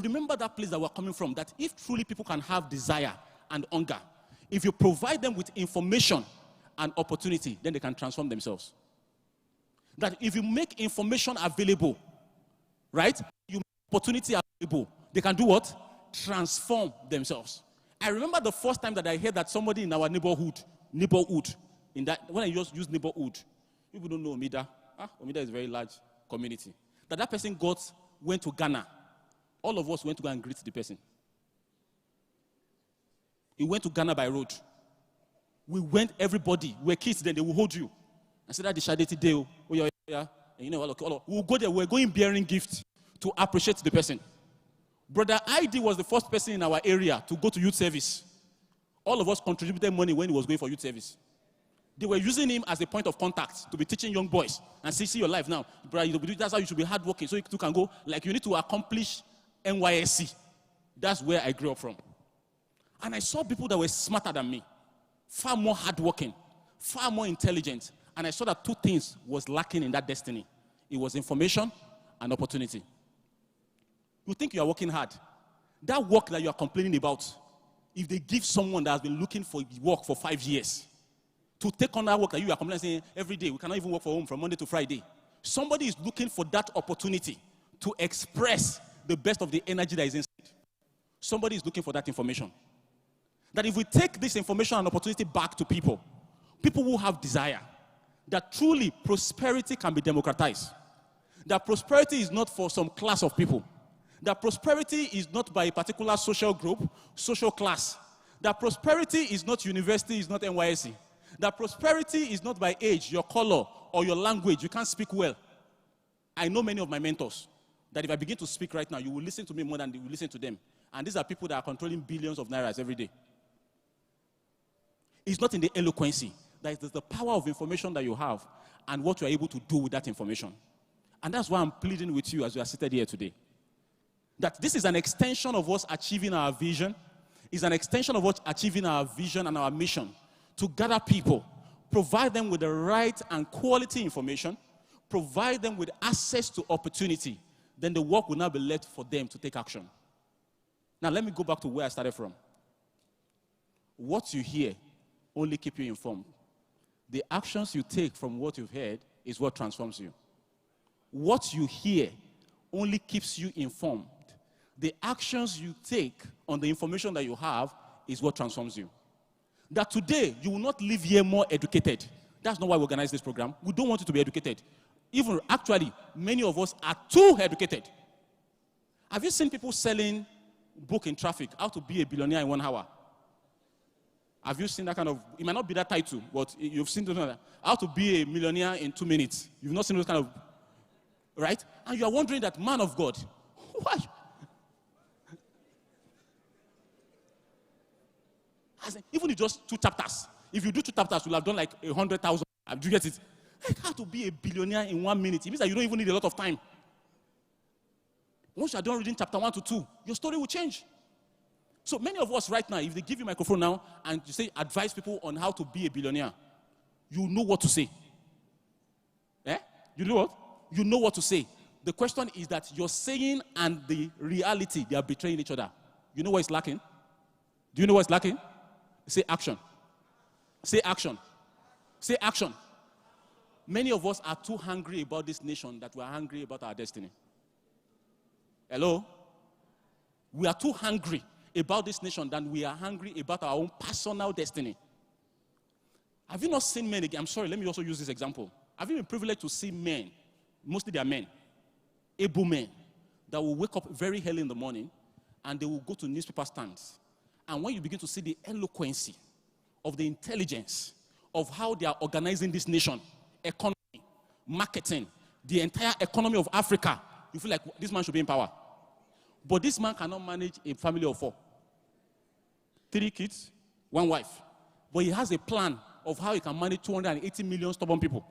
remember that place that we're coming from, that if truly people can have desire and hunger, if you provide them with information and opportunity, then they can transform themselves. That if you make information available, right, you make opportunity available, they can do what? Transform themselves. I remember the first time that I heard that somebody in our neighborhood, in that, when I just use neighborhood, people don't know Omida. Omida is a very large community. That person went to Ghana. All of us went to go and greet the person. He went to Ghana by road. We went, everybody. We were kids then, they will hold you. I said, that the Shadeti Deo. And you know, we'll go there. We're going bearing gifts to appreciate the person. Brother ID was the first person in our area to go to youth service. All of us contributed money when he was going for youth service. They were using him as a point of contact to be teaching young boys. And see your life now. Brother, that's how you should be hardworking. So you can go, like you need to accomplish NYSC. That's where I grew up from. And I saw people that were smarter than me. Far more hardworking. Far more intelligent. And I saw that two things was lacking in that destiny. It was information and opportunity. You think you are working hard. That work that you are complaining about, if they give someone that has been looking for work for 5 years, to take on that work that you are complaining, saying every day, we cannot even work from home from Monday to Friday. Somebody is looking for that opportunity to express the best of the energy that is inside. Somebody is looking for that information. That if we take this information and opportunity back to people, people who have desire, that truly prosperity can be democratized. That prosperity is not for some class of people. That prosperity is not by a particular social group, social class. That prosperity is not university, is not NYSC. That prosperity is not by age, your color, or your language. You can't speak well. I know many of my mentors that if I begin to speak right now, you will listen to me more than you will listen to them. And these are people that are controlling billions of nairas every day. It's not in the eloquency. That is the power of information that you have and what you are able to do with that information. And that's why I'm pleading with you as we are seated here today. That this is an extension of us achieving our vision. It's an extension of us achieving our vision and our mission to gather people, provide them with the right and quality information, provide them with access to opportunity. Then the work will now be left for them to take action. Now let me go back to where I started from. What you hear only keep you informed. The actions you take from what you've heard is what transforms you. What you hear only keeps you informed. The actions you take on the information that you have is what transforms you. That today, you will not leave here more educated. That's not why we organize this program. We don't want you to be educated. Even actually, many of us are too educated. Have you seen people selling book in traffic, How to Be a Billionaire in 1 Hour? Have you seen that kind of, it might not be that title, but you've seen that, How to Be a Millionaire in 2 minutes. You've not seen those kind of, right? And you are wondering that, man of God, why? Even if just 2 chapters, if you do 2 chapters, you'll have done like 100,000. Do you get it? Like how to be a billionaire in 1 minute. It means that you don't even need a lot of time. Once you are done reading chapter 1 to 2, your story will change. So many of us right now, if they give you a microphone now and you say, advise people on how to be a billionaire, you know what to say. You know what? You know what to say. The question is that your saying and the reality, they are betraying each other. You know what is lacking? Do you know what's lacking? Say action. Say action. Say action. Many of us are too hungry about this nation that we are hungry about our destiny. Hello? We are too hungry about this nation than we are hungry about our own personal destiny. Have you not seen men again? I'm sorry, let me also use this example. Have you been privileged to see men, mostly they are men, able men, that will wake up very early in the morning and they will go to newspaper stands. And when you begin to see the eloquency of the intelligence of how they are organizing this nation, economy, marketing, the entire economy of Africa, you feel like this man should be in power. But this man cannot manage a family of 4. 3 kids, 1 wife. But he has a plan of how he can manage 280 million stubborn people.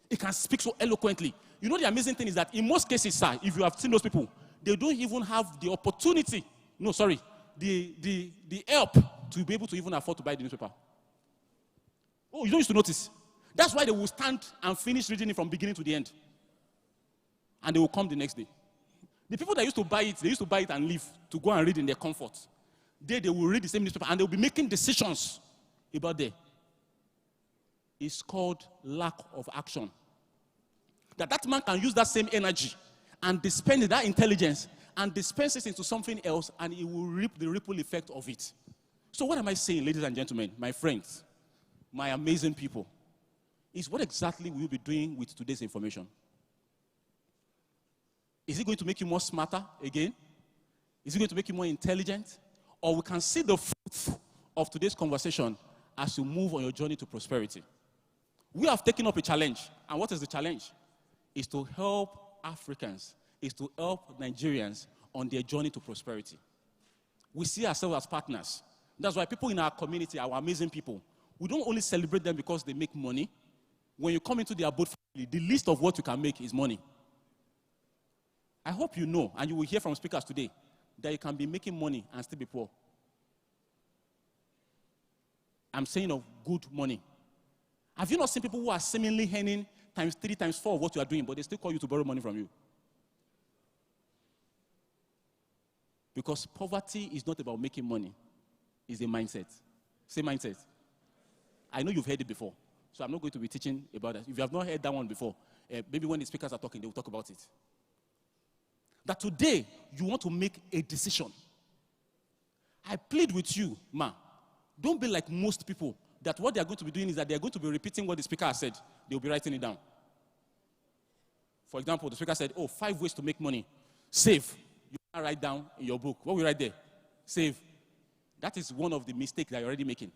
He can speak so eloquently. You know the amazing thing is that in most cases, sir, if you have seen those people, they don't even have the opportunity, the help to be able to even afford to buy the newspaper. Oh, you don't used to notice. That's why they will stand and finish reading it from beginning to the end. And they will come the next day. The people that used to buy it, they used to buy it and leave to go and read in their comfort. They will read the same newspaper and they'll be making decisions about there. It's called lack of action. That man can use that same energy and dispense that intelligence and dispense it into something else, and it will reap the ripple effect of it. So what am I saying, ladies and gentlemen, my friends, my amazing people, is what exactly will you be doing with today's information? Is it going to make you more smarter again? Is it going to make you more intelligent? Or we can see the fruit of today's conversation as you move on your journey to prosperity. We have taken up a challenge. And what is the challenge? Is to help Africans, is to help Nigerians on their journey to prosperity. We see ourselves as partners. That's why people in our community, our amazing people, we don't only celebrate them because they make money. When you come into their boat family, the least of what you can make is money. I hope you know, and you will hear from speakers today, that you can be making money and still be poor. I'm saying of good money. Have you not seen people who are seemingly earning times 3, times 4 of what you are doing, but they still call you to borrow money from you? Because poverty is not about making money. It's a mindset. Say mindset. I know you've heard it before, so I'm not going to be teaching about that. If you have not heard that one before, maybe when the speakers are talking, they will talk about it. That today, you want to make a decision. I plead with you, ma, don't be like most people, that what they are going to be doing is that they are going to be repeating what the speaker has said. They will be writing it down. For example, the speaker said, 5 ways to make money. Save. You can write down in your book. What we write there? Save. That is one of the mistakes that you're already making.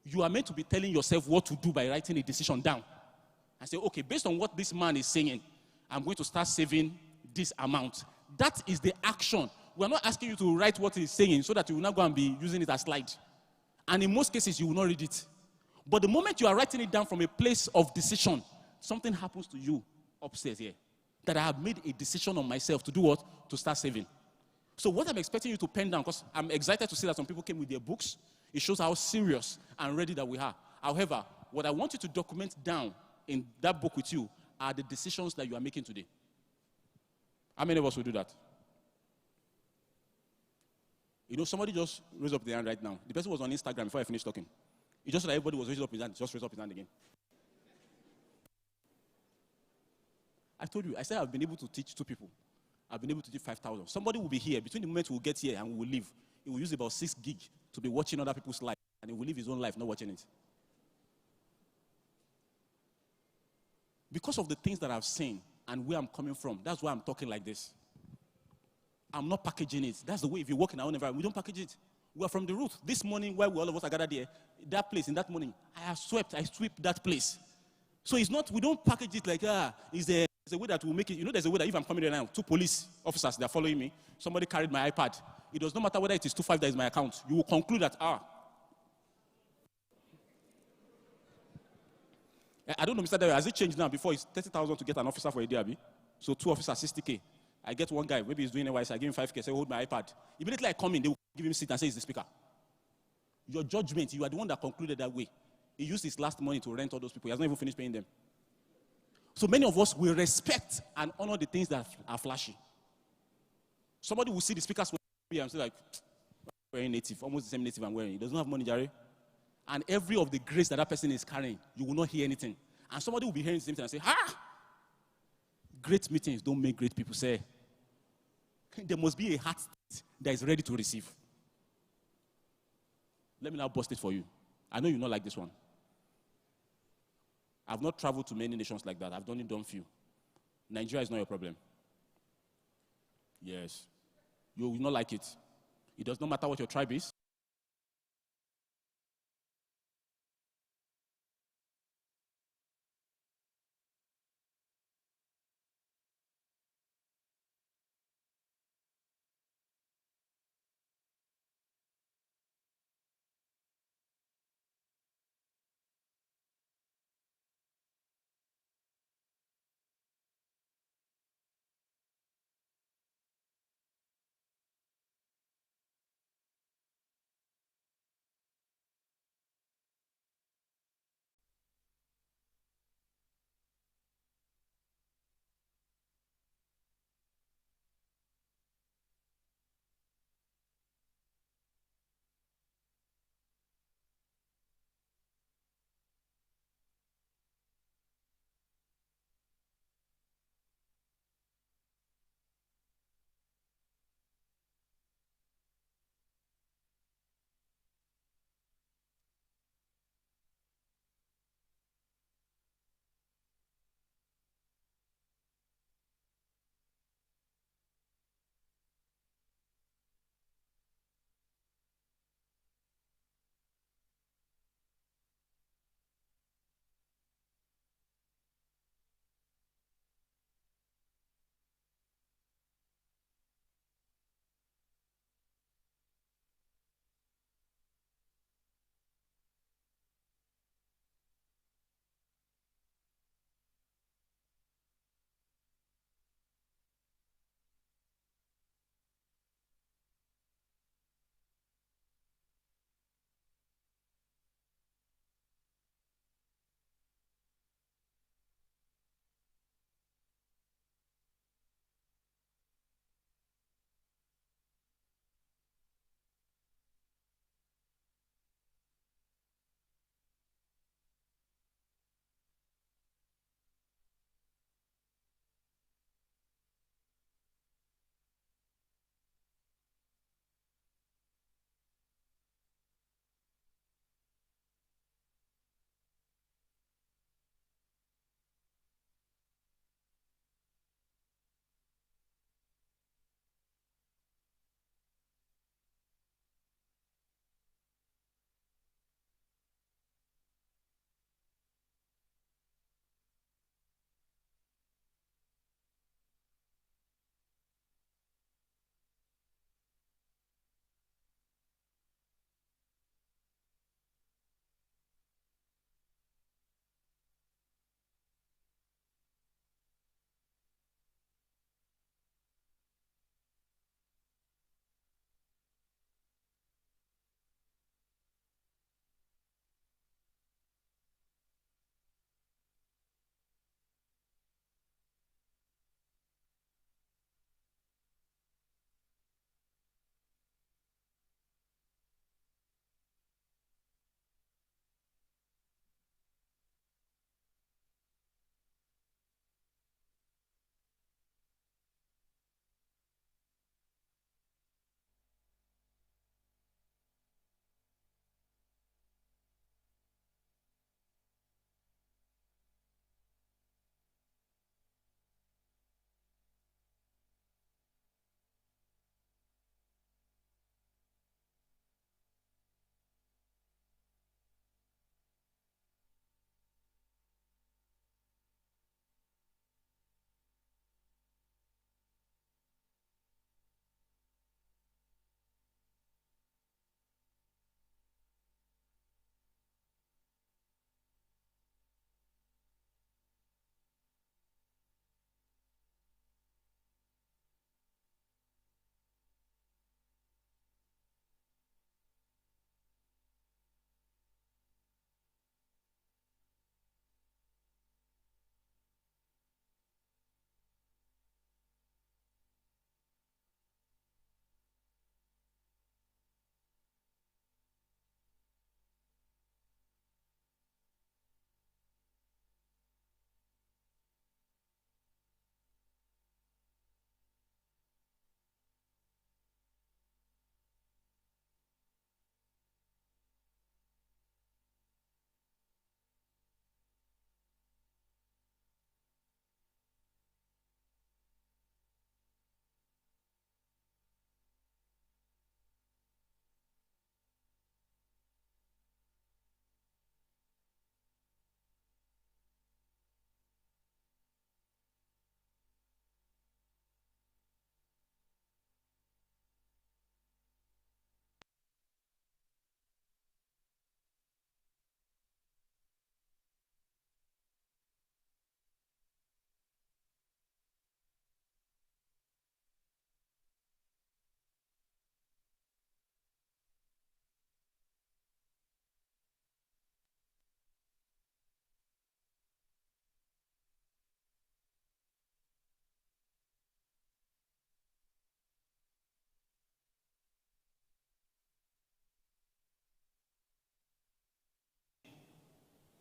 You are meant to be telling yourself what to do by writing a decision down. And say, okay, based on what this man is saying, I'm going to start saving this amount. That is the action. We're not asking you to write what he's saying so that you will not go and be using it as slide. And in most cases, you will not read it. But the moment you are writing it down from a place of decision, something happens to you upstairs here. That I have made a decision on myself to do what? To start saving. So what I'm expecting you to pen down, because I'm excited to see that some people came with their books. It shows how serious and ready that we are. However, what I want you to document down in that book with you are the decisions that you are making today. How many of us will do that? You know, somebody just raised up their hand right now. The person was on Instagram before I finished talking. It just said that everybody was raising up his hand. Just raise up his hand again. I told you, I said I've been able to teach 2 people. I've been able to teach 5,000. Somebody will be here. Between the moment we'll get here and we will leave, he will use about 6 gig to be watching other people's life. And he will live his own life, not watching it. Because of the things that I've seen and where I'm coming from, that's why I'm talking like this. I'm not packaging it. That's the way if you work in our own environment, we don't package it. We are from the root. This morning, while all of us are gathered here, that place, in that morning, I sweep that place. So it's not, we don't package it like, there's a way that will make it. You know, there's a way that if I'm coming there now, 2 police officers, they're following me. Somebody carried my iPad. It does not matter whether it is 2.5 that is my account. You will conclude that, I don't know, Mr. David, has it changed now? Before it's 30,000 to get an officer for a DRB. So 2 officers, 60K. I get one guy, maybe he's doing NYC, I give him 5K, say, hold my iPad. Immediately I come in, they will give him a seat and say, he's the speaker. Your judgment, you are the one that concluded that way. He used his last money to rent all those people. He has not even finished paying them. So many of us will respect and honor the things that are flashy. Somebody will see the speakers and say like, wearing native, almost the same native I'm wearing. He doesn't have money, Jerry. And every of the grace that person is carrying, you will not hear anything. And somebody will be hearing the same thing and say, great meetings don't make great people. Say, there must be a heart that is ready to receive. Let me now bust it for you. I know you not like this one. I've not traveled to many nations like that. I've only done few. Nigeria is not your problem. Yes. You will not like it. It does not matter what your tribe is.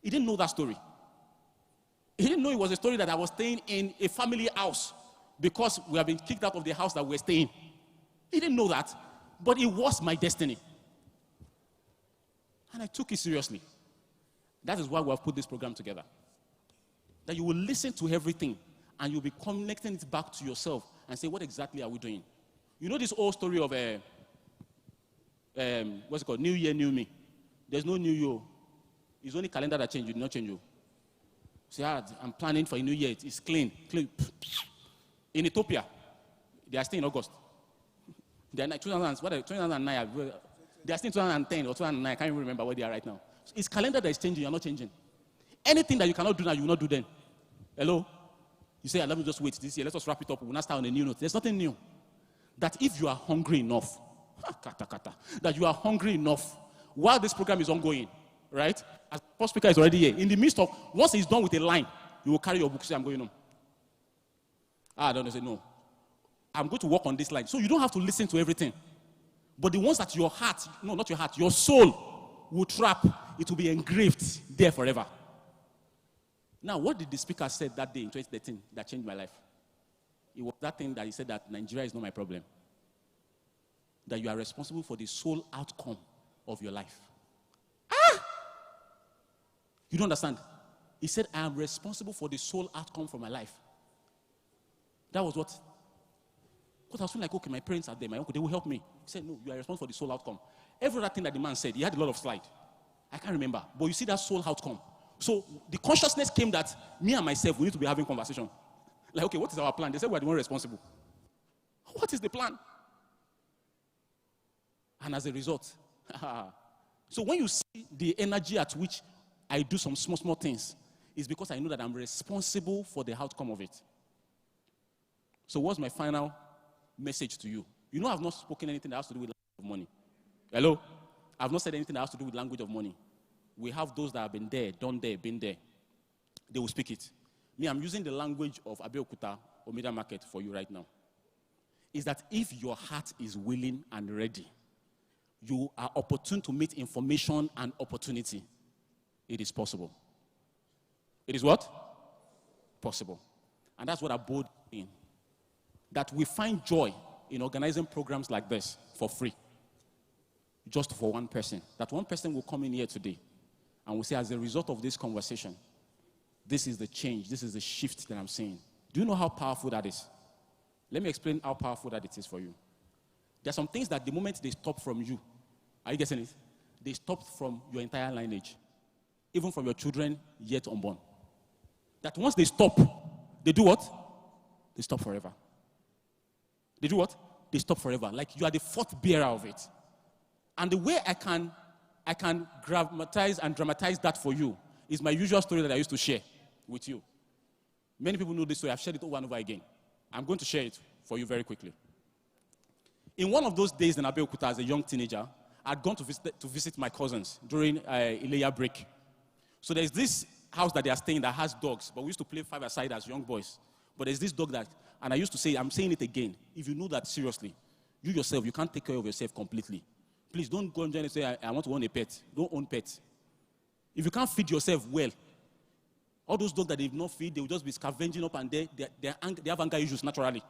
He didn't know that story. He didn't know it was a story that I was staying in a family house because we have been kicked out of the house that we're staying. He didn't know that, but it was my destiny. And I took it seriously. That is why we have put this program together. That you will listen to everything and you'll be connecting it back to yourself and say, what exactly are we doing? You know this old story of, what's it called? New year, new me. There's no new year. It's only calendar that changed, you did not change you. Say, I'm planning for a new year. It's clean. In Ethiopia, they are still in August. They are 2009. They are still in 2010 or 2009. I can't even remember where they are right now. It's calendar that is changing. You're not changing. Anything that you cannot do now, you will not do then. Hello? You say, let me just wait this year. Let's just wrap it up. We'll not start on a new note. There's nothing new. That if you are hungry enough, that you are hungry enough while this program is ongoing, right? As the first speaker is already here. In the midst of, once he's done with a line, you will carry your book, say, I'm going home. I don't know, say, no. I'm going to work on this line. So you don't have to listen to everything. But the ones that your heart, no, not your heart, your soul will trap, it will be engraved there forever. Now, what did the speaker say that day in 2013 that changed my life? It was that thing that he said that Nigeria is not my problem. That you are responsible for the sole outcome of your life. You don't understand? He said, I am responsible for the sole outcome for my life. That was what? Because I was feeling like, okay, my parents are there, my uncle, they will help me. He said, no, you are responsible for the sole outcome. Every other thing that the man said, he had a lot of slide. I can't remember. But you see that sole outcome. So the consciousness came that me and myself, we need to be having conversation. Like, okay, what is our plan? They said we're the one responsible. What is the plan? And as a result, so when you see the energy at which I do some small things, it's because I know that I'm responsible for the outcome of it. So what's my final message to you? You know I've not spoken anything that has to do with language of money. Hello? I've not said anything that has to do with language of money. We have those that have been there, done there, been there. They will speak it. Me, I'm using the language of Abeokuta or Media Market for you right now. Is that if your heart is willing and ready, you are opportune to meet information and opportunity. It is possible. It is what? Possible. And that's what I bold in. That we find joy in organizing programs like this for free. Just for one person. That one person will come in here today and will say, as a result of this conversation, this is the change, this is the shift that I'm seeing. Do you know how powerful that is? Let me explain how powerful that it is for you. There are some things that the moment they stop from you, are you getting it? They stop from your entire lineage. Even from your children yet unborn. That once they stop, they do what? They stop forever. They do what? They stop forever. Like you are the fourth bearer of it. And the way I can dramatize that for you is my usual story that I used to share with you. Many people know this story. I've shared it over and over again. I'm going to share it for you very quickly. In one of those days in Abeokuta as a young teenager, I'd gone to visit my cousins during Ileya break. So there's this house that they are staying that has dogs, but we used to play five-a-side as young boys. But there's this dog that, and I used to say, I'm saying it again, if you know that seriously, you yourself, you can't take care of yourself completely. Please don't go and say, I want to own a pet. Don't own pets. If you can't feed yourself well, all those dogs that they've not feed, they will just be scavenging up and they have anger issues naturally.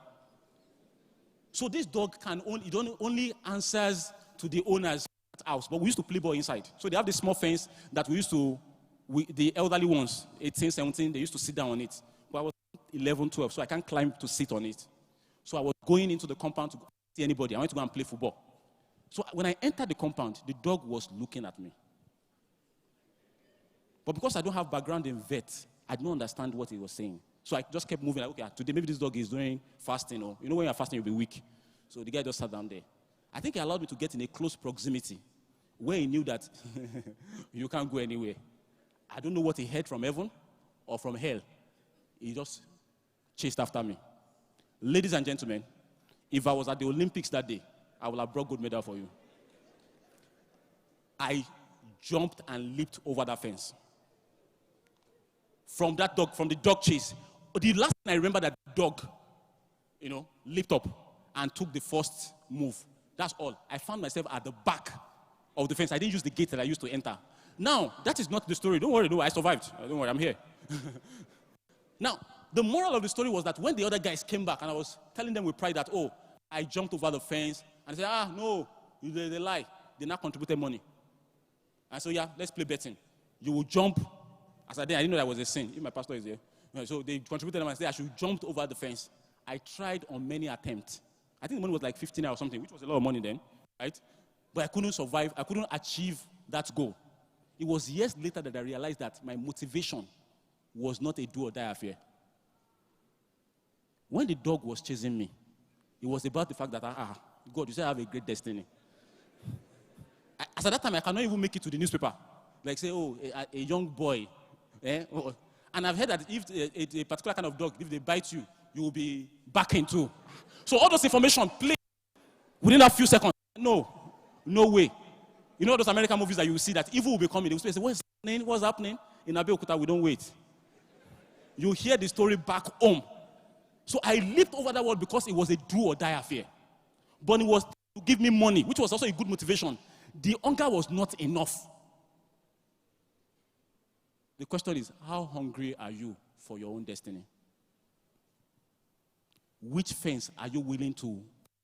So this dog only answers to the owner's house, but we used to play ball inside. So they have this small fence that the elderly ones, 18, 17, they used to sit down on it. But I was 11, 12, so I can't climb to sit on it. So I was going into the compound to see anybody. I went to go and play football. So when I entered the compound, the dog was looking at me. But because I don't have background in vet, I didn't understand what he was saying. So I just kept moving. Like, okay, today maybe this dog is doing fasting, or when you're fasting, you'll be weak. So the guy just sat down there. I think he allowed me to get in a close proximity where he knew that you can't go anywhere. I don't know what he heard from heaven or from hell. He just chased after me. Ladies and gentlemen, if I was at the Olympics that day, I would have brought gold medal for you. I jumped and leaped over that fence. From the dog chase. The last thing I remember, that dog, leaped up and took the first move. That's all. I found myself at the back of the fence. I didn't use the gate that I used to enter. Now, that is not the story. Don't worry, I survived. Don't worry, I'm here. Now, the moral of the story was that when the other guys came back and I was telling them with pride that, oh, I jumped over the fence, and they said, no, they lie. They now contributed money. And so, yeah, let's play betting. You will jump. As I didn't know that was a sin. If my pastor is here. So they contributed them and said I should jump over the fence. I tried on many attempts. I think the money was like 15 or something, which was a lot of money then, right? But I couldn't survive. I couldn't achieve that goal. It was years later that I realized that my motivation was not a do or die affair. When the dog was chasing me, it was about the fact that, God, you say I have a great destiny. As at that time, I cannot even make it to the newspaper. Like say, oh, a young boy. And I've heard that if a particular kind of dog, if they bite you, you will be backing too. So all those information play within a few seconds. No way. You know those American movies that you will see that evil will be coming. They will say, what's happening? In Abeokuta, we don't wait. You hear the story back home. So I leaped over that wall because it was a do or die affair. But it was to give me money, which was also a good motivation. The hunger was not enough. The question is, how hungry are you for your own destiny? Which fence are you willing to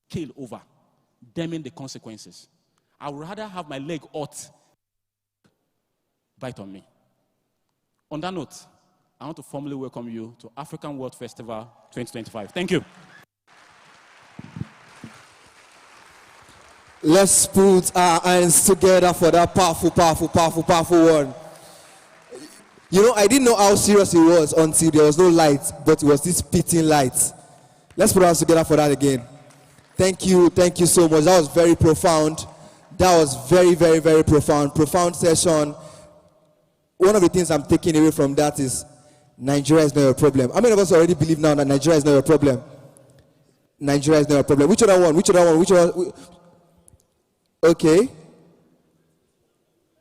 scale over, damning the consequences? I would rather have my leg hot bite on me. On that note, I want to formally welcome you to African World Festival 2025. Thank you. Let's put our hands together for that powerful one. You know, I didn't know how serious it was until there was no light, but it was this pitting light. Let's put our hands together for that again. Thank you so much. That was very profound. That was very, very, very profound. Profound session. One of the things I'm taking away from that is Nigeria is not your problem. How many of us already believe now that Nigeria is not your problem? Nigeria is not your problem. Which other one? Okay.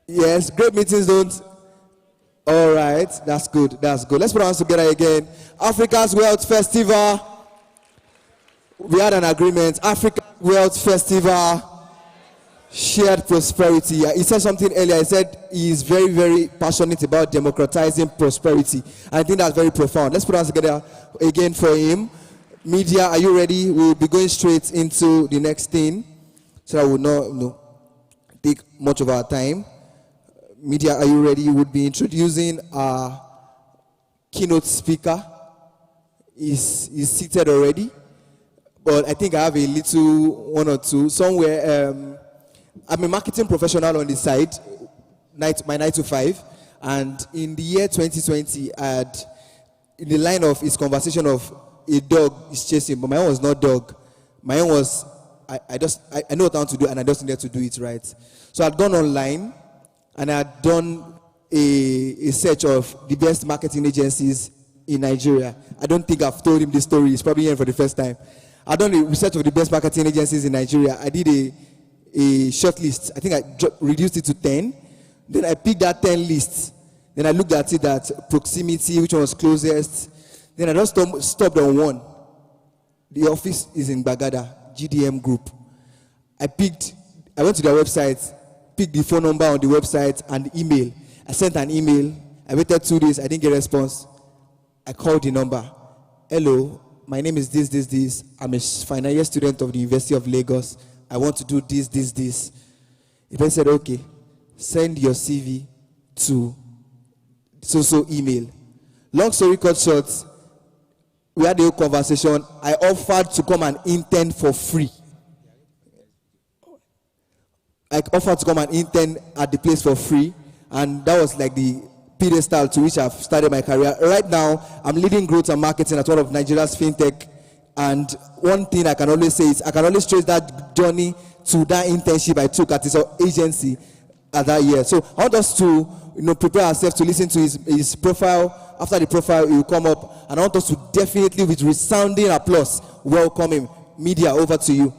Yes, great meetings don't. All right, that's good. Let's put our hands together again. Africa's Wealth Festival. We had an agreement. Africa Wealth Festival. Shared prosperity. He said something earlier. He said he is very, very passionate about democratizing prosperity. I think that's very profound. Let's put our hands together again for him. Media, are you ready? We'll be going straight into the next thing, so I will not take much of our time. Media, are you ready? We'll be introducing our keynote speaker. He's seated already, but I think I have a little one or two somewhere. I'm a marketing professional on the side, my 9 to 5, and in the year 2020, I had, in the line of his conversation of a dog is chasing, but my own was not dog. My own was, I know what I want to do, and I just needed to do it right. So I'd gone online, and I had done a search of the best marketing agencies in Nigeria. I don't think I've told him this story. He's probably hearing for the first time. I've done a research of the best marketing agencies in Nigeria. I did a short list. I think I reduced it to 10. Then I picked that 10 lists. Then I looked at it at proximity, which one was closest. Then I just stopped on one. The office is in Bagada, GDM Group. I went to their website, picked the phone number on the website and the email. I sent an email. I waited 2 days. I didn't get a response. I called the number. Hello, my name is this. I'm a final year student of the University of Lagos. I want to do this. The person said, okay, send your CV to so email. Long story cut short, we had a whole conversation. I offered to come and intern for free. I offered to come and intern at the place for free, and that was like the pedestal to which I've started my career. Right now, I'm leading growth and marketing at one of Nigeria's fintech. And one thing I can always say is I can always trace that journey to that internship I took at his agency at that year. So I want us to prepare ourselves to listen to his profile. After the profile, he will come up. And I want us to definitely, with resounding applause, welcome him. Media, over to you.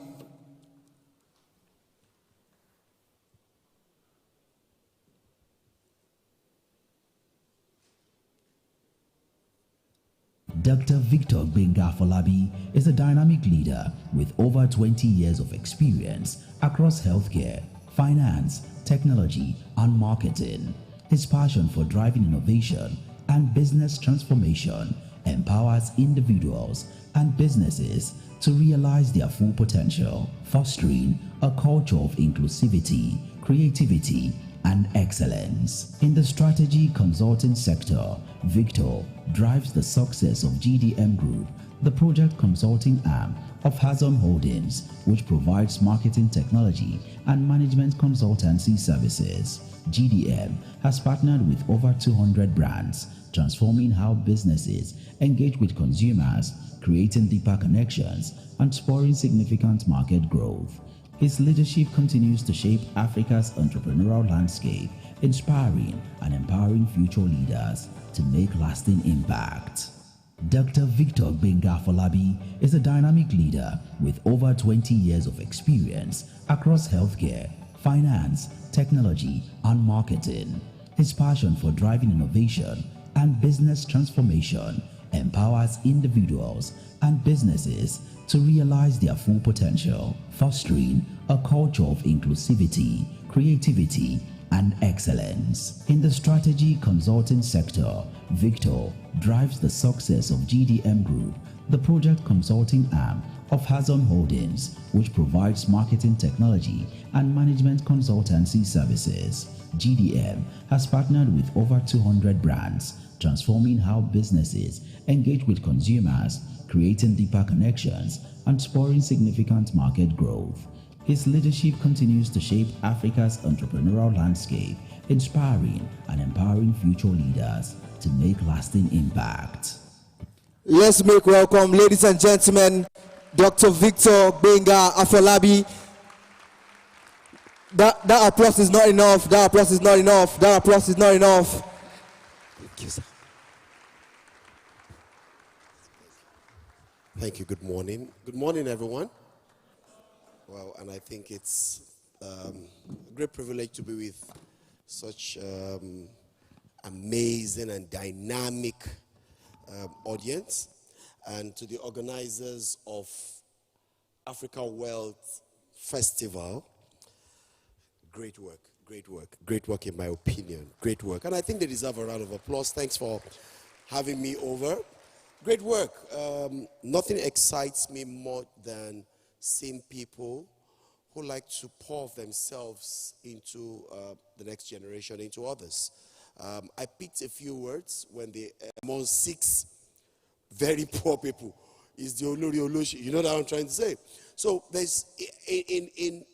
Dr. Victor Gbenga Afolabi is a dynamic leader with over 20 years of experience across healthcare, finance, technology, and marketing. His passion for driving innovation and business transformation empowers individuals and businesses to realize their full potential, fostering a culture of inclusivity, creativity, and excellence. In the strategy consulting sector, Victor drives the success of GDM Group, the project consulting arm of Hazon Holdings, which provides marketing technology and management consultancy services. GDM has partnered with over 200 brands, transforming how businesses engage with consumers, creating deeper connections, and spurring significant market growth. His leadership continues to shape Africa's entrepreneurial landscape, inspiring and empowering future leaders to make lasting impact. Dr. Victor Gbenga Afolabi is a dynamic leader with over 20 years of experience across healthcare, finance, technology, and marketing. His passion for driving innovation and business transformation empowers individuals and businesses to realize their full potential, fostering a culture of inclusivity, creativity, and excellence. In the strategy consulting sector, Victor drives the success of GDM Group, the project consulting arm of Hazon Holdings, which provides marketing technology and management consultancy services. GDM has partnered with over 200 brands, transforming how businesses engage with consumers, creating deeper connections, and spurring significant market growth. His leadership continues to shape Africa's entrepreneurial landscape, inspiring and empowering future leaders to make lasting impact. Let's make welcome, ladies and gentlemen, Dr. Victor Gbenga Afolabi. That applause is not enough. That applause is not enough. That applause is not enough. Thank you, sir. Thank you. Good morning. Good morning, everyone. Well, and I think it's a great privilege to be with such amazing and dynamic audience, and to the organizers of Africa Wealth Festival. Great work, great work, great work in my opinion, great work. And I think they deserve a round of applause. Thanks for having me over. Great work. Nothing excites me more than seeing people who like to pour themselves into the next generation, into others. I picked a few words when they among 6 very poor people is the Olori Oloshi. You know what I'm trying to say? So there's in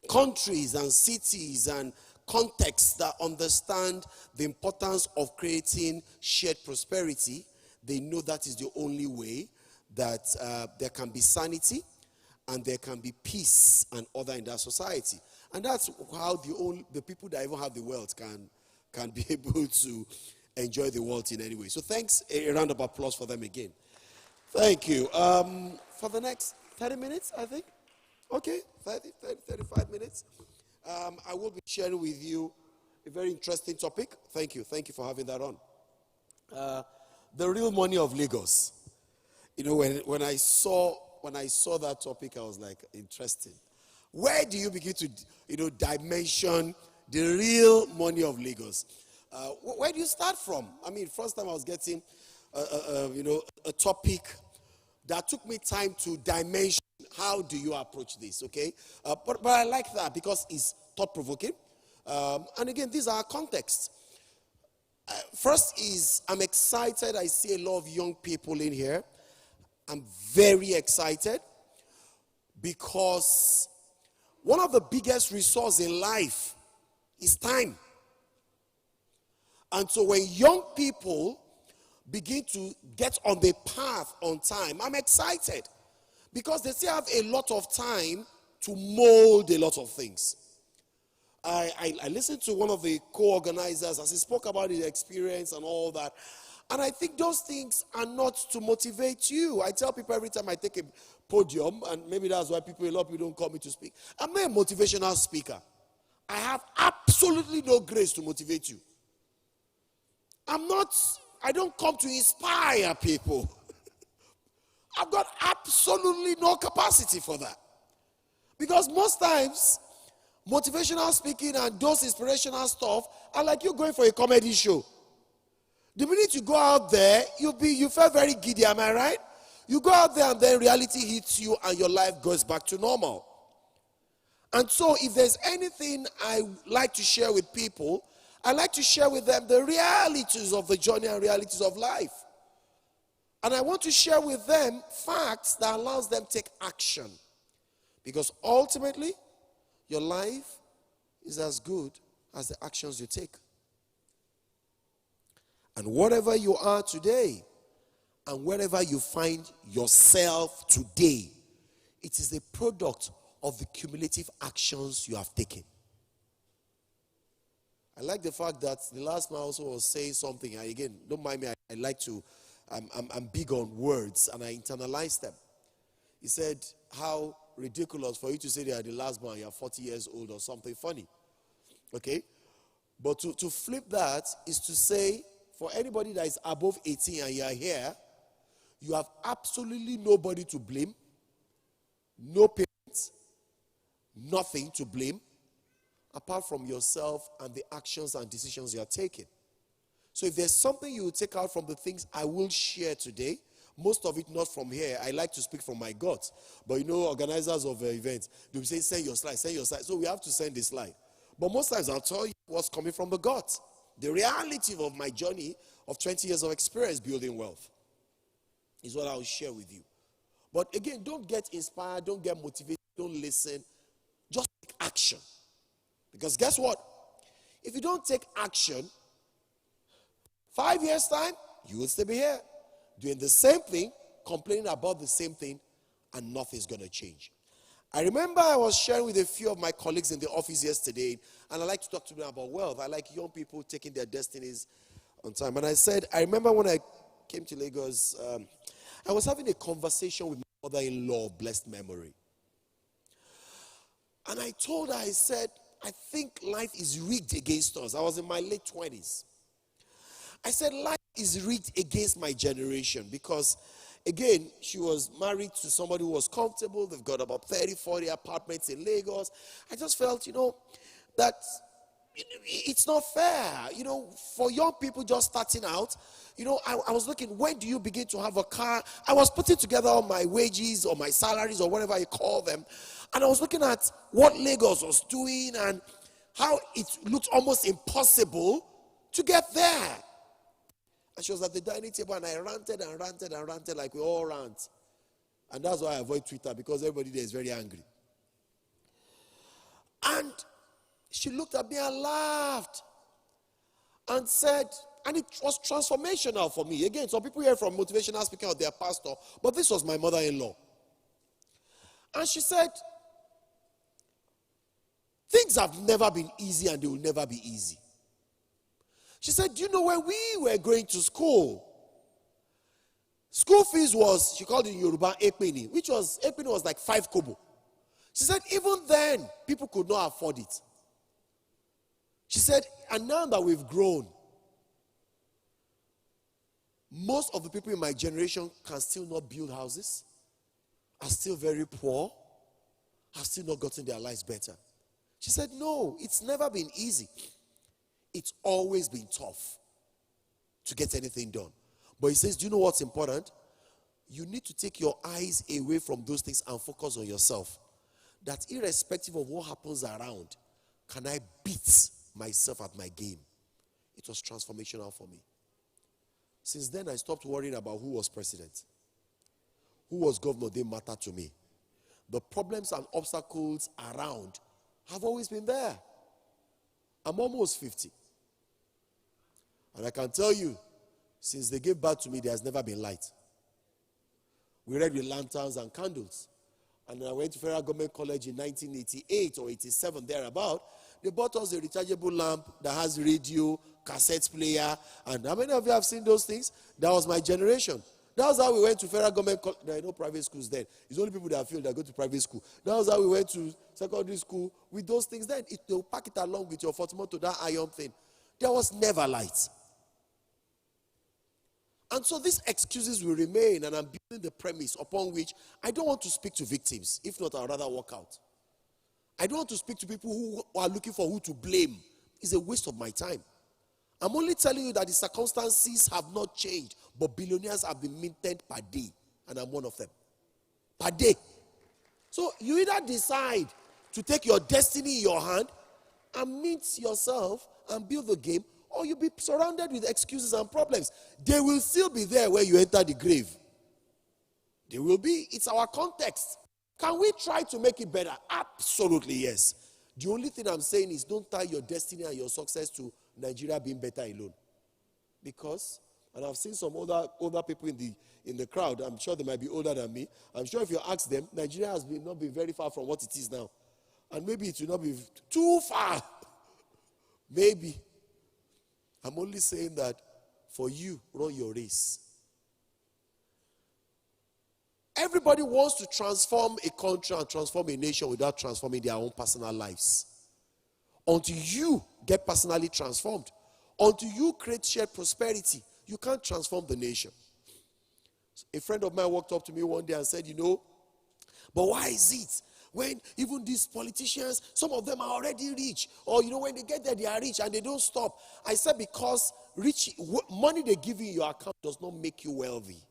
countries and cities and contexts that understand the importance of creating shared prosperity, they know that is the only way that there can be sanity and there can be peace and order in that society. And that's how the people that even have the wealth can be able to enjoy the world in any way. So thanks, a round of applause for them again. Thank you. For the next 30 minutes, I think. Okay, 35 minutes. I will be sharing with you a very interesting topic. Thank you for having that on. The real money of Lagos. You know, when I saw that topic, I was like, interesting. Where do you begin to, dimension the real money of Lagos? Where do you start from? I mean, first time I was getting, a topic that took me time to dimension. How do you approach this? Okay, but I like that because it's thought-provoking. And again, these are contexts. First is I'm excited. I see a lot of young people in here. I'm very excited because one of the biggest resources in life is time. And so when young people begin to get on the path on time, I'm excited because they still have a lot of time to mold a lot of things. I listened to one of the co-organizers as he spoke about his experience and all that. And I think those things are not to motivate you. I tell people every time I take a podium, and maybe that's why a lot of people don't call me to speak. I'm not a motivational speaker. I have absolutely no grace to motivate you. I don't come to inspire people. I've got absolutely no capacity for that. Because most times, Motivational speaking and those inspirational stuff are like you going for a comedy show. The minute you go out there, you feel very giddy, am I right? You go out there and then reality hits you and your life goes back to normal. And so if there's anything I like to share with people, I like to share with them the realities of the journey and realities of life. And I want to share with them facts that allows them to take action. Because ultimately, your life is as good as the actions you take. And whatever you are today, and wherever you find yourself today, it is a product of the cumulative actions you have taken. I like the fact that the last man also was saying something. Again, don't mind me, I like to, I'm big on words and I internalize them. He said, how ridiculous for you to say they are the last man, you're 40 years old or something funny. Okay? But to flip that is to say, for anybody that is above 18 and you are here, you have absolutely nobody to blame, no parents, nothing to blame, apart from yourself and the actions and decisions you are taking. So if there's something you will take out from the things I will share today, most of it not from here. I like to speak from my guts. But you know, organizers of events, they will say, send your slide, send your slide. So we have to send the slide. But most times I'll tell you what's coming from the gut. The reality of my journey of 20 years of experience building wealth is what I'll share with you. But again, don't get inspired, don't get motivated, don't listen. Just take action. Because guess what? If you don't take action, 5 years' time, you will still be here doing the same thing, complaining about the same thing, and nothing's going to change. I remember I was sharing with a few of my colleagues in the office yesterday, and I like to talk to them about wealth. I like young people taking their destinies on time. And I said, I remember when I came to Lagos, I was having a conversation with my mother-in-law of blessed memory. And I told her, I said, I think life is rigged against us. I was in my late 20s. I said, life is rigged against my generation because, again, she was married to somebody who was comfortable. They've got about 30, 40 apartments in Lagos. I just felt, that it's not fair. For young people just starting out, I was looking, when do you begin to have a car? I was putting together all my wages or my salaries or whatever you call them. And I was looking at what Lagos was doing and how it looked almost impossible to get there. And she was at the dining table and I ranted and ranted and ranted like we all rant. And that's why I avoid Twitter, because everybody there is very angry. And she looked at me and laughed and said, and it was transformational for me. Again, some people hear from motivational speaking of their pastor, but this was my mother-in-law. And she said, things have never been easy and they will never be easy. She said, do you know when we were going to school, school fees was, she called it in Yoruba, Epini, which was, Epini was like 5 kobo. She said, even then, people could not afford it. She said, and now that we've grown, most of the people in my generation can still not build houses, are still very poor, have still not gotten their lives better. She said, no, it's never been easy. It's always been tough to get anything done. But he says, do you know what's important? You need to take your eyes away from those things and focus on yourself. That irrespective of what happens around, can I beat myself at my game? It was transformational for me. Since then, I stopped worrying about who was president. Who was governor didn't matter to me. The problems and obstacles around have always been there. I'm almost 50. And I can tell you, since they gave birth to me, there has never been light. We read with lanterns and candles. And I went to Federal Government College in 1988 or 87, thereabout. They bought us a rechargeable lamp that has radio, cassette player. And how many of you have seen those things? That was my generation. That was how we went to Federal Government College. There are no private schools then. It's only people that feel that go to private school. That was how we went to secondary school with those things. Then they'll pack it along with your Fortumoto, that iron thing. There was never light. And so these excuses will remain, and I'm building the premise upon which I don't want to speak to victims. If not, I'd rather walk out. I don't want to speak to people who are looking for who to blame. It's a waste of my time. I'm only telling you that the circumstances have not changed, but billionaires have been minted per day, and I'm one of them. Per day. So you either decide to take your destiny in your hand and mint yourself and build the game, or you'll be surrounded with excuses and problems. They will still be there when you enter the grave. They will be. It's our context. Can we try to make it better? Absolutely, yes. The only thing I'm saying is don't tie your destiny and your success to Nigeria being better alone. Because, and I've seen some older people in the crowd, I'm sure they might be older than me. I'm sure if you ask them, Nigeria has not been very far from what it is now. And maybe it will not be too far. Maybe. I'm only saying that for you, run your race. Everybody wants to transform a country and transform a nation without transforming their own personal lives. Until you get personally transformed, until you create shared prosperity, you can't transform the nation. A friend of mine walked up to me one day and said, but why is it when even these politicians, some of them are already rich, or when they get there, they are rich and they don't stop? I said, because money they give you in your account does not make you wealthy.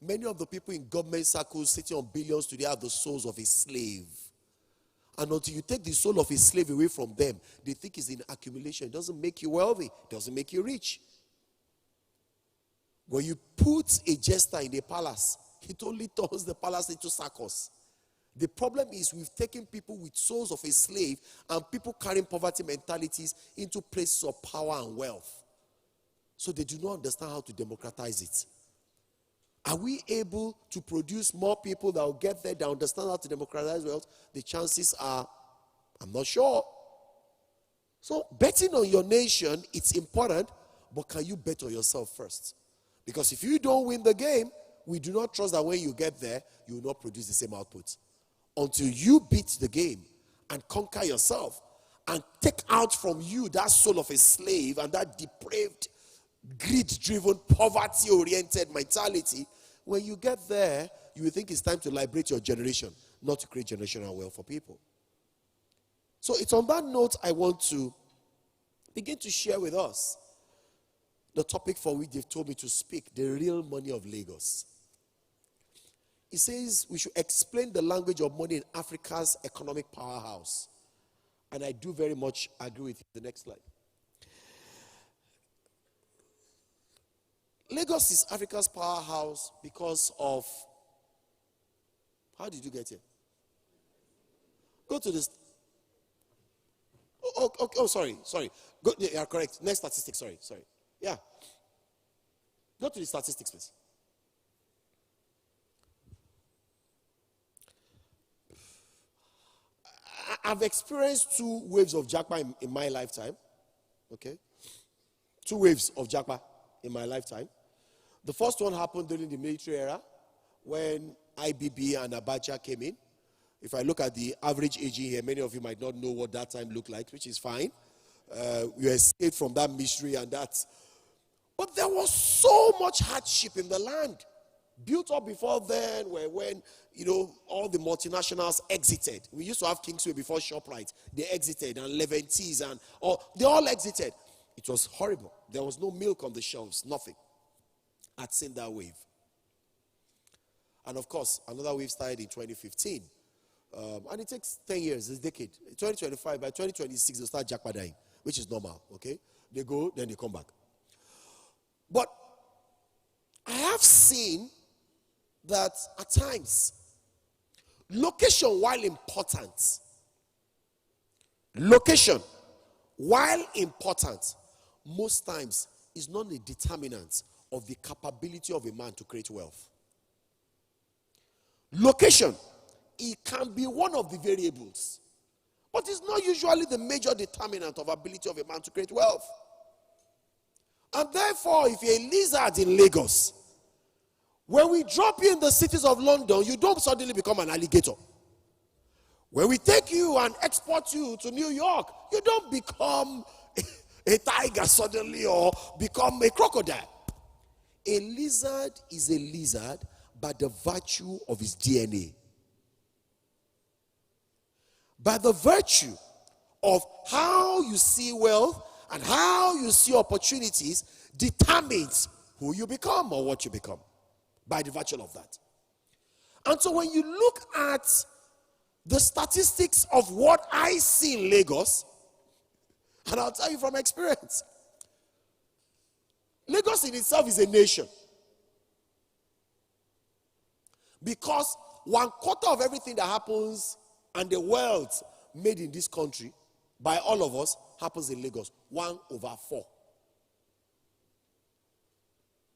Many of the people in government circles sitting on billions today have the souls of a slave. And until you take the soul of a slave away from them, they think it's in accumulation. It doesn't make you wealthy. It doesn't make you rich. When you put a jester in a palace, it only turns the palace into circus. The problem is we've taken people with souls of a slave and people carrying poverty mentalities into places of power and wealth. So they do not understand how to democratize it. Are we able to produce more people that will get there, that understand how to democratize wealth? The chances are, I'm not sure. So betting on your nation, it's important, but can you bet on yourself first? Because if you don't win the game, we do not trust that when you get there, you will not produce the same output. Until you beat the game and conquer yourself and take out from you that soul of a slave and that depraved, greed-driven, poverty-oriented mentality, when you get there, you will think it's time to liberate your generation, not to create generational wealth for people. So it's on that note I want to begin to share with us the topic for which they've told me to speak, the real money of Lagos. It says we should explain the language of money in Africa's economic powerhouse. And I do very much agree with you. The next slide. Lagos is Africa's powerhouse because of, how did you get here? Go to this. Sorry. Go, yeah, correct. Next statistic, sorry. Yeah. Go to the statistics, please. I've experienced 2 waves of Japa in my lifetime. Okay? 2 waves of Japa in my lifetime. The first one happened during the military era when IBB and Abacha came in. If I look at the average age here, many of you might not know what that time looked like, which is fine. You escaped from that mystery and that. But there was so much hardship in the land. Built up before then, when all the multinationals exited. We used to have Kingsway before ShopRite. They exited, and Leventis, they all exited. It was horrible. There was no milk on the shelves, nothing. I'd seen that wave. And of course, another wave started in 2015. And it takes 10 years, it's a decade. 2025, by 2026, they'll start Japa dying, which is normal, okay? They go, then they come back. But I have seen that at times, location, while important, most times is not a determinant of the capability of a man to create wealth. Location, it can be one of the variables, but it's not usually the major determinant of ability of a man to create wealth. And therefore, if you're a lizard in Lagos, when we drop you in the cities of London, you don't suddenly become an alligator. When we take you and export you to New York, you don't become a tiger suddenly or become a crocodile. A lizard is a lizard by the virtue of his DNA. by the virtue of how you see wealth and how you see opportunities determines who you become or what you become by the virtue of that. And so when you look at the statistics of what I see in Lagos, and I'll tell you from experience, Lagos in itself is a nation. Because 1/4 of everything that happens and the wealth made in this country by all of us happens in Lagos. 1/4.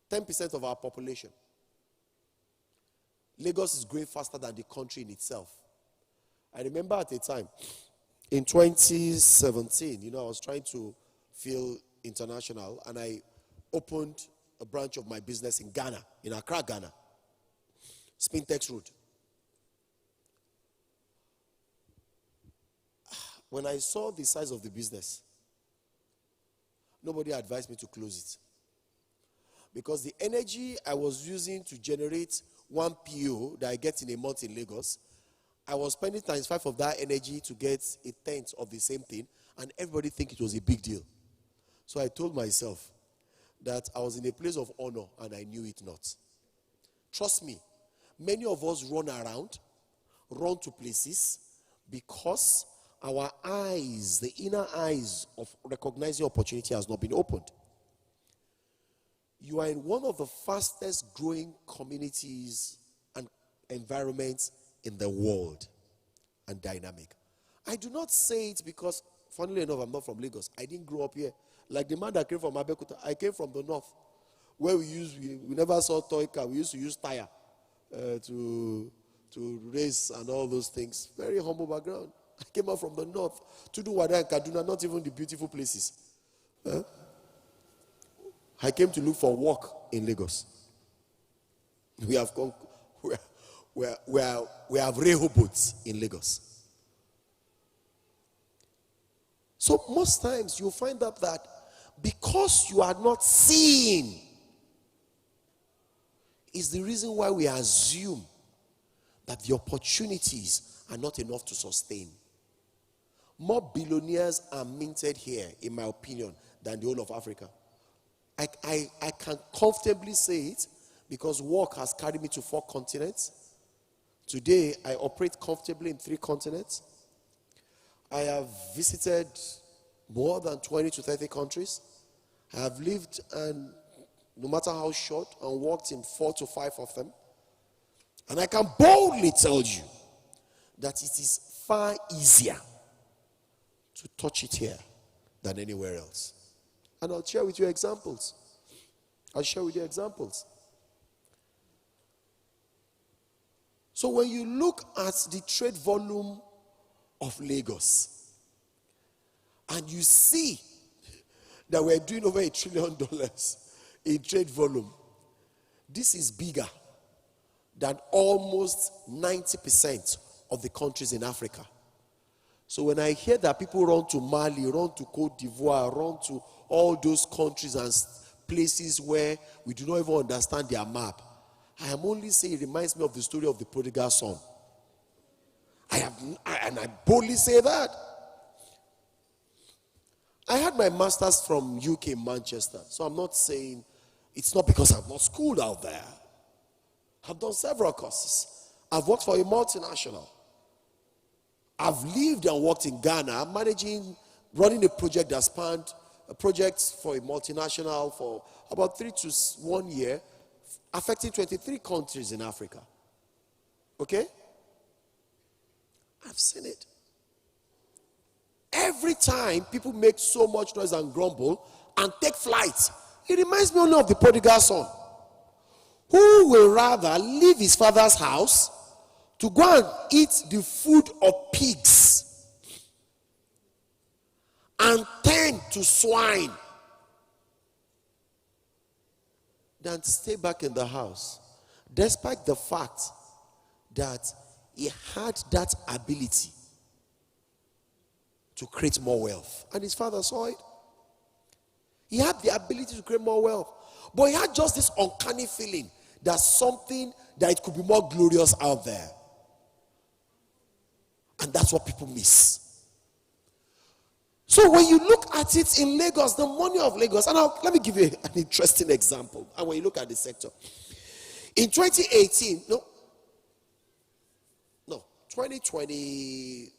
10% of our population. Lagos is growing faster than the country in itself. I remember at a time, in 2017, I was trying to feel international, and I opened a branch of my business in Ghana, in Accra, Ghana. Spintex Road. When I saw the size of the business, nobody advised me to close it. Because the energy I was using to generate 1 PO that I get in a month in Lagos, I was spending ×5 of that energy to get 1/10 of the same thing, and everybody think it was a big deal. So I told myself that I was in a place of honor and I knew it not. Trust me, many of us run around, run to places because our eyes, the inner eyes of recognizing opportunity has not been opened. You are in one of the fastest growing communities and environments in the world, and dynamic. I do not say it because, funnily enough, I'm not from Lagos. I didn't grow up here. Like the man that came from Abeokuta, I came from the north, where we never saw toy car. We used to use tire to race and all those things. Very humble background. I came out from the north to do Wada and Kaduna, not even the beautiful places. I came to look for work in Lagos. We have Rehoboth in Lagos. So most times you'll find out that because you are not seeing is the reason why we assume that the opportunities are not enough to sustain. More billionaires are minted here, in my opinion, than the whole of Africa. I can comfortably say it because work has carried me to 4 continents. Today, I operate comfortably in 3 continents. I have visited more than 20 to 30 countries. I have lived, and no matter how short, and worked in 4 to 5 of them. And I can boldly tell you that it is far easier to touch it here than anywhere else. And I'll share with you examples. So when you look at the trade volume of Lagos, and you see that we're doing over $1 trillion in trade volume, this is bigger than almost 90% of the countries in Africa. So when I hear that people run to Mali, run to Cote d'Ivoire, run to all those countries and places where we do not even understand their map, I am only saying it reminds me of the story of the prodigal son. I boldly say that. I had my master's from UK, Manchester. So I'm not saying, it's not because I'm not schooled out there. I've done several courses. I've worked for a multinational. I've lived and worked in Ghana, running a project that spanned a project for a multinational for about 3 to 1 year, affecting 23 countries in Africa. Okay? I've seen it. Every time people make so much noise and grumble and take flight, it reminds me only of the prodigal son, who will rather leave his father's house to go and eat the food of pigs and tend to swine than stay back in the house, despite the fact that he had that ability to create more wealth. And his father saw it. He had the ability to create more wealth. But he had just this uncanny feeling that it could be more glorious out there. And that's what people miss. So when you look at it in Lagos, the money of Lagos, and let me give you an interesting example. And when you look at the sector, in 2018, 2020,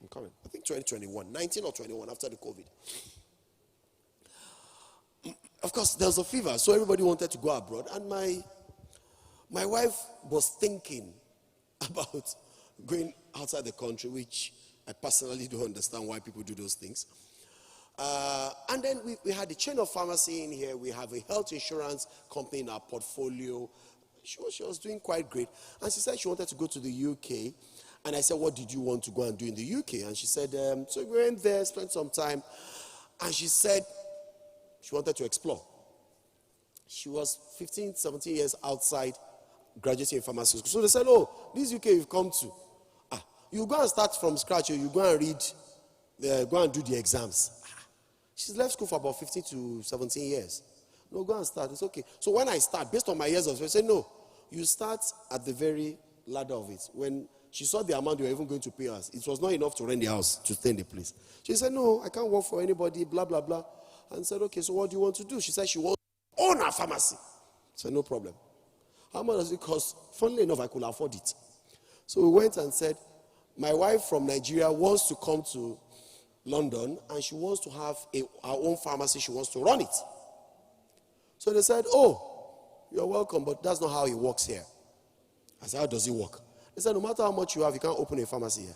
I'm coming, I think 2021, 19 or 21 after the COVID. Of course, there was a fever, so everybody wanted to go abroad. And my wife was thinking about going outside the country, which I personally don't understand why people do those things. And then we had a chain of pharmacy in here. We have a health insurance company in our portfolio. She was doing quite great. And she said she wanted to go to the UK. And I said, what did you want to go and do in the UK? And she said, so we went there, spent some time. And she said she wanted to explore. She was 15, 17 years outside, graduating in pharmacy school. So they said, oh, this UK you've come to. You go and start from scratch, or you go and go and do the exams. She's left school for about 15 to 17 years. No, go and start. It's okay. So when I start, based on my years of experience, I say, no, you start at the very ladder of it. When she saw the amount they were even going to pay us, it was not enough to rent the house, to stay in the place. She said, no, I can't work for anybody, blah, blah, blah. And said, okay, so what do you want to do? She said she wants to own a pharmacy. I said, no problem. How much does it cost? Funnily enough, I could afford it. So we went and said, my wife from Nigeria wants to come to London and she wants to have her own pharmacy. She wants to run it. So they said, oh, you're welcome, but that's not how it works here. I said, how does it work? They said, no matter how much you have, you can't open a pharmacy here.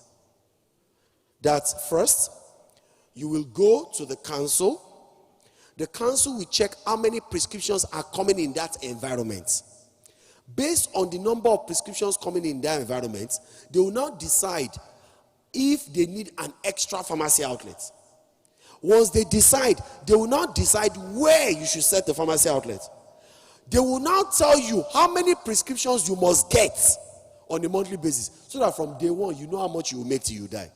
That first, you will go to the council. The council will check how many prescriptions are coming in that environment. Based on the number of prescriptions coming in that environment, they will now decide if they need an extra pharmacy outlet. Once they decide, they will now decide where you should set the pharmacy outlet. They will now tell you how many prescriptions you must get on a monthly basis, so that from day one, you know how much you will make till you die.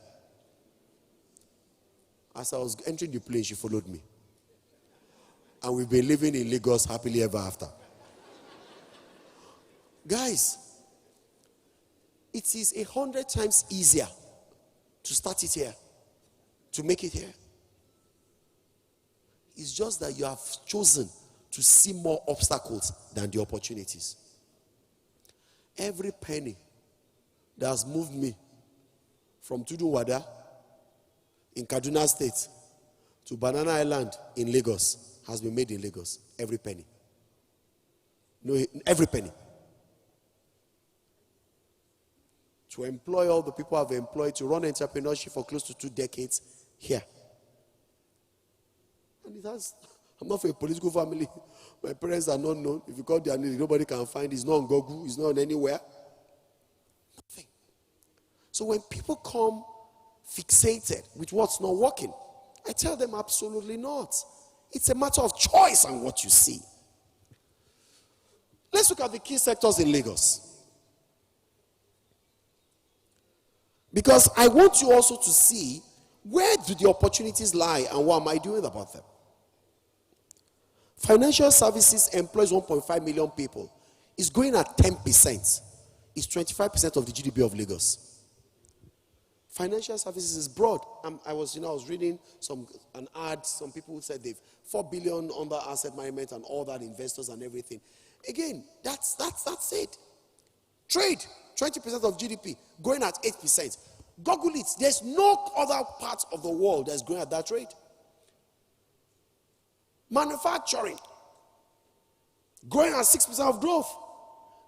As I was entering the plane, she followed me. And we've been living in Lagos happily ever after. Guys, it is 100 times easier to start it here, to make it here. It's just that you have chosen to see more obstacles than the opportunities. Every penny that has moved me from Tudunwada in Kaduna State to Banana Island in Lagos has been made in Lagos. Every penny. No, every penny. To employ all the people I've employed, to run entrepreneurship for close to 2 decades here. And it has, I'm not from a political family. My parents are not known. If you call their name, nobody can find it. It's not on Google. It's not on anywhere. Nothing. So when people come fixated with what's not working, I tell them absolutely not. It's a matter of choice and what you see. Let's look at the key sectors in Lagos. Because I want you also to see where do the opportunities lie and what am I doing about them. Financial services employs 1.5 million people. It's growing at 10%. It's 25% of the GDP of Lagos. Financial services is broad. I was reading an ad. Some people said they've 4 billion under asset management and all that, investors and everything. Again, that's it. Trade, 20% of GDP, growing at 8%. Google it. There's no other part of the world that's growing at that rate. Manufacturing, growing at 6% of growth.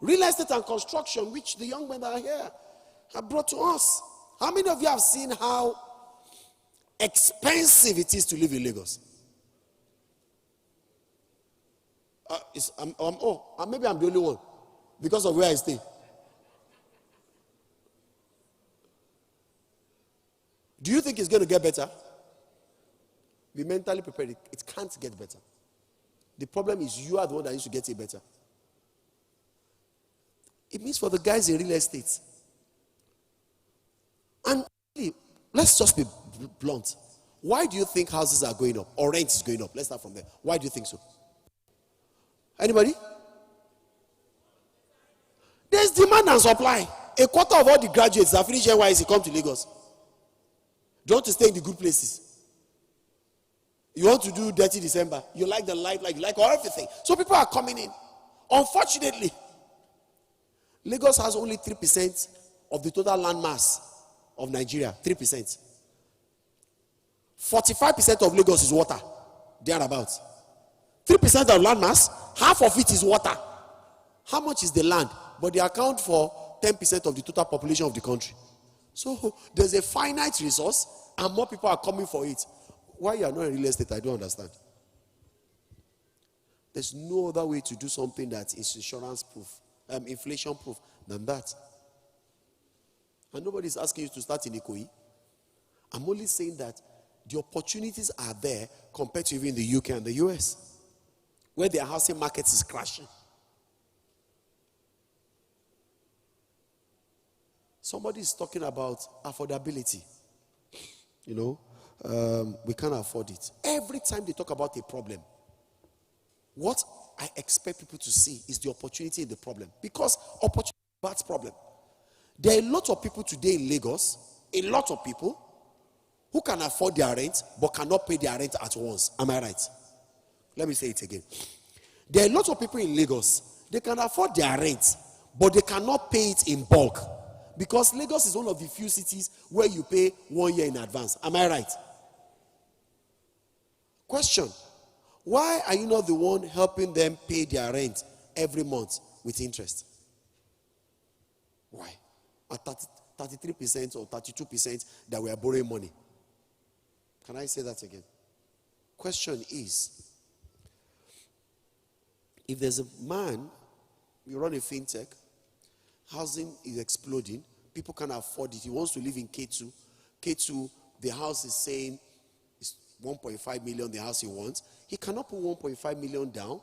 Real estate and construction, which the young men that are here have brought to us. How many of you have seen how expensive it is to live in Lagos? Maybe I'm the only one because of where I stay. Do you think it's going to get better? Be mentally prepared. It can't get better. The problem is you are the one that needs to get it better. It means for the guys in real estate. And let's just be blunt. Why do you think houses are going up or rent is going up? Let's start from there. Why do you think so? Anybody? There's demand and supply. a quarter of all the graduates that finish NYSC come to Lagos. Do you want to stay in the good places? You want to do dirty December. You like the life, like you like everything. So people are coming in. Unfortunately, Lagos has only 3% of the total land mass of Nigeria. 3%. 45% of Lagos is water. Thereabouts. 3% of land mass, half of it is water. How much is the land? But they account for 10% of the total population of the country. So there's a finite resource and more people are coming for it. Why you are not in real estate, I don't understand. There's no other way to do something that is insurance proof, inflation proof than that. And nobody's asking you to start in Ikoyi. I'm only saying that the opportunities are there compared to even the UK and the US, where their housing market is crashing. Somebody is talking about affordability. You know, we can't afford it. Every time they talk about a problem, what I expect people to see is the opportunity in the problem. Because opportunity is a bad problem. There are a lot of people today in Lagos, a lot of people, who can afford their rent but cannot pay their rent at once. Am I right? Let me say it again. There are a lot of people in Lagos, they can afford their rent but they cannot pay it in bulk. Because Lagos is one of the few cities where you pay 1 year in advance. Am I right? Question. Why are you not the one helping them pay their rent every month with interest? Why? At 33% or 32% that we are borrowing money. Can I say that again? Question is, if there's a man, you run a fintech, housing is exploding, people can't afford it, he wants to live in K2. K2, the house is saying it's 1.5 million, the house he wants. He cannot put 1.5 million down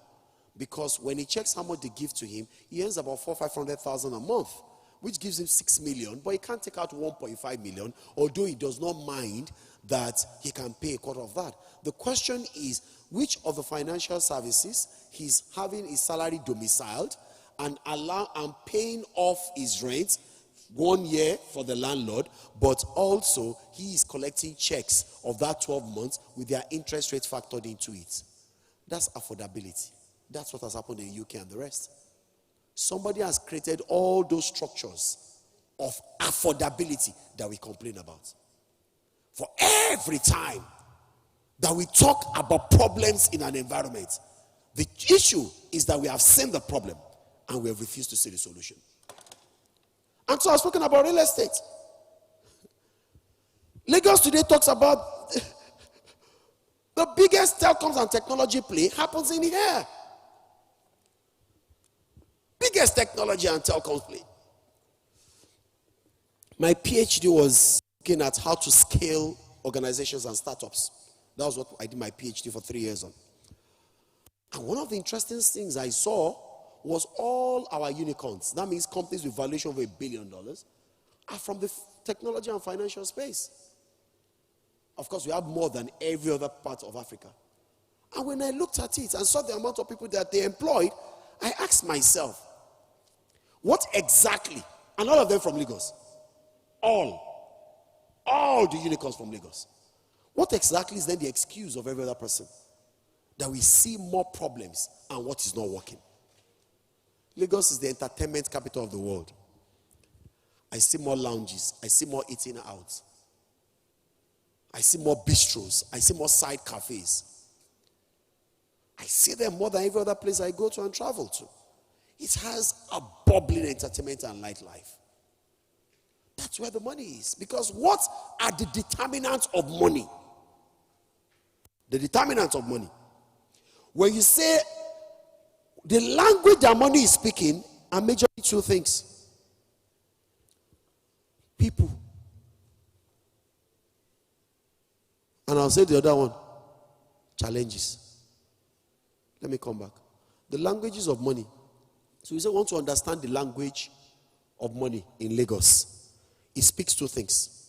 because when he checks how much they give to him, he earns about 400,000 a month, which gives him 6 million, but he can't take out 1.5 million, although he does not mind that he can pay a quarter of that. The question is, which of the financial services he's having his salary domiciled and paying off his rent 1 year for the landlord, but also he is collecting checks of that 12 months with their interest rate factored into it. That's affordability. That's what has happened in the UK and the rest. Somebody has created all those structures of affordability that we complain about. For every time that we talk about problems in an environment, the issue is that we have seen the problem and we have refused to see the solution. And so I've spoken about real estate. Lagos today talks about the biggest telecoms and technology play happens in here. Biggest technology and telecoms play. My PhD was looking at how to scale organizations and startups. That was what I did my PhD for 3 years on. And one of the interesting things I saw was all our unicorns. That means companies with valuation of $1 billion are from the technology and financial space. Of course, we have more than every other part of Africa. And when I looked at it and saw the amount of people that they employed, I asked myself, what exactly, and all of them from Lagos, all the unicorns from Lagos, what exactly is then the excuse of every other person? That we see more problems and what is not working. Lagos is the entertainment capital of the world. I see more lounges. I see more eating out. I see more bistros. I see more side cafes. I see them more than every other place I go to and travel to. It has a bubbling entertainment and nightlife. That's where the money is. Because what are the determinants of money? The determinants of money. When you say the language that money is speaking are majorly two things. People. And I'll say the other one. Challenges. Let me come back. The languages of money. So we say we want to understand the language of money in Lagos. It speaks two things.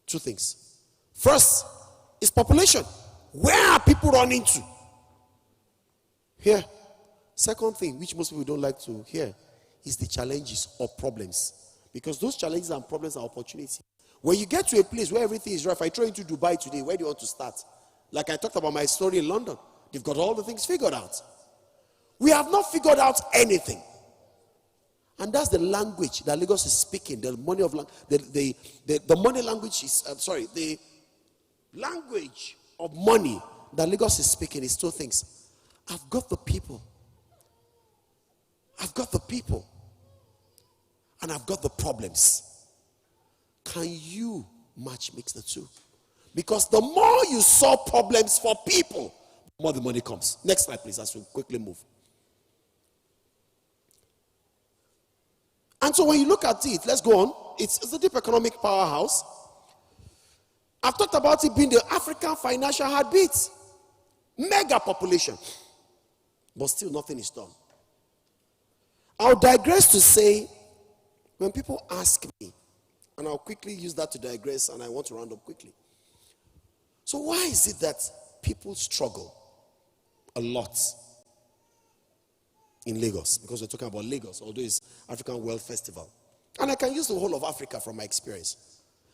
Two things. First is population. Where are people running to? Here. Second thing, which most people don't like to hear, is the challenges or problems. Because those challenges and problems are opportunity. When you get to a place where everything is rough, I throw into Dubai today, where do you want to start? Like I talked about my story in London. They've got all the things figured out. We have not figured out anything. And that's the language that Lagos is speaking. The money of the money language is the language of money that Lagos is speaking is two things. I've got the people. I've got the people. And I've got the problems. Can you match mix the two? Because the more you solve problems for people, the more the money comes. Next slide, please, as we quickly move. And so when you look at it, let's go on. It's a deep economic powerhouse. I've talked about it being the African financial heartbeat. Mega population. But still nothing is done. I'll digress to say, when people ask me, and I'll quickly use that to digress, and I want to round up quickly. So why is it that people struggle a lot in Lagos? Because we're talking about Lagos, although it's African Wealth Festival. And I can use the whole of Africa from my experience.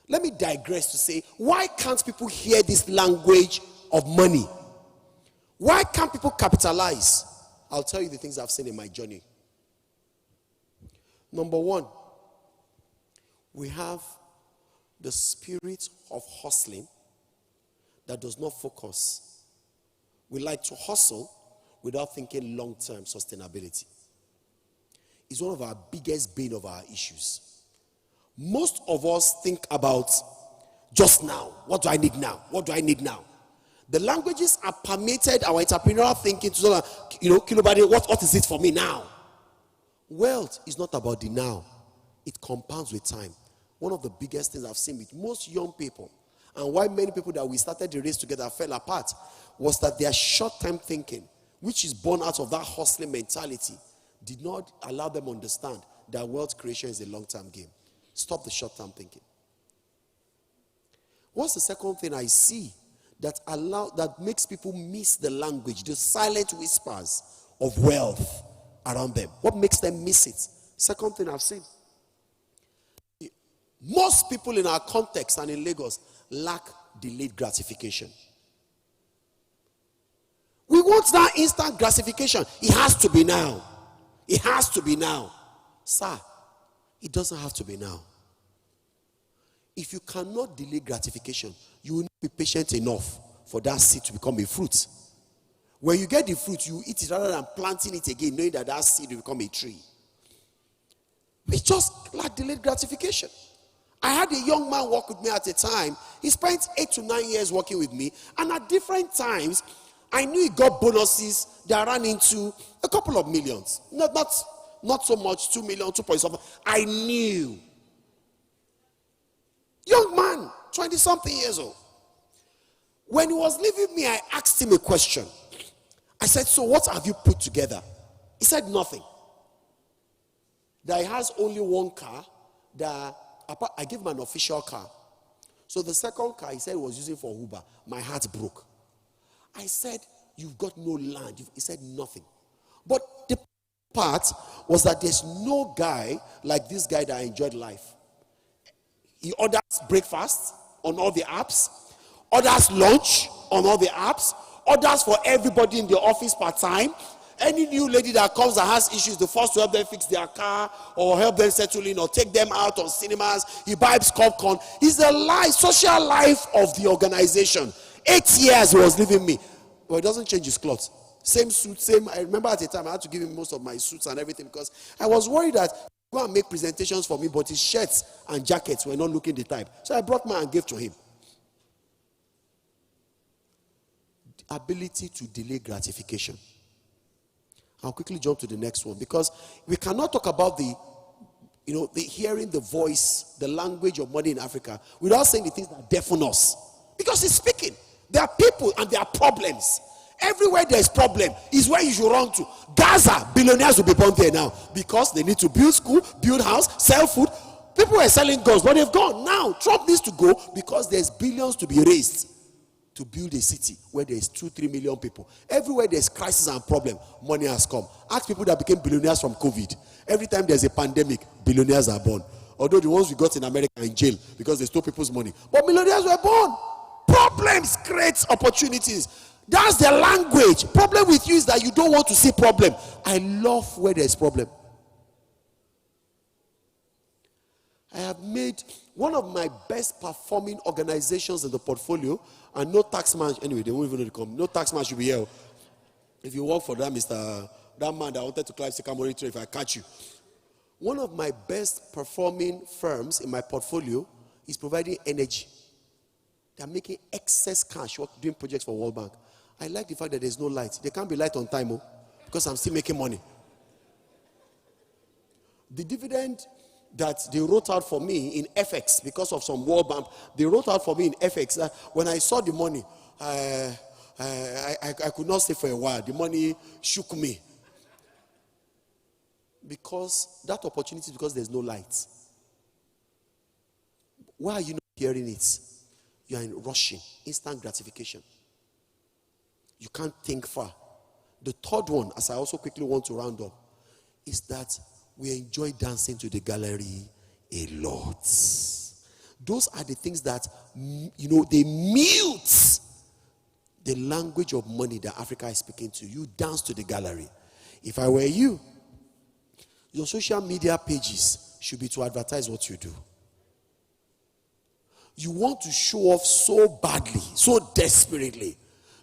Let me digress to say, why can't people hear this language of money? Why can't people capitalize? I'll tell you the things I've seen in my journey. Number one, we have the spirit of hustling that does not focus. We like to hustle without thinking long-term sustainability. It's one of our biggest bane of our issues. Most of us think about just now. What do I need now? What do I need now? The languages are permeated our entrepreneurial thinking to sort of, Kilobade, what is it for me now? Wealth is not about the now. It compounds with time. One of the biggest things I've seen with most young people, and why many people that we started the race together fell apart, was that their short-term thinking, which is born out of that hustling mentality, did not allow them to understand that wealth creation is a long-term game. Stop the short-term thinking. What's the second thing I see that makes people miss the language, the silent whispers of wealth around them? What makes them miss it? Second thing I've seen. Most people in our context and in Lagos lack delayed gratification. We want that instant gratification. It has to be now. It has to be now. Sir, it doesn't have to be now. If you cannot delay gratification, you will not be patient enough for that seed to become a fruit. When you get the fruit, you eat it rather than planting it again, knowing that that seed will become a tree. We just lack delayed gratification. I had a young man work with me at a time. He spent 8 to 9 years working with me, and at different times, I knew he got bonuses that ran into a couple of millions. Not so much, 2 million, 2 point something. I knew. Young man, 20-something years old. When he was leaving me, I asked him a question. I said, so what have you put together? He said nothing. That he has only one car. That I gave him an official car. So the second car he said he was using for Uber. My heart broke. I said, you've got no land. He said nothing. But the part was that there's no guy like this guy that enjoyed life. He orders breakfast on all the apps, orders lunch on all the apps, orders for everybody in the office part-time. Any new lady that comes that has issues, the first to help them fix their car or help them settle in or take them out on cinemas. He buys popcorn. He's the social life of the organization. 8 years he was leaving me. But he doesn't change his clothes. Same suit, same. I remember at the time I had to give him most of my suits and everything because I was worried that go and make presentations for me, but his shirts and jackets were not looking the type. So I brought mine and gave to him. The ability to delay gratification. I'll quickly jump to the next one because we cannot talk about the hearing the voice, the language of money in Africa without saying the things that deafen us. Because he's speaking. There are people and there are problems. Everywhere there's problem is where you should run to. Gaza, billionaires will be born there now because they need to build school, build house, sell food. People were selling guns, but they've gone. Now, Trump needs to go because there's billions to be raised. to build a city where there's 2-3 million people. Everywhere there's crisis and problem, money has come. Ask people that became billionaires from COVID. Every time there's a pandemic, billionaires are born. Although the ones we got in America are in jail because they stole people's money. But millionaires were born. Problems create opportunities. That's the language. Problem with you is that you don't want to see problem. I love where there's problem. I have made one of my best performing organizations in the portfolio, and no taxman, anyway, they won't even know the company. No taxman should be here. If you work for that that man that wanted to climb Sycamore Tree, if I catch you. One of my best performing firms in my portfolio is providing energy. They're making excess cash doing projects for World Bank. I like the fact that there's no light. There can't be light on time, because I'm still making money. The dividend that they wrote out for me in FX because of some World Bank, they wrote out for me in FX. When I saw the money, I could not stay for a while. The money shook me. Because that opportunity is because there's no light. Why are you not hearing it? You are in rushing, instant gratification. You can't think far. The third one, as I also quickly want to round up, is that we enjoy dancing to the gallery a lot. Those are the things that, they mute the language of money that Africa is speaking to. You dance to the gallery. If I were you, your social media pages should be to advertise what you do. You want to show off so badly, so desperately.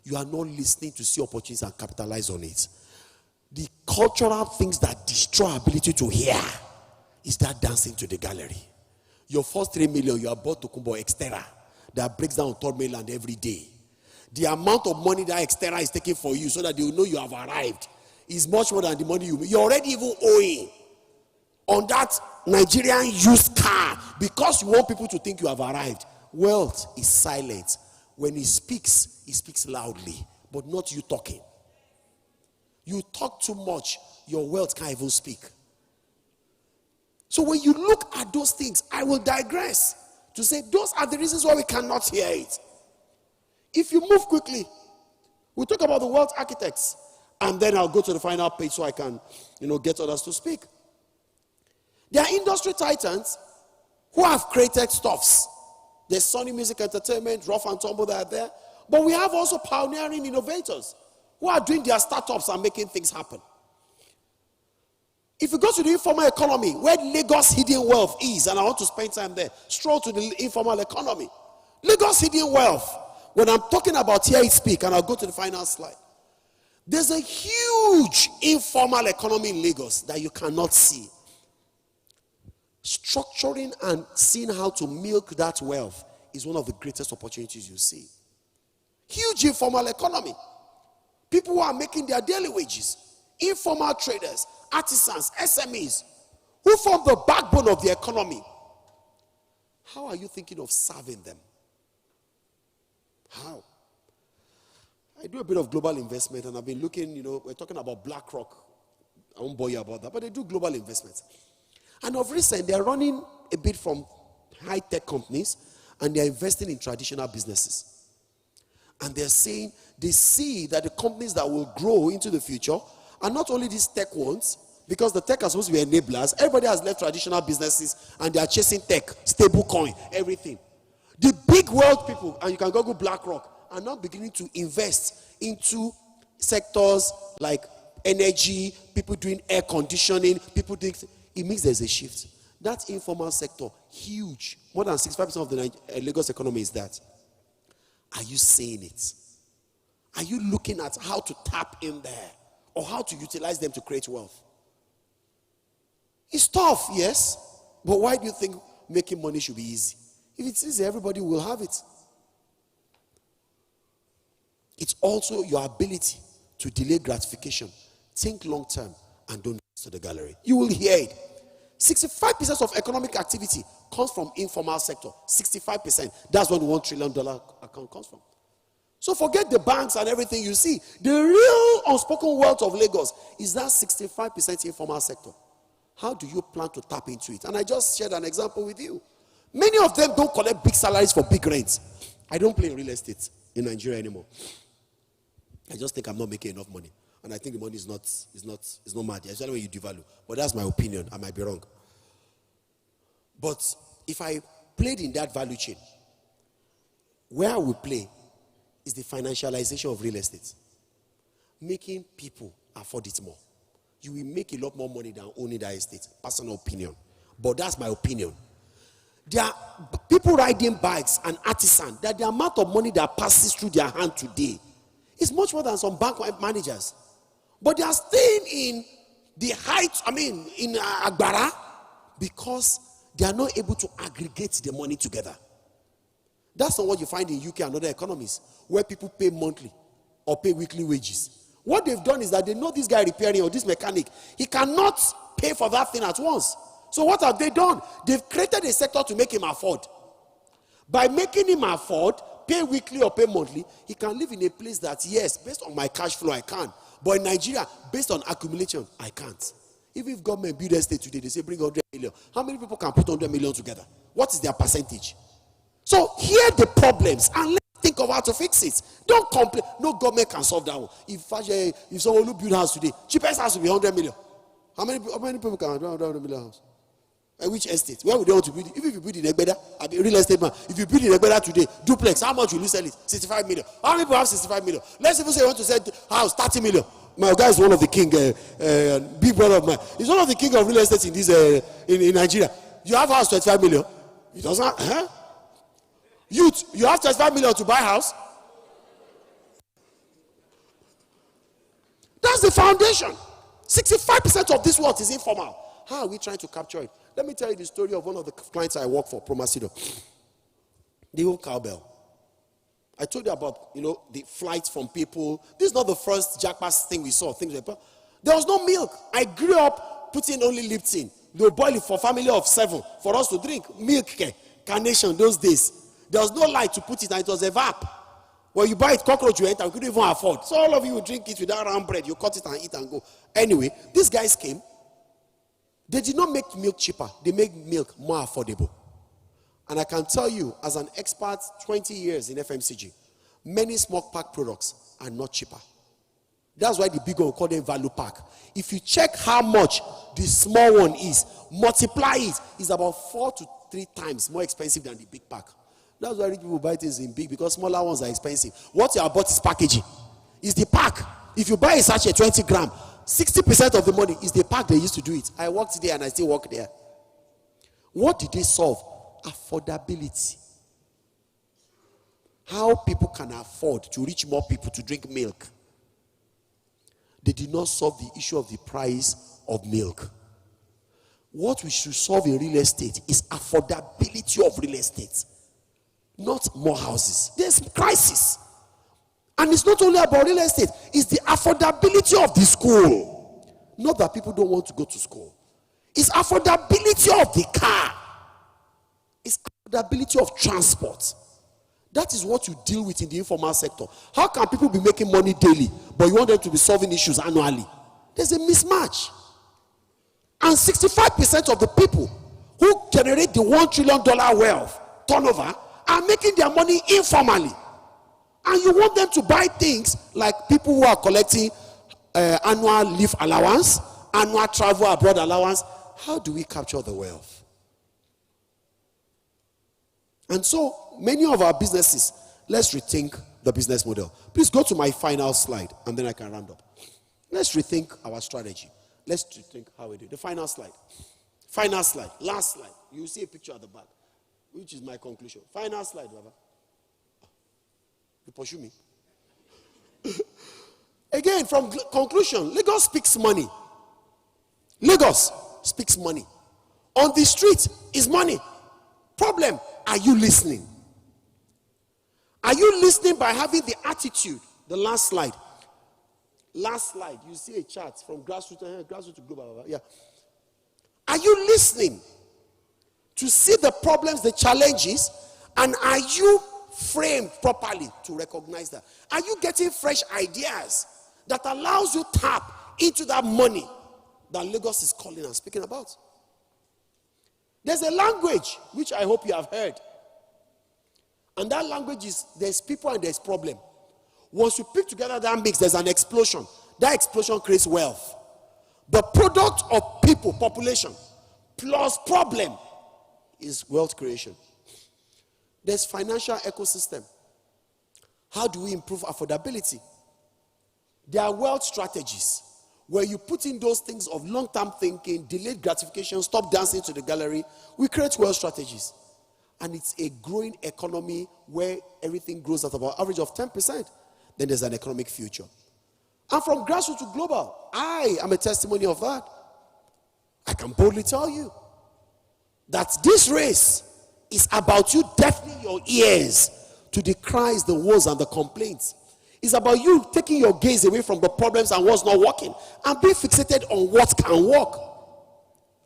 You are not listening to see opportunities and capitalize on it. The cultural things that destroy ability to hear is that dancing to the gallery. Your first 3 million, you are bought to Kumbo Xterra that breaks down third mainland every day. The amount of money that Xterra is taking for you so that they will know you have arrived is much more than the money you're already even owing on that Nigerian used car because you want people to think you have arrived. Wealth is silent. When he speaks loudly, but not you talking. You talk too much, your wealth can't even speak. So when you look at those things, I will digress to say those are the reasons why we cannot hear it. If you move quickly, we'll talk about the wealth architects, and then I'll go to the final page so I can, get others to speak. There are industry titans who have created stuffs. There's Sony Music Entertainment, Rough and Tumble that are there. But we have also pioneering innovators who are doing their startups and making things happen. If you go to the informal economy, where Lagos hidden wealth is, and I want to spend time there, stroll to the informal economy. Lagos hidden wealth, when I'm talking about here, I speak, and I'll go to the final slide. There's a huge informal economy in Lagos that you cannot see. Structuring and seeing how to milk that wealth is one of the greatest opportunities you see. Huge informal economy. People who are making their daily wages. Informal traders, artisans, SMEs, who form the backbone of the economy. How are you thinking of serving them? How? I do a bit of global investment, and I've been looking, we're talking about BlackRock. I won't bore you about that, but they do global investments. And of recent, they're running a bit from high-tech companies, and they're investing in traditional businesses. And they're saying they see that the companies that will grow into the future are not only these tech ones, because the tech are supposed to be enablers. Everybody has left traditional businesses, and they are chasing tech, stable coin, everything. The big world people, and you can Google BlackRock, are now beginning to invest into sectors like energy, people doing air conditioning, people doing... It means there's a shift. That informal sector, huge. More than 65% of the Lagos economy is that. Are you seeing it? Are you looking at how to tap in there? Or how to utilize them to create wealth? It's tough, yes. But why do you think making money should be easy? If it's easy, everybody will have it. It's also your ability to delay gratification. Think long term and don't to the gallery. You will hear it. 65% of economic activity comes from informal sector. 65%. That's where the $1 trillion account comes from. So forget the banks and everything you see. The real unspoken wealth of Lagos is that 65% informal sector. How do you plan to tap into it? And I just shared an example with you. Many of them don't collect big salaries for big rents. I don't play in real estate in Nigeria anymore. I just think I'm not making enough money. And I think the money is not mad, especially when you devalue. But that's my opinion. I might be wrong. But if I played in that value chain, where I will play is the financialization of real estate. Making people afford it more. You will make a lot more money than owning that estate. Personal opinion. But that's my opinion. There are people riding bikes and artisans that the amount of money that passes through their hand today is much more than some bank managers. But they are staying in the height, in Agbara, because they are not able to aggregate the money together. That's not what you find in UK and other economies, where people pay monthly or pay weekly wages. What they've done is that they know this guy repairing or this mechanic, he cannot pay for that thing at once. So what have they done? They've created a sector to make him afford. By making him afford, pay weekly or pay monthly, he can live in a place that, yes, based on my cash flow, I can. But in Nigeria, based on accumulation, I can't. Even if government build estate today, they say bring 100 million. How many people can put 100 million together? What is their percentage? So here are the problems, and let's think of how to fix it. Don't complain. No government can solve that one. If someone will build a house today, cheapest house will be 100 million. How many people can build 100 million house? And which estate? Where would they want to build it? If you build in Egbeda, I mean real estate man. If you build in Egbeda today, duplex, how much will you sell it? 65 million. How many people have 65 million? Let's even say you want to sell house 30 million. My guy is one of the king, big brother of mine. He's one of the king of real estate in this in Nigeria. You have house 25 million. He doesn't. Youth, you have 25 million to buy house. That's the foundation. 65% of this world is informal. How are we trying to capture it? Let me tell you the story of one of the clients I work for, Promasido. They own cowbell. I told you about, the flights from people. This is not the first jackpot thing we saw. Things like that. There was no milk. I grew up putting only Lipton. They would boil it for family of 7 for us to drink. Milk, carnation, those days. There was no light to put it, and it was a vap. When you buy it, cockroach you enter, we couldn't even afford. So all of you would drink it without round bread. You cut it and eat and go. Anyway, these guys came. They did not make milk cheaper. They make milk more affordable. And I can tell you, as an expert, 20 years in FMCG, many small pack products are not cheaper. That's why the big one, we call them value pack. If you check how much the small one is, multiply it, it's about 4 to 3 times more expensive than the big pack. That's why rich people buy things in big, because smaller ones are expensive. What you have bought is packaging. It's the pack. If you buy a sachet 20 gram, 60% of the money is the pack they used to do it. I worked there and I still work there. What did they solve? Affordability. How people can afford to reach more people to drink milk. They did not solve the issue of the price of milk. What we should solve in real estate is affordability of real estate, not more houses. There's crisis. And it's not only about real estate, it's the affordability of the school. Not that people don't want to go to school. It's affordability of the car. It's affordability of transport. That is what you deal with in the informal sector. How can people be making money daily, but you want them to be solving issues annually? There's a mismatch. And 65% of the people who generate the $1 trillion wealth turnover are making their money informally. And you want them to buy things like people who are collecting annual leave allowance, annual travel abroad allowance. How do we capture the wealth? And so, many of our businesses, let's rethink the business model. Please go to my final slide, and then I can round up. Let's rethink our strategy. Let's rethink how we do it. The final slide. Final slide. Last slide. You see a picture at the back, which is my conclusion. Final slide, Baba. You pursue me. Again, from conclusion, Lagos speaks money. Lagos speaks money. On the street is money. Problem, are you listening? Are you listening by having the attitude? The last slide. Last slide. You see a chart from grassroots to global. Yeah. Are you listening to see the problems, the challenges, and are you framed properly to recognize that? Are you getting fresh ideas that allows you tap into that money that Lagos is calling and speaking about? There's a language which I hope you have heard. And that language is, there's people and there's problem. Once you pick together that mix, there's an explosion. That explosion creates wealth. The product of people, population, plus problem is wealth creation. There's financial ecosystem. How do we improve affordability? There are wealth strategies where you put in those things of long-term thinking, delayed gratification, stop dancing to the gallery. We create wealth strategies. And it's a growing economy where everything grows at about average of 10%. Then there's an economic future. And from grassroots to global, I am a testimony of that. I can boldly tell you that this race is about you deafening your ears to the cries, the woes, and the complaints. It's about you taking your gaze away from the problems and what's not working and being fixated on what can work.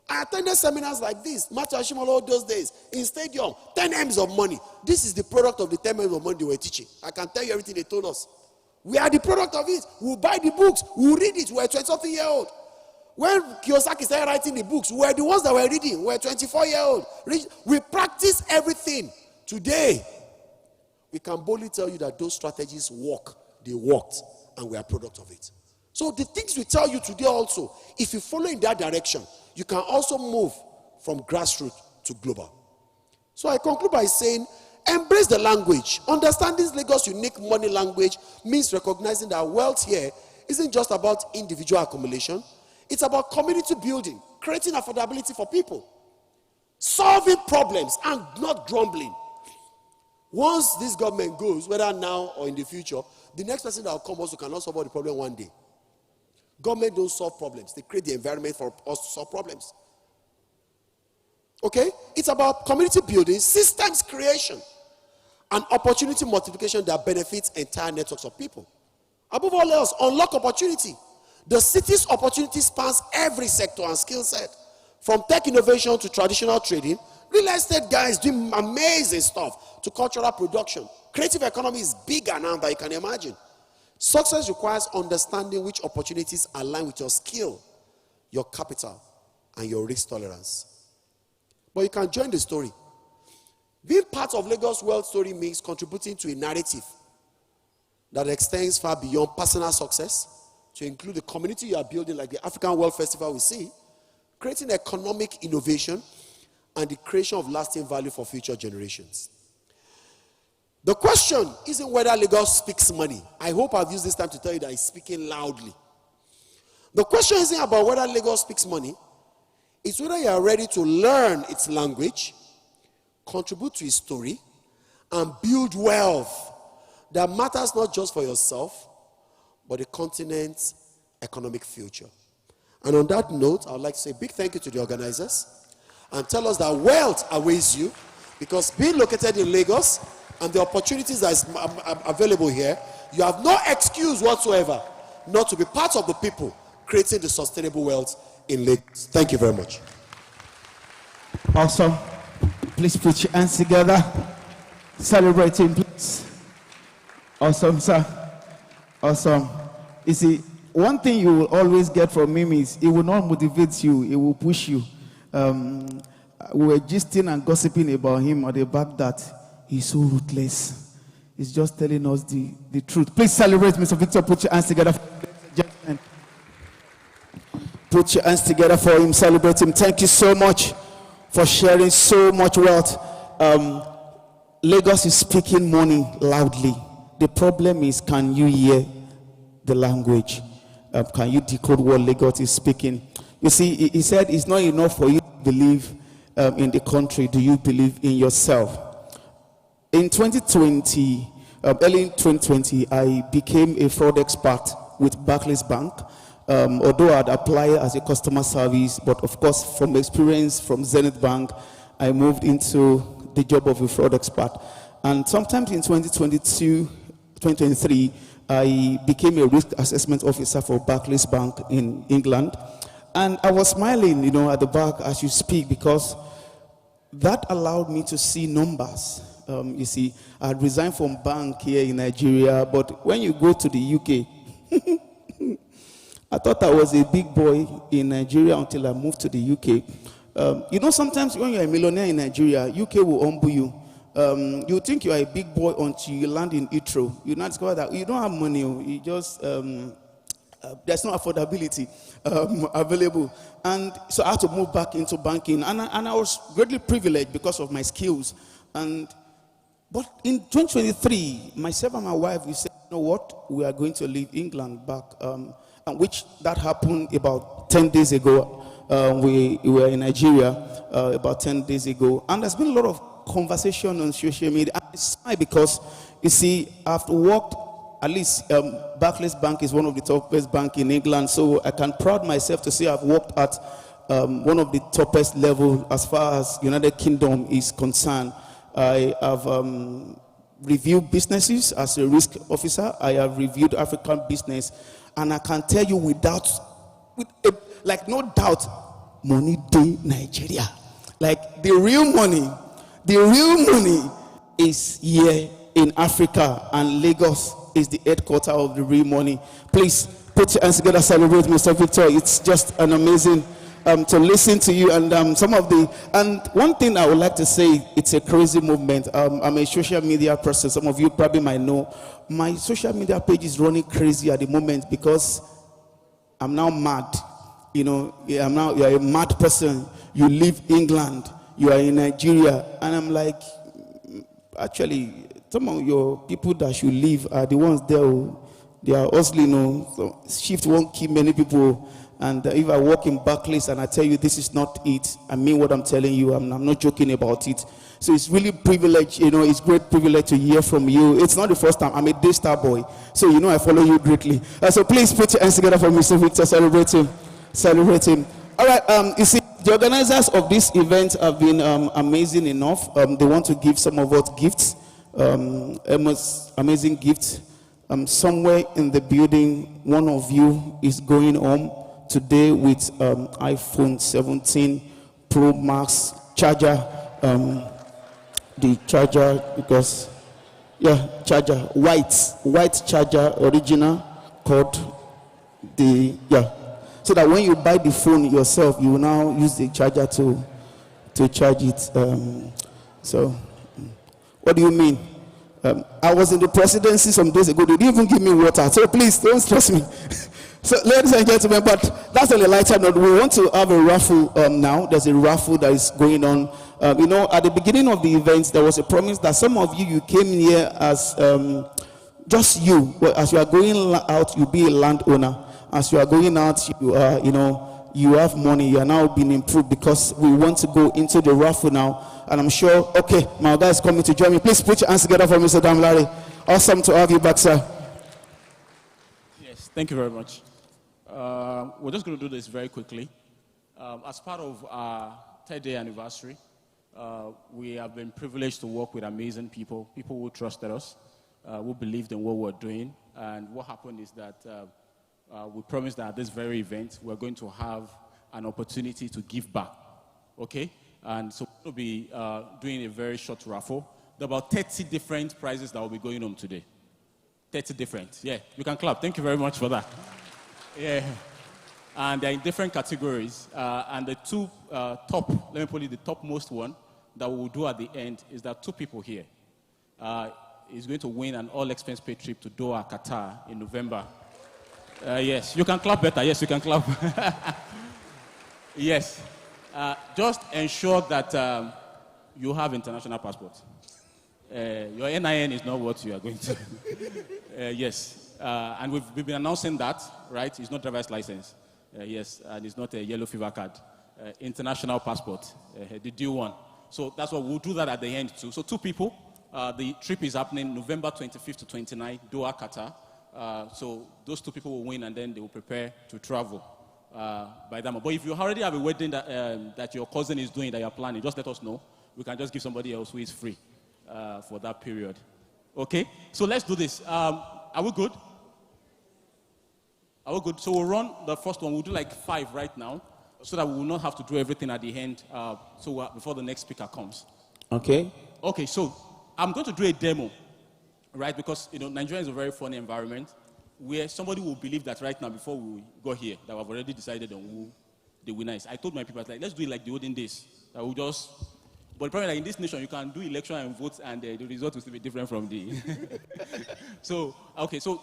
I attended seminars like this, Matthew Ashimolo those days, in stadium, 10 M's of money. This is the product of the 10 M's of money they were teaching. I can tell you everything they told us. We are the product of it. We'll buy the books. We'll read it. We're 20-something-year-old. When Kiyosaki started writing the books, we were the ones that were reading. We're 24-year-old. We practice everything. Today, we can boldly tell you that those strategies work. They worked, and we are a product of it. So the things we tell you today also, if you follow in that direction, you can also move from grassroots to global. So I conclude by saying, embrace the language. Understanding Lagos' unique money language means recognizing that wealth here isn't just about individual accumulation. It's about community building, creating affordability for people, solving problems, and not grumbling. Once this government goes, whether now or in the future, the next person that will come also cannot solve all the problem one day. Government don't solve problems. They create the environment for us to solve problems. Okay? It's about community building, systems creation, and opportunity multiplication that benefits entire networks of people. Above all else, unlock opportunity. The city's opportunity spans every sector and skill set. From tech innovation to traditional trading, real estate guys doing amazing stuff, to cultural production. Creative economy is bigger now than you can imagine. Success requires understanding which opportunities align with your skill, your capital, and your risk tolerance. But you can join the story. Being part of Lagos Wealth Story means contributing to a narrative that extends far beyond personal success to include the community you are building, like the African World Festival we see, creating economic innovation, and the creation of lasting value for future generations. The question isn't whether Lagos speaks money. I hope I've used this time to tell you that it's speaking loudly. The question isn't about whether Lagos speaks money. It's whether you are ready to learn its language, contribute to its story, and build wealth that matters not just for yourself, but the continent's economic future. And on that note, I would like to say a big thank you to the organizers and tell us that wealth awaits you, because being located in Lagos and the opportunities that is available here, you have no excuse whatsoever not to be part of the people creating the sustainable wealth in Lagos. Thank you very much. Awesome. Please put your hands together. Celebrating, please. Awesome, sir. Awesome. You see, one thing you will always get from him is it will not motivate you, it will push you. We were gisting and gossiping about him at the back that he's so ruthless. He's just telling us the truth. Please celebrate, Mr. Victor. Put your hands together for him, gentlemen. Put your hands together for him. Celebrate him. Thank you so much for sharing so much wealth. Lagos is speaking money loudly. The problem is, can you hear the language? Can you decode what Lagos is speaking? You see, he said it's not enough for you to believe in the country. Do you believe in yourself? In 2020, early in 2020, I became a fraud expert with Barclays Bank. Although I'd applied as a customer service, but of course, from experience from Zenith Bank, I moved into the job of a fraud expert. And sometimes in 2023, I became a risk assessment officer for Barclays Bank in England. And I was smiling, at the back as you speak, because that allowed me to see numbers. You see, I had resigned from bank here in Nigeria, but when you go to the UK, I thought I was a big boy in Nigeria until I moved to the UK. Sometimes when you're a millionaire in Nigeria, UK will humble you. You think you are a big boy until you land in Heathrow. You now discover that you don't have money. You just there's no affordability available, and so I had to move back into banking. And I was greatly privileged because of my skills. But in 2023, myself and my wife, we said, you know what, we are going to leave England back, and which that happened about 10 days ago. We were in Nigeria about 10 days ago, and there's been a lot of conversation on social media. And it's high because, you see, I've worked, at least Barclays Bank is one of the toughest banks in England, so I can proud myself to say I've worked at one of the toughest level as far as United Kingdom is concerned. I have reviewed businesses as a risk officer. I have reviewed African business, and I can tell you like no doubt, money day Nigeria. Like the real money is here in Africa, and Lagos is the headquarters of the real money. Please put your hands together, celebrate Mr. Victor. It's just an amazing to listen to you, and and one thing I would like to say, it's a crazy movement. I'm a social media person. Some of you probably might know my social media page is running crazy at the moment because I'm now mad. You're a mad person. You leave England, you are in Nigeria, and I'm like, actually, some of your people that should leave are the ones there. They are hustling. So shift won't keep many people. And if I walk in Barclays and I tell you this is not it, I mean what I'm telling you. I'm not joking about it. So it's really privilege, it's great privilege to hear from you. It's not the first time. I'm a Daystar boy. So I follow you greatly. So please put your hands together for Mr. Victor. Celebrate him. Celebrate him. All right, you see, the organizers of this event have been amazing enough. They want to give some of us gifts, amazing gifts. Somewhere in the building, one of you is going home today with iPhone 17 Pro Max charger. The charger, because charger, white charger, original, called so that when you buy the phone yourself, you will now use the charger to charge it. So what do you mean? I was in the presidency some days ago. They didn't even give me water. So please don't stress me. So ladies and gentlemen, but that's on a lighter note. We want to have a raffle now. There's a raffle that is going on. At the beginning of the event, there was a promise that some of you came here as just you. But as you are going out, you'll be a landowner. As you are going out, you have money. You are now being improved because we want to go into the raffle now. And I'm sure, my guy is coming to join me. Please put your hands together for Mr. Damilare. Awesome to have you back, sir. Yes, thank you very much. We're just going to do this very quickly. As part of our 3rd-day anniversary, we have been privileged to work with amazing people who trusted us, who believed in what we're doing. And what happened is that we promised that at this very event, we're going to have an opportunity to give back. Okay? And so we'll be doing a very short raffle. There are about 30 different prizes that will be going home today. 30 different. Yeah, you can clap. Thank you very much for that. Yeah. And they're in different categories. And the two top, let me put it, the topmost one that we will do at the end is that 2 people here is going to win an all-expense paid trip to Doha, Qatar in November. Yes, you can clap better. Yes, you can clap. Yes. Just ensure that you have international passport. Your NIN is not what you are going to. Yes. And we've been announcing that, right? It's not driver's license. Yes, and it's not a yellow fever card. International passport, the due one. So that's what we'll do that at the end too. So 2 people. The trip is happening November 25th to 29th, Doha, Qatar. So those 2 people will win, and then they will prepare to travel by them. But if you already have a wedding that your cousin is doing, that you're planning, just let us know. We can just give somebody else who is free for that period. Okay? So let's do this. Are we good? Are we good? So we'll run the first one. We'll do like 5 right now, so that we will not have to do everything at the end before the next speaker comes. Okay. Okay, so I'm going to do a demo, right? Because, Nigeria is a very funny environment where somebody will believe that right now, before we go here, that we've already decided on who the winner is. I told my people, let's do it like the olden days. That we'll just, But the problem is that in this nation, you can do election and vote, and the result will still be different from the. So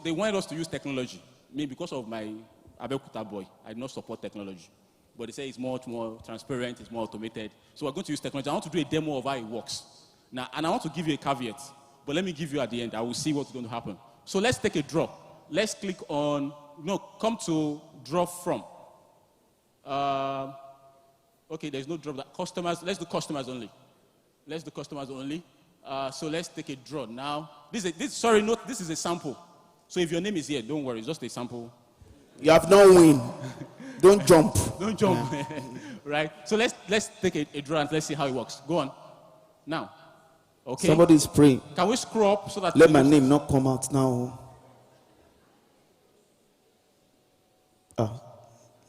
they wanted us to use technology. Me, because of my Abeokuta boy, I do not support technology. But they say it's much more transparent, it's more automated. So we're going to use technology. I want to do a demo of how it works. Now, and I want to give you a caveat. But let me give you at the end. I will see what's going to happen. So let's take a draw. Let's click on, come to draw from. Okay, there's no draw. Customers, let's do customers only. Let's do customers only. So let's take a draw now. This is a sample. So if your name is here, don't worry, it's just a sample. You have no win. Don't jump. Don't jump. Yeah. Right? So let's take a draw and let's see how it works. Go on. Now. Okay. Somebody is praying. Can we scroll up so that... Let my name not come out now.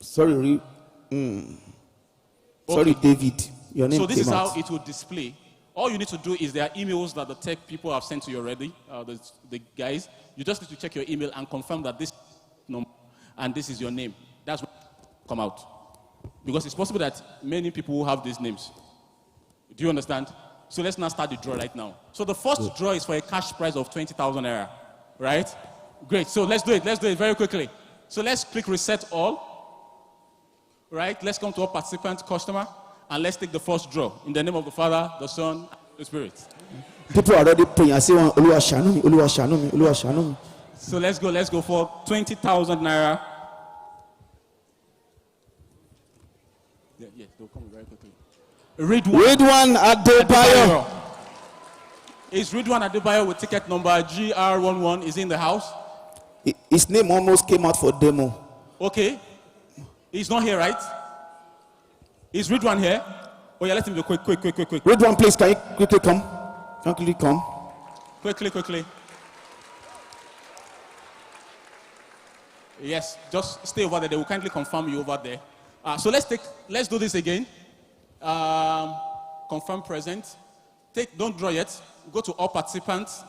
Sorry. Sorry, David. Your name. So this is out. how it will display. All you need to do is there are emails that the tech people have sent to you already, the guys. You just need to check your email and confirm that this number and this is your name. That's what will come out. Because it's possible that many people will have these names. Do you understand? So let's now start the draw right now. So the first draw is for a cash prize of 20,000 naira, right? Great. So let's do it. Let's do it very quickly. So let's click reset all. Right? Let's come to our participant customer and let's take the first draw in the name of the Father, the Son, and the Spirit. People are already praying. I say, Oluwa shanu me. So let's go for 20,000 naira. Yeah, they'll come very quickly. Ridwan Adebayo. Is Ridwan Adebayo with ticket number GR11 is in the house? His name almost came out for demo. Okay. He's not here, right? Is Ridwan here? Oh yeah, let him go quick. Ridwan, please, can you quickly come? Quickly. Yes, just stay over there. They will kindly confirm you over there. So let's do this again. Confirm present. Don't draw yet. Go to all participants.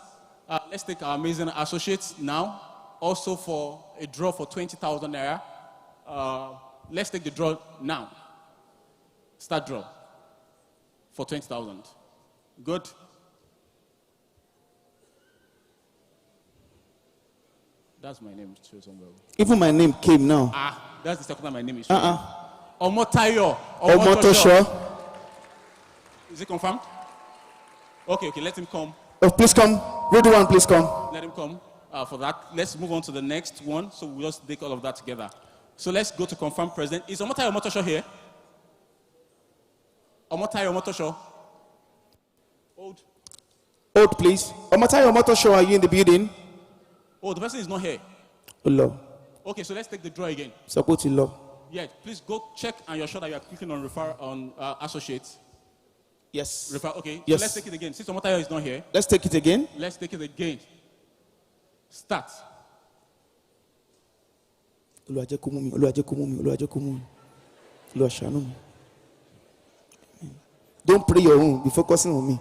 Let's take our amazing associates now. Also for a draw for 20,000 naira. Let's take the draw now. Start draw for 20,000. Good. That's my name too somewhere. Even my name came now. That's the second time my name is. Omotayo. Omotosho. Is it confirmed? Okay, let him come. Oh, please come. Ridwan, please come. Let him come for that. Let's move on to the next one. So we'll just take all of that together. So let's go to confirm present. Is Omotayo Omotosho here? Omotayo Omotosho. Hold, please. Omotayo Omotosho, are you in the building? Oh, the person is not here. Hello. Okay, so let's take the draw again. Support you, Lord. Yeah, please go check and you're sure that you are clicking on refer on associates. Yes. Refer. Okay. Yes. So let's take it again. Since Omotayo is not here. Let's take it again. Let's take it again. Start. Don't pray your own. Be focusing on me.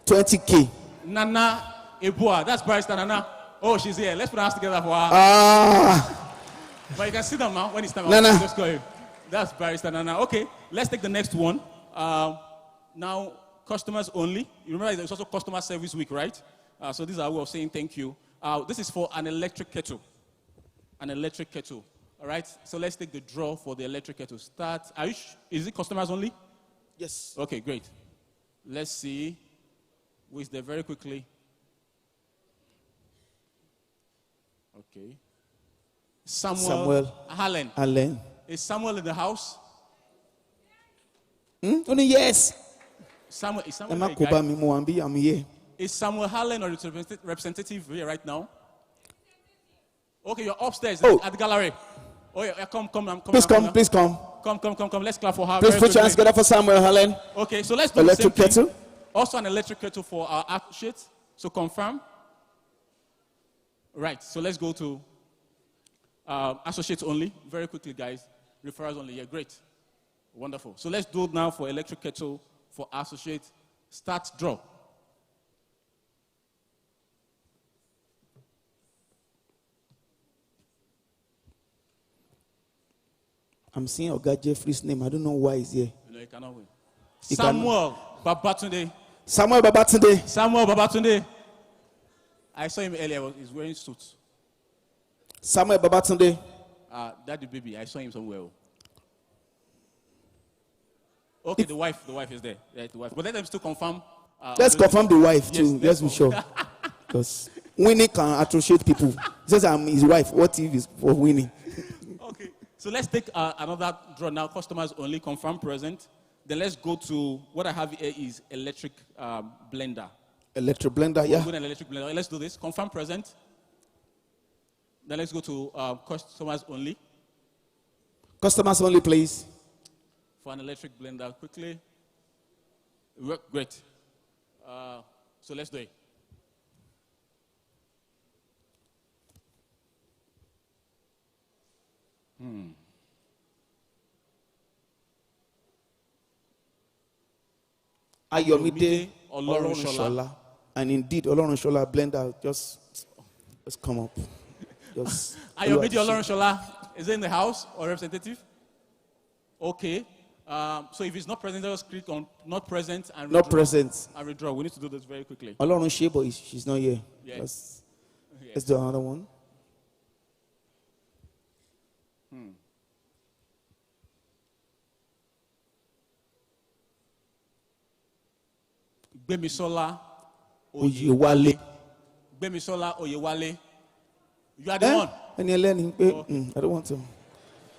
20K. Nana Ebua. That's Barrister Nana. Oh, she's here. Let's put our hands together for her. But you can sit down now when it's time. Nana. Just go ahead. That's Barrister Nana. Okay. Let's take the next one. Now, customers only. You remember it's also customer service week, right? So these are a way of saying thank you. This is for an electric kettle. An electric kettle. All right. So let's take the draw for the electric kettle. Start. Is it customers only? Yes. Okay, great. Let's see. Who is there very quickly? Okay. Samuel Allen. Is Samuel in the house? Only yes. Samuel I'm here. Is Samuel Allen or the representative here right now? Okay, you're upstairs at the gallery. Oh yeah, come. I'm coming. Please come. Come. Let's clap for her. Please put your hands together for Samuel Allen. Okay, so let's do electric the same kettle. thing. Also an electric kettle for our associates. So confirm. Right, so let's go to associates only. Very quickly, guys. Referrals only. Yeah, great. Wonderful. So let's do it now for electric kettle for associates. Start draw. I'm seeing Oga Jeffrey's name. I don't know why he's here. No, you cannot win. You can- Samuel Babatunde. Samuel Babatunde. Samuel Babatunde. I saw him earlier. He's wearing suit. Samuel Babatunde. Daddy baby. I saw him somewhere. Okay, the wife is there. Yeah, the wife. But let them still confirm. Let's confirm the wife too. Yes, Let's be sure. Because Winnie can associate people. He says I'm his wife. What if it's for Winnie? Okay, so let's take another draw now. Customers only, confirm present. Then let's go to what I have here is electric blender. Electric blender, yeah. We're doing an electric blender. Let's do this. Confirm present. Then let's go to customers only Customers only, please. for an electric blender quickly. Great. So let's do it. Ayomide Olorunshola. Olorunshola. And indeed, Olorunshola blender just come up. Just Ayomide Olorunshola is it in the house or representative? Okay. So if it's not present, just click on not present and not withdraw. present. And withdraw. We need to do this very quickly. Olorunshe, but she's not here. Yeah. Let's do another one. Gbemisola Oyewale. Gbemisola Oyewale. You are the one. Any learning? I don't want to.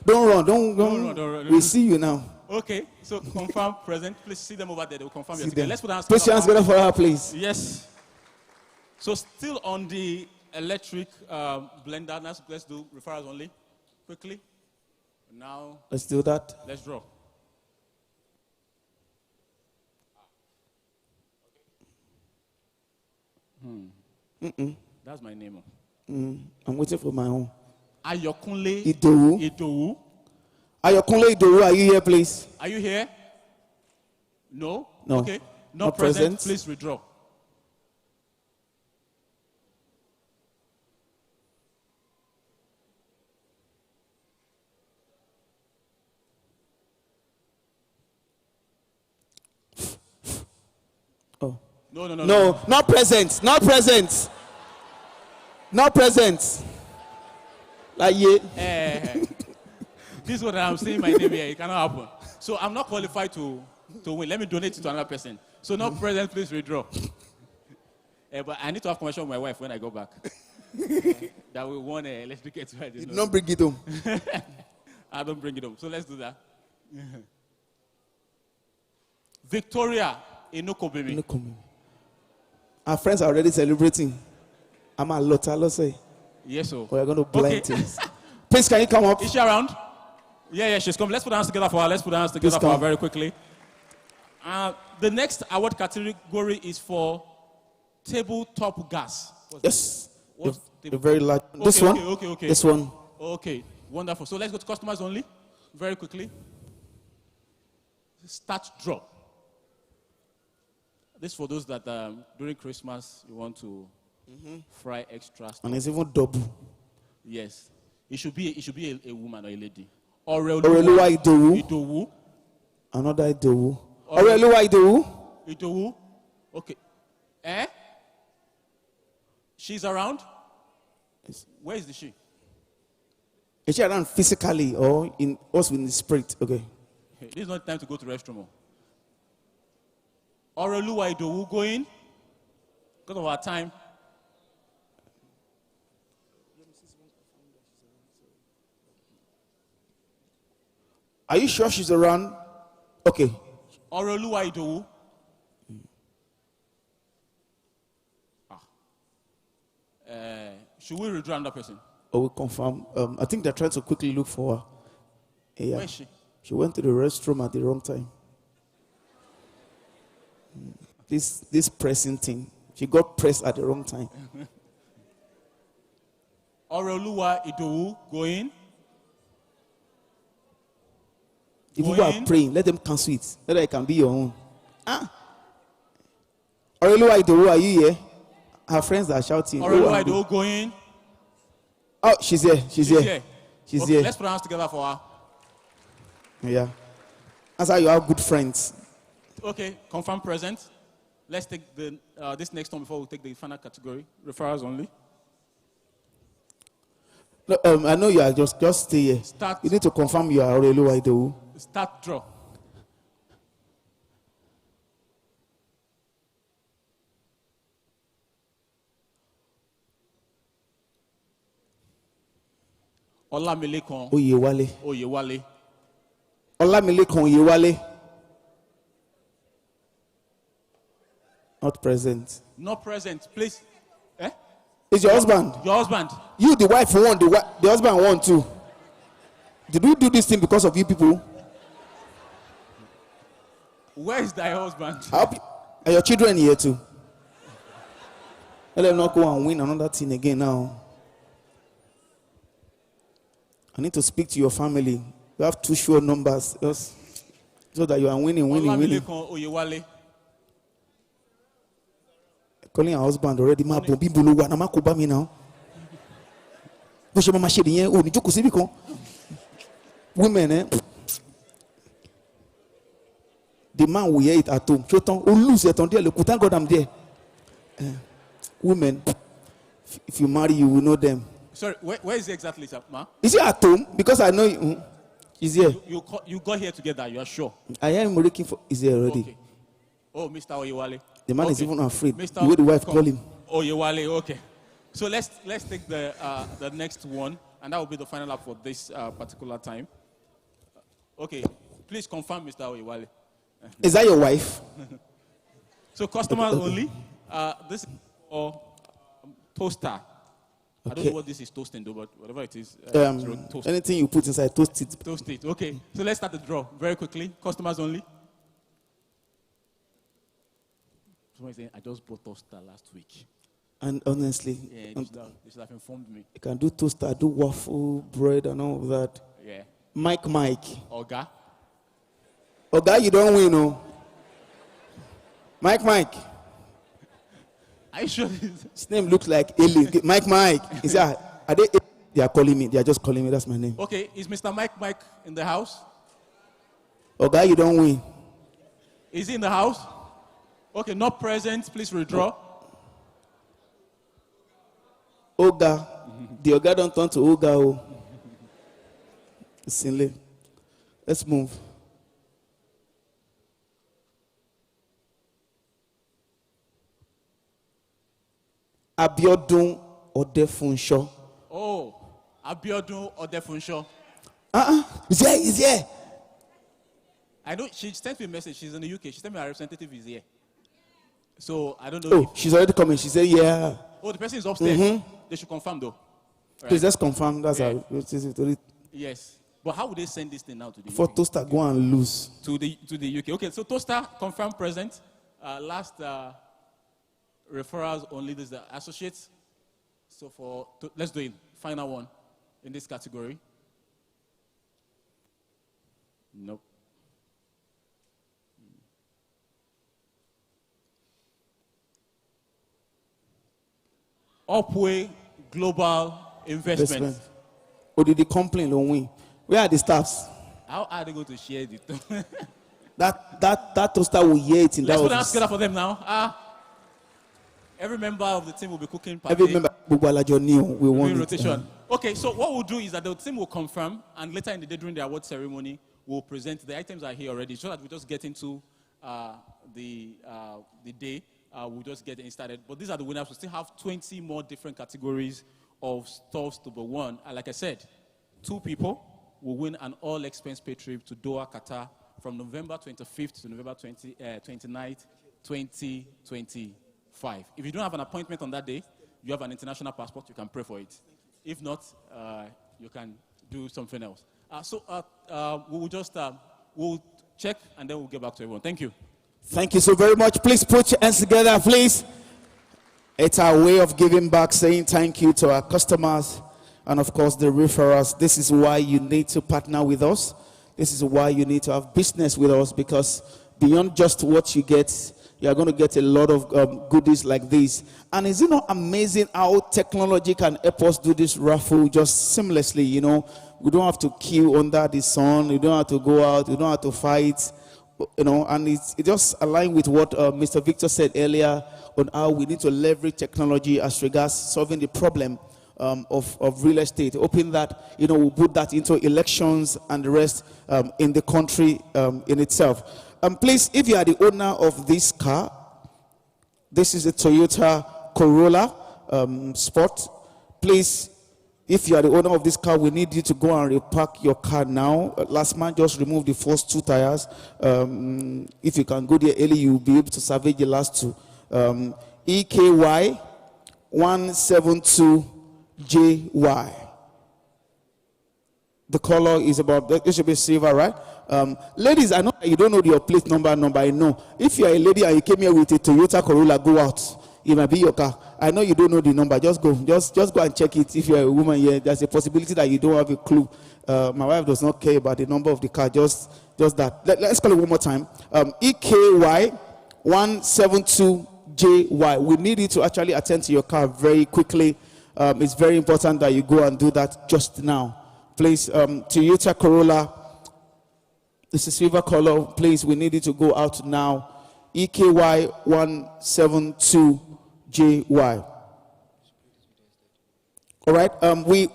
Don't run. Don't run. We see you now. Okay, so confirm present. Please see them over there. They will confirm See you're together. them. Let's put our hands Put your hands together. together for her, please. Yes. So still on the electric blender. Now let's do referrals only. Quickly. Now Let's do that. let's draw. That's my name. I'm waiting for my own. Ayokunle Idowu. Idowu. Ayokunle Idowu, are you here, please? Are you here? No? No. Okay. Not Not present. present. Please withdraw. Oh. No. No, not present. Not present. Not present. Like yeah. This is what I'm saying my name here. It cannot happen. So I'm not qualified to win. Let me donate it to another person. So not present, please withdraw. But I need to have conversation with my wife when I go back. That we want a electric kettle. I didn't know. Don't bring it home. I don't bring it up. So let's do that. Victoria Inokobemi. No comment. Our friends are already celebrating. I'm a lot. I'll say. Yes, sir. We're going to blend Okay. things. Please, can you come up? Is she around? Yeah, she's coming. Let's put our hands together for her. Please For her come. very quickly. The next award category is for tabletop gas. Yes. What's The very large. Okay, This one. okay. This one. Okay, wonderful. So let's go to customers only, very quickly. Start draw. This for those that during Christmas you want to fry extra stuff. And it's even double. Yes, it should be a woman or a lady. Oreluwa Idowu. Idowu. Another Idowu. Oreluwa Idowu. Idowu. Okay. She's around. Yes. Where is the she? Is she around physically or also in the spirit? Okay. This is not time to go to restroom. Oreluwa Idowu going because of our time. Are you sure she's around? Okay. Oreluwa Idowu. Should we withdraw another person? Or we confirm. I think they're trying to quickly look for her. Yeah. Where is she? She went to the restroom at the wrong time. This pressing thing. She got pressed at the wrong time. Oreluwa Idowu going. If people are Going. praying, let them cancel it. So that it can be your own. Oreluwa Idowu, are you here? Her friends are shouting. Oreluwa Idowu going. Oh, she's here. She's here. She's Okay, here. let's put our hands together for her. Yeah. That's how you have good friends. Okay, confirm present. Let's take the this next one before we take the final category. Referrals only. No, I know you are just stay here. Start. You need to confirm you are Aurelio Idowu. Start draw. Olamilekan Oyewale. Oyewale. Olamilekan Oyewale. Not present. Not present. Please. Eh? It's your husband. Your husband. You, the wife, won. The husband won too. Did we do this thing because of you people? Where is thy husband? Are your children here too? Let them not go and win another thing again now. I need to speak to your family. You have 2 sure numbers. Just so that you are winning. Olamilekan Oyewale. Calling her husband already. Ma bombi buluwa na ma ko ba mi now. Bó ṣe ma ṣe nìyẹn o ní jókòó síbì kan. Women the man will hear it at home. Ṣótán ó lose it on there. Look, thank God I'm there. Women, if you marry, you will know them. Sorry, where is he exactly, sir, ma? Is he at home? Because I know he's here. You got here together, you are sure? I am looking for. He's here already. Okay. Oh, Mr. Oyewale. The man is even afraid. Mr. The way the wife call him. Oyewale, okay. So let's take the next one, and that will be the final lap for this particular time. Okay, please confirm, Mr. Oyewale. Is that your wife? So customers only. This is for toaster. I don't know what this is toasting though, but whatever it is, toast. Anything you put inside, toast it. Toast it. Okay. So let's start the draw very quickly. Customers only. Someone is saying, I just bought toaster last week. And honestly, Yeah, they should have informed me. you can do toaster, do waffle, bread, and all of that. Yeah. Mike. Oga. Oga, you don't win, no. Mike. Are you sure? His name looks like Eli. Mike. Is that? Are they? They are calling me. They are just calling me. That's my name. Okay. Is Mr. Mike in the house? Oga, you don't win. Is he in the house? Okay. Not present. Please withdraw. Oga. The Oga don't turn to Oga. Oh. Sinle. Let's move. Abiodun Odefunsho. Oh, Abiodun Odefunsho. He's here. I know she sent me a message. She's in the UK. She sent me her representative is here. So I don't know. Oh, she's already coming. She said, yeah. Oh, the person is upstairs. They should confirm though. Right. Please, let's confirm. That's Yeah. how. Yes. But how would they send this thing now to the For UK? toaster, go and lose. To the UK. Okay, so toaster confirm present. Last referrals only. This is the associates. So let's do it. Final one in this category. Nope. Upway Global Investment. Or did the complaint don't win? Where are the staffs? How are they going to share it? That toaster will hear it in Let's that put that office. together for them now. Every member of the team will be cooking. Every member Bugwalajo knew we in won it. rotation. Okay, so what we'll do is that the team will confirm, and later in the day during the award ceremony, we'll present. The items are here already, so that we just get into the day. We'll just get it started. But these are the winners. We still have 20 more different categories of stuffs to be won. And like I said, 2 people will win an all-expense paid trip to Doha, Qatar, from November 25th to November 29th, 2025. If you don't have an appointment on that day, you have an international passport, you can pray for it. If not, you can do something else. We will just we'll check and then we'll get back to everyone. Thank you. Thank you so very much. Please put your hands together, please. It's our way of giving back, saying thank you to our customers and, of course, the referrals. This is why you need to partner with us. This is why you need to have business with us, because beyond just what you get, you are going to get a lot of goodies like this. And is it not amazing how technology can help us do this raffle just seamlessly, you know? We don't have to queue under the sun. We don't have to go out. We don't have to fight. you know, and it just aligned with what Mr. Victor said earlier on how we need to leverage technology as regards solving the problem of real estate. Hoping that, you know, we'll put that into elections and the rest in the country in itself. Please, if you are the owner of this car, this is a Toyota Corolla Sport. Please, if you are the owner of this car, we need you to go and repark your car now. Last man just removed the first 2 tires. If you can go there early, you'll be able to salvage the last 2. EKY 172JY. The color is about, it should be silver, right? Ladies, I know you don't know your plate number, I know. If you are a lady and you came here with a Toyota Corolla, go out. It might be your car. I know you don't know the number. Just go. Just go and check it. If you're a woman here, there's a possibility that you don't have a clue. My wife does not care about the number of the car. Just that. Let's call it one more time. EKY 172JY. We need you to actually attend to your car very quickly. It's very important that you go and do that just now. Please, Toyota Corolla. This is silver color. Please, we need you to go out now. EKY 172JY. All right. We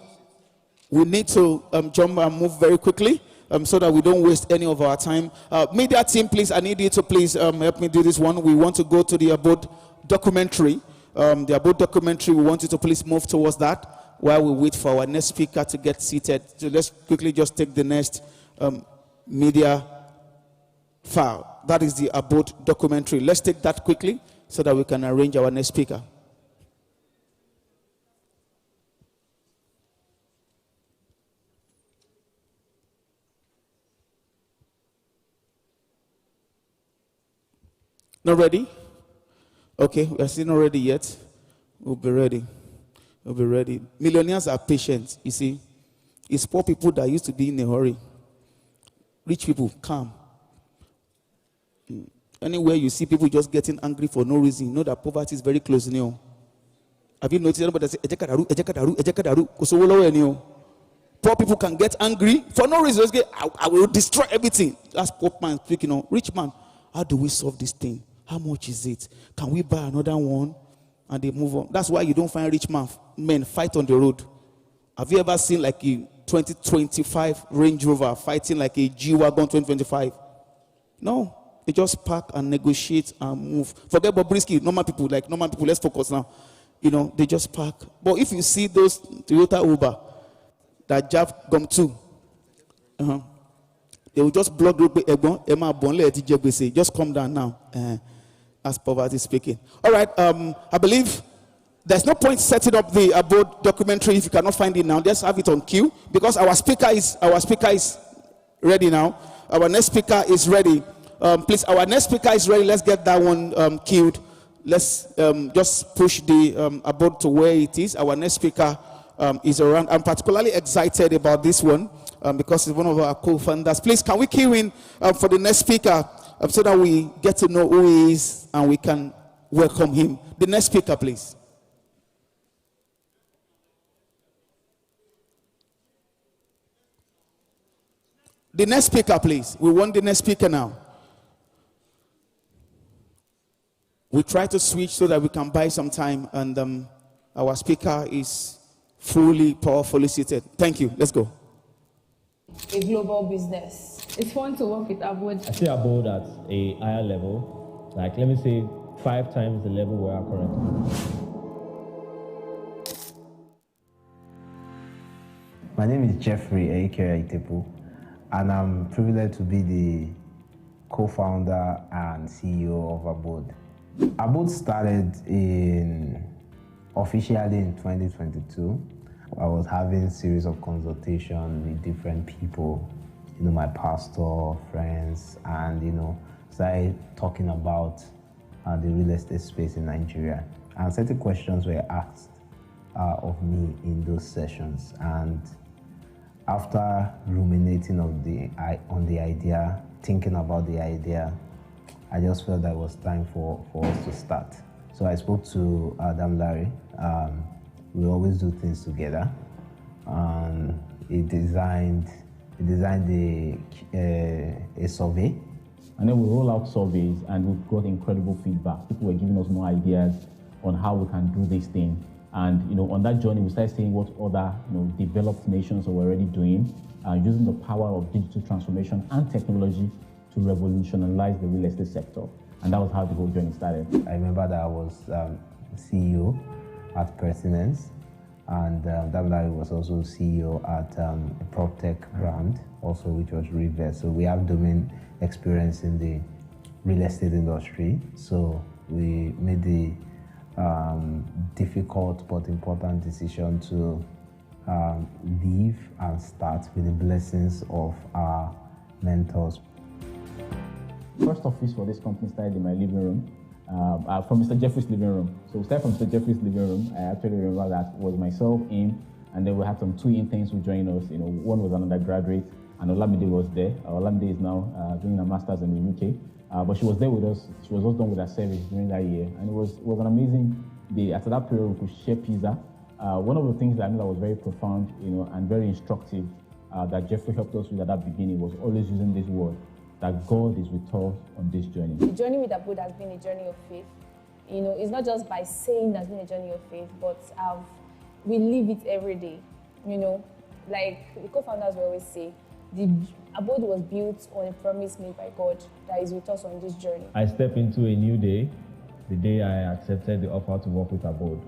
need to jump and move very quickly so that we don't waste any of our time. Media team, please, I need you to please help me do this one. We want to go to the Abode documentary. The Abode documentary, we want you to please move towards that while we wait for our next speaker to get seated. So let's quickly just take the next media file. That is the Abode documentary. Let's take that quickly so that we can arrange our next speaker. Not ready? Okay, we are still not ready yet. We'll be ready. We'll be ready. Millionaires are patient, you see. It's poor people that used to be in a hurry. Rich people, calm. Anywhere you see people just getting angry for no reason, you know that poverty is very close now. Have you noticed anybody that says, poor people can get angry for no reason. I will destroy everything. That's poor man speaking. Rich man, how do we solve this thing? How much is it? Can we buy another one? And they move on. That's why you don't find rich men fight on the road. Have you ever seen like a 2025 Range Rover fighting like a G-Wagon 2025? No. They just park and negotiate and move. Forget Bobrisky, normal people, let's focus now. They just park. But if you see those Toyota Uber that Jav Gum 2, they will just block the just come down now. As poverty speaking. All right, I believe there's no point setting up the Abode documentary if you cannot find it now. Just have it on cue because our speaker is ready now. Our next speaker is ready. Please, our next speaker is ready. Let's get that one queued. Let's just push the Abode to where it is. Our next speaker is around. I'm particularly excited about this one because it's one of our co-founders. Please, can we queue in for the next speaker so that we get to know who he is and we can welcome him. The next speaker, please. The next speaker, please. We want the next speaker now. We try to switch so that we can buy some time, and our speaker is fully, powerfully seated. Thank you. Let's go. A global business. It's fun to work with Abode. I see Abode at a higher level, like let me say 5 times the level we are currently. My name is Jeffrey Eikere Itepu, and I'm privileged to be the co-founder and CEO of Abode. Abode started officially in 2022. I was having a series of consultations with different people, my pastor, friends, and, started talking about the real estate space in Nigeria. And certain questions were asked of me in those sessions. And after ruminating on the idea, thinking about the idea, I just felt that it was time for us to start. So I spoke to Adam Larry. We always do things together. He designed a survey And then we roll out surveys, and we've got incredible feedback. People were giving us more ideas on how we can do this thing. And on that journey, we started seeing what other developed nations were already doing, using the power of digital transformation and technology to revolutionize the real estate sector. And that was how the whole journey started. I remember that I was CEO at Pertinence, and I was also CEO at a PropTech brand, also which was Reverse. So we have domain experience in the real estate industry. So we made the difficult but important decision to leave and start with the blessings of our mentors. First office for this company started in my living room, from Mr. Jeffrey's living room. So we started from Mr. Jeffrey's living room. I actually remember that was myself, him, and then we had some two interns who joined us. One was an undergraduate, and Olamide was there. Olamide is now doing a master's in the UK, but she was there with us. She was just done with her service during that year, and it was an amazing day. After that period, we could share pizza. One of the things that I knew that was very profound, and very instructive, that Jeffrey helped us with at that beginning was always using this word, that God is with us on this journey. The journey with Abode has been a journey of faith. It's not just by saying that's been a journey of faith, but we live it every day. Like the co-founders will always say, the Abode was built on a promise made by God that is with us on this journey. I step into a new day, the day I accepted the offer to work with Abode.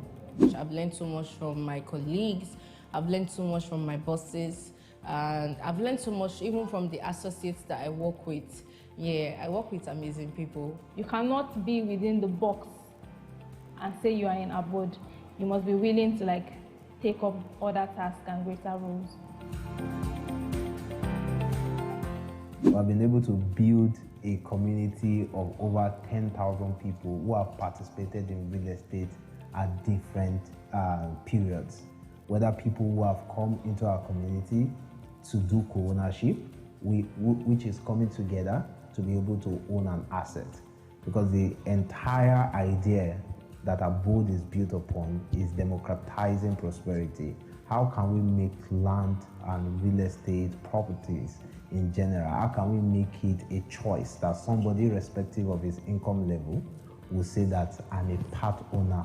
I've learned so much from my colleagues, I've learned so much from my bosses, and I've learned so much even from the associates that I work with. Yeah, I work with amazing people. You cannot be within the box and say you are in Abode. You must be willing to take up other tasks and greater roles. I've been able to build a community of over 10,000 people who have participated in real estate at different periods. Whether people who have come into our community to do co-ownership, which is coming together to be able to own an asset. Because the entire idea that Abode is built upon is democratizing prosperity. How can we make land and real estate properties in general? How can we make it a choice that somebody, irrespective of his income level, will say that I'm a part owner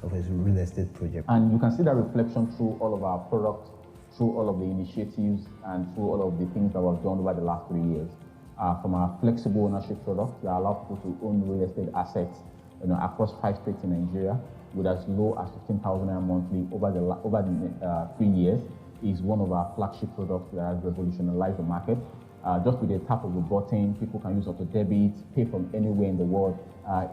of a real estate project? And you can see that reflection through all of our products, through all of the initiatives, and through all of the things that we've done over the last 3 years. From our flexible ownership products that allow people to own real estate assets across 5 states in Nigeria with as low as 15,000 monthly over the 3 years, is one of our flagship products that has revolutionized the market. Just with a tap of a button, people can use auto debit, pay from anywhere in the world.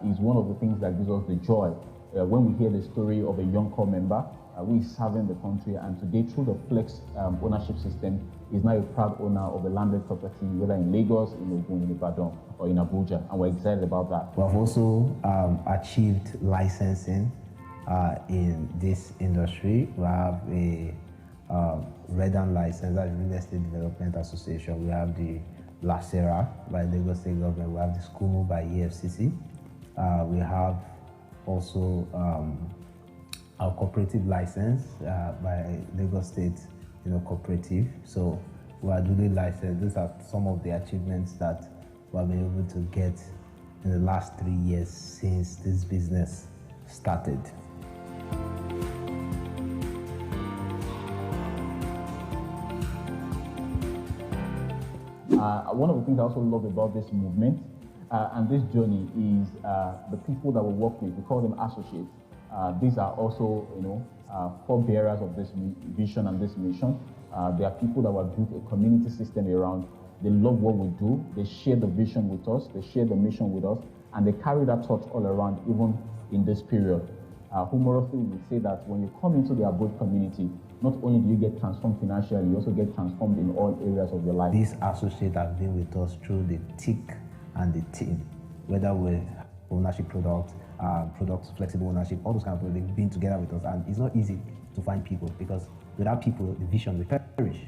Is one of the things that gives us the joy when we hear the story of a young core member who is serving the country, and today through the Flex ownership system is now a proud owner of a landed property, whether in Lagos, in Ogun, in Ibadan, or in Abuja, and we're excited about that. We've also achieved licensing in this industry. We have a Redan license, that's Real Estate Development Association. We have the LASERA by Lagos State Government. We have the SCUMU by EFCC. We have also our cooperative license by Lagos State Cooperative. So we are duly licensed. These are some of the achievements that we have been able to get in the last 3 years since this business started. One of the things I also love about this movement and this journey is the people that we work with. We call them associates. These are also, forebearers of this vision and this mission. They are people that were built a community system around. They love what we do. They share the vision with us. They share the mission with us, and they carry that torch all around, even in this period. Humorously, we say that when you come into the Abode community, not only do you get transformed financially, you also get transformed in all areas of your life. These associates have been with us through the thick and the thin, whether with ownership products, flexible ownership, all those kind of products. They've been together with us, and it's not easy to find people, because without people, the vision will perish.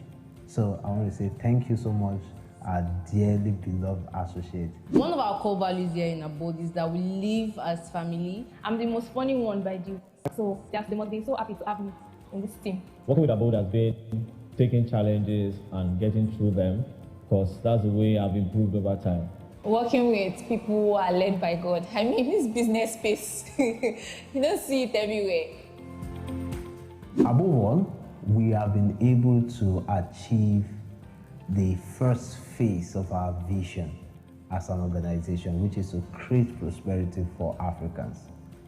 So I want to say thank you so much, our dearly beloved associate. One of our core values here in Abode is that we live as family. I'm the most funny one by you, so they must be so happy to have me in this team. Working with Abode has been taking challenges and getting through them, because that's the way I've improved over time. Working with people who are led by God. I mean, this business space, you don't see it everywhere. Above all, we have been able to achieve the first phase of our vision as an organization, which is to create prosperity for Africans.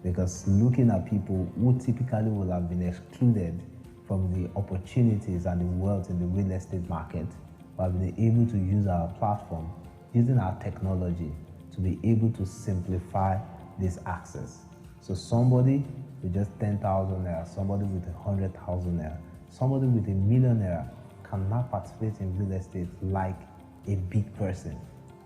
Because looking at people who typically would have been excluded from the opportunities and the wealth in the real estate market, we have been able to use our platform, using our technology, to be able to simplify this access. So somebody with just 10,000 naira, somebody with 100,000 naira, somebody with $1 million naira can now participate in real estate like a big person.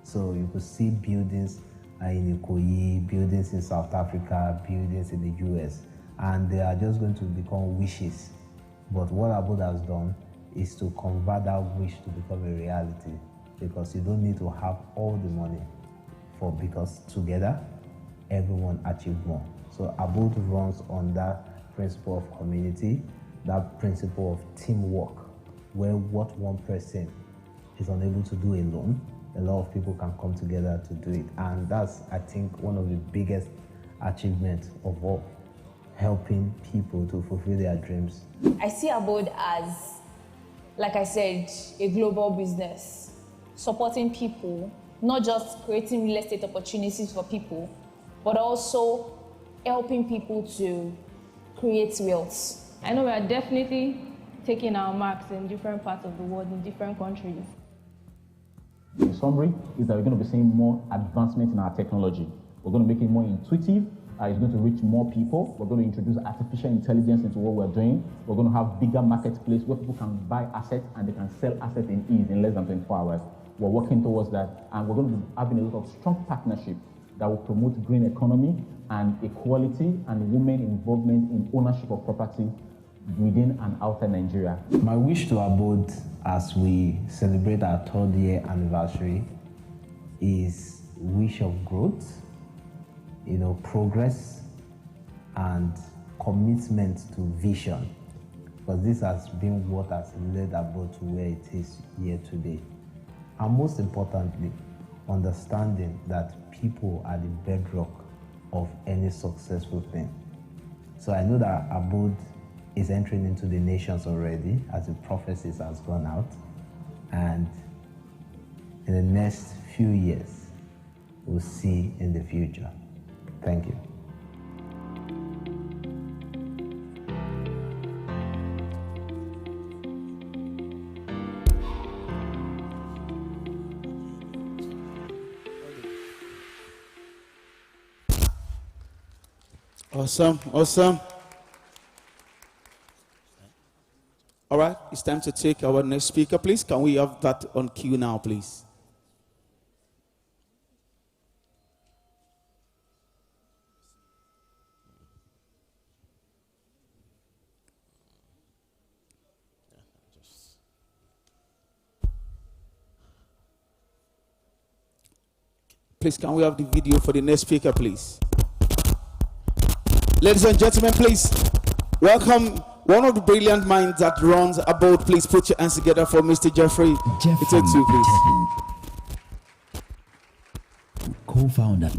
So you could see buildings in Ikoyi, buildings in South Africa, buildings in the US, and they are just going to become wishes. But what Abode has done is to convert that wish to become a reality, because you don't need to have all the money because together everyone achieves more. So Abode runs on that principle of community, that principle of teamwork, where what one person is unable to do alone, a lot of people can come together to do it. And that's, I think, one of the biggest achievements of all, helping people to fulfill their dreams. I see Abode as, like I said, a global business, supporting people, not just creating real estate opportunities for people, but also helping people to create wealth. I know we are definitely taking our marks in different parts of the world, in different countries. In summary, is that we're going to be seeing more advancement in our technology. We're going to make it more intuitive. It's going to reach more people. We're going to introduce artificial intelligence into what we're doing. We're going to have bigger marketplace where people can buy assets and they can sell assets in ease in less than 24 hours. We're working towards that, and we're going to be having a lot of strong partnership that will promote green economy and equality and women involvement in ownership of property within and outside Nigeria. My wish to Abode as we celebrate our 3rd year anniversary is wish of growth, progress and commitment to vision, because this has been what has led Abode to where it is here today. And most importantly, understanding that people are the bedrock of any successful thing. So I know that Abode is entering into the nations already, as the prophecies has gone out, and in the next few years, we'll see in the future. Thank you. Awesome, awesome. All right, it's time to take our next speaker, please. Can we have that on cue now, please? Please, can we have the video for the next speaker, please? Ladies and gentlemen, please welcome one of the brilliant minds that runs Abode. Please put your hands together for Mr. Jeffrey. It takes you, please. Co-founder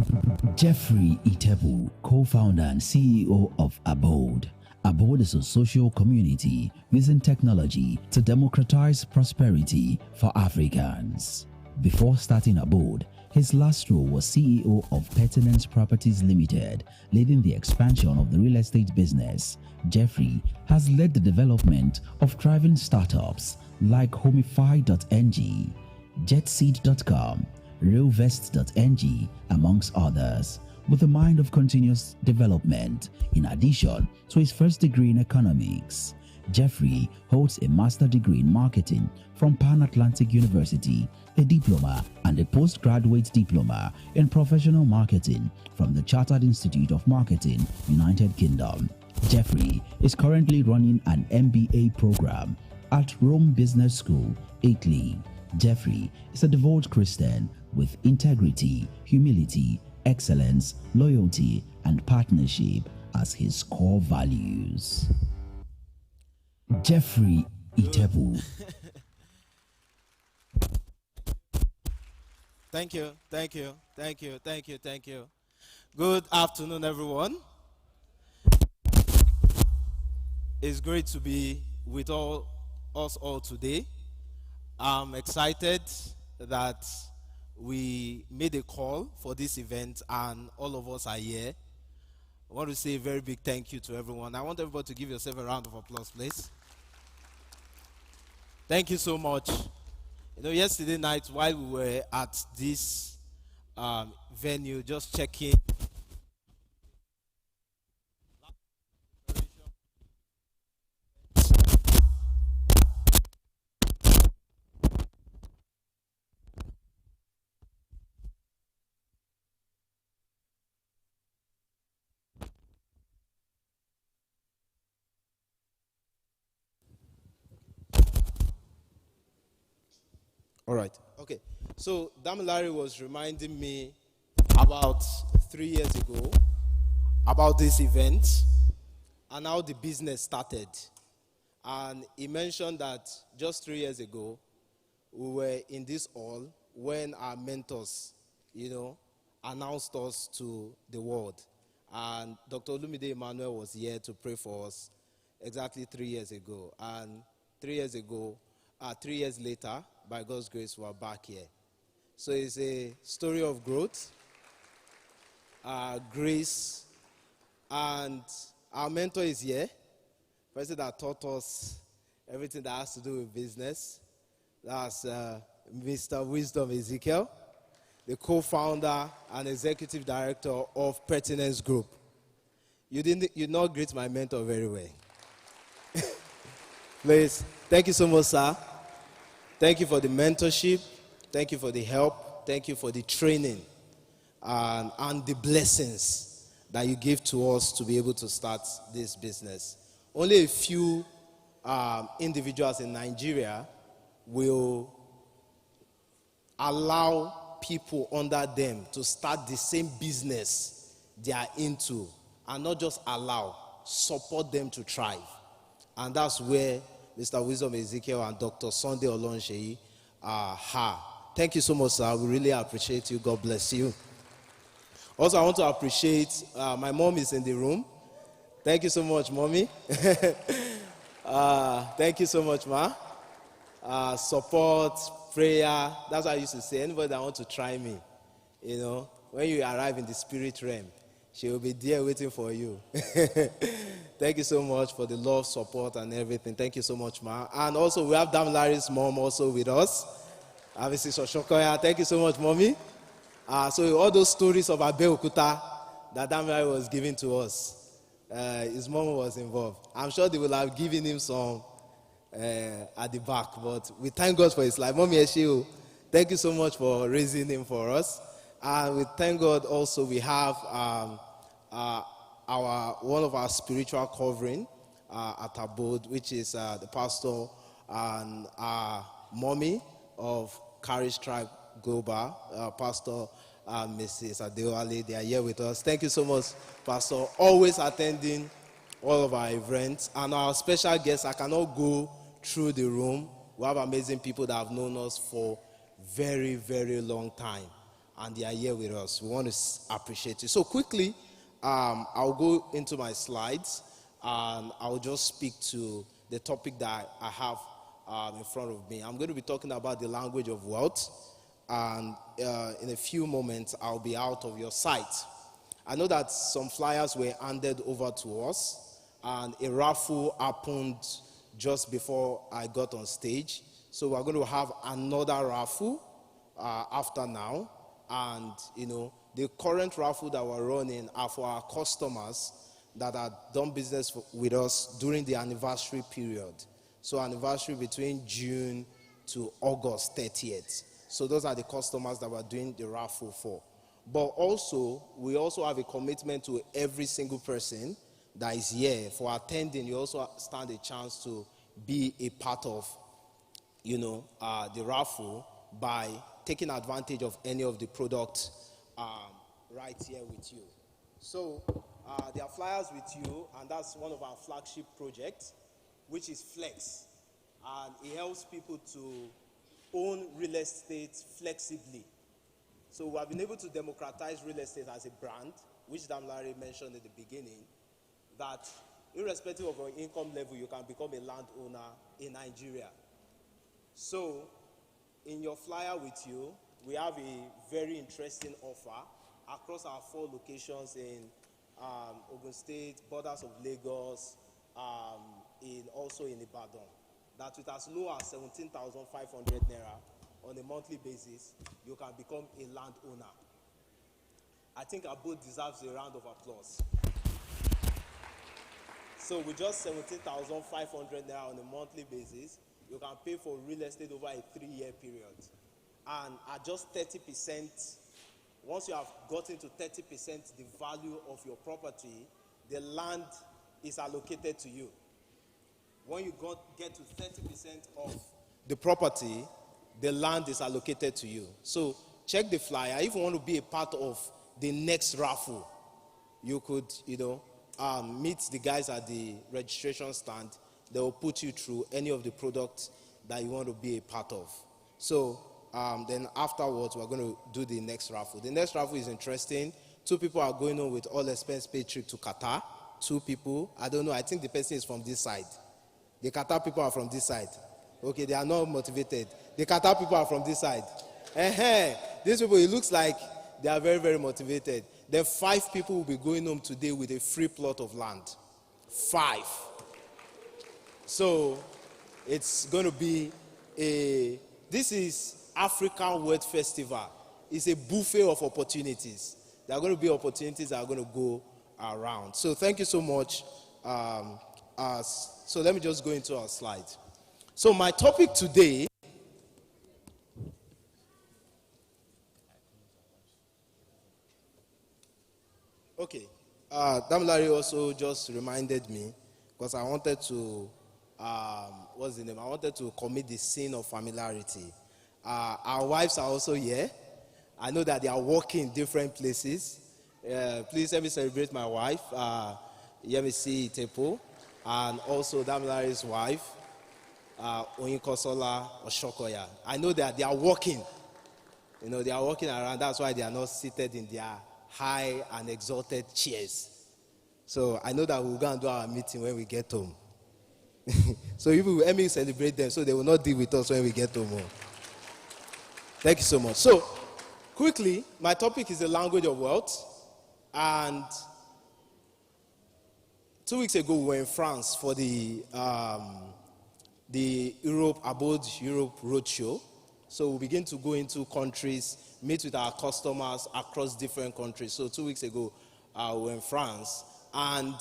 Jeffrey Itebu, co-founder and CEO of Abode. Abode is a social community using technology to democratize prosperity for Africans. Before starting Abode, his last role was CEO of Pertinence Properties Limited, leading the expansion of the real estate business. Jeffrey has led the development of thriving startups like Homify.ng, Jetseed.com, Realvest.ng, amongst others, with a mind of continuous development, in addition to his first degree in economics. Jeffrey holds a master's degree in marketing from Pan Atlantic University, a diploma and a postgraduate diploma in professional marketing from the Chartered Institute of Marketing, United Kingdom. Jeffrey is currently running an MBA program at Rome Business School, Italy. Jeffrey is a devout Christian with integrity, humility, excellence, loyalty, and partnership as his core values. Jeffrey Itebu. Thank you, thank you, thank you, thank you, thank you. Good afternoon, everyone. It's great to be with us all today. I'm excited that we made a call for this event and all of us are here. I want to say a very big thank you to everyone. I want everybody to give yourself a round of applause, please. Thank you so much. You know, yesterday night while we were at this venue, just checking. All right. Okay. So Damilare was reminding me about 3 years ago about this event and how the business started. And he mentioned that just 3 years ago, we were in this hall when our mentors, announced us to the world. And Dr. Olumide Emmanuel was here to pray for us exactly 3 years ago. And 3 years ago, 3 years later, by God's grace, we're back here. So it's a story of growth, grace, and our mentor is here, person that taught us everything that has to do with business. That's Mr. Wisdom Ezekiel, the co-founder and executive director of Pertinence Group. You did not greet my mentor very well. Please, thank you so much, sir. Thank you for the mentorship. Thank you for the help. Thank you for the training and the blessings that you give to us to be able to start this business. Only a few individuals in Nigeria will allow people under them to start the same business they are into, and not just allow, support them to thrive. And that's where Mr. Wisdom Ezekiel and Dr. Sunday Olonsheyi are. Thank you so much, sir. We really appreciate you. God bless you. Also, I want to appreciate my mom is in the room. Thank you so much, mommy. Thank you so much, ma. Support, prayer. That's what I used to say. Anybody that wants to try me, when you arrive in the spirit realm, she will be there waiting for you. Thank you so much for the love, support, and everything. Thank you so much, ma. And also, we have Damilare's mom also with us. Mrs. Oshokoya. Thank you so much, mommy. So all those stories of Abeokuta that Damilare was giving to us, his mom was involved. I'm sure they will have given him some at the back, but we thank God for his life. Mommy Eshio, thank you so much for raising him for us. And we thank God also we have one of our spiritual covering at our board, which is the pastor and mommy of Courage Tribe Global, Pastor Mrs. Adewale. They are here with us. Thank you so much, Pastor. Always attending all of our events. And our special guests, I cannot go through the room. We have amazing people that have known us for very, very long time. And they are here with us. We want to appreciate you. So quickly, I'll go into my slides and I'll just speak to the topic that I have in front of me. I'm going to be talking about the language of wealth, and in a few moments I'll be out of your sight. I know that some flyers were handed over to us and a raffle happened just before I got on stage. So we're going to have another raffle after now. And, the current raffle that we're running are for our customers that have done business with us during the anniversary period. So anniversary between June to August 30th. So those are the customers that we're doing the raffle for. But also, we also have a commitment to every single person that is here. For attending, you also stand a chance to be a part of, the raffle by taking advantage of any of the products right here with you. So there are flyers with you, and that's one of our flagship projects, which is Flex. And it helps people to own real estate flexibly. So we have been able to democratize real estate as a brand, which Dan Larry mentioned at the beginning, that irrespective of your income level, you can become a landowner in Nigeria. So, in your flyer with you, we have a very interesting offer across our 4 locations in Ogun State, borders of Lagos, also in Ibadan. That with as low as 17,500 naira on a monthly basis, you can become a landowner. I think Abode deserves a round of applause. So with just 17,500 naira on a monthly basis, you can pay for real estate over a 3-year period. And at just 30%, once you have gotten to 30% the value of your property, the land is allocated to you. When you get to 30% of the property, the land is allocated to you. So check the flyer. If you want to be a part of the next raffle, you could, meet the guys at the registration stand. They will put you through any of the products that you want to be a part of. So then afterwards, we're going to do the next raffle. The next raffle is interesting. 2 people are going on with all expense paid trip to Qatar. 2 people. I don't know. I think the person is from this side. The Qatar people are from this side. Okay, they are not motivated. The Qatar people are from this side. These people, it looks like they are very, very motivated. Then 5 people will be going home today with a free plot of land. 5. So it's going to be this is African Wealth Festival. It's a buffet of opportunities. There are going to be opportunities that are going to go around. So thank you so much. So let me just go into our slide. So my topic today Damilare also just reminded me, because I wanted to, what's the name? I wanted to commit the sin of familiarity. Our wives are also here. I know that they are working in different places. Please let me celebrate my wife, Yemisi Tepo, and also Damilare's wife, Oyinkosola Oshokoya. I know that they are working. They are walking around. That's why they are not seated in their high and exalted chairs. So I know that we'll go and do our meeting when we get home. So if we let me celebrate them, so they will not deal with us when we get home. Thank you so much. So quickly, my topic is the language of wealth. And 2 weeks ago, we were in France for the Abode Europe Roadshow. So we begin to go into countries, meet with our customers across different countries. So 2 weeks ago, we were in France. And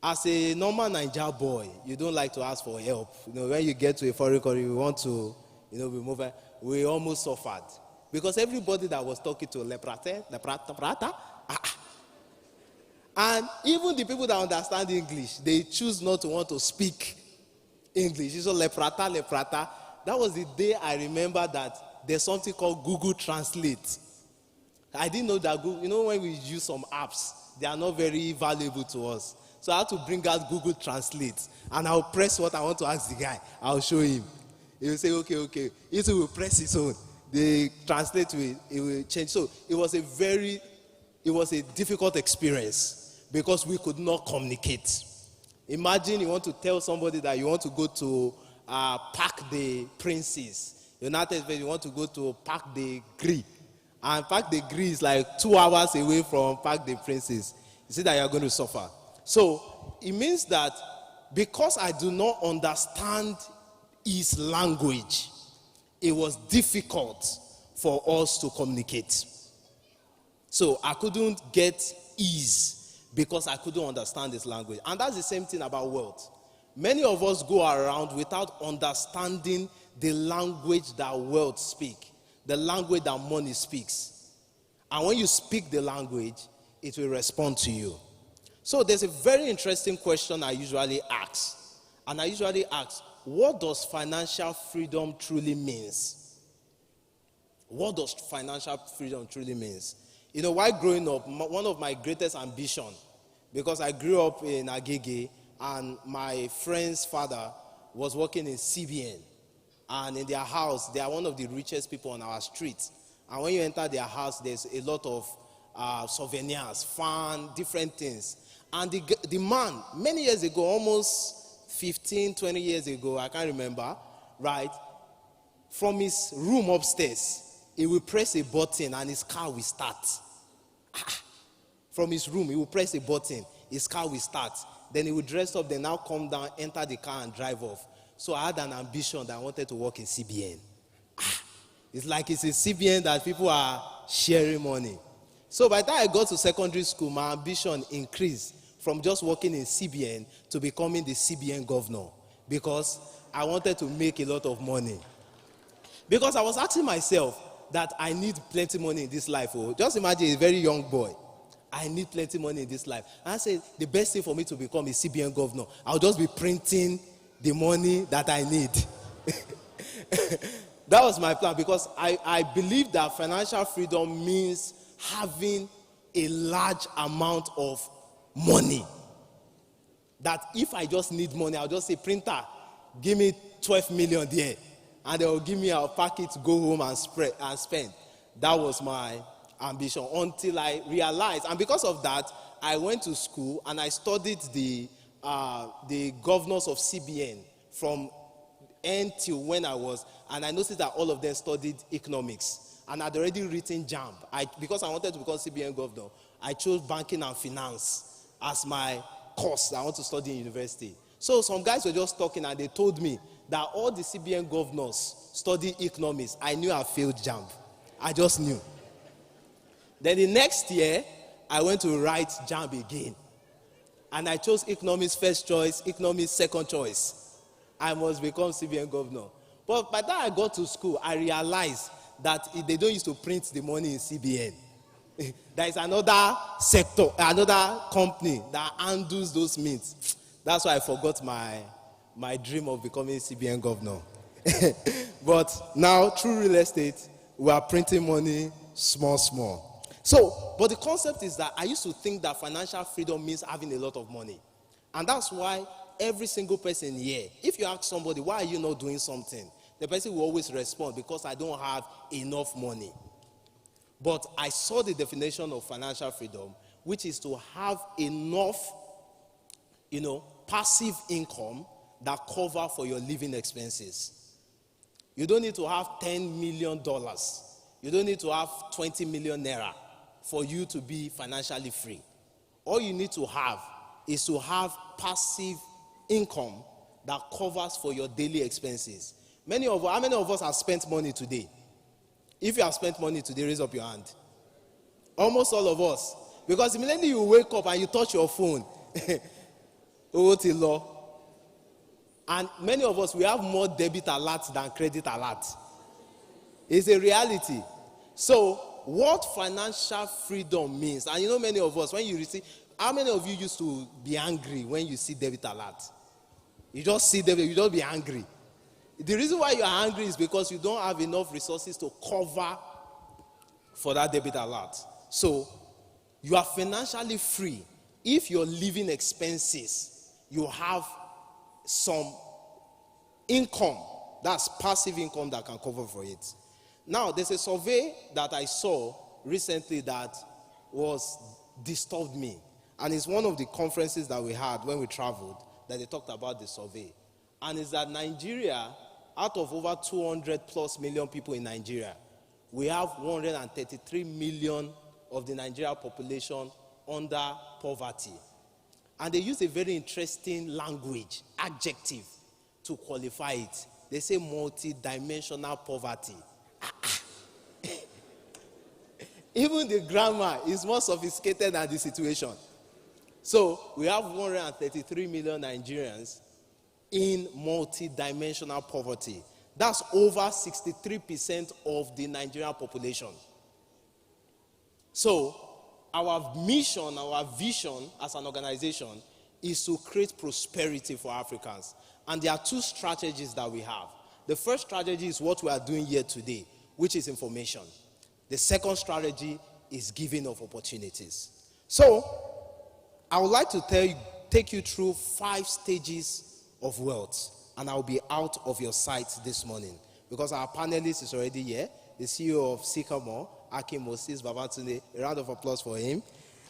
as a normal Niger boy, you don't like to ask for help. When you get to a foreign country, you want to, be moving. We almost suffered. Because everybody that was talking to Leprata, and even the people that understand English, they choose not to want to speak English. So Leprata. That was the day I remember that there's something called Google Translate. I didn't know that Google, when we use some apps, they are not very valuable to us. So I had to bring out Google Translate. And I'll press what I want to ask the guy. I'll show him. He will say, okay. He will press his own. The translate will change. So it was a difficult experience because we could not communicate. Imagine you want to tell somebody that you want to go to Parc des Princes. United States, you want to go to Parc des Gris. And Parc des Gris is like 2 hours away from Parc des Princes. You see that you're going to suffer. So it means that because I do not understand his language, it was difficult for us to communicate. So I couldn't get ease because I couldn't understand his language. And that's the same thing about wealth. Many of us go around without understanding the language that wealth speaks, the language that money speaks. And when you speak the language, it will respond to you. So there's a very interesting question I usually ask. And I usually ask, what does financial freedom truly means? What does financial freedom truly means? While growing up, one of my greatest ambitions, because I grew up in Agege, and my friend's father was working in CBN. And in their house, they are one of the richest people on our street. And when you enter their house, there's a lot of souvenirs, fun, different things. And the man, many years ago, almost 15, 20 years ago, I can't remember, right? From his room upstairs, he will press a button and his car will start. From his room, he will press a button, his car will start. Then he will dress up, then now come down, enter the car and drive off. So I had an ambition that I wanted to work in CBN. It's like it's a CBN that people are sharing money. So by the time I got to secondary school, my ambition increased from just working in CBN to becoming the CBN governor, because I wanted to make a lot of money. Because I was asking myself that I need plenty money in this life. Oh, just imagine a very young boy. I need plenty money in this life. And I said, the best thing for me to become a CBN governor, I'll just be printing the money that I need. That was my plan, because I believe that financial freedom means having a large amount of money. That if I just need money, I'll just say, printer, give me 12 million there. And they will give me a packet to go home and spend. That was my ambition until I realized. And because of that, I went to school and I studied the governors of CBN from end till when I was. And I noticed that all of them studied economics. And I'd already written JAMB. Because I wanted to become CBN governor, I chose banking and finance as my course that I want to study in university. So some guys were just talking and they told me that all the CBN governors study economics. I knew I failed JAMB. I just knew. Then the next year, I went to write JAMB again. And I chose economics first choice, economics second choice. I must become CBN governor. But by the time I got to school, I realized that they don't used to print the money in CBN. There is another sector, another company that handles those mints. That's why I forgot my dream of becoming CBN governor. But now, through real estate, we are printing money small. So, but the concept is that I used to think that financial freedom means having a lot of money. And that's why every single person here, if you ask somebody, why are you not doing something? The person will always respond, because I don't have enough money. But I saw the definition of financial freedom, which is to have enough, passive income that cover for your living expenses. You don't need to have $10 million. You don't need to have 20 million naira for you to be financially free. All you need to have is to have passive income that covers for your daily expenses. How many of us have spent money today? If you have spent money today, raise up your hand. Almost all of us. Because immediately you wake up and you touch your phone. And many of us, we have more debit alerts than credit alerts. It's a reality. So, what financial freedom means, and many of us, when you receive, how many of you used to be angry when you see debit alert? You just see debit, you just be angry. The reason why you are angry is because you don't have enough resources to cover for that debit alert. So, you are financially free if your living expenses, you have some income, that's passive income that can cover for it. Now, there's a survey that I saw recently that disturbed me. And it's one of the conferences that we had when we traveled that they talked about the survey. And it's that Nigeria, out of over 200 plus million people in Nigeria, we have 133 million of the Nigerian population under poverty. And they use a very interesting language, adjective, to qualify it. They say multi-dimensional poverty. Even the grammar is more sophisticated than the situation. So we have 133 million Nigerians in multi-dimensional poverty. That's over 63% of the Nigerian population. So our mission, our vision as an organization is to create prosperity for Africans. And there are two strategies that we have. The first strategy is what we are doing here today, which is information. The second strategy is giving of opportunities. So, I would like to take you through 5 stages of wealth. and I'll be out of your sight this morning. Because our panelist is already here, the CEO of Sycamore, Akim Moses Babatunde. A round of applause for him.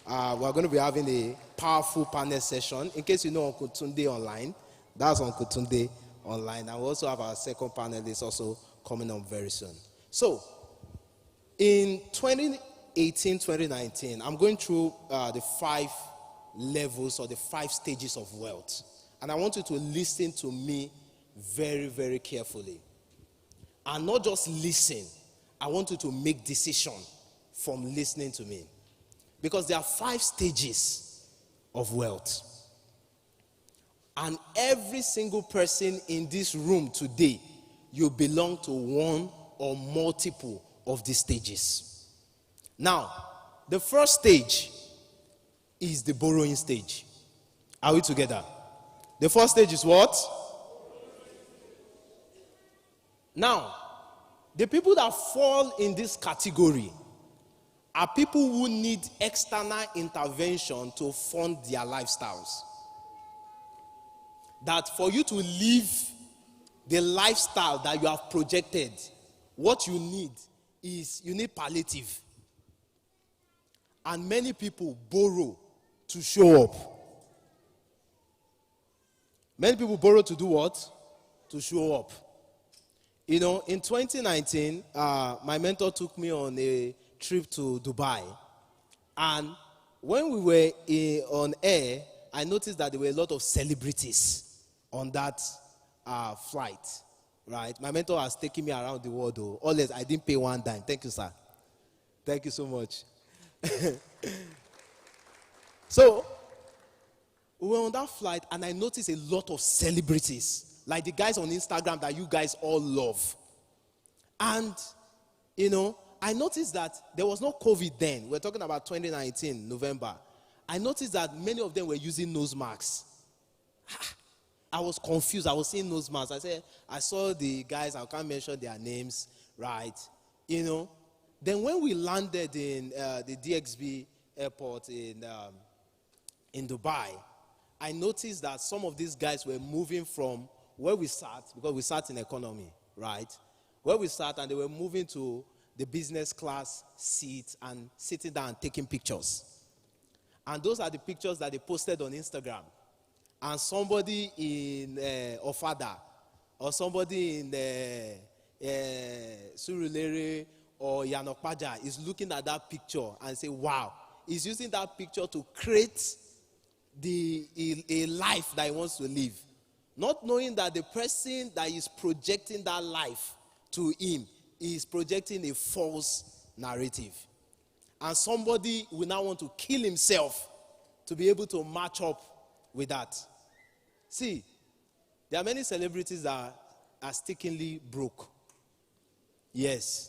We're going to be having a powerful panel session. In case you know Uncle Tunde online, that's Uncle Tunde online. And we also have our second panelist also coming on very soon. So, in 2018-2019, I'm going through the 5 levels or the 5 stages of wealth. And I want you to listen to me very, very carefully. And not just listen, I want you to make decision from listening to me. Because there are 5 stages of wealth. And every single person in this room today, you belong to one or multiple of these stages. Now, the first stage is the borrowing stage. Are we together? The first stage is what? Now, the people that fall in this category are people who need external intervention to fund their lifestyles. That for you to live the lifestyle that you have projected, what you need is you need palliative. And many people borrow to show up. Many people borrow to do what? To show up. You know, in 2019, my mentor took me on a trip to Dubai. And when we were on air, I noticed that there were a lot of celebrities on that flight, right? My mentor has taken me around the world, though. Always, I didn't pay one dime. Thank you, sir. Thank you so much. So, we were on that flight, and I noticed a lot of celebrities, like the guys on Instagram that you guys all love. And, you know, I noticed that there was no COVID then. We're talking about 2019, November. I noticed that many of them were using nose masks. I was confused. I was seeing nose masks. I saw the guys, I can't mention their names, right? You know. Then when we landed in the DXB airport in Dubai, I noticed that some of these guys were moving from where we sat, because we sat in economy, right? Where we sat, and they were moving to the business class seat and sitting down and taking pictures. And those are the pictures that they posted on Instagram. And somebody in Ofada, or somebody in Surulere or Yanokpaja is looking at that picture and say, wow, he's using that picture to create a life that he wants to live. Not knowing that the person that is projecting that life to him is projecting a false narrative. And somebody will now want to kill himself to be able to match up with that. See, there are many celebrities that are stickingly broke. Yes.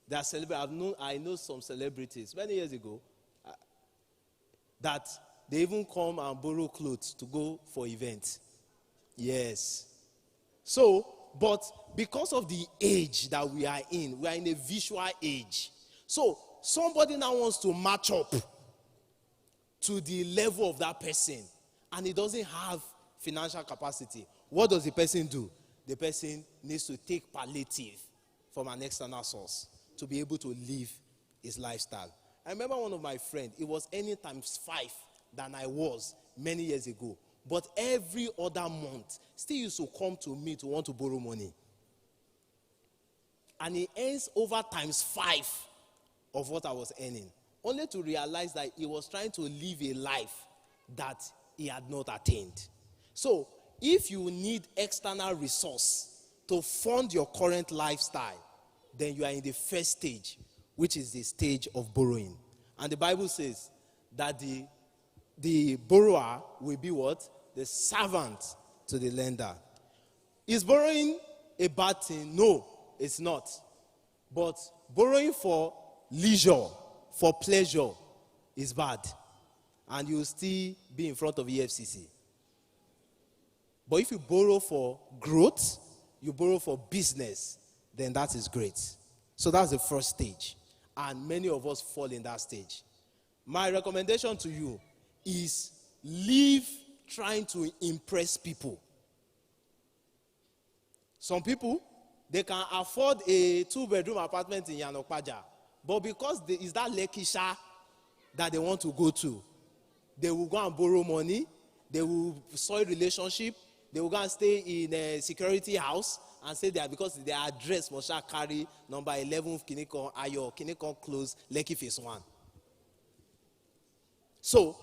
There are celebrities. I know some celebrities many years ago that they even come and borrow clothes to go for events. Yes. So, but because of the age that we are in a visual age. So, somebody now wants to match up to the level of that person, and he doesn't have financial capacity. What does the person do? The person needs to take palliative from an external source to be able to live his lifestyle. I remember one of my friends, it was earning times 5 than I was many years ago. But every other month, still used to come to me to want to borrow money. And he earns over times 5 of what I was earning. Only to realize that he was trying to live a life that he had not attained. So, if you need external resource to fund your current lifestyle, then you are in the first stage, which is the stage of borrowing. And the Bible says that the borrower will be what? The servant to the lender. Is borrowing a bad thing? No, it's not. But borrowing for leisure, for pleasure, is bad. And you'll still be in front of EFCC. But if you borrow for growth, you borrow for business, then that is great. So that's the first stage. And many of us fall in that stage. My recommendation to you is leave trying to impress people. Some people, they can afford a 2-bedroom apartment in Yanokpaja, but because it's that Lekisha that they want to go to, they will go and borrow money, they will soil relationship, they will go and stay in a security house and stay there because their address must carry number 11 Kinikon Ayo, Kinikon Close, Lekki Phase 1. So,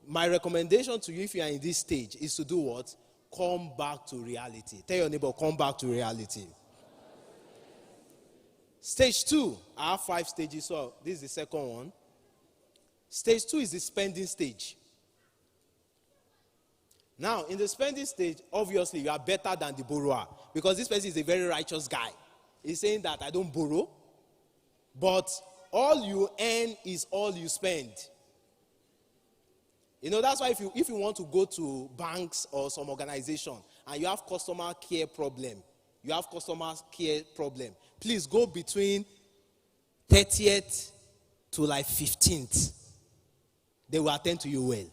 my recommendation to you if you are in this stage is to do what? Come back to reality. Tell your neighbor, come back to reality. Stage 2, I have 5 stages, so this is the second one. Stage 2 is the spending stage. Now, in the spending stage, obviously, you are better than the borrower because this person is a very righteous guy. He's saying that I don't borrow, but all you earn is all you spend. You know, that's why if you want to go to banks or some organization and you have customer care problem, please go between 30th to like 15th. They will attend to you well.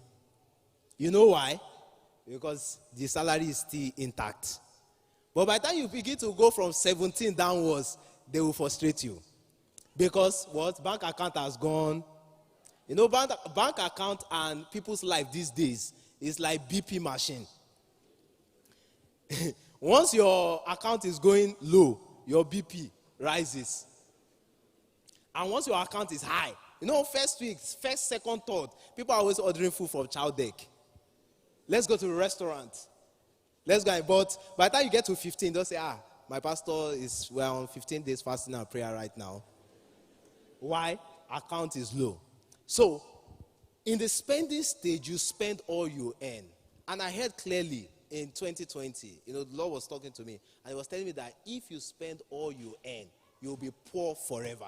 You know why? Because the salary is still intact. But by the time you begin to go from 17 downwards, they will frustrate you. Because what? Bank account has gone. You know, bank account and people's life these days is like BP machine. Once your account is going low, your BP rises. And once your account is high, you know, first week, first, second, third, people are always ordering food from Chow Deck. Let's go to a restaurant. Let's go. But by the time you get to 15, don't say, my pastor is, we're on 15 days fasting and prayer right now. Why? Account is low. So, in the spending stage, you spend all you earn. And I heard clearly in 2020, you know, the Lord was talking to me, and He was telling me that if you spend all you earn, you'll be poor forever.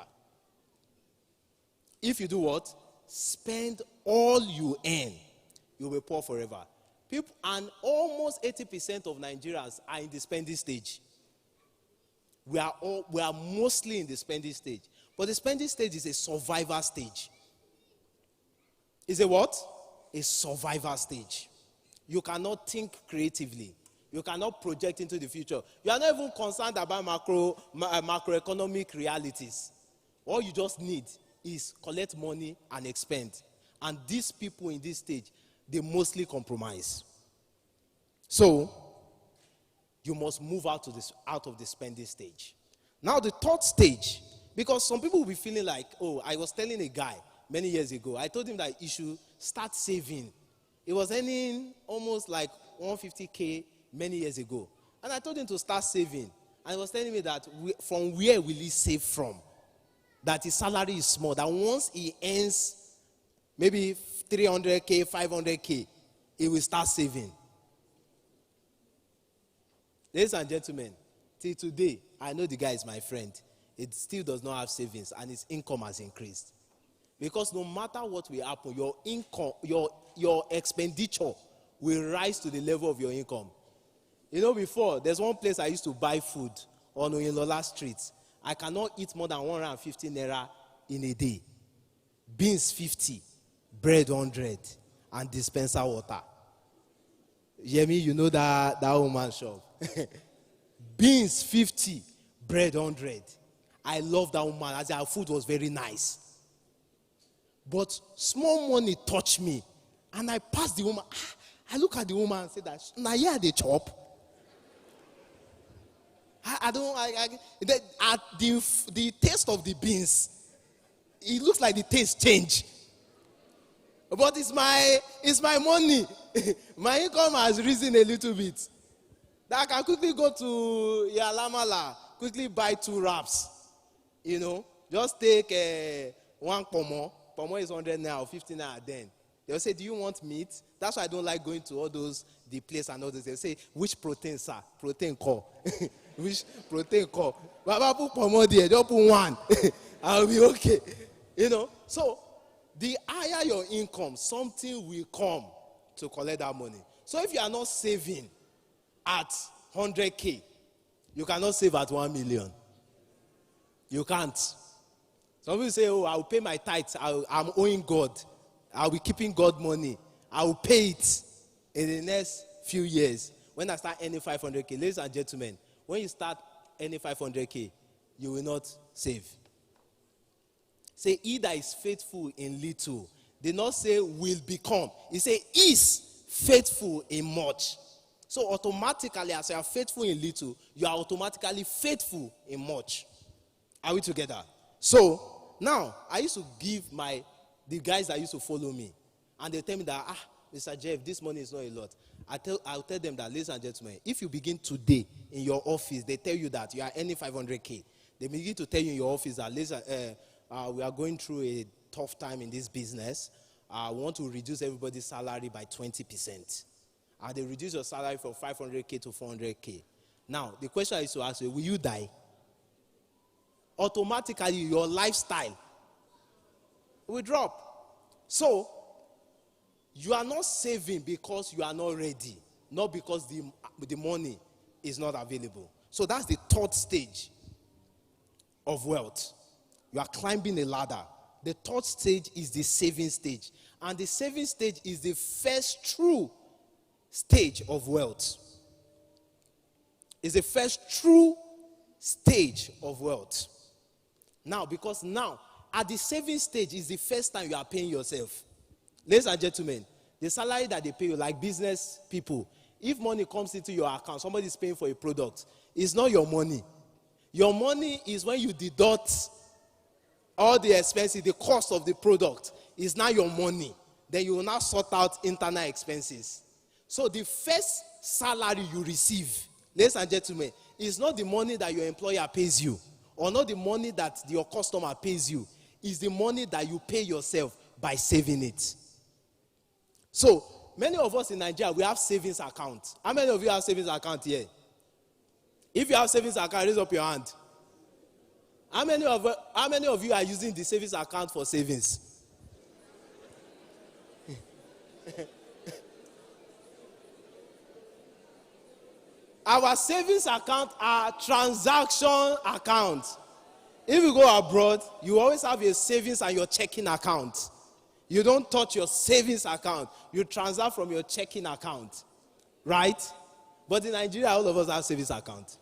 If you do what? Spend all you earn, you'll be poor forever. People, and almost 80% of Nigerians are in the spending stage. We are mostly in the spending stage. But the spending stage is a survivor stage. Is a what? A survivor stage. You cannot think creatively. You cannot project into the future. You are not even concerned about macroeconomic realities. All you just need is collect money and expend. And these people in this stage, they mostly compromise. So, you must move out of the spending stage. Now, the third stage, because some people will be feeling like, I was telling a guy many years ago, I told him that he should start saving. He was earning almost like 150K many years ago. And I told him to start saving. And he was telling me that from where will he save from? That his salary is small. That once he earns maybe 300K, 500K, he will start saving. Ladies and gentlemen, till today, I know the guy is my friend. It still does not have savings, and his income has increased. Because no matter what will happen, your income, your expenditure will rise to the level of your income. You know, before, there's one place I used to buy food on Oyinlola Street. I cannot eat more than 150 naira in a day. Beans 50, bread 100, and dispenser water. Yemi, you know that woman shop. Beans 50, bread 100. I love that woman as her food was very nice. But small money touched me. And I passed the woman. I look at the woman and say that, now here they chop. The taste of the beans, it looks like the taste change. But it's my money. My income has risen a little bit. That I can quickly go to Yalamala, quickly buy 2 wraps. You know, just take one pomo. Pomo is 100 now, 50 now. Then they'll say, do you want meat? That's why I don't like going to all those, the place and all those. They'll say, which protein, sir? Protein core. Which protein core? Baba put pomo there, just put 1. I'll be okay. You know, so the higher your income, something will come to collect that money. So if you are not saving at 100K, you cannot save at 1 million. You can't. Some people say, I will pay my tithes. I'm owing God. I'll be keeping God money. I will pay it in the next few years. When I start earning 500K, ladies and gentlemen, when you start any 500K, you will not save. Say, he that is faithful in little. Did not say will become. He say is faithful in much. So automatically, as you are faithful in little, you are automatically faithful in much. Are we together? So now, I used to give the guys that used to follow me, and they tell me that, Mr. Jeff, this money is not a lot. I'll tell them that, ladies and gentlemen, if you begin today in your office, they tell you that you are earning 500K. They begin to tell you in your office that, listen, we are going through a tough time in this business. We want to reduce everybody's salary by 20%. And they reduce your salary from 500K to 400K. Now, the question I used to ask you, will you die? Automatically, your lifestyle will drop. So, you are not saving because you are not ready, not because the money is not available. So that's the third stage of wealth. You are climbing a ladder. The third stage is the saving stage. And the saving stage is the first true stage of wealth. It's the first true stage of wealth. Now, because now, at the saving stage is the first time you are paying yourself. Ladies and gentlemen, the salary that they pay you, like business people, if money comes into your account, somebody is paying for a product, it's not your money. Your money is when you deduct all the expenses, the cost of the product is now your money. Then you will now sort out internal expenses. So the first salary you receive, ladies and gentlemen, is not the money that your employer pays you, or not the money that your customer pays you. It's the money that you pay yourself by saving it. So, many of us in Nigeria, we have savings accounts. How many of you have savings account here? If you have savings account, raise up your hand. How many of you are using the savings account for savings? Our savings account are transaction accounts. If you go abroad, you always have your savings and your checking account. You don't touch your savings account. You transfer from your checking account. Right? But in Nigeria, all of us have savings account.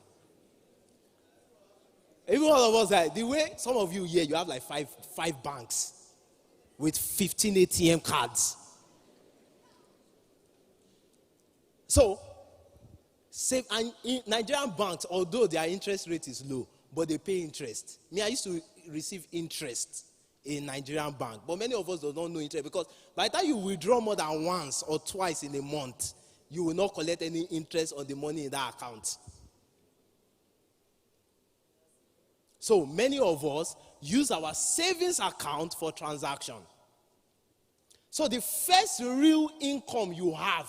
Even all of us, the way some of you here, you have like five banks with 15 ATM cards. So, and in Nigerian banks, although their interest rate is low, but they pay interest. I used to receive interest in Nigerian bank, but many of us don't know interest, because by the time you withdraw more than once or twice in a month, you will not collect any interest on the money in that account. So many of us use our savings account for transaction. So the first real income you have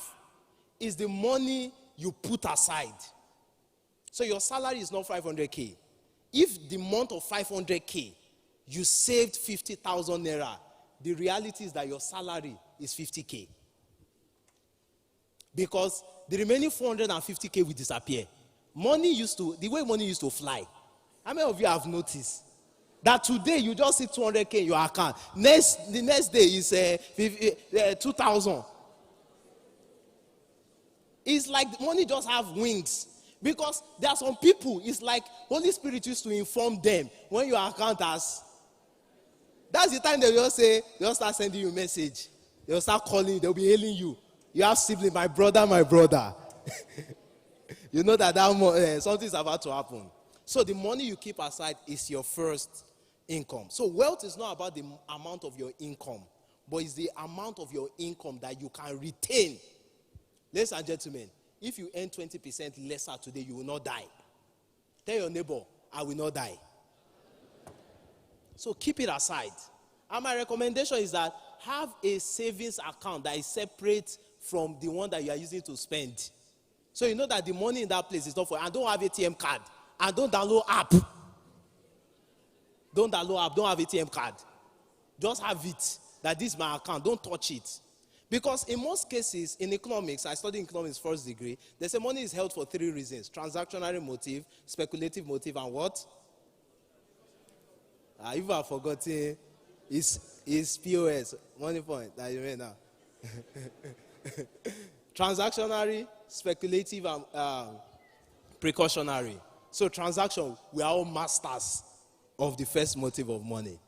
is the money you put aside. So your salary is not 500K. If the month of 500K, you saved 50,000 naira, the reality is that your salary is 50K. Because the remaining 450K will disappear. The way money used to fly. How many of you have noticed that today you just see 200K in your account? The next day is 2,000. It's like the money just have wings. Because there are some people, it's like Holy Spirit used to inform them when your account has. That's the time they will say, they'll start sending you a message. They'll start calling you, they'll be hailing you. You have sibling, my brother. You know that something's about to happen. So the money you keep aside is your first income. So wealth is not about the amount of your income, but it's the amount of your income that you can retain. Ladies and gentlemen, if you earn 20% lesser today, you will not die. Tell your neighbor, I will not die. So keep it aside. And my recommendation is that have a savings account that is separate from the one that you are using to spend. So you know that the money in that place is not for you. And don't have ATM card. And don't download app. Don't download app. Don't have ATM card. Just have it. That this is my account. Don't touch it. Because in most cases, in economics, I studied economics first degree, they say money is held for 3 reasons. Transactional motive, speculative motive, and what? If you have forgotten, it's POS, money point, that you mean now. Transactionary, speculative, and precautionary. So transaction, we are all masters of the first motive of money.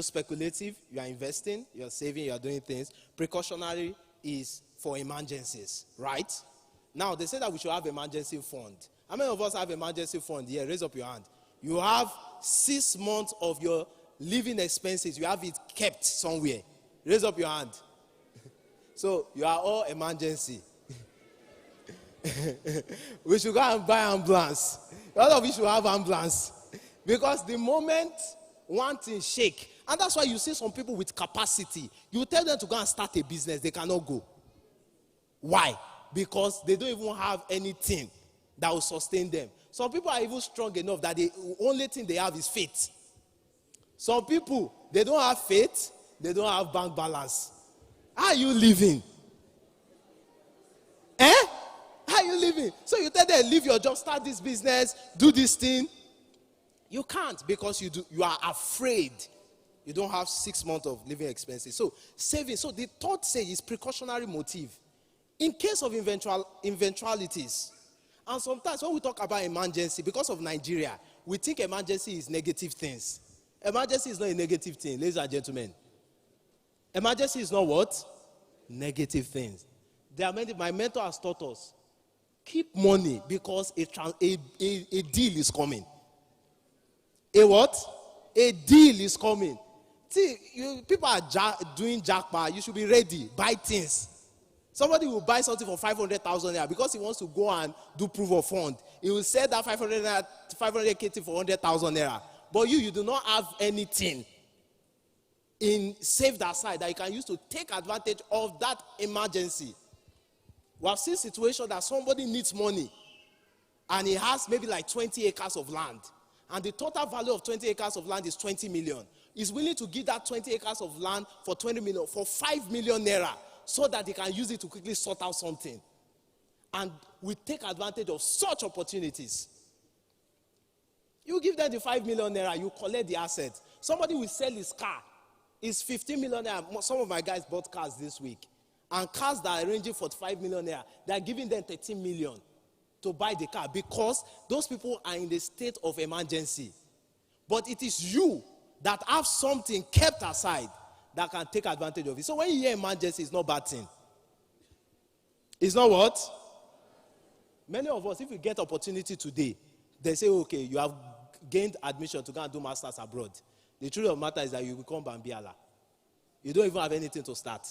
Speculative, you are investing, you are saving, you are doing things. Precautionary is for emergencies, right? Now, they say that we should have emergency fund. How many of us have emergency fund? Yeah, raise up your hand. You have 6 months of your living expenses. You have it kept somewhere. Raise up your hand. So, you are all emergency. We should go and buy ambulance. All of you should have ambulance. Because the moment one thing shake, and that's why you see some people with capacity, you tell them to go and start a business, they cannot go. Why? Because they don't even have anything that will sustain them. Some people are even strong enough that the only thing they have is faith. Some people, they don't have faith, they don't have bank balance. How are you living? How are you living? So you tell them, leave your job, start this business, do this thing. You can't, because you are afraid. You don't have 6 months of living expenses. So saving. So the third say is precautionary motive. In case of eventualities. And sometimes when we talk about emergency, because of Nigeria, we think emergency is negative things. Emergency is not a negative thing, ladies and gentlemen. Emergency is not what? Negative things. My mentor has taught us, keep money because a deal is coming. A what? A deal is coming. See, people are doing jackpot. You should be ready. Buy things. Somebody will buy something for 500,000 naira because he wants to go and do proof of fund. He will sell that 500 KT for 100,000 naira. But you do not have anything saved aside that you can use to take advantage of that emergency. We have seen situations that somebody needs money and he has maybe like 20 acres of land. And the total value of 20 acres of land is 20 million. He's willing to give that 20 acres of land for 20 million, for 5 million naira, so that he can use it to quickly sort out something. And we take advantage of such opportunities. You give them the 5 million naira, you collect the asset. Somebody will sell his car. It's 15 million naira. Some of my guys bought cars this week. And cars that are ranging for 5 million naira, they're giving them 13 million to buy the car because those people are in the state of emergency. But it is you that have something kept aside that can take advantage of it. So when you hear emergency, it's not a bad thing. It's not what? Many of us, if we get opportunity today, they say, okay, you have gained admission to go and do masters abroad. The truth of the matter is that you become Bambiala. You don't even have anything to start.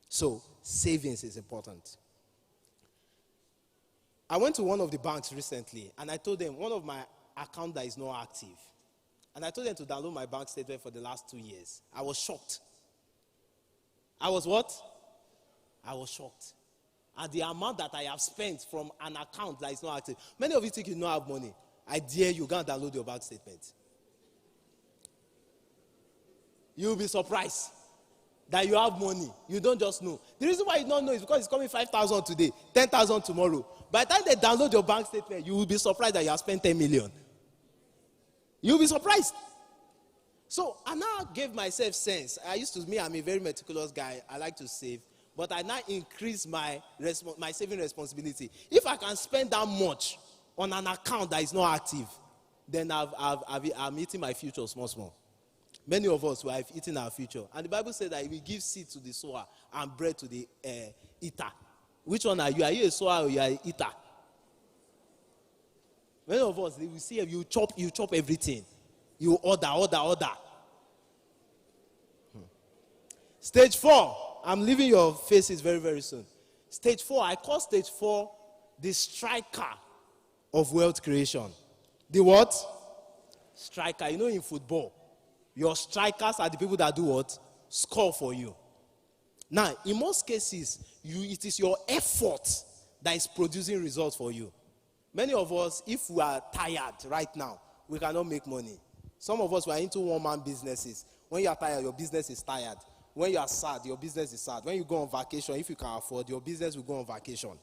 So savings is important. I went to one of the banks recently, and I told them one of my accounts that is not active. And I told them to download my bank statement for the last 2 years. I was shocked. I was what? I was shocked. And the amount that I have spent from an account that is not active. Many of you think you don't have money. I dare you, go and download your bank statement. You will be surprised that you have money. You don't just know. The reason why you don't know is because it's coming 5,000 today, 10,000 tomorrow. By the time they download your bank statement, you will be surprised that you have spent 10 million. You'll be surprised. So I now gave myself sense. I'm a very meticulous guy. I like to save. But I now increase my saving responsibility. If I can spend that much on an account that is not active, then I'm eating my future small. Many of us, we have eaten our future. And the Bible says that we give seed to the sower and bread to the eater. Which one are you? Are you a sower or you are an eater? Many of us, they will see you chop everything. You order. Stage 4. I'm leaving your faces very, very soon. Stage 4, I call stage 4 the striker of wealth creation. The what? Striker. You know, in football, your strikers are the people that do what? Score for you. Now, in most cases, it is your effort that is producing results for you. Many of us, if we are tired right now, we cannot make money. Some of us were into one-man businesses. When you are tired, your business is tired. When you are sad, your business is sad. When you go on vacation, if you can afford, your business will go on vacation.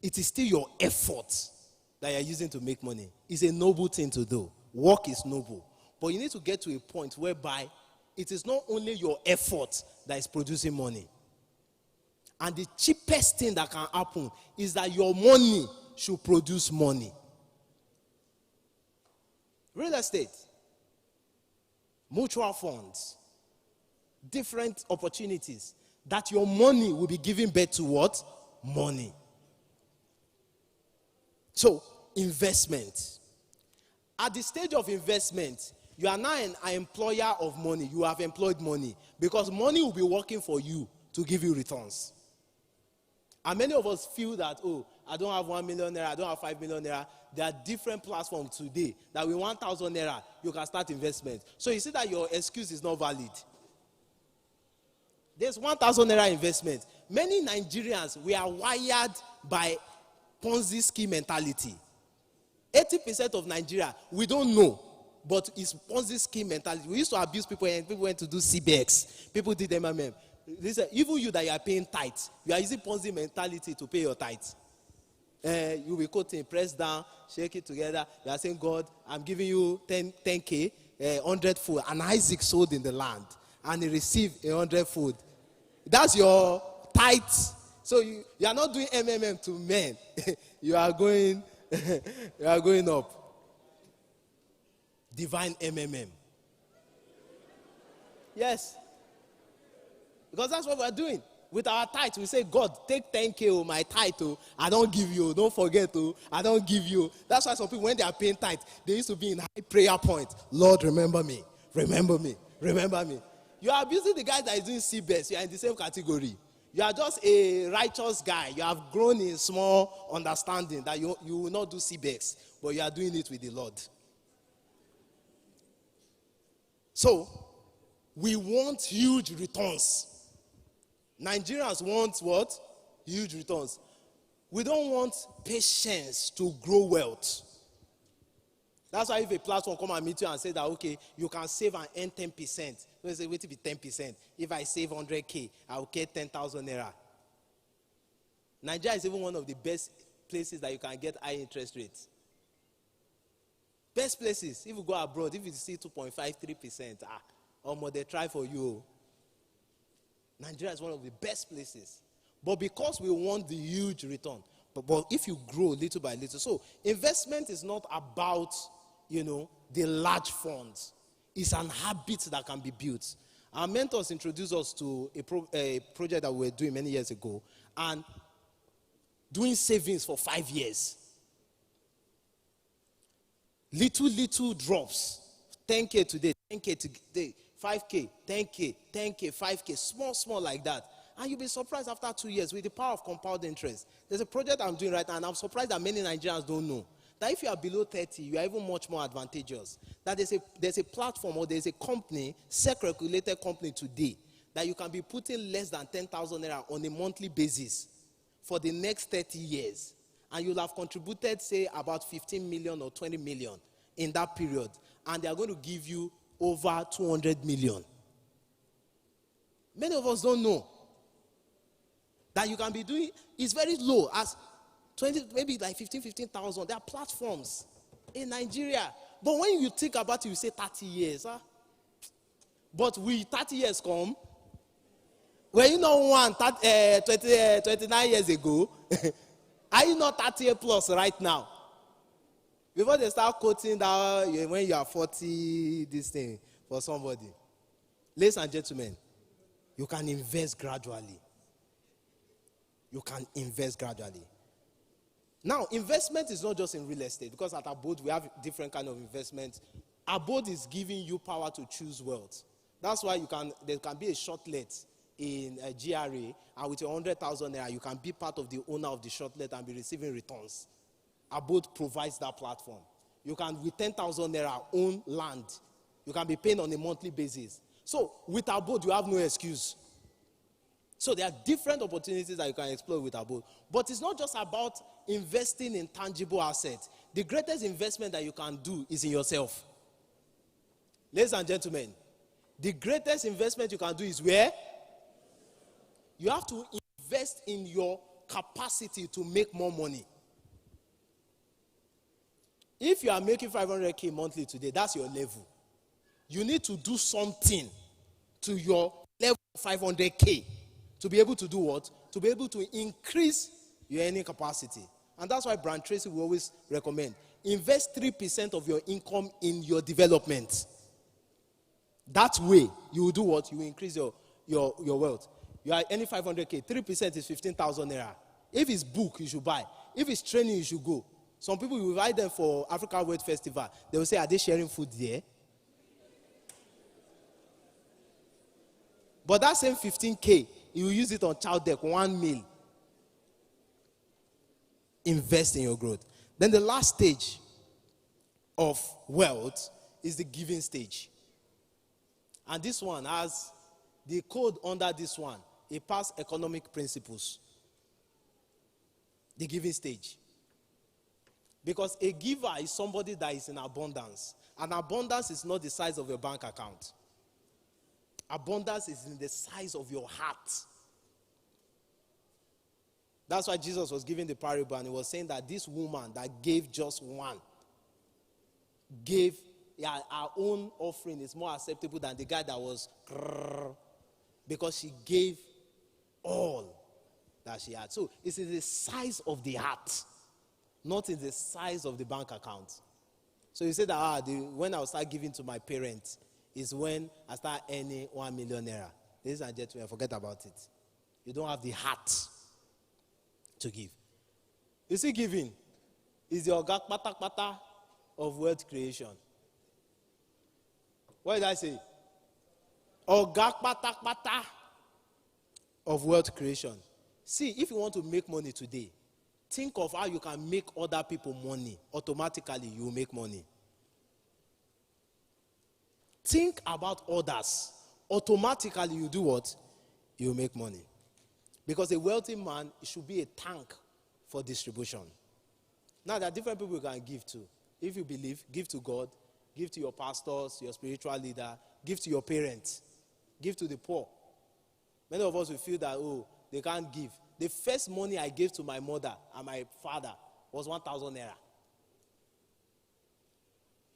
It is still your effort that you are using to make money. It's a noble thing to do. Work is noble. But you need to get to a point whereby it is not only your effort that is producing money. And the cheapest thing that can happen is that your money should produce money. Real estate, mutual funds, different opportunities that your money will be giving birth to what? Money. So, investment. At the stage of investment, you are now an employer of money. You have employed money because money will be working for you to give you returns. And many of us feel that, oh, I don't have 1 million naira, I don't have 5 million naira. There are different platforms today that with 1,000 naira, you can start investment. So you see that your excuse is not valid. There's 1,000 naira investment. Many Nigerians, we are wired by Ponzi scheme mentality. 80% of Nigeria, we don't know, but it's Ponzi scheme mentality. We used to abuse people and people went to do CBX. People did MMM. Listen, even you that you are paying tithe, you are using Ponzi mentality to pay your tithe. You will quoting, press down, shake it together. You are saying, God, I'm giving you 10K, 100 fold. And Isaac sowed in the land, and he received 100 fold. That's your tithe. So you are not doing MMM to men. You are going, you are going up. Divine MMM. Yes. Because that's what we're doing. With our tithe, we say, God, take 10K, my tithe, I don't give you. Don't forget, I don't give you. That's why some people, when they are paying tithe, they used to be in high prayer point. Lord, remember me. Remember me. Remember me. You are abusing the guy that is doing CBS. You are in the same category. You are just a righteous guy. You have grown in small understanding that you will not do CBS, but you are doing it with the Lord. So, we want huge returns. Nigerians want what? Huge returns. We don't want patience to grow wealth. That's why if a platform come and meet you and say that, okay, you can save and earn 10%. You say, wait to be 10%. If I save 100K, I will get 10,000 naira. Nigeria is even one of the best places that you can get high interest rates. Best places. If you go abroad, if you see 2.5, 3%, they try for you. Nigeria is one of the best places. But because we want the huge return, but if you grow little by little. So investment is not about, the large funds. It's an habit that can be built. Our mentors introduced us to a project that we were doing many years ago, and doing savings for 5 years. Little drops. 10K today, 10K today, 5K, 10K, 10K, 5K, small like that. And you'll be surprised after 2 years with the power of compound interest. There's a project I'm doing right now, and I'm surprised that many Nigerians don't know. That if you are below 30, you are even much more advantageous. That there's a platform or there's a company, SEC-regulated company today, that you can be putting less than 10,000 naira on a monthly basis for the next 30 years. And you'll have contributed, say, about 15 million or 20 million in that period. And they are going to give you over 200 million. Many of us don't know that you can be doing, it's very low, as 20, maybe like 15,000. There are platforms in Nigeria. But when you think about it, you say 30 years. But will 30 years come? Were you not one 29 years ago? Are you not 30 plus right now? Before they start quoting that when you are 40, this thing for somebody. Ladies and gentlemen, you can invest gradually. You can invest gradually. Now, investment is not just in real estate, because at Abode we have different kind of investment. Abode is giving you power to choose wealth. That's why there can be a shortlet in a GRA, and with your 100,000 naira, you can be part of the owner of the shortlet and be receiving returns. Abode provides that platform. You can, with 10,000 naira, own land. You can be paying on a monthly basis. So, with Abode, you have no excuse. So, there are different opportunities that you can explore with Abode. But it's not just about investing in tangible assets. The greatest investment that you can do is in yourself. Ladies and gentlemen, the greatest investment you can do is where? You have to invest in your capacity to make more money. If you are making 500K monthly today, that's your level. You need to do something to your level of 500K to be able to do what? To be able to increase your earning capacity. And that's why Brian Tracy will always recommend, invest 3% of your income in your development. That way, you will do what? You will increase your wealth. You are earning 500K, 3% is 15,000 naira. If it's book, you should buy. If it's training, you should go. Some people, you invite them for Africa World Festival. They will say, are they sharing food there? But that same 15K, you will use it on child deck, 1 meal. Invest in your growth. Then the last stage of wealth is the giving stage. And this one has the code under this one. It passes economic principles. The giving stage. Because a giver is somebody that is in abundance. And abundance is not the size of your bank account. Abundance is in the size of your heart. That's why Jesus was giving the parable, and he was saying that this woman that gave just one, gave our own offering is more acceptable than the guy that was, because she gave all that she had. So it's in the size of the heart, not in the size of the bank account. So you say that when I will start giving to my parents is when I start earning 1 million naira. Ladies and gentlemen, forget about it. You don't have the heart to give. You see, giving is the orgak pata of wealth creation. What did I say? Orgak pata of wealth creation. See, if you want to make money today, think of how you can make other people money. Automatically, you will make money. Think about others. Automatically, you do what? You will make money. Because a wealthy man should be a tank for distribution. Now, there are different people you can give to. If you believe, give to God, give to your pastors, your spiritual leader, give to your parents, give to the poor. Many of us will feel that, they can't give. The first money I gave to my mother and my father was 1,000 naira.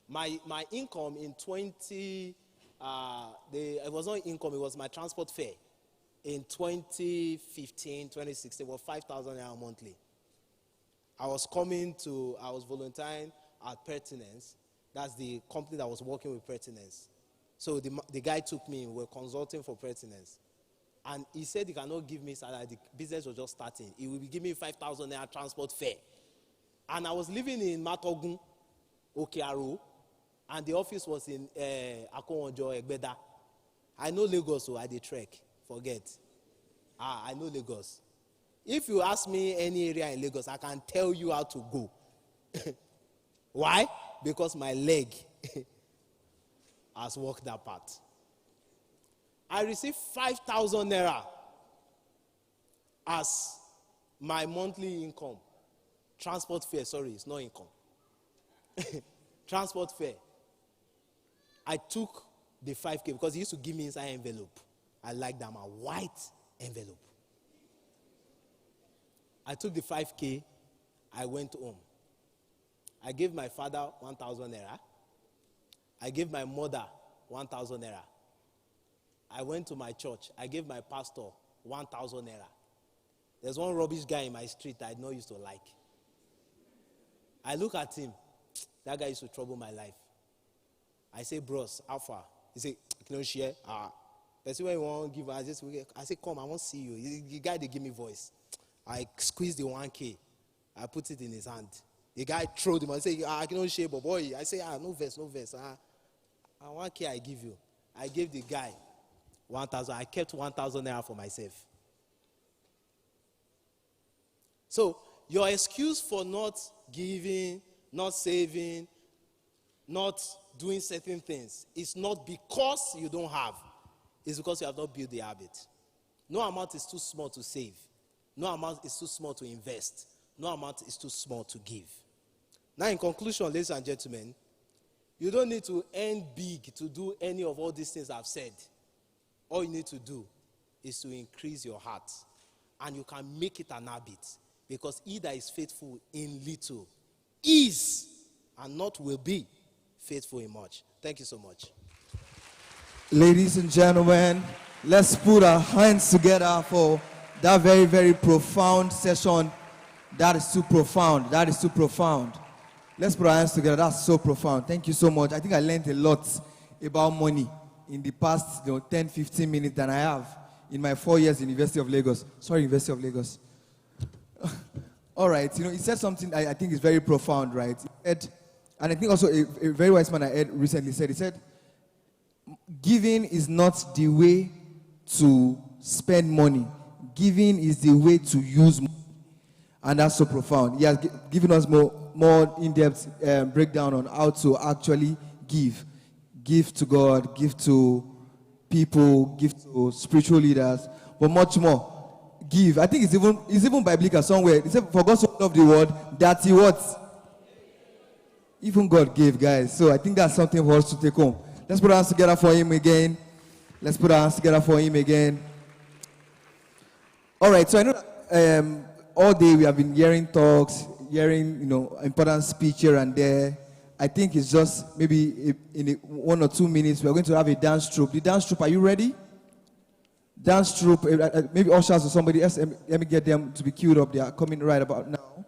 My income in it was not income, it was my transport fare. In 2015, 2016, was 5,000 naira monthly. I was volunteering at Pertinence. That's the company that was working with Pertinence. So the guy took me, we were consulting for Pertinence. And he said he cannot give me salary. The business was just starting. He will be giving me 5,000 naira transport fare. And I was living in Matogun, Okearo, and the office was in Akonjo, Egbeda. I know Lagos, so I did trek. Forget. I know Lagos. If you ask me any area in Lagos, I can tell you how to go. Why? Because my leg has walked that path. I received 5,000 naira as my monthly income. Transport fare, sorry, it's not income. Transport fare. I took the 5K because he used to give me inside envelope. I like that, my white envelope. I took the 5K, I went home. I gave my father 1,000 naira. I gave my mother 1,000 naira. I went to my church. I gave my pastor 1,000 naira. There's one rubbish guy in my street that I not used to like. I look at him. That guy used to trouble my life. I say, bros, how far? He say, can you share? That's when you want to give. I say, come, I want to see you. The guy, they give me voice. I squeeze the 1K. I put it in his hand. The guy threw him. I say, I cannot share, but boy. I say, no verse. 1K I give you. I gave the guy 1,000. I kept 1,000 naira for myself. So, your excuse for not giving, not saving, not doing certain things is not because you don't have. It's because you have not built the habit. No amount is too small to save. No amount is too small to invest. No amount is too small to give. Now, in conclusion, ladies and gentlemen, you don't need to earn big to do any of all these things I've said. All you need to do is to increase your heart. And you can make it an habit. Because he that is faithful in little is and not will be faithful in much. Thank you so much. Ladies and gentlemen, let's put our hands together for that very, very profound session That is too profound. That is too profound. Let's put our hands together. That's so profound. Thank you so much. I think I learned a lot about money in the past 10, 15 minutes than I have in my 4 years in University of Lagos. Sorry, University of Lagos. All right. He said something I think is very profound, right? He said, and I think also a very wise man I heard recently said, he said, giving is not the way to spend money. Giving is the way to use money. And that's so profound. He has given us more in-depth breakdown on how to actually give. Give to God, give to people, give to spiritual leaders, but much more. Give. I think it's even biblical somewhere. It said, for God so loved the world that he what? Even God gave, guys. So I think that's something for us to take home. Let's put our hands together for him again. Let's put our hands together for him again. All right, so I know all day we have been hearing talks, hearing, important speech here and there. I think it's just maybe in 1 or 2 minutes, we're going to have a dance troupe. The dance troupe, are you ready? Dance troupe, maybe ushers or somebody else, let me get them to be queued up. They are coming right about now.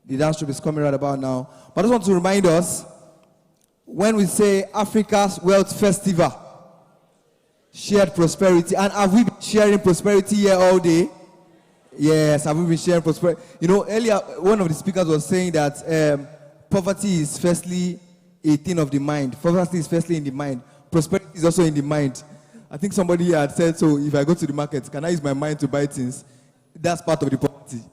The dance troupe is coming right about now. But I just want to remind us, when we say Africa's Wealth Festival, shared prosperity, and have we been sharing prosperity here all day? Yes, have we been sharing prosperity? Earlier, one of the speakers was saying that poverty is firstly a thing of the mind. Poverty is firstly in the mind. Prosperity is also in the mind. I think somebody had said, so if I go to the market, can I use my mind to buy things? That's part of the poverty.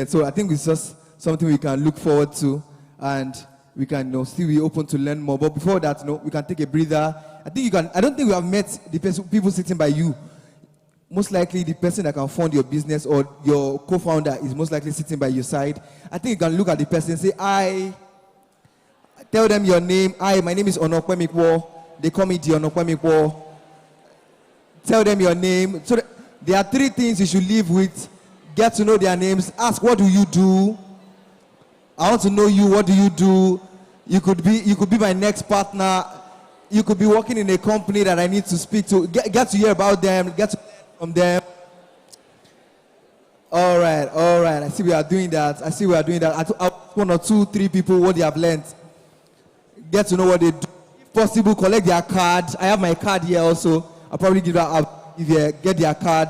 So I think it's just something we can look forward to, and we can still be open to learn more. But before that, we can take a breather. I don't think we have met the people sitting by you. Most likely the person that can fund your business or your co-founder is most likely sitting by your side. I think you can look at the person and say, tell them your name. My name is Onokwemikwo. They call me the Onokwemikwo. Tell them your name. So there are 3 things you should live with. Get to know their names. Ask, what do you do? I want to know you. What do you do? You could be my next partner. You could be working in a company that I need to speak to. Get to hear about them. Get to learn from them. All right. I see we are doing that. I 1 or 2, 3 people what they have learned. Get to know what they do. If possible, collect their card. I have my card here also. I'll probably give that out if you get their card.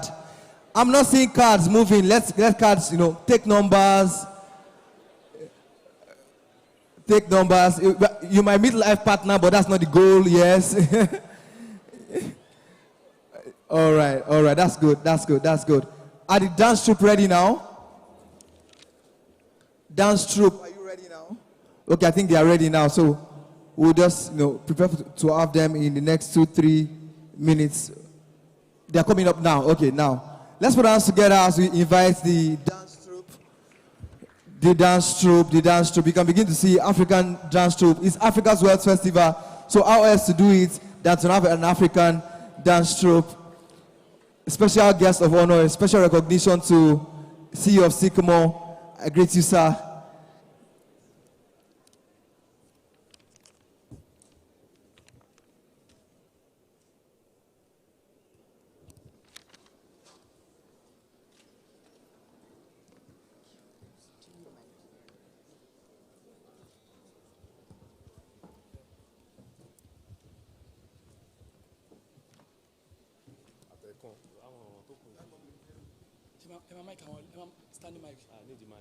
I'm not seeing cards moving. Let cards, take numbers. Take numbers. You might meet life partner, but that's not the goal. Yes. All right. That's good. Are the dance troupe ready now? Dance troupe, are you ready now? Okay, I think they are ready now. So we'll just, prepare to have them in the next 2-3 minutes. They are coming up now. Okay, now let's put our hands together as we invite the dance troupe. The dance troupe. You can begin to see African dance troupe. It's Africa's Wealth Festival. So how else to do it than to have an African dance troupe? A special guest of honor, a special recognition to CEO of Sycamore. I greet you, sir. Standing mic. I need the mic.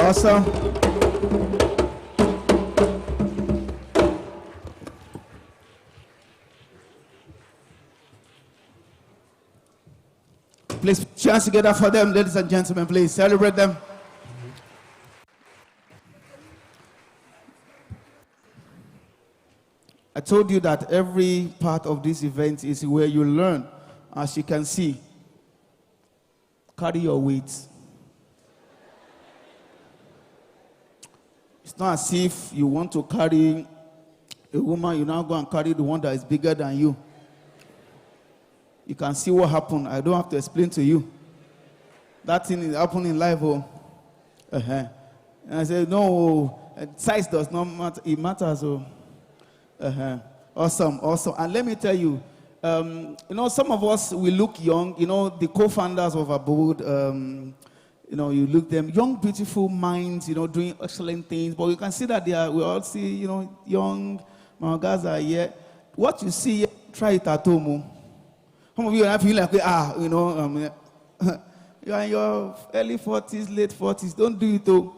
Awesome. Please put your hands together for them, ladies and gentlemen. Please celebrate them. I told you that every part of this event is where you learn. As you can see, carry your weight. It's not as if you want to carry a woman, you now go and carry the one that is bigger than you. You can see what happened. I don't have to explain to you. That thing is happening in life. Oh. And I said, no, size does not matter. It matters. Oh. Awesome. And let me tell you, some of us, we look young. The co-founders of Abode, you look them, young, beautiful minds, doing excellent things. But you can see that we all see, young, my guys are here. What you see here, try it at home. Some of you are feeling like, you are in your early 40s, late 40s. Don't do it though.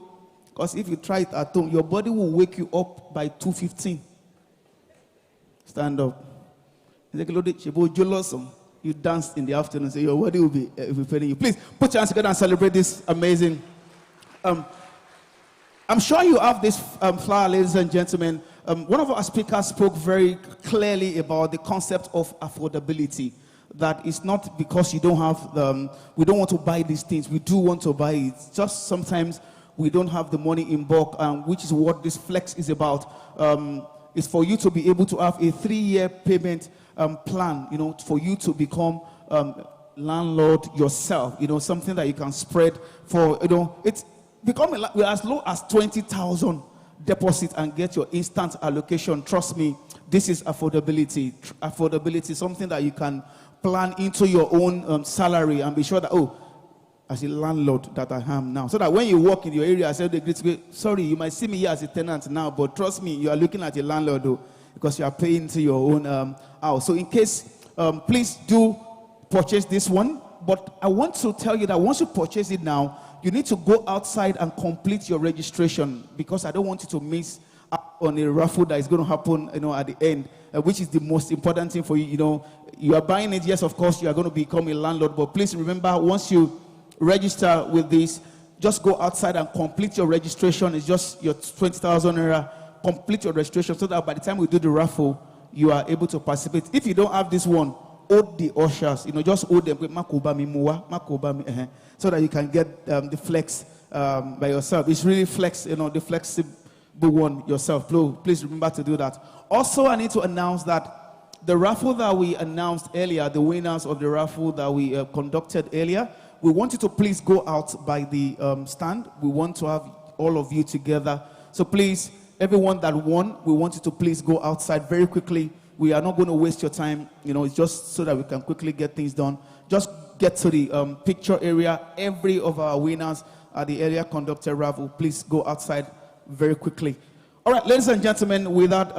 Because if you try it at home, your body will wake you up by 2:15. Stand up. You dance in the afternoon, so your body will be preparing you. Please put your hands together and celebrate this amazing. I'm sure you have this flyer, ladies and gentlemen. One of our speakers spoke very clearly about the concept of affordability. That it's not because you don't have we don't want to buy these things. We do want to buy it. Just sometimes we don't have the money in bulk, which is what this flex is about. It's for you to be able to have a 3-year payment plan, for you to become landlord yourself, something that you can spread for, it's becoming as low as 20,000 deposit and get your instant allocation. Trust me, this is affordability. Affordability, something that you can plan into your own salary and be sure that, as a landlord that I am now. So that when you walk in your area, I say, sorry, you might see me here as a tenant now, but trust me, you are looking at a landlord though, because you are paying to your own house. So in case, please do purchase this one. But I want to tell you that once you purchase it now, you need to go outside and complete your registration, because I don't want you to miss out on a raffle that is going to happen, at the end, which is the most important thing for you. You are buying it, yes, of course, you are going to become a landlord. But please remember, once you register with this, just go outside and complete your registration. It's just your 20,000 naira. Complete your registration so that by the time we do the raffle, you are able to participate. If you don't have this one, hold the ushers. Just hold them with so that you can get the flex by yourself. It's really flex, the flexible one yourself. Please remember to do that. Also, I need to announce that the raffle that we announced earlier, the winners of the raffle that we conducted earlier, we want you to please go out by the stand. We want to have all of you together. So please, everyone that won, we want you to please go outside very quickly. We are not going to waste your time. It's just so that we can quickly get things done. Just get to the picture area. Every of our winners at the area conducted raffle, please go outside very quickly. All right, ladies and gentlemen, without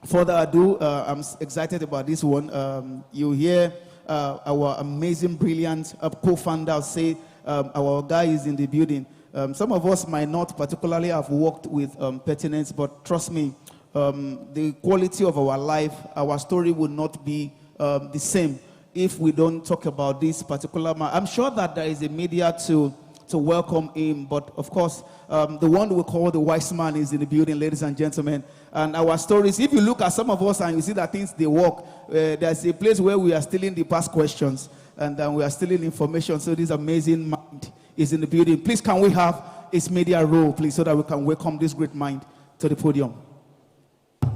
further ado, I'm excited about this one. You hear our amazing, brilliant co-founder say our guy is in the building. Some of us might not particularly have worked with Pertinence, but trust me, the quality of our life, our story would not be the same if we don't talk about this particular man. I'm sure that there is a media to welcome him, but of course, the one we call the wise man is in the building, ladies and gentlemen. And our stories, if you look at some of us and you see that things they work, there's a place where we are stealing the past questions and we are stealing information. So this amazing mind is in the building. Please, can we have its media role, please, so that we can welcome this great mind to the podium.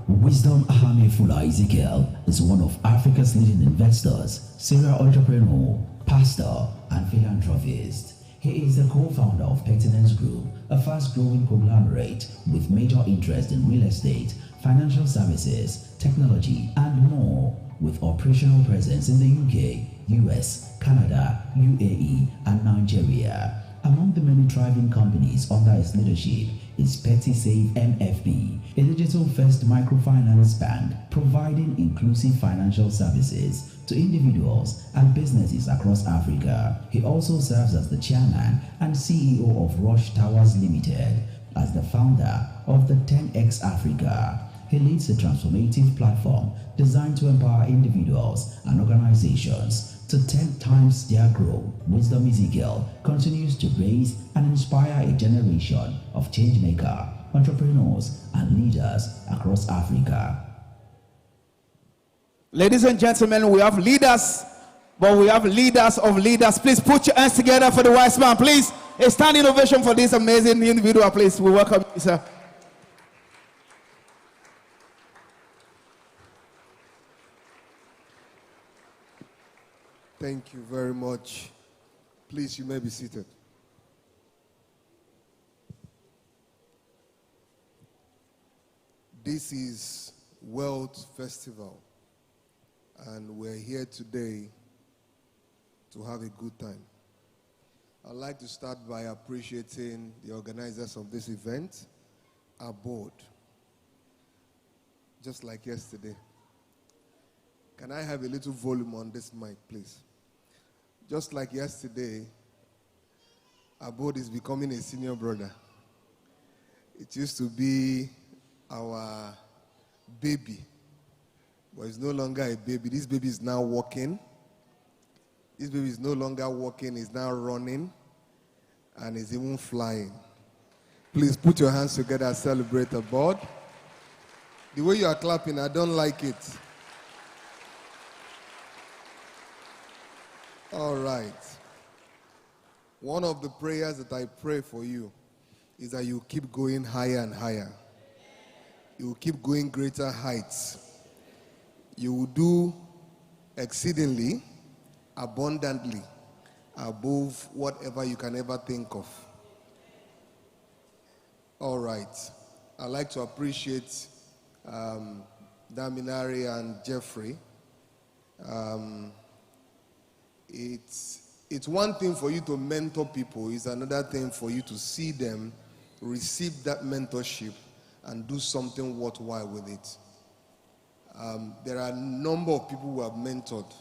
Wisdom Ahame Fula Ezekiel is one of Africa's leading investors, serial entrepreneur, pastor, and philanthropist. He is the co-founder of Pertinence Group, a fast-growing conglomerate with major interest in real estate, financial services, technology, and more, with operational presence in the UK, US, Canada, UAE, and Nigeria. Among the many thriving companies under his leadership is PettySave MFB, a digital-first microfinance bank providing inclusive financial services to individuals and businesses across Africa. He also serves as the chairman and CEO of Rush Towers Limited, as the founder of the 10X Africa. He leads a transformative platform designed to empower individuals and organizations to 10 times their growth. Wisdom Ezekiel continues to raise and inspire a generation of changemaker, entrepreneurs, and leaders across Africa. Ladies and gentlemen, we have leaders, but we have leaders of leaders. Please put your hands together for the wise man. Please, a standing ovation for this amazing individual. Please, we welcome you, sir. Thank you very much. Please, you may be seated. This is Wealth Festival, and we're here today to have a good time. I'd like to start by appreciating the organizers of this event, our board, just like yesterday. Can I have a little volume on this mic, please? Just like yesterday, Abode is becoming a senior brother. It used to be our baby, but it's no longer a baby. This baby is now walking. This baby is no longer walking, he's now running, and is even flying. Please put your hands together and celebrate Abode. The way you are clapping, I don't like it. All right. One of the prayers that I pray for you is that you keep going higher and higher. You will keep going greater heights. You will do exceedingly, abundantly, above whatever you can ever think of. All right. I'd like to appreciate Daminari and Jeffrey. It's one thing for you to mentor people, it's another thing for you to see them receive that mentorship and do something worthwhile with it. There are a number of people who have mentored.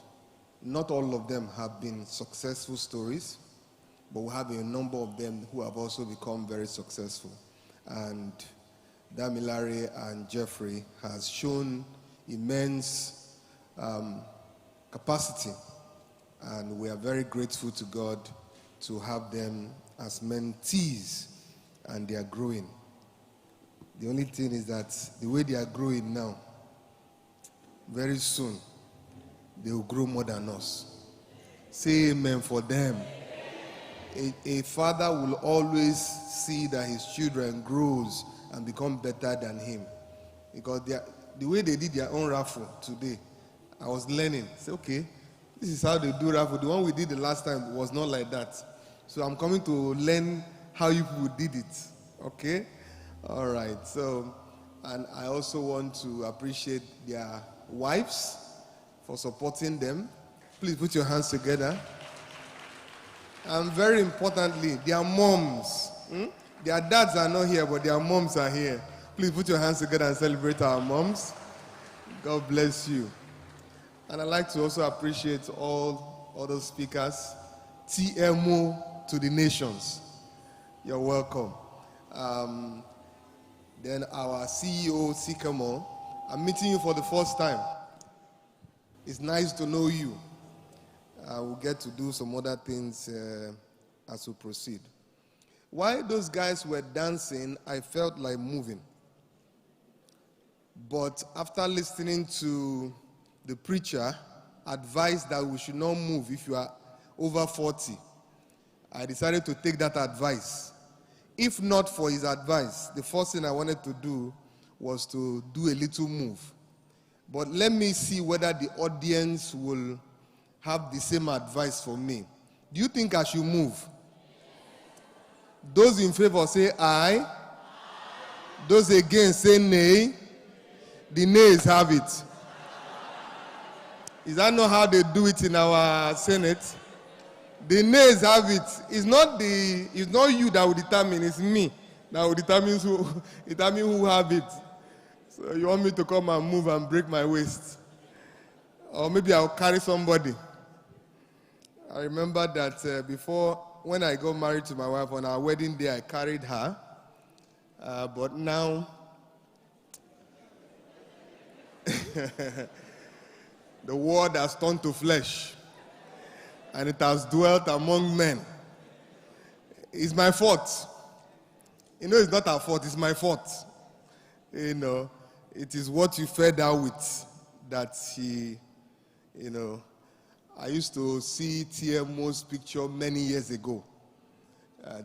Not all of them have been successful stories, but we have a number of them who have also become very successful. And Damilare and Jeffrey has shown immense capacity. And we are very grateful to God to have them as mentees, and they are growing. The only thing is that the way they are growing now, very soon, they will grow more than us. Say amen for them. A father will always see that his children grows and become better than him. Because the way they did their own raffle today, I was learning. Say, okay, this is how they do raffle. The one we did the last time was not like that. So I'm coming to learn how you people did it. Okay? All right. So, and I also want to appreciate their wives for supporting them. Please put your hands together. And very importantly, their moms. Their dads are not here, but their moms are here. Please put your hands together and celebrate our moms. God bless you. And I'd like to also appreciate all other speakers. TMO to the nations. You're welcome. Then our CEO, Sikamo. I'm meeting you for the first time. It's nice to know you. We'll get to do some other things as we proceed. While those guys were dancing, I felt like moving. But after listening to the preacher advised that we should not move if you are over 40, I decided to take that advice. If not for his advice, the first thing I wanted to do was to do a little move. But let me see whether the audience will have the same advice for me. Do you think I should move? Those in favor say aye. Those against say nay. The nays have it. Is that not how they do it in our Senate? The nays have it. It's not you that will determine, it's me. Now determines who have it. So you want me to come and move and break my waist? Or maybe I'll carry somebody. I remember that before, when I got married to my wife on our wedding day, I carried her. But now, the word has turned to flesh, and it has dwelt among men. It's my fault. It's not our fault, it's my fault. It is what you fed her with that she, I used to see TMO's picture many years ago.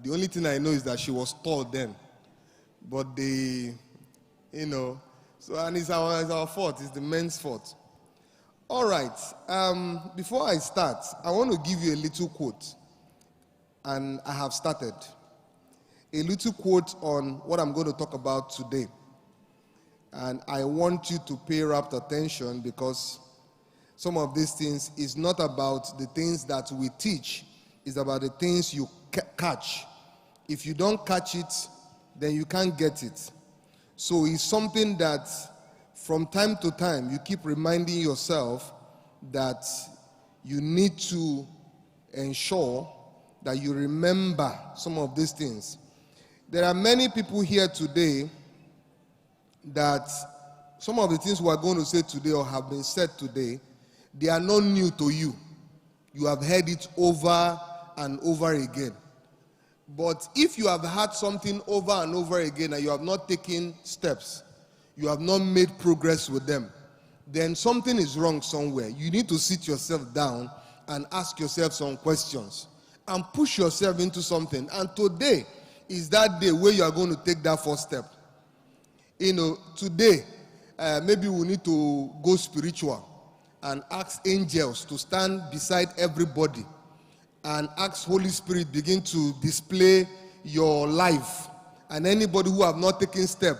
The only thing I know is that she was tall then. But so, and it's our fault, it's the men's fault. All right, before I start, I want to give you a little quote. And I have started. A little quote on what I'm going to talk about today. And I want you to pay rapt attention, because some of these things is not about the things that we teach, it's about the things you catch. If you don't catch it, then you can't get it. So it's something that from time to time you keep reminding yourself that you need to ensure that you remember some of these things. There are many people here today that some of the things we are going to say today or have been said today, they are not new to you. You have heard it over and over again. But if you have heard something over and over again and you have not taken steps, you have not made progress with them, then something is wrong somewhere. You need to sit yourself down and ask yourself some questions and push yourself into something. And today is that day where you are going to take that first step. Today, maybe we need to go spiritual and ask angels to stand beside everybody and ask Holy Spirit begin to display your life. And anybody who have not taken step,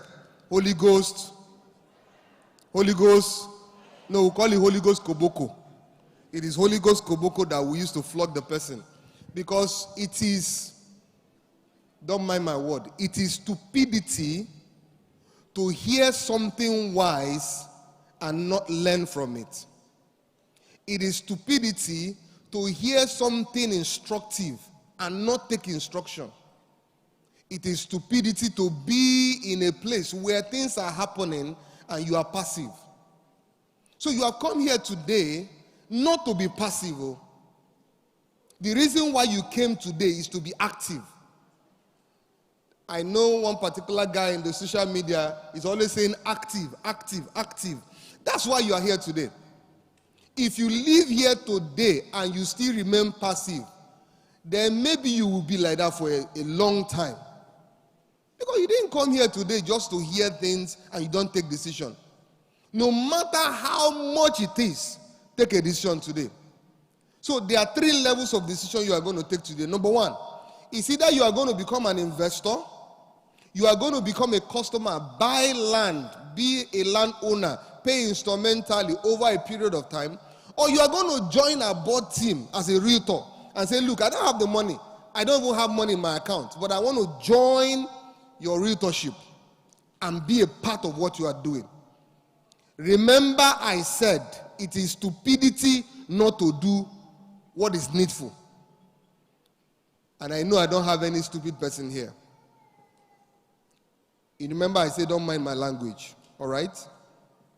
Holy Ghost, no, we call it Holy Ghost Koboko. It is Holy Ghost Koboko that we use to flog the person. Because it is, don't mind my word, it is stupidity to hear something wise and not learn from it. It is stupidity to hear something instructive and not take instruction. It is stupidity to be in a place where things are happening and you are passive. So you have come here today not to be passive. The reason why you came today is to be active. I know one particular guy in the social media is always saying active, active, active. That's why you are here today. If you live here today and you still remain passive, then maybe you will be like that for a long time. Because you didn't come here today just to hear things and you don't take decision. No matter how much it is, take a decision today. So there are 3 levels of decision you are going to take today. Number 1, is either you are going to become an investor, you are going to become a customer, buy land, be a landowner, pay instrumentally over a period of time, or you are going to join a board team as a realtor and say, look, I don't have the money. I don't even have money in my account, but I want to join your realtorship and be a part of what you are doing. Remember, I said it is stupidity not to do what is needful. And I know I don't have any stupid person here. You remember I said don't mind my language, all right?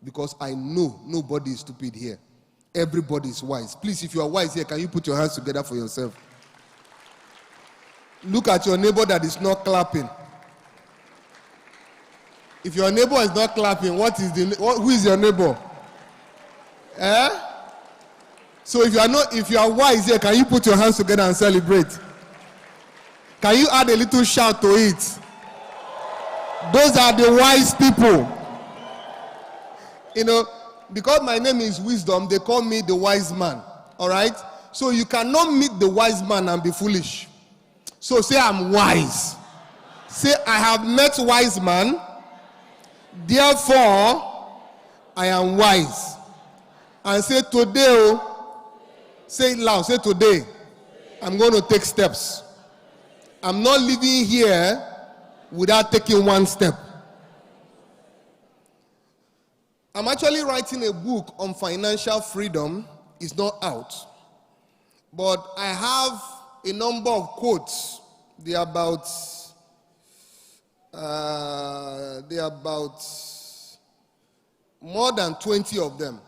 Because I know nobody is stupid here. Everybody is wise. Please, if you are wise here, can you put your hands together for yourself? Look at your neighbor that is not clapping. If your neighbor is not clapping, who is your neighbor? So if you are wise here, can you put your hands together and celebrate? Can you add a little shout to it? Those are the wise people. Because my name is Wisdom, they call me the wise man. All right? So you cannot meet the wise man and be foolish. So say, I'm wise. Say, I have met wise man. Therefore, I am wise. And say, today, say it loud, say today, I'm going to take steps. I'm not living here without taking one step. I'm actually writing a book on financial freedom. It's not out. But I have a number of quotes. They're about more than 20 of them.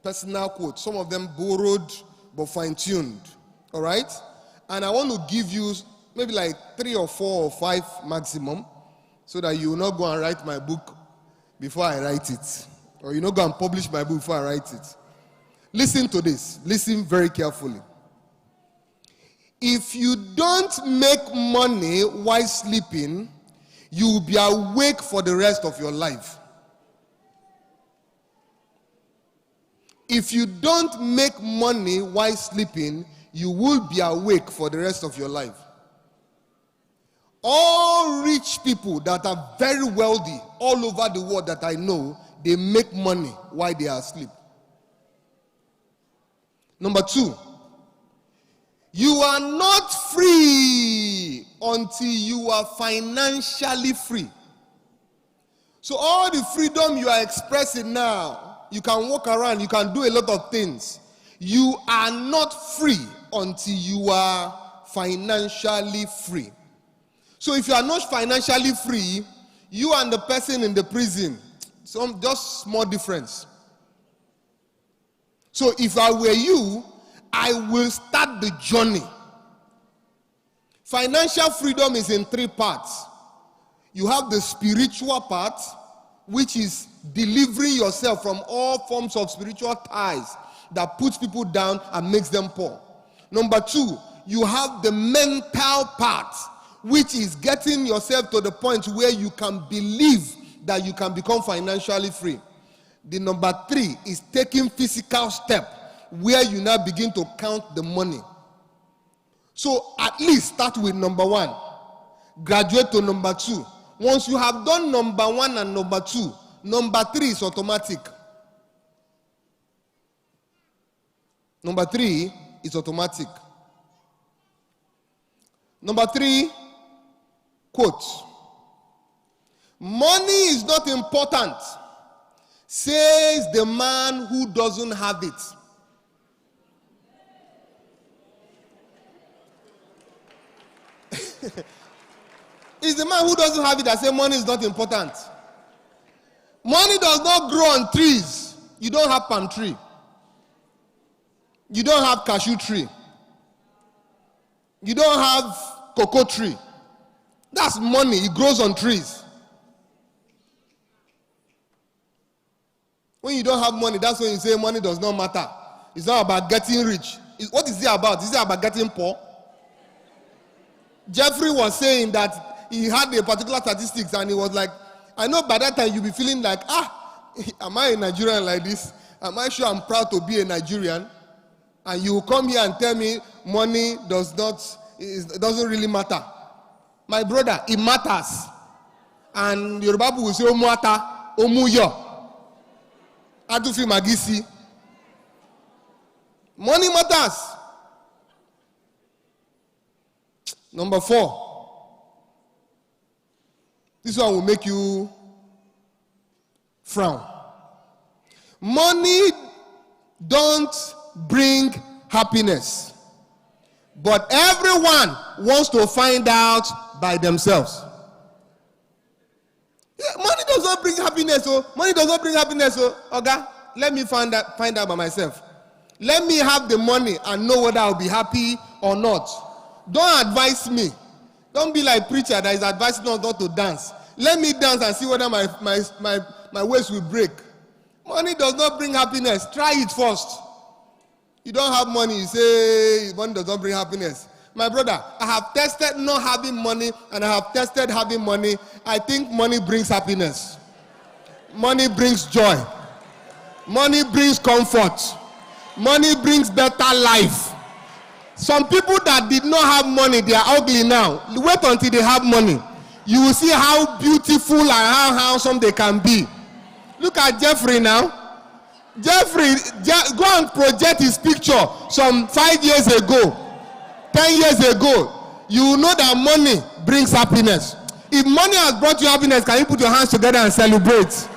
Personal quotes. Some of them borrowed but fine-tuned. All right? And I want to give you maybe like 3 or 4 or 5 maximum so that you will not go and write my book before I write it. Or you not go and publish my book before I write it. Listen to this. Listen very carefully. If you don't make money while sleeping, you will be awake for the rest of your life. If you don't make money while sleeping, you will be awake for the rest of your life. All rich people that are very wealthy all over the world that I know, they make money while they are asleep. Number 2, you are not free until you are financially free. So all the freedom you are expressing now, you can walk around, you can do a lot of things. You are not free until you are financially free. So if you are not financially free, you and the person in the prison, just small difference. So if I were you, I will start the journey. Financial freedom is in 3 parts. You have the spiritual part, which is delivering yourself from all forms of spiritual ties that puts people down and makes them poor. Number 2, you have the mental part, which is getting yourself to the point where you can believe that you can become financially free. The number 3 is taking physical step, where you now begin to count the money. So at least start with number 1, graduate to number 2. Once you have done number 1 and number 2, number 3 is automatic. Number 3 is automatic. Number 3, quote, money is not important, says the man who doesn't have it. It's the man who doesn't have it that says money is not important. Money does not grow on trees. You don't have palm tree. You don't have cashew tree. You don't have cocoa tree. That's money. It grows on trees. When you don't have money, that's when you say money does not matter. It's not about getting rich. What is it about? Is it about getting poor? Jeffrey was saying that he had a particular statistics and he was like, I know by that time you'll be feeling like, am I a Nigerian like this? Am I sure I'm proud to be a Nigerian? And you come here and tell me money it doesn't really matter. My brother, it matters. And Yoruba people will say, Omuata, Omuyo, Adufi Magisi. Money matters. Number 4. This one will make you frown. Money don't bring happiness, but everyone wants to find out by themselves. Yeah, money does not bring happiness. Money does not bring happiness. Okay, let me find out by myself. Let me have the money and know whether I'll be happy or not. Don't advise me. Don't be like preacher that is advising us not to dance. Let me dance and see whether my waist will break. Money does not bring happiness. Try it first. You don't have money, you say money does not bring happiness. My brother, I have tested not having money and I have tested having money. I think money brings happiness. Money brings joy. Money brings comfort. Money brings better life. Some people that did not have money, they are ugly now. Wait until they have money. You will see how beautiful and how handsome they can be. Look at Jeffrey now. Jeffrey, go and project his picture some 5 years ago, 10 years ago. You will know that money brings happiness. If money has brought you happiness, can you put your hands together and celebrate?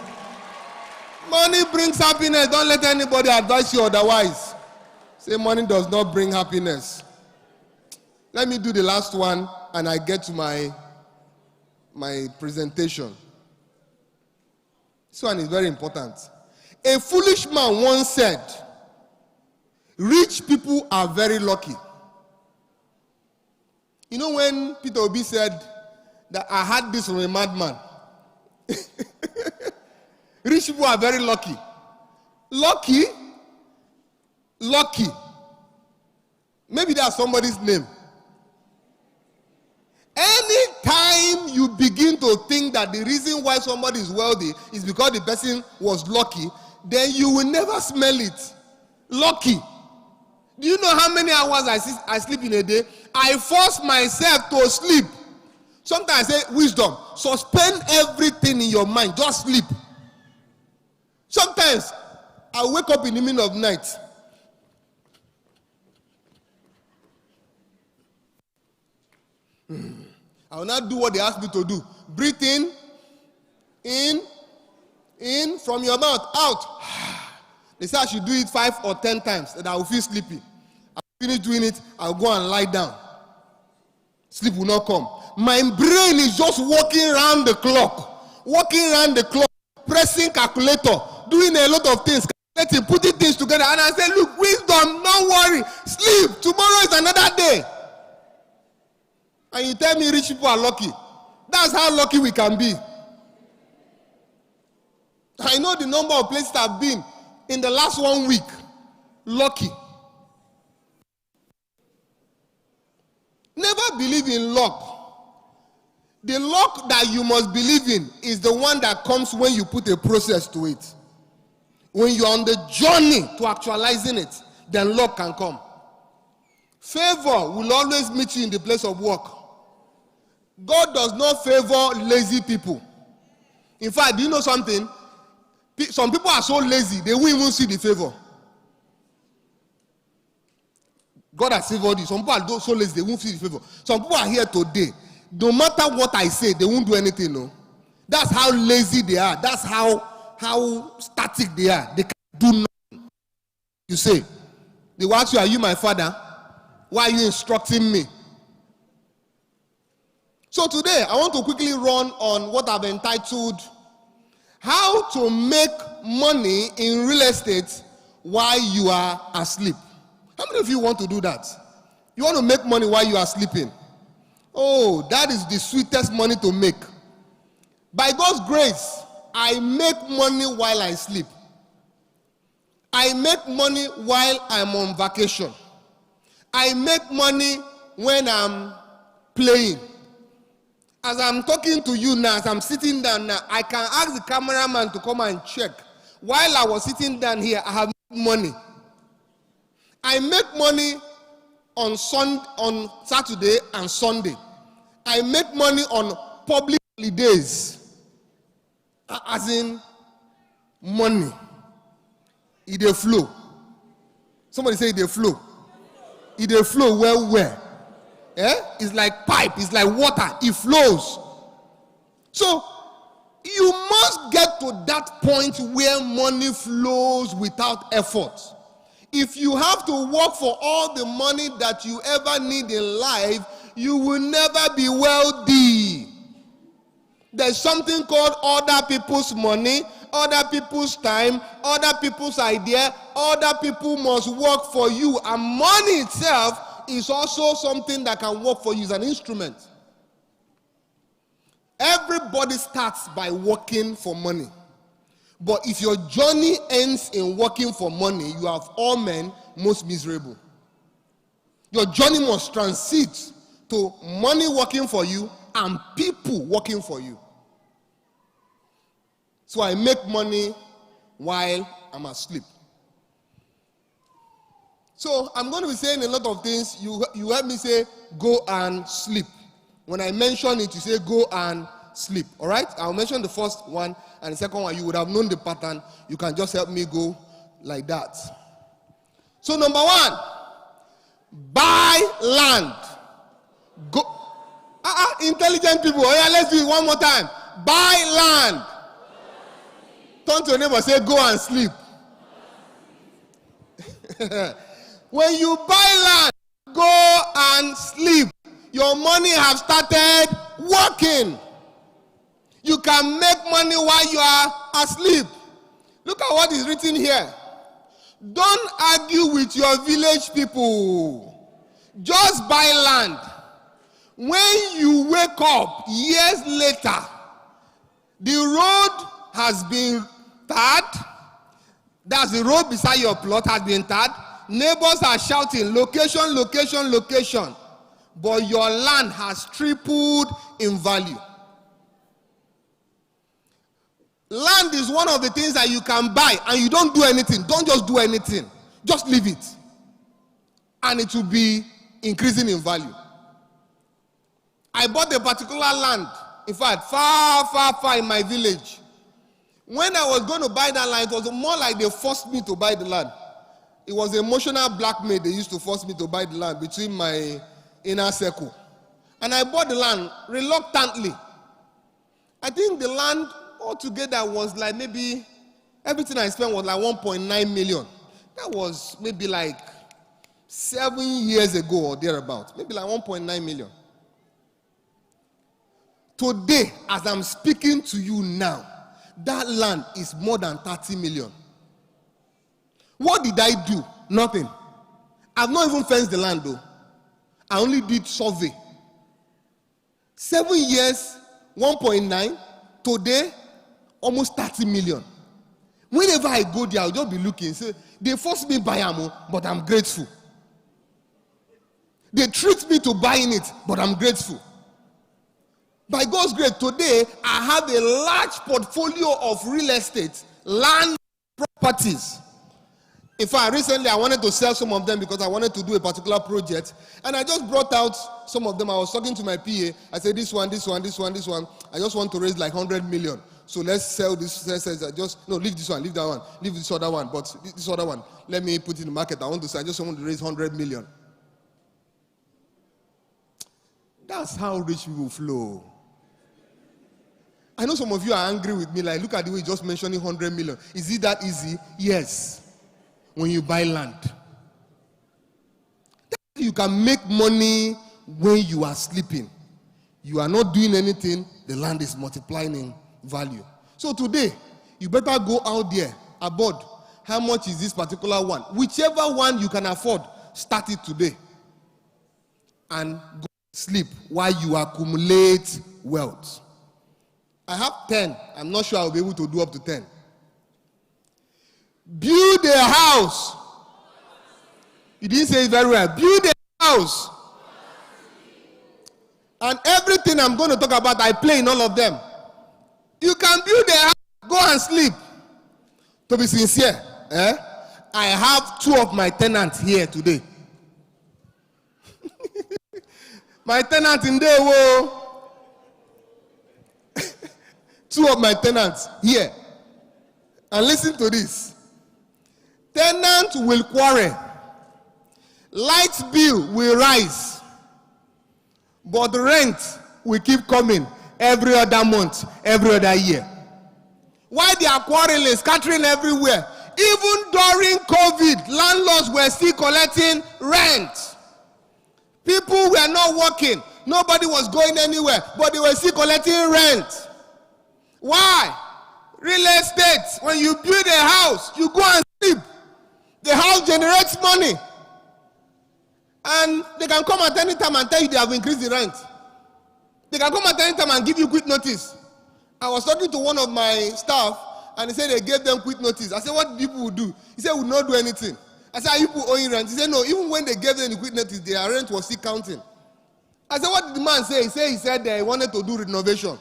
Money brings happiness. Don't let anybody advise you otherwise. Say money does not bring happiness. Let me do the last one and I get to my presentation. This one is very important. A foolish man once said, rich people are very lucky. You know when Peter Obi said that I had this from a madman? Rich people are very lucky. Lucky? Lucky. Maybe that's somebody's name. Anytime you begin to think that the reason why somebody is wealthy is because the person was lucky, then you will never smell it. Lucky. Do you know how many hours I sleep in a day? I force myself to sleep. Sometimes I say, wisdom, suspend everything in your mind, just sleep. Sometimes I wake up in the middle of the night. I will not do what they ask me to do. Breathe in, from your mouth, out. They say I should do it 5 or 10 times, and I will feel sleepy. I finish doing it, I'll go and lie down. Sleep will not come. My brain is just walking around the clock, pressing calculator, doing a lot of things, calculating, putting things together. And I say, look, wisdom, don't worry, sleep. Tomorrow is another day. And you tell me rich people are lucky. That's how lucky we can be. I know the number of places I've been in the last 1 week. Lucky. Never believe in luck. The luck that you must believe in is the one that comes when you put a process to it. When you're on the journey to actualizing it, then luck can come. Favor will always meet you in the place of work. God does not favor lazy people. In fact, do you know something? Some people are so lazy, they won't even see the favor. God has favored you. Some people are so lazy, they won't see the favor. Some people are here today. No matter what I say, they won't do anything, no. That's how lazy they are. That's how static they are. They can't do nothing. You say, they will ask you, are you my father? Why are you instructing me? So today, I want to quickly run on what I've entitled, How to Make Money in Real Estate While You Are Asleep. How many of you want to do that? You want to make money while you are sleeping? Oh, that is the sweetest money to make. By God's grace, I make money while I sleep. I make money while I'm on vacation. I make money when I'm playing. As I'm talking to you now, as I'm sitting down now, I can ask the cameraman to come and check. While I was sitting down here, I have made money. I make money on Saturday and Sunday. I make money on public holidays. As in, money. It dey flow. Somebody say it dey flow. It dey flow well. It's like pipe, it's like water, it flows. So, you must get to that point where money flows without effort. If you have to work for all the money that you ever need in life, you will never be wealthy. There's something called other people's money, other people's time, other people's idea. Other people must work for you. And money itself is also something that can work for you as an instrument. Everybody starts by working for money. But if your journey ends in working for money, you have all men most miserable. Your journey must transit to money working for you and people working for you. So I make money while I'm asleep. So I'm going to be saying a lot of things. You help me say, go and sleep. When I mention it, you say, go and sleep. All right? I'll mention the first one and the second one. You would have known the pattern. You can just help me go like that. So number one, buy land. Go. Intelligent people. Oh yeah, let's do it one more time. Buy land. Turn to your neighbor, say, go and sleep. When you buy land, go and sleep. Your money have started working. You can make money while you are asleep. Look at what is written here. Don't argue with your village people. Just buy land. When you wake up years later, the road has been tarred. That's the road beside your plot has been tarred. Neighbors are shouting, location, location, location. But your land has tripled in value. Land is one of the things that you can buy and you don't do anything. Don't just do anything. Just leave it. And it will be increasing in value. I bought a particular land, in fact, far in my village. When I was going to buy that land, it was more like they forced me to buy the land. It was emotional blackmail they used to force me to buy the land between my inner circle. And I bought the land reluctantly. I think the land altogether was like maybe, everything I spent was like 1.9 million. That was maybe like 7 years ago or thereabout. Maybe like 1.9 million. Today, as I'm speaking to you now, that land is more than 30 million. What did I do? Nothing. I've not even fenced the land though. I only did survey. 7 years, 1.9. Today, almost 30 million. Whenever I go there, I'll just be looking. Say, they force me buy ammo, but I'm grateful. They treat me to buying it, but I'm grateful. By God's grace, today, I have a large portfolio of real estate, land, properties. In fact, recently I wanted to sell some of them because I wanted to do a particular project. And I just brought out some of them. I was talking to my PA. I said, this one. I just want to raise like 100 million. So let's sell this. Leave this one, leave that one, leave this other one. But this other one, let me put it in the market. I just want to raise 100 million. That's how rich people flow. I know some of you are angry with me, like, look at the way you just mentioning 100 million. Is it that easy? Yes. When you buy land. You can make money when you are sleeping. You are not doing anything, the land is multiplying in value. So today, you better go out there, aboard. How much is this particular one? Whichever one you can afford, start it today. And go sleep while you accumulate wealth. I have 10. I'm not sure I'll be able to do up to 10. Build a house. You didn't say it very well. Build a house. And everything I'm going to talk about, I play in all of them. You can build a house. Go and sleep. To be sincere, I have 2 of my tenants here today. My tenant in there, whoa. 2 of my tenants here. And listen to this. Tenant will quarrel. Light bill will rise. But the rent will keep coming every other month, every other year. Why they are quarreling, scattering everywhere? Even during COVID, landlords were still collecting rent. People were not working. Nobody was going anywhere, but they were still collecting rent. Why? Real estate, when you build a house, you go and sleep. The house generates money. And they can come at any time and tell you they have increased the rent. They can come at any time and give you quick notice. I was talking to one of my staff, and he said they gave them quick notice. I said, what people would do? He said, we will not do anything. I said, are you people owing rent? He said, no, even when they gave them the quick notice, their rent was still counting. I said, what did the man say? He said they wanted to do renovation.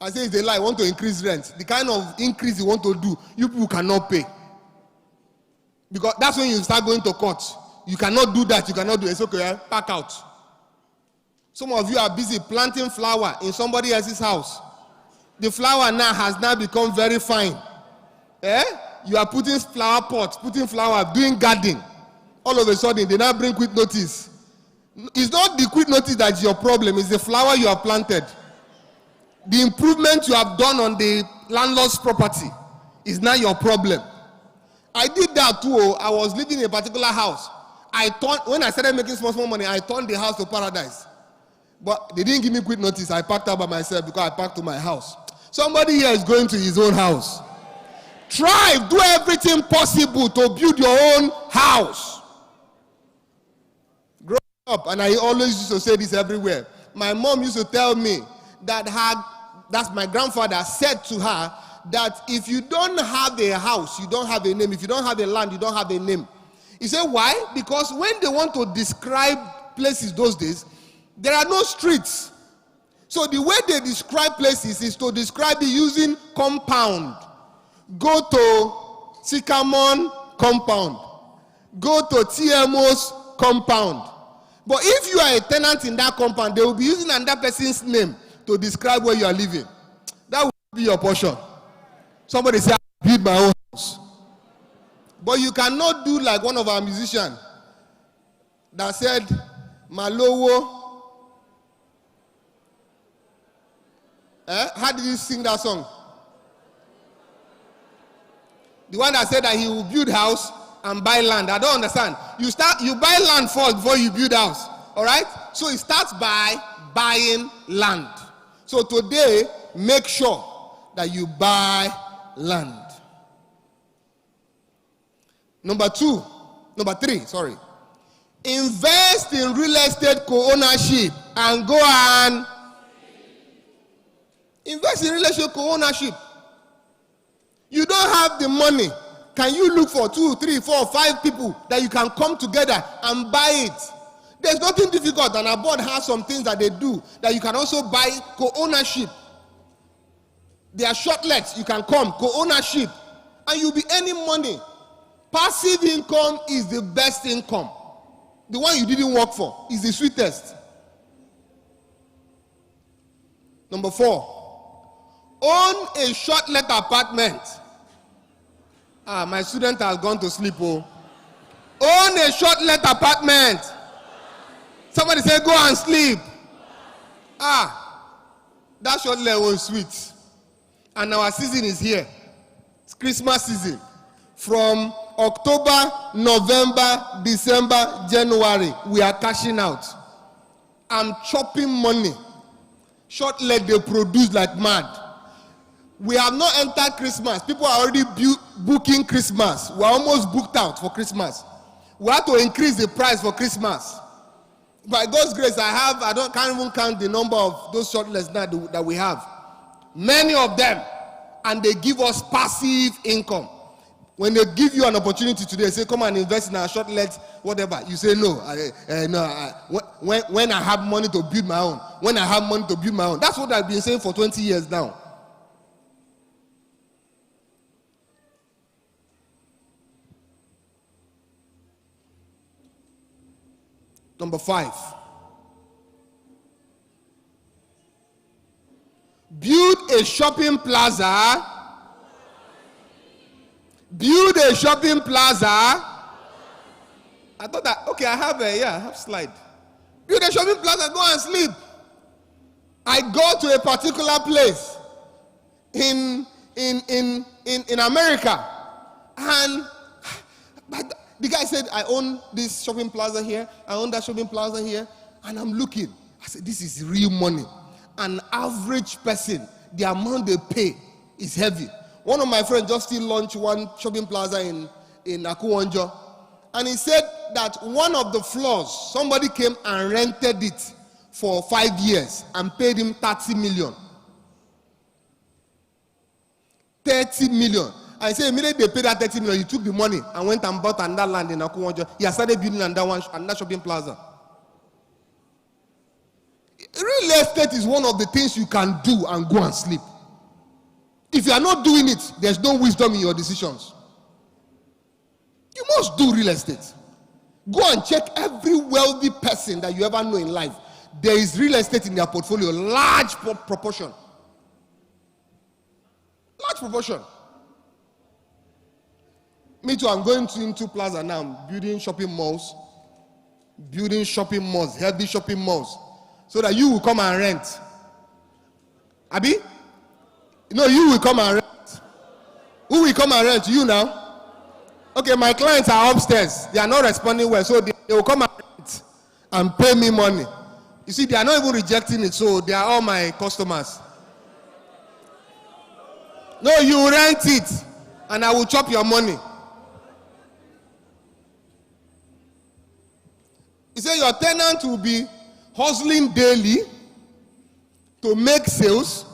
I said, it's a lie, I want to increase rent. The kind of increase you want to do, you people cannot pay. Because that's when you start going to court. You cannot do that, you cannot do it. It's okay, pack out. Some of you are busy planting flower in somebody else's house. The flower has now become very fine. You are putting flower pots, putting flower, doing gardening. All of a sudden, they now bring quick notice. It's not the quick notice that's your problem, it's the flower you have planted. The improvement you have done on the landlord's property is not your problem. I did that too. I was living in a particular house. When I started making small money, I turned the house to paradise. But they didn't give me quick notice. I packed out by myself because I packed to my house. Somebody here is going to his own house. Try, do everything possible to build your own house. Grow up, and I always used to say this everywhere. My mom used to tell me that that's my grandfather said to her that if you don't have a house, you don't have a name. If you don't have a land, you don't have a name. He said, why? Because when they want to describe places those days, there are no streets. So the way they describe places is to describe it using compound. Go to Sycamore compound. Go to TMO's compound. But if you are a tenant in that compound, they will be using another person's name to describe where you are living. That will be your portion. Somebody say, I build my own house. But you cannot do like one of our musicians that said, Malowo. How did you sing that song? The one that said that he will build house and buy land. I don't understand. You buy land first before you build house. All right? So it starts by buying land. So today, make sure that you buy land. Number three, invest in real estate co-ownership and go and invest in real estate co-ownership. You don't have the money. Can you look for 2, 3, 4, 5 people that you can come together and buy it? There's nothing difficult, and our board has some things that they do that you can also buy co-ownership. There are shortlets, you can come, co-ownership, and you'll be earning money. Passive income is the best income. The one you didn't work for is the sweetest. Number 4, own a shortlet apartment. My student has gone to sleep. Own a shortlet apartment. Somebody say, go and sleep. That shortlet was sweet. And our season is here. It's Christmas season. From October, November, December, January, we are cashing out. I'm chopping money. Shortlet they produce like mad. We have not entered Christmas. People are already booking Christmas. We're almost booked out for Christmas. We have to increase the price for Christmas. By God's grace, can't even count the number of those shortlists now that we have. Many of them, and they give us passive income. When they give you an opportunity today, say, come and invest in our shortlet, whatever. You say, no. When I have money to build my own. When I have money to build my own. That's what I've been saying for 20 years now. Number 5. Build a shopping plaza. Build a shopping plaza. I thought that, okay, I have slide. Build a shopping plaza, go and sleep. I go to a particular place in America, and the guy said, I own this shopping plaza here, I own that shopping plaza here, and I'm looking. I said, this is real money. An average person, the amount they pay is heavy. One of my friends just still launched one shopping plaza in Akuwonjo, and he said that one of the floors, somebody came and rented it for 5 years and paid him 30 million. 30 million. I say immediately they paid that 30 million, he took the money and went and bought another land in Akuwonjo. He has started building another shopping plaza. Real estate is one of the things you can do and go and sleep. If you are not doing it, there's no wisdom in your decisions. You must do real estate. Go and check every wealthy person that you ever know in life. There is real estate in their portfolio, large proportion. Large proportion. Me too, I'm going into plaza now, I'm building shopping malls. building shopping malls, healthy shopping malls, so that you will come and rent. Abi? No, you will come and rent. Who will come and rent? You now? Okay, my clients are upstairs. They are not responding well, so they will come and rent and pay me money. You see, they are not even rejecting it, so they are all my customers. No, you rent it, and I will chop your money. He said your tenant will be hustling daily to make sales,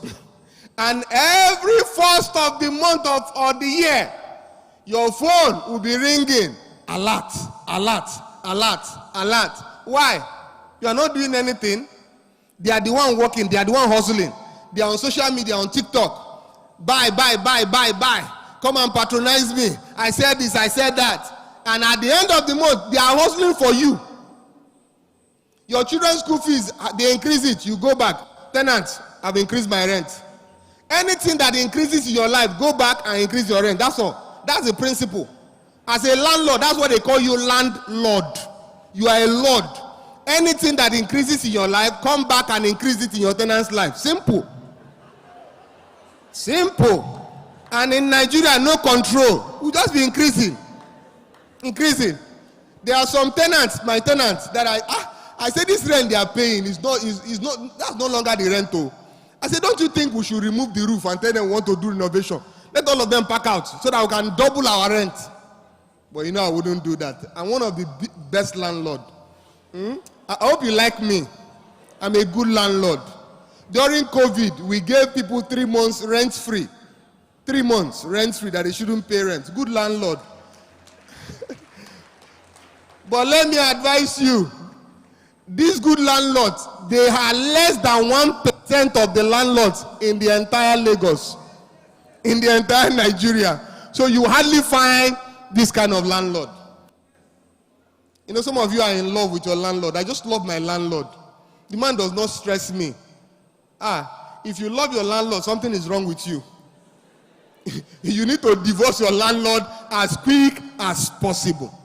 and every first of the month or the year, your phone will be ringing. Alert, alert, alert, alert. Why? You are not doing anything. They are the one working. They are the one hustling. They are on social media, on TikTok. Buy. Come and patronize me. I said this, I said that. And at the end of the month, they are hustling for you. Your children's school fees, they increase it. You go back. Tenants, I've increased my rent. Anything that increases in your life, go back and increase your rent. That's all. That's the principle. As a landlord, that's what they call you, landlord. You are a lord. Anything that increases in your life, come back and increase it in your tenant's life. Simple. Simple. And in Nigeria, no control. We just be increasing. Increasing. There are some tenants, my tenants, that I say this rent they are paying is not, that's no longer the rental. I said, don't you think we should remove the roof and tell them we want to do renovation? Let all of them pack out so that we can double our rent. But I wouldn't do that. I'm one of the best landlords. I hope you like me. I'm a good landlord. During COVID, we gave people 3 months rent free. 3 months rent free that they shouldn't pay rent. Good landlord. But let me advise you, these good landlords, they are less than 1% of the landlords in the entire Lagos, in the entire Nigeria. So you hardly find this kind of landlord. You know, some of you are in love with your landlord. I just love my landlord. The man does not stress me. If you love your landlord, something is wrong with you. You need to divorce your landlord as quick as possible.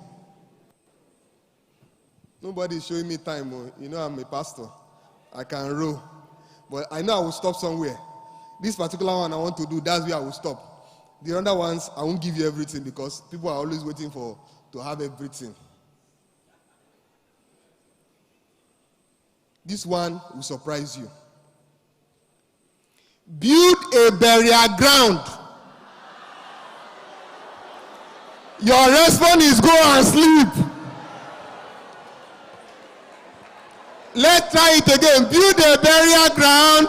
Nobody is showing me time. You know, I'm a pastor. I can roll. But I know I will stop somewhere. This particular one I want to do, that's where I will stop. The other ones, I won't give you everything because people are always waiting to have everything. This one will surprise you. Build a burial ground. Your response is go and sleep. Let's try it again. Build a burial ground.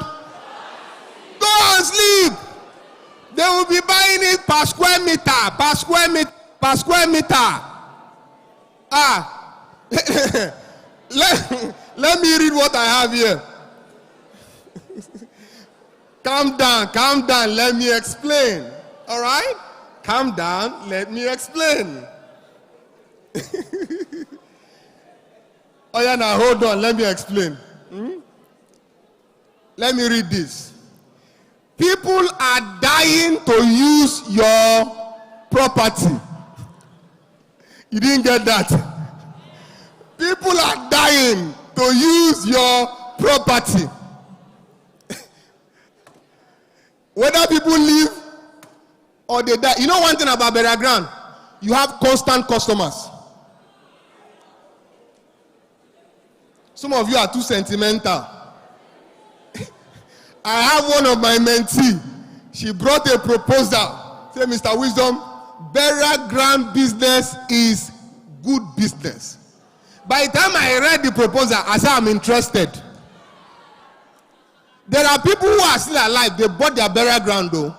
Go and sleep. They will be buying it per square meter, per square meter, per square meter. Let me read what I have here. Calm down, let me explain. All right? Calm down, let me explain. Oh yeah, now hold on, let me explain. Let me read this. People are dying to use your property. You didn't get that? People are dying to use your property. Whether people live or they die. You know one thing about burial ground? You have constant customers. Some of you are too sentimental. I have one of my mentees. She brought a proposal. Say, Mr. Wisdom, burial ground business is good business. By the time I read the proposal, I said, I'm interested. There are people who are still alive. They bought their burial ground though.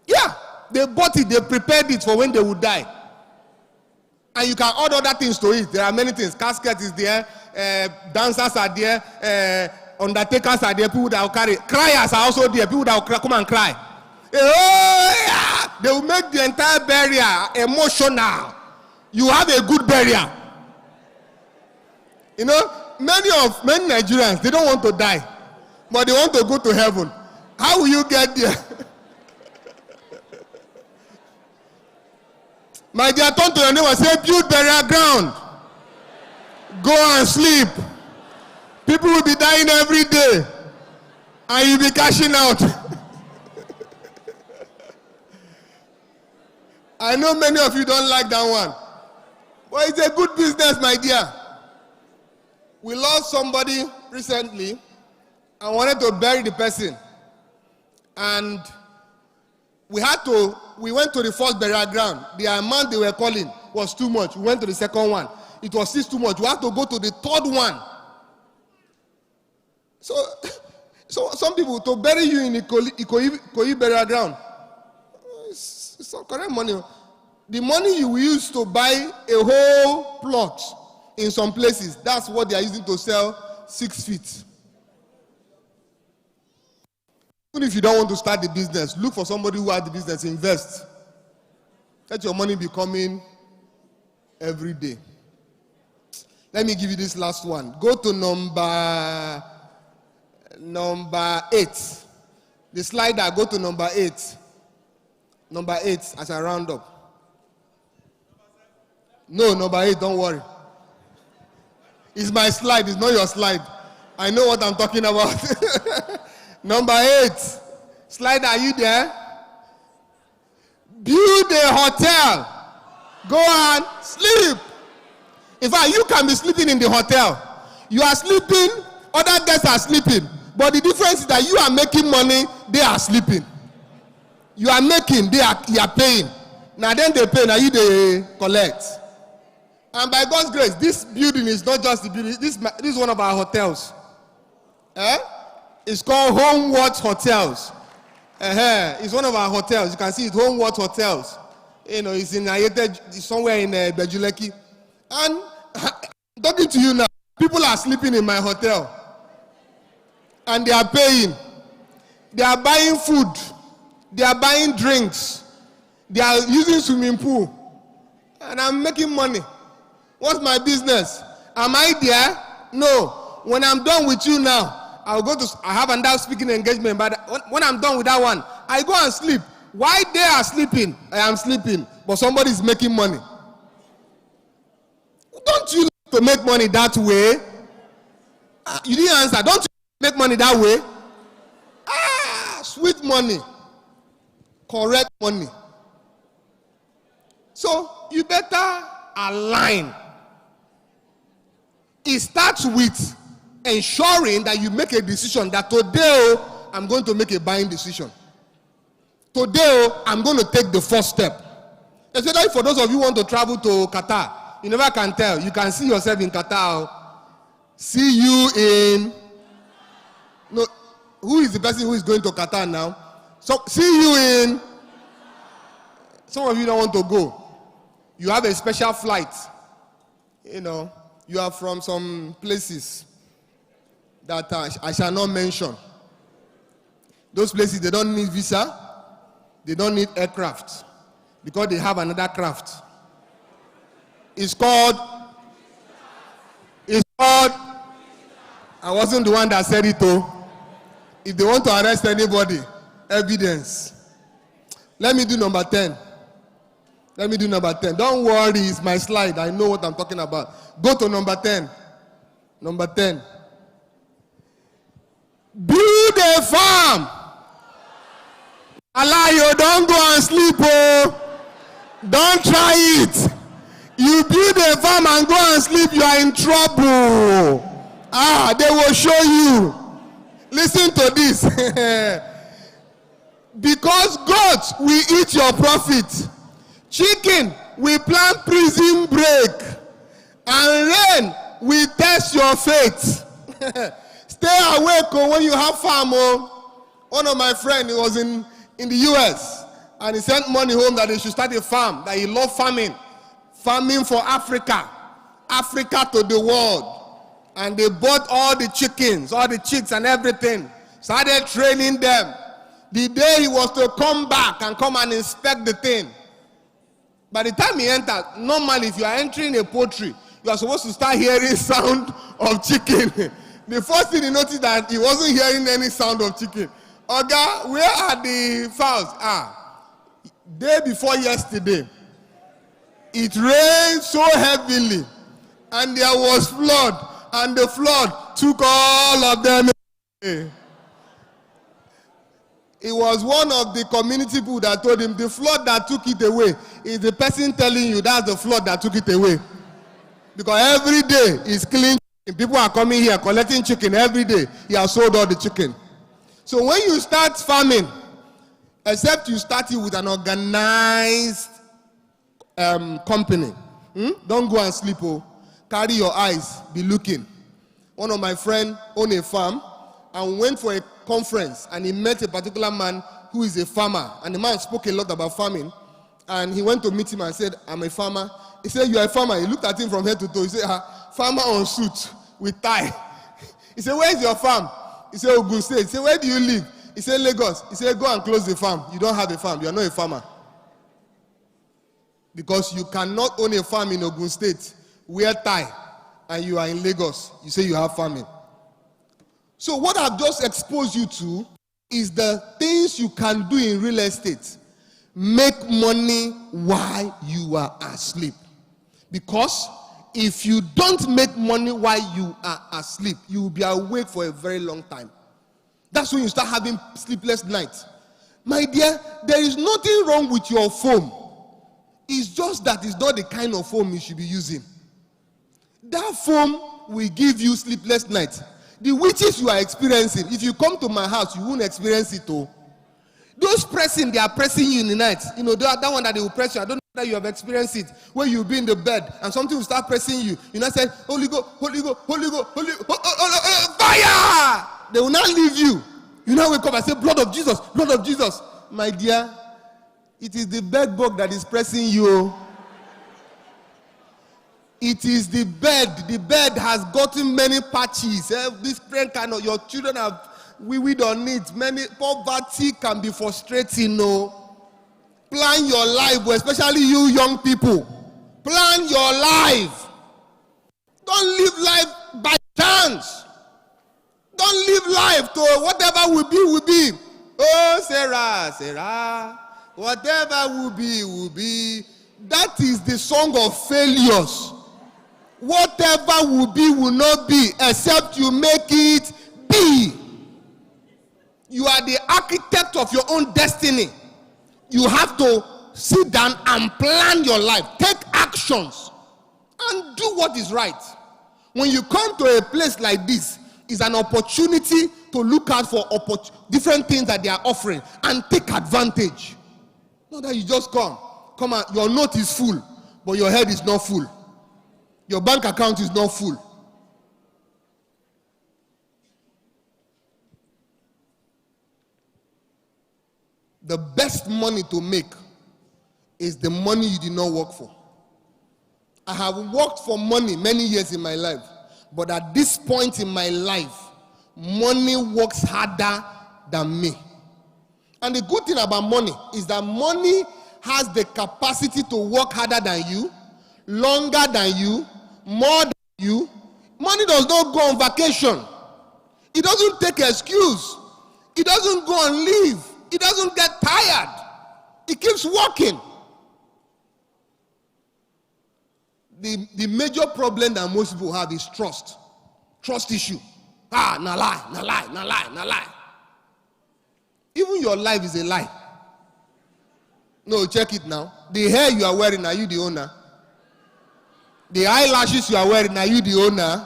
Yeah, they bought it. They prepared it for when they would die. And you can add other things to it. There are many things. Casket is there. Dancers are there. Undertakers are there. People that will carry. Criers are also there. People that will come and cry. Oh, yeah. They will make the entire burial emotional. You have a good burial. You know, many Nigerians, they don't want to die, but they want to go to heaven. How will you get there? My dear, turn to your neighbor and say, build burial ground. Go and sleep. People will be dying every day, and you'll be cashing out. I know many of you don't like that one, but it's a good business, my dear. We lost somebody recently and wanted to bury the person. And we went to the first burial ground. The amount they were calling was too much. We went to the second one. It was still too much. We had to go to the third one. So some people, to bury you in Ikoyi burial ground, it's not correct money. The money you will use to buy a whole plot in some places, that's what they are using to sell 6 feet. Even if you don't want to start the business, look for somebody who has the business, invest. Let your money be coming every day. Let me give you this last one. Go to number 8. The slider, go to number 8. Number 8 as I round up. No, number 8, don't worry. It's my slide, it's not your slide. I know what I'm talking about. Number 8. Slider, are you there? Build a hotel. Go and sleep. In fact, you can be sleeping in the hotel. You are sleeping, other guests are sleeping. But the difference is that you are making money, they are sleeping. You are making, you are paying. Now then they pay, now you they collect. And by God's grace, this building is not just the building. This is one of our hotels. It's called Homeward Hotels. It's one of our hotels. You can see it, Homeward Hotels. You know, it's in Ayete, somewhere in Bejuleki. And talking to you now, people are sleeping in my hotel. And they are paying. They are buying food. They are buying drinks. They are using swimming pool. And I'm making money. What's my business? Am I there? No. When I'm done with you now, I have another speaking engagement, but when I'm done with that one, I go and sleep. Why they are sleeping? I am sleeping, but somebody is making money. Don't you like to make money that way? You didn't answer. Don't you make money that way? Sweet money. Correct money. So you better align. It starts with ensuring that you make a decision that today I'm going to make a buying decision. Today I'm going to take the first step. Especially for those of you who want to travel to Qatar. You never can tell. You can see yourself in Qatar. See you in... No, who is the person who is going to Qatar now? So see you in... Some of you don't want to go. You have a special flight. You know, you are from some places that I shall not mention. Those places, they don't need visa. They don't need aircraft. Because they have another craft. It's called, I wasn't the one that said it though. If they want to arrest anybody, evidence. Let me do number 10. Let me do number 10. Don't worry, it's my slide. I know what I'm talking about. Go to number 10. Number 10. Build a farm. Allah, you don't go and sleep, oh. Don't try it. You build a farm and go and sleep, you are in trouble. They will show you. Listen to this. Because goats will eat your profit. Chicken will plan prison break. And rain will test your faith. Stay awake when you have farm. One of my friends, he was in the US. And he sent money home that they should start a farm. That he loved farming. Farming for Africa. Africa to the world. And they bought all the chickens, all the chicks and everything. Started training them. The day he was to come back and come and inspect the thing. By the time he entered, normally if you are entering a poultry, you are supposed to start hearing sound of chicken. The first thing he noticed that he wasn't hearing any sound of chicken. Oga, where are the fowls? Day before yesterday, it rained so heavily And there was flood, and the flood took all of them away. It was one of the community people that told him the flood that took it away is the person telling you that's the flood that took it away. Because every day is clean chicken. People are coming here collecting chicken every day. He has sold all the chicken. So when you start farming, except you start it with an organized company, don't go and sleep. Oh. Carry your eyes, be looking. One of my friends owned a farm and went for a conference, and he met a particular man who is a farmer, and the man spoke a lot about farming, and he went to meet him and said, I'm a farmer. He said, you are a farmer. He looked at him from head to toe. He said, farmer on suit with tie. He said, where is your farm? He said, Ogun State. He said, where do you live? He said, Lagos. He said, go and close the farm. You don't have a farm. You are not a farmer. Because you cannot own a farm in Ogun State, wear tie, and you are in Lagos. You say you have farming. So what I've just exposed you to is the things you can do in real estate. Make money while you are asleep. Because if you don't make money while you are asleep, you will be awake for a very long time. That's when you start having sleepless nights. My dear, there is nothing wrong with your phone. It's just that it's not the kind of phone you should be using. That phone will give you sleepless nights. The witches you are experiencing, if you come to my house, you won't experience it. Oh. Those pressing, they are pressing you in the night. You know, that one that they will press you. I don't know that you have experienced it. Where you'll be in the bed and something will start pressing you. You know, say, Holy Ghost, Holy Ghost, Holy Ghost, Holy Ghost, fire! They will not leave you. You now wake up and say, blood of Jesus, blood of Jesus. My dear, it is the bed bug that is pressing you. It is the bed. The bed has gotten many patches. This kind of your children have we don't need many. Poverty can be frustrating. No, plan your life, especially you young people. Plan your life. Don't live life by chance. Don't live life to whatever will be, will be. Oh, Sarah, Sarah, whatever will be, will be. That is the song of failures. Whatever will be will not be, except you make it be. You are the architect of your own destiny. You have to sit down and plan your life. Take actions and do what is right. When you come to a place like this, it's an opportunity to look out for different things that they are offering and take advantage. Not that you just come on, your note is full, but your head is not full. Your bank account is not full. The best money to make is the money you did not work for. I have worked for money many years in my life, but at this point in my life, money works harder than me. And the good thing about money is that money has the capacity to work harder than you, longer than you, more than you. Money does not go on vacation. It doesn't take excuse. It doesn't go on leave. It doesn't get tired. It keeps working. The major problem that most people have is trust. Trust issue. Na lie. Even your life is a lie. No, check it now. The hair you are wearing, are you the owner? The eyelashes you are wearing, are you the owner?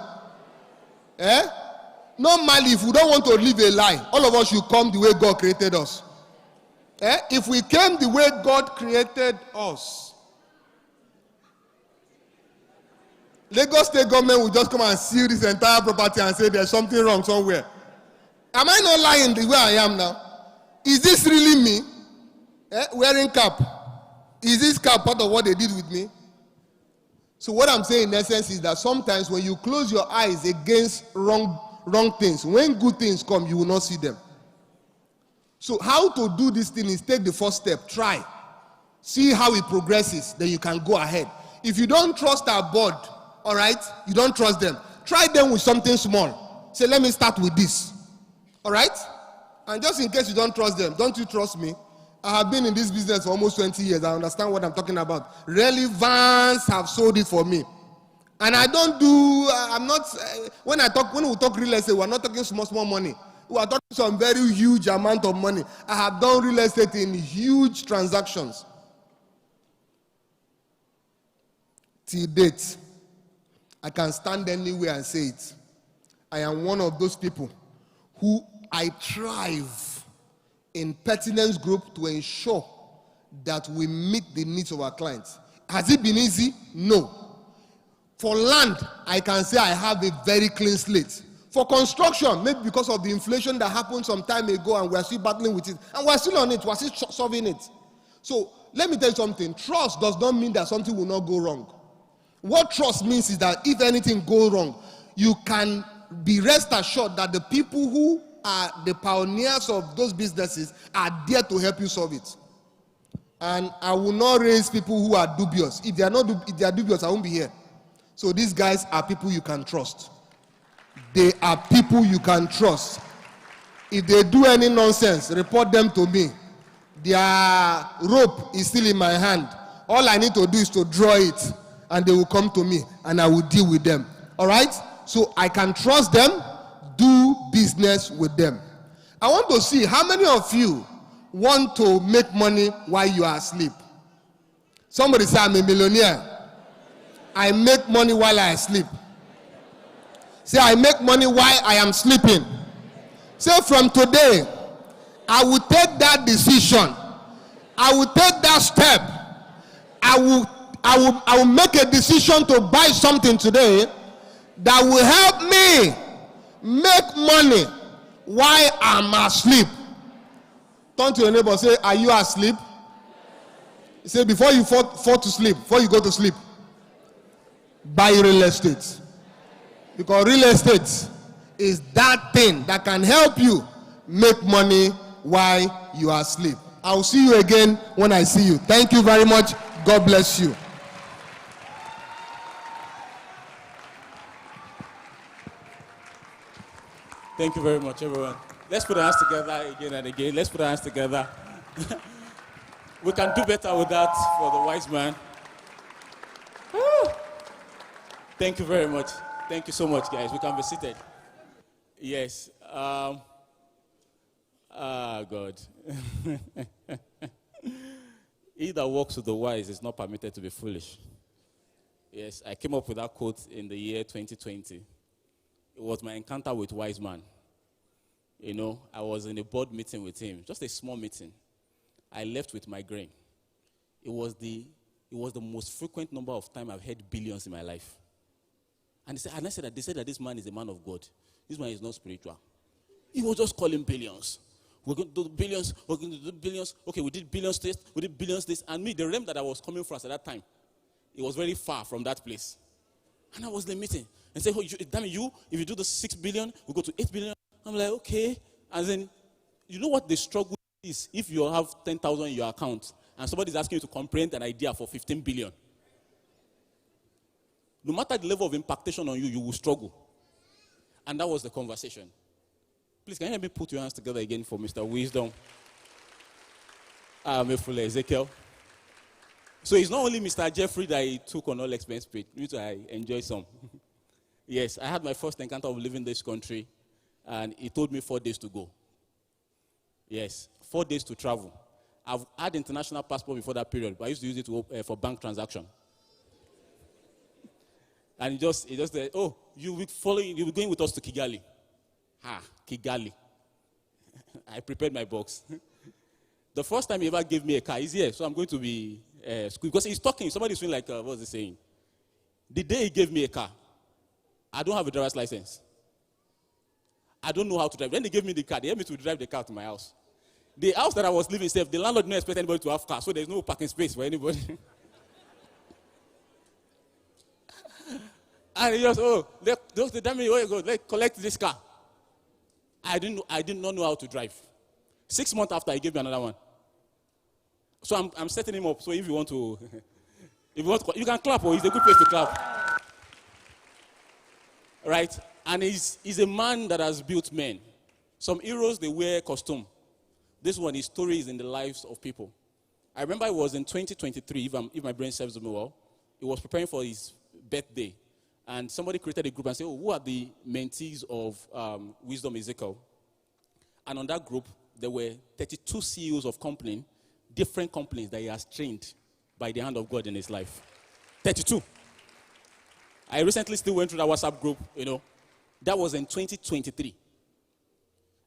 Normally, if we don't want to live a lie, all of us should come the way God created us. If we came the way God created us, Lagos State government will just come and seal this entire property and say there's something wrong somewhere. Am I not lying the way I am now? Is this really me? Wearing cap. Is this cap part of what they did with me? So what I'm saying in essence is that sometimes when you close your eyes against wrong things, when good things come, you will not see them. So how to do this thing is take the first step. Try. See how it progresses. Then you can go ahead. If you don't trust our board, all right, you don't trust them, try them with something small. Say, let me start with this. All right? And just in case you don't trust them, don't you trust me? I have been in this business for almost 20 years. I understand what I'm talking about. Relevance have sold it for me. And I don't do, I'm not, when we talk real estate, we're not talking small money. We are talking some very huge amount of money. I have done real estate in huge transactions. Till date, I can stand anywhere and say it. I am one of those people who I thrive in pertinence group to ensure that we meet the needs of our clients. Has it been easy? No. For land, I can say I have a very clean slate. For construction, maybe because of the inflation that happened some time ago and we're still battling with it, and we're still on it, we're still solving it. So let me tell you something. Trust does not mean that something will not go wrong. What trust means is that if anything goes wrong, you can be rest assured that the people who are the pioneers of those businesses are there to help you solve it. And I will not raise people who are dubious. If they are dubious, I won't be here. So these guys are people you can trust. They are people you can trust. If they do any nonsense, report them to me. Their rope is still in my hand. All I need to do is to draw it, and they will come to me, and I will deal with them. All right? So I can trust them, do business with them. I want to see how many of you want to make money while you are asleep. Somebody say, I'm a millionaire. I make money while I sleep. Say, I make money while I am sleeping. Say, from today, I will take that decision. I will take that step. I will make a decision to buy something today that will help me make money while I'm asleep. Turn to your neighbor and say, are you asleep? Say, before you fall to sleep, before you go to sleep, buy real estate. Because real estate is that thing that can help you make money while you are asleep. I'll see you again when I see you. Thank you very much. God bless you. Thank you very much, everyone. Let's put our hands together again and again. Let's put our hands together. We can do better with that for the wise man. Thank you very much. Thank you so much, guys. We can be seated. Yes. God. He that walks with the wise is not permitted to be foolish. Yes, I came up with that quote in the year 2020. It was my encounter with wise man. You know, I was in a board meeting with him, just a small meeting. I left with migraine. It was the most frequent number of times I've heard billions in my life. And they said that this man is a man of God. This man is not spiritual. He was just calling billions. We're going to do billions. We're going to do billions. Okay, we did billions this. We did billions this. And me, the realm that I was coming from at that time, it was very far from that place. And I was in the meeting and said, damn it, if you do the 6 billion, we go to 8 billion. I'm like, okay. And then, you know what the struggle is if you have 10,000 in your account and somebody is asking you to comprehend an idea for 15 billion. No matter the level of impactation on you, you will struggle. And that was the conversation. Please, can you help me put your hands together again for Mr. Wisdom? Mefule Ezekiel. So it's not only Mr. Jeffrey that he took on all expense paid. Me too, I enjoy some. Yes, I had my first encounter of leaving this country, and he told me 4 days to go. Yes, 4 days to travel. I've had international passport before that period, but I used to use it for bank transaction. And he just said, oh, you'll be going with us to Kigali. Kigali. I prepared my box. The first time he ever gave me a car, he's here, so I'm going to be school. Because he's talking, somebody's feeling like, what was he saying? The day he gave me a car, I don't have a driver's license. I don't know how to drive. When they gave me the car, they helped me to drive the car to my house. The house that I was living in, the landlord didn't expect anybody to have car, so there's no parking space for anybody. And he just, tell me, where you go, let's collect this car. I did not know how to drive. 6 months after, he gave me another one. So I'm setting him up. So if you want to, you can clap. It's a good place to clap. Right? And he's a man that has built men. Some heroes, they wear costume. This one, his story is in the lives of people. I remember it was in 2023, if my brain serves me well. He was preparing for his birthday. And somebody created a group and said, oh, who are the mentees of Wisdom Ezekiel? And on that group, there were 32 CEOs of companies, different companies that he has trained by the hand of God in his life. 32. I recently still went through that WhatsApp group, That was in 2023.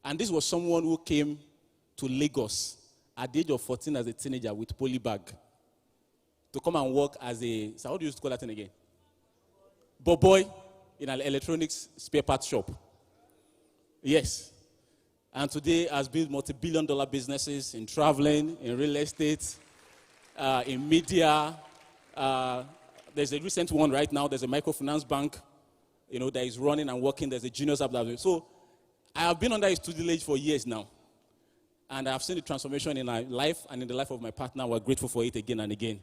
And this was someone who came to Lagos at the age of 14 as a teenager with poly bag to come and work as so how do you call that thing again? Boy in an electronics spare parts shop. Yes. And today has built multi-billion-dollar businesses in traveling, in real estate, in media. There's a recent one right now. There's a microfinance bank, that is running and working. There's a Genius app. So I have been under his tutelage for years now. And I've seen the transformation in my life and in the life of my partner. We're grateful for it again and again.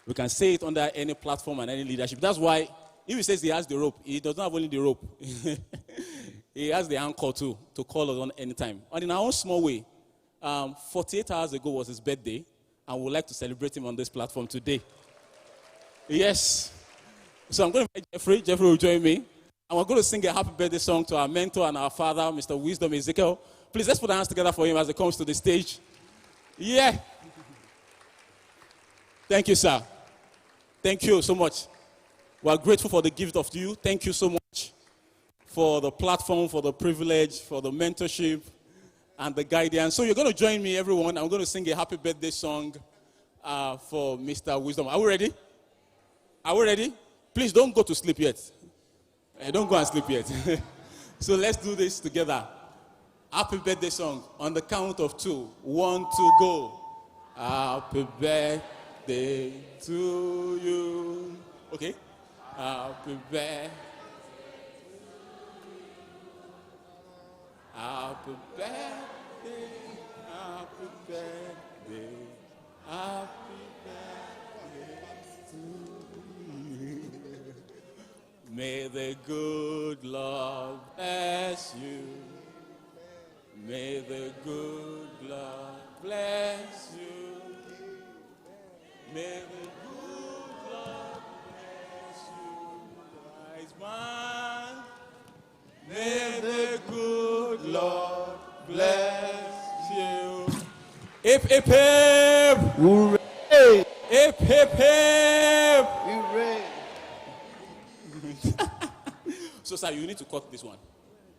We can say it under any platform and any leadership. That's why if he says he has the rope, he doesn't have only the rope. He has the anchor too, to call us on anytime. And in our own small way, 48 hours ago was his birthday, and we'd like to celebrate him on this platform today. Yes. So I'm going to invite Jeffrey. Jeffrey will join me. And we're going to sing a happy birthday song to our mentor and our father, Mr. Wisdom Ezekiel. Please, let's put our hands together for him as he comes to the stage. Yeah. Thank you, sir. Thank you so much. We're grateful for the gift of you. Thank you so much for the platform, for the privilege, for the mentorship, and the guidance. So you're going to join me, everyone. I'm going to sing a happy birthday song for Mr. Wisdom. Are we ready? Are we ready? Please don't go to sleep yet. Don't go and sleep yet. So let's do this together. Happy birthday song on the count of 2. 1, 2, go. Happy birthday to you. Okay. Happy birthday. Happy birthday. Happy birthday. Happy birthday to you. May the good Lord bless you. May the good Lord bless you. May the good Lord bless you, wise man. May the good Lord bless you. Hip, hip, hip. Hooray! Hip, hip, hip. Hooray! So, sir, you need to cut this one.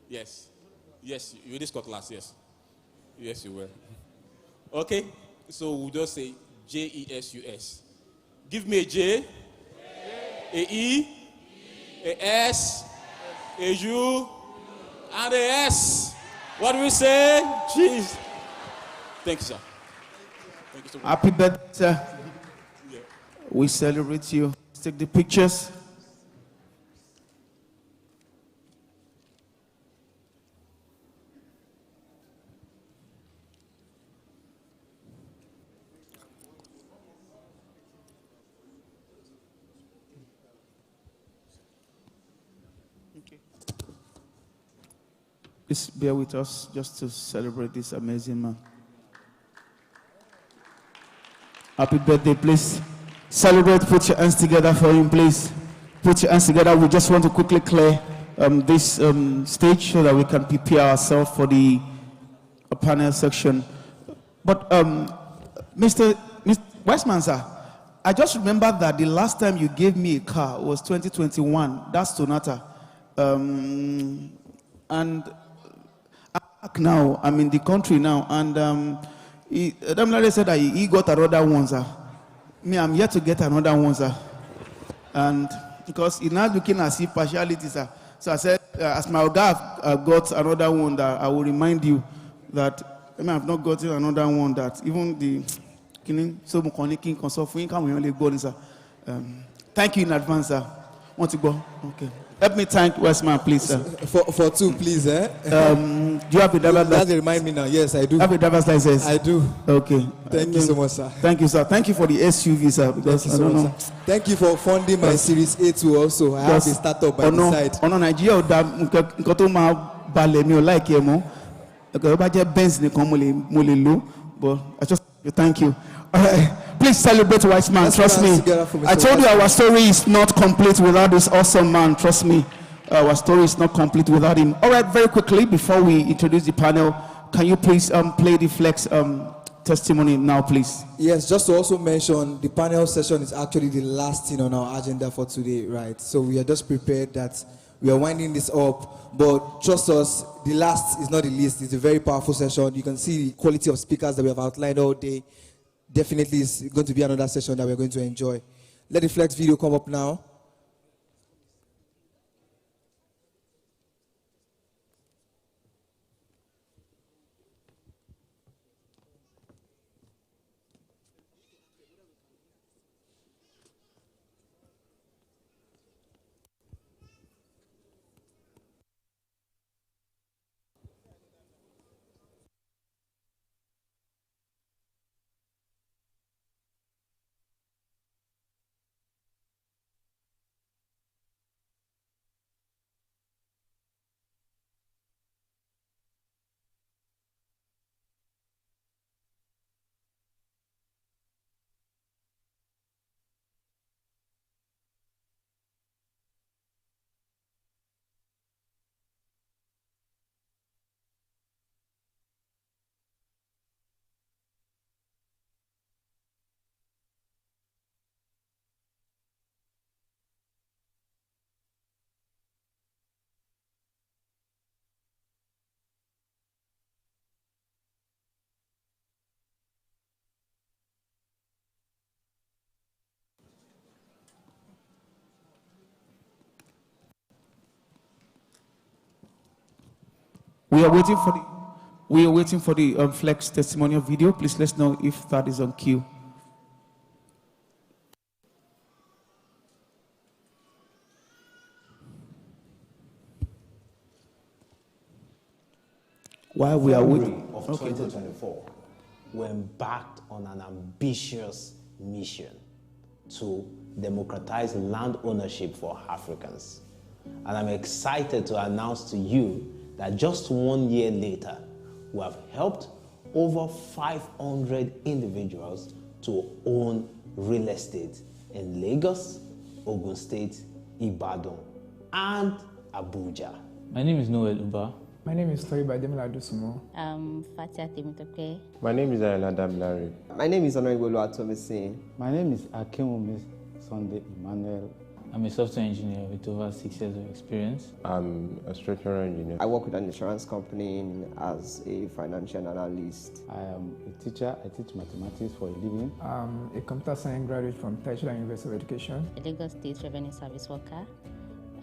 Yes. Yes, you did cut last, yes. Yes, you will. Okay, so we'll just say J-E-S-U-S. Give me a J, a E, a S, a U, and a S. What do we say? Jeez. Thank you, sir. Thank you so much. Happy birthday, sir. Yeah. We celebrate you. Let's take the pictures. Please bear with us just to celebrate this amazing man. Happy birthday, please. Celebrate, put your hands together for him, please. Put your hands together. We just want to quickly clear this stage so that we can prepare ourselves for the panel section. But Mr. Westman, sir, I just remember that the last time you gave me a car was 2021. That's Sonata. And now, I'm in the country now, and Damlade said that he got another one, sir. Me, I'm yet to get another one, sir. And because he's not looking at see partiality, sir. So I said, as my Oga got another one, that I will remind you that I have not gotten another one that even the so sir. Thank you in advance, sir. Want to go? Okay. Help me thank Westman, please, sir. For 2, please, eh? Do you have a driver's license? That remind me now. Yes, I do. Have a driver's license? I do. Okay. Thank you so much, sir. Thank you, sir. Thank you for the SUV, sir. Because Thank you so much, sir. Thank you for funding my Series A2 also. I have a startup by the side. On Nigeria, but I just thank you. All right. Please celebrate Wise Man. Trust me. I told you our story is not complete without this awesome man. Trust me. Our story is not complete without him. All right, very quickly, before we introduce the panel, can you please play the Flex testimony now, please? Yes, just to also mention, the panel session is actually the last thing on our agenda for today, right? So we are just prepared that we are winding this up, but trust us, the last is not the least. It's a very powerful session. You can see the quality of speakers that we have outlined all day. Definitely is going to be another session that we're going to enjoy. Let the Flex video come up now. We are waiting for the Flex testimonial video. Please let us know if that is on cue. While we are waiting, of 2024, we embarked on an ambitious mission to democratize land ownership for Africans. And I'm excited to announce to you that just 1 year later, we have helped over 500 individuals to own real estate in Lagos, Ogun State, Ibadan, and Abuja. My name is Noel Uba. My name is Toriba Demola Dusumo. Fatia Temitope. My name is Ayala Damilare. My name is Honorable Atomisin. My name is Akinwumi Sunday Emmanuel. I'm a software engineer with over 6 years of experience. I'm a structural engineer. I work with an insurance company as a financial analyst. I am a teacher. I teach mathematics for a living. I'm a computer science graduate from Taisha University of Education. A Lagos State Revenue Service worker,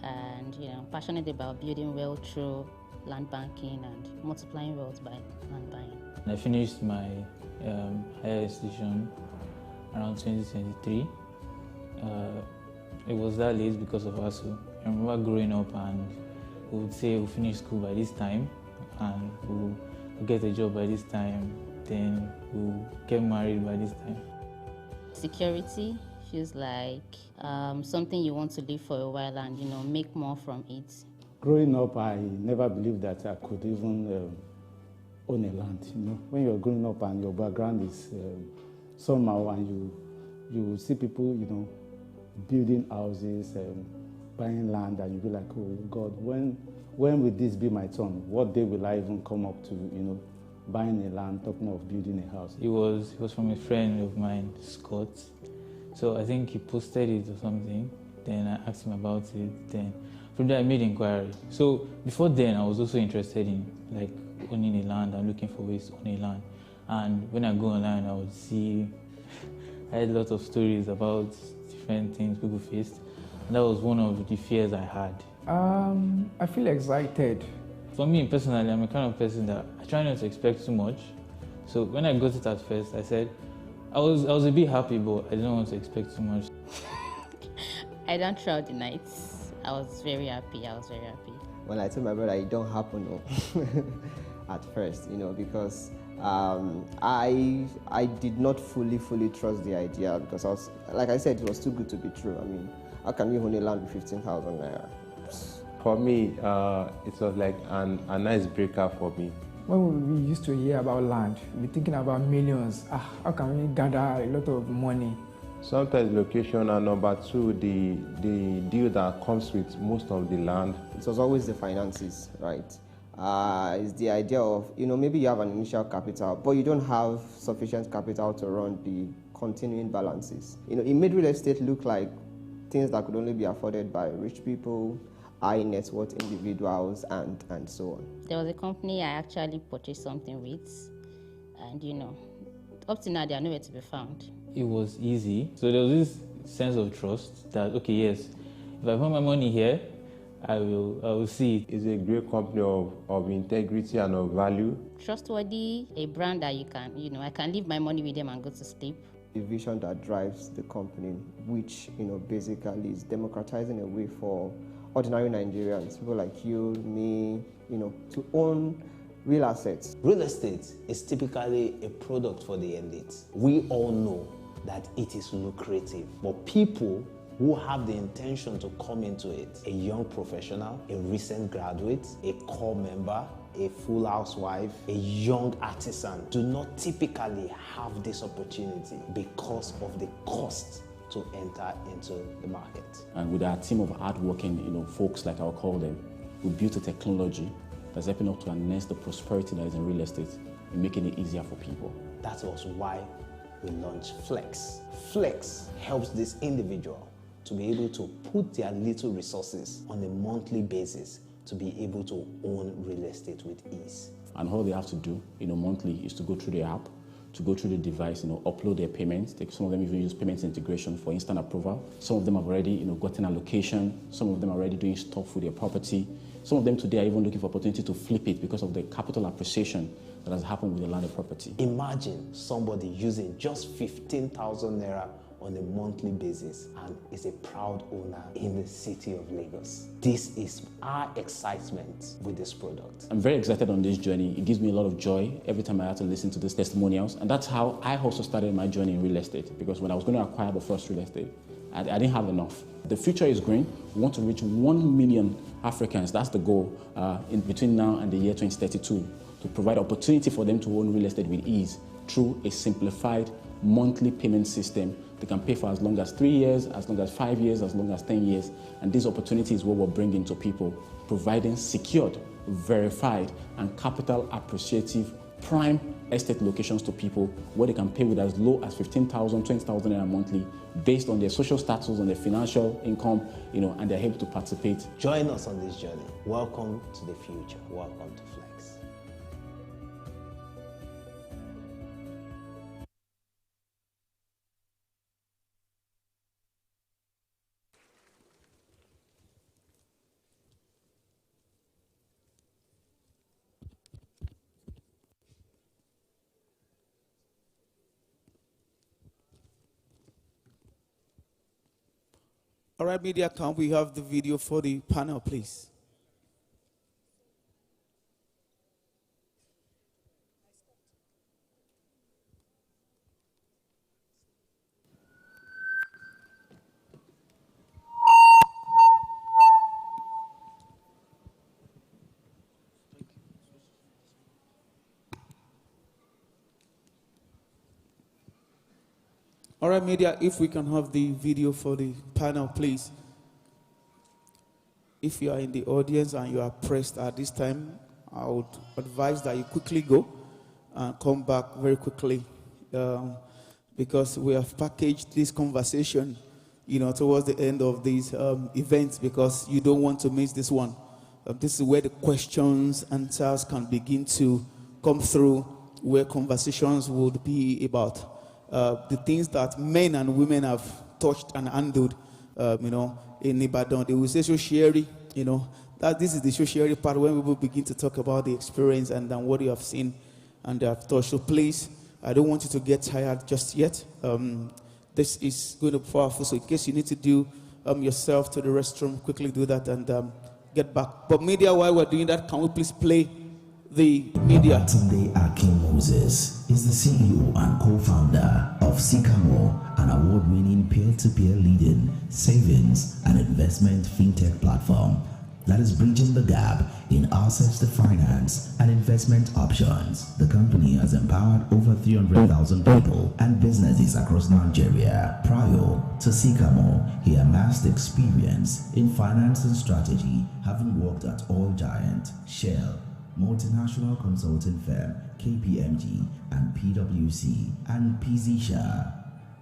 and passionate about building wealth through land banking and multiplying wealth by land buying. I finished my higher institution around 2023. It was that late because of hustle. I remember growing up and we would say we'll finish school by this time and we'll get a job by this time, then we'll get married by this time. Security feels like something you want to live for a while and make more from it. Growing up, I never believed that I could even own a land. When you're growing up and your background is somehow, and you see people, building houses, buying land, and you be like, oh God, when will this be my turn? What day will I even come up to, buying a land, talking of building a house? It was from a friend of mine, Scott. So I think he posted it or something. Then I asked him about it. Then from there I made inquiry. So before then I was also interested in owning a land and looking for ways to own a land. And when I go online, I would see, I had lots of stories about different things people faced. And that was one of the fears I had. I feel excited. For me personally, I'm a kind of person that I try not to expect too much. So when I got it at first, I said, I was a bit happy, but I didn't want to expect too much. I done throughout the nights. I was very happy. When I told my brother it don't happen at first, because I did not fully trust the idea, because I was, like I said, it was too good to be true. I mean, how can you own a land with 15,000 naira? For me, it was like an icebreaker for me, when we used to hear about land, we're thinking about millions. How can we gather a lot of money? Sometimes location, and number two, the deal that comes with most of the land. It was always the finances, right? It's the idea of, maybe you have an initial capital, but you don't have sufficient capital to run the continuing balances. It made real estate look like things that could only be afforded by rich people, high net worth individuals, and so on. There was a company I actually purchased something with, and up to now they are nowhere to be found. It was easy. So there was this sense of trust that, okay, yes, if I put my money here, I will see it. It's a great company of integrity and of value. Trustworthy, a brand that you can, I can leave my money with them and go to sleep. The vision that drives the company, which, basically is democratizing a way for ordinary Nigerians, people like you, me, to own real assets. Real estate is typically a product for the elite. We all know that it is lucrative, but people who have the intention to come into it, a young professional, a recent graduate, a core member, a full housewife, a young artisan, do not typically have this opportunity because of the cost to enter into the market. And with our team of hardworking, folks, like I'll call them, we built a technology that's helping us to harness the prosperity that is in real estate and making it easier for people. That was why we launched Flex. Flex helps this individual to be able to put their little resources on a monthly basis to be able to own real estate with ease. And all they have to do, monthly is to go through the app, to go through the device, upload their payments. Some of them even use payments integration for instant approval. Some of them have already, gotten a location. Some of them are already doing stuff with their property. Some of them today are even looking for opportunity to flip it because of the capital appreciation that has happened with the landed property. Imagine somebody using just 15,000 naira on a monthly basis and is a proud owner in the city of Lagos. This is our excitement with this product. I'm very excited on this journey. It gives me a lot of joy every time I have to listen to these testimonials. And that's how I also started my journey in real estate, because when I was going to acquire the first real estate, I didn't have enough. The future is green. We want to reach 1 million Africans. That's the goal in between now and the year 2032, to provide opportunity for them to own real estate with ease through a simplified monthly payment system. They can pay for as long as 3 years, as long as 5 years, as long as 10 years. And this opportunity is what we're bringing to people, providing secured, verified, and capital appreciative prime estate locations to people where they can pay with as low as 15,000, 20,000 naira monthly based on their social status, on their financial income, and they're able to participate. Join us on this journey. Welcome to the future. Welcome to Flex. All right, media, can we have the video for the panel, please? All right, media, if we can have the video for the panel, please. If you are in the audience and you are pressed at this time, I would advise that you quickly go and come back very quickly, because we have packaged this conversation, towards the end of these events, because you don't want to miss this one. This is where the questions, answers can begin to come through, where conversations would be about the things that men and women have touched and handled, in Ibadan. They will say sociary, that this is the sociary part when people begin to talk about the experience and then what you have seen and have touched. So please, I don't want you to get tired just yet. This is going to be powerful. So in case you need to do yourself to the restroom, quickly do that and get back. But media, while we're doing that, can we please play the media? Tunde Akin Moses is the CEO and co-founder of Sycamore, an award-winning peer-to-peer leading savings and investment fintech platform. that is bridging the gap in access to finance and investment options. The company has empowered over 300,000 people and businesses across Nigeria. Prior to Sycamore, he amassed experience in finance and strategy, having worked at oil giant Shell, multinational consulting firm KPMG and PwC, and PZ Shah,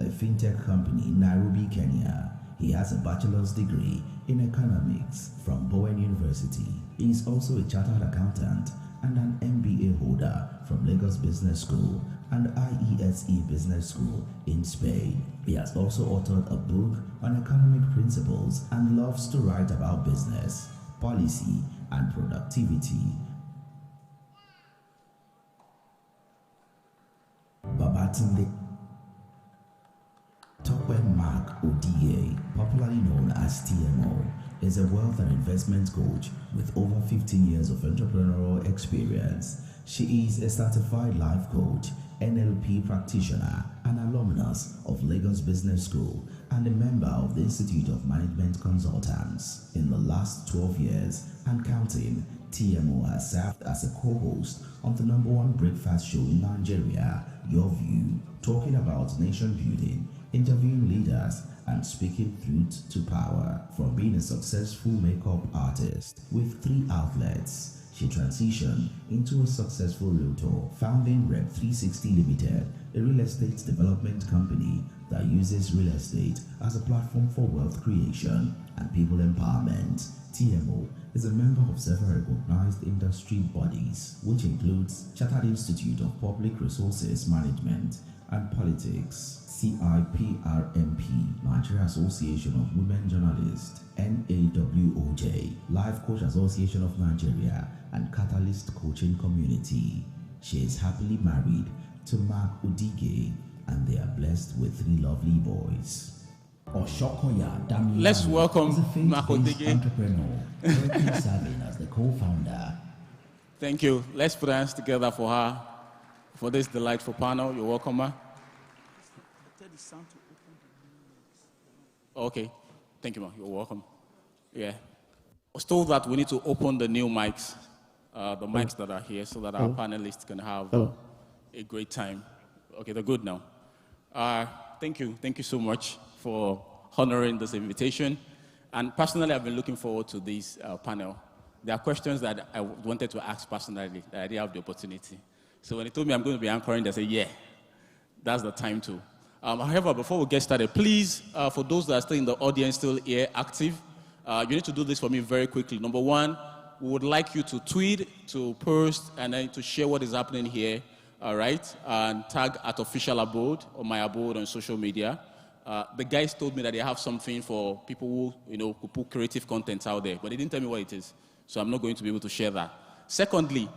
a fintech company in Nairobi, Kenya. He has a bachelor's degree in economics from Bowen University. He is also a chartered accountant and an MBA holder from Lagos Business School and IESE Business School in Spain. He has also authored a book on economic principles and loves to write about business, policy, and productivity. Babatunde Tokwe Mark Odige, popularly known as TMO, is a wealth and investment coach with over 15 years of entrepreneurial experience. She is a certified life coach, NLP practitioner, and alumnus of Lagos Business School, and a member of the Institute of Management Consultants. In the last 12 years and counting, TMO has served as a co-host on the #1 breakfast show in Nigeria, Your View, talking about nation building, interviewing leaders, and speaking truth to power. From being a successful makeup artist with 3 outlets, she transitioned into a successful realtor, founding Rep 360 Limited, a real estate development company that uses real estate as a platform for wealth creation and people empowerment. TMO is a member of several recognized industry bodies, which includes Chartered Institute of Public Resources Management and Politics, CIPRMP, Nigeria Association of Women Journalists, NAWOJ, Life Coach Association of Nigeria, and Catalyst Coaching Community. She is happily married to Mark Odige, and they are blessed with 3 lovely boys. Oshokoya Damian Let's welcome is a Mark faith-based Odige. entrepreneur, currently serving as the co-founder. Thank you. Let's put our hands together for her, for this delightful panel. You're welcome, ma. Okay. Thank you, ma. You're welcome. Yeah. I was told that we need to open the new mics, the mics that are here, so that our panelists can have a great time. Okay, they're good now. Thank you. Thank you so much for honoring this invitation. And personally, I've been looking forward to this panel. There are questions that I wanted to ask personally that I didn't have the opportunity. So when they told me I'm going to be anchoring, they said, yeah, that's the time to. However, before we get started, please, for those that are still in the audience, still here, active, you need to do this for me very quickly. Number 1, we would like you to tweet, to post, and then to share what is happening here, all right? And tag @officialabode or my abode on social media. The guys told me that they have something for people who, who put creative content out there, but they didn't tell me what it is, so I'm not going to be able to share that. Secondly,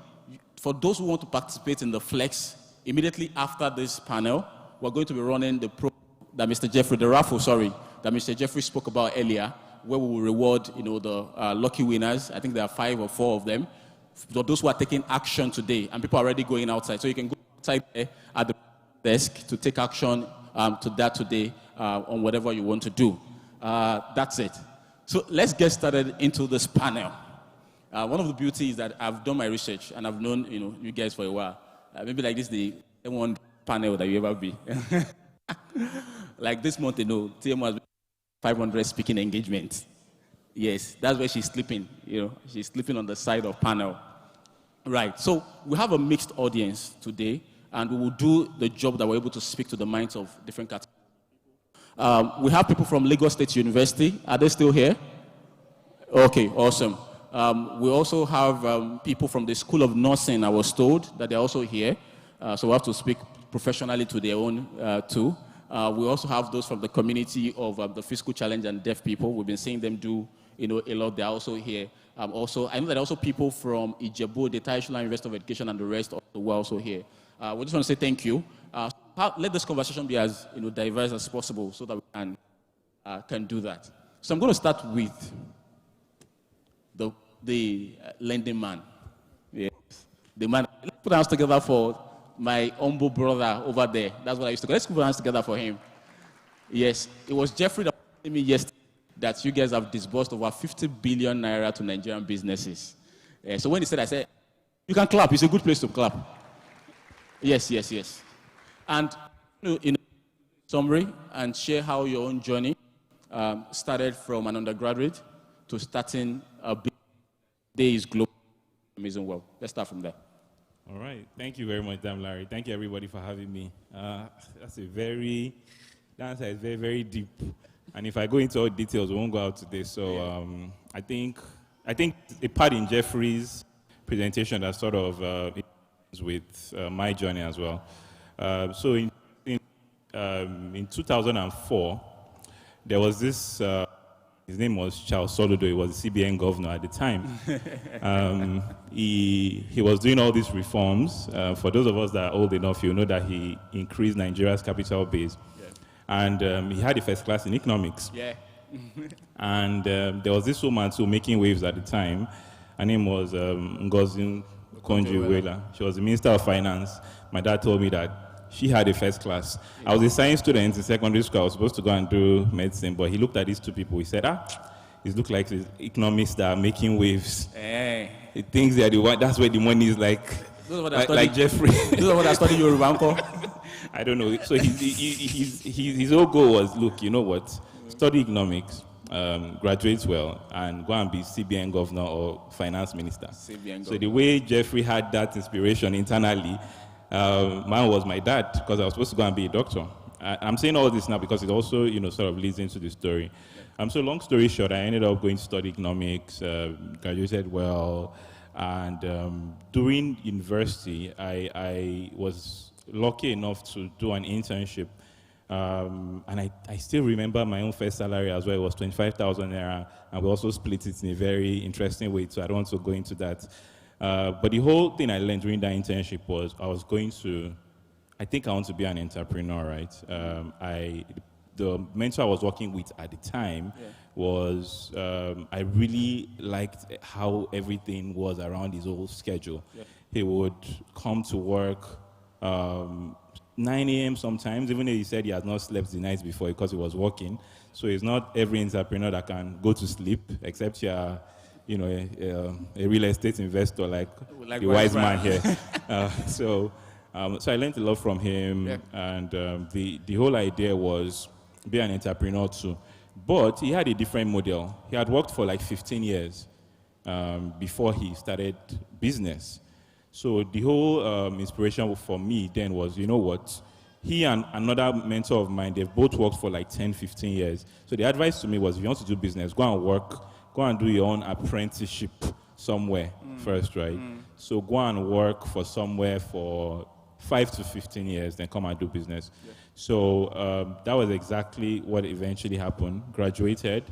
for those who want to participate in the Flex, immediately after this panel, we're going to be running the program that the raffle, that Mr. Jeffrey spoke about earlier, where we will reward, the lucky winners. I think there are 5 or 4 of them. For those who are taking action today, and people are already going outside, so you can go outside there at the desk to take action to that today on whatever you want to do. That's it. So let's get started into this panel. One of the beauties is that I've done my research and I've known you guys for a while. Maybe like this the one panel that you ever be. Like this month, TM has 500 speaking engagements. Yes, that's where she's sleeping. She's sleeping on the side of panel. Right. So we have a mixed audience today, and we will do the job that we're able to speak to the minds of different categories. We have people from Lagos State University. Are they still here? Okay, awesome. We also have people from the School of Nursing. I was told that they're also here. So we have to speak professionally to their own too. We also have those from the community of the physical challenge and deaf people. We've been seeing them do a lot. They're also here. Also, I know that also people from Ijebu, the Taishola University of Education, and the rest were also here. We just want to say thank you. Let this conversation be as diverse as possible so that we can do that. So I'm going to start with the lending man. Yes, the man. Let's put our hands together for my humble brother over there. That's what I used to call. Let's put our hands together for him. Yes, it was Jeffrey that told me yesterday that you guys have disbursed over 50 billion naira to Nigerian businesses. So when he said, I said, you can clap. It's a good place to clap. Yes, yes, yes. And in summary, and share how your own journey started from an undergraduate to starting a big days global amazing world. Let's start from there. All right. Thank you very much, Dam Larry. Thank you, everybody, for having me. That answer is very, very deep. And if I go into all details, we won't go out today. So I think a part in Jeffrey's presentation that sort of with my journey as well. So in 2004, there was this, his name was Charles Soludo. He was the CBN governor at the time. He was doing all these reforms. For those of us that are old enough, you know that he increased Nigeria's capital base. Yeah. And he had a first class in economics. Yeah. And there was this woman too making waves at the time. Her name was Ngozi Okonjo-Iweala. She was the Minister of Finance. My dad told me that she had a first class. Yeah. I was a science student in secondary school. I was supposed to go and do medicine, but he looked at these two people. He said, these look like economists that are making waves. Hey. He thinks they are the one, that's where the money is like Jeffrey. Those are what I studied Yoruba. I don't know. So his whole goal was, look, you know what? Study economics, graduate well, and go and be CBN governor or finance minister. So the way Jeffrey had that inspiration internally, mine was my dad, because I was supposed to go and be a doctor. I'm saying all this now because it also, sort of leads into the story. So long story short, I ended up going to study economics, graduated well, and during university, I was lucky enough to do an internship. And I still remember my own first salary as well. It was 25,000 naira, and we also split it in a very interesting way, so I don't want to go into that. But the whole thing I learned during that internship was I think I want to be an entrepreneur, right? The mentor I was working with at the time was, I really liked how everything was around his whole schedule. Yeah. He would come to work 9 a.m. sometimes, even though he said he has not slept the night before because he was working. So it's not every entrepreneur that can go to sleep, except you're a real estate investor like the wise man here. So I learned a lot from him, and the whole idea was be an entrepreneur too. But he had a different model. He had worked for like 15 years before he started business. So the whole inspiration for me then was, you know what? He and another mentor of mine, they've both worked for like 10, 15 years. So the advice to me was, if you want to do business, go and work. Go and do your own apprenticeship somewhere first, right? So go and work for somewhere for 5 to 15 years, then come and do business. Yeah. So that was exactly what eventually happened. Graduated.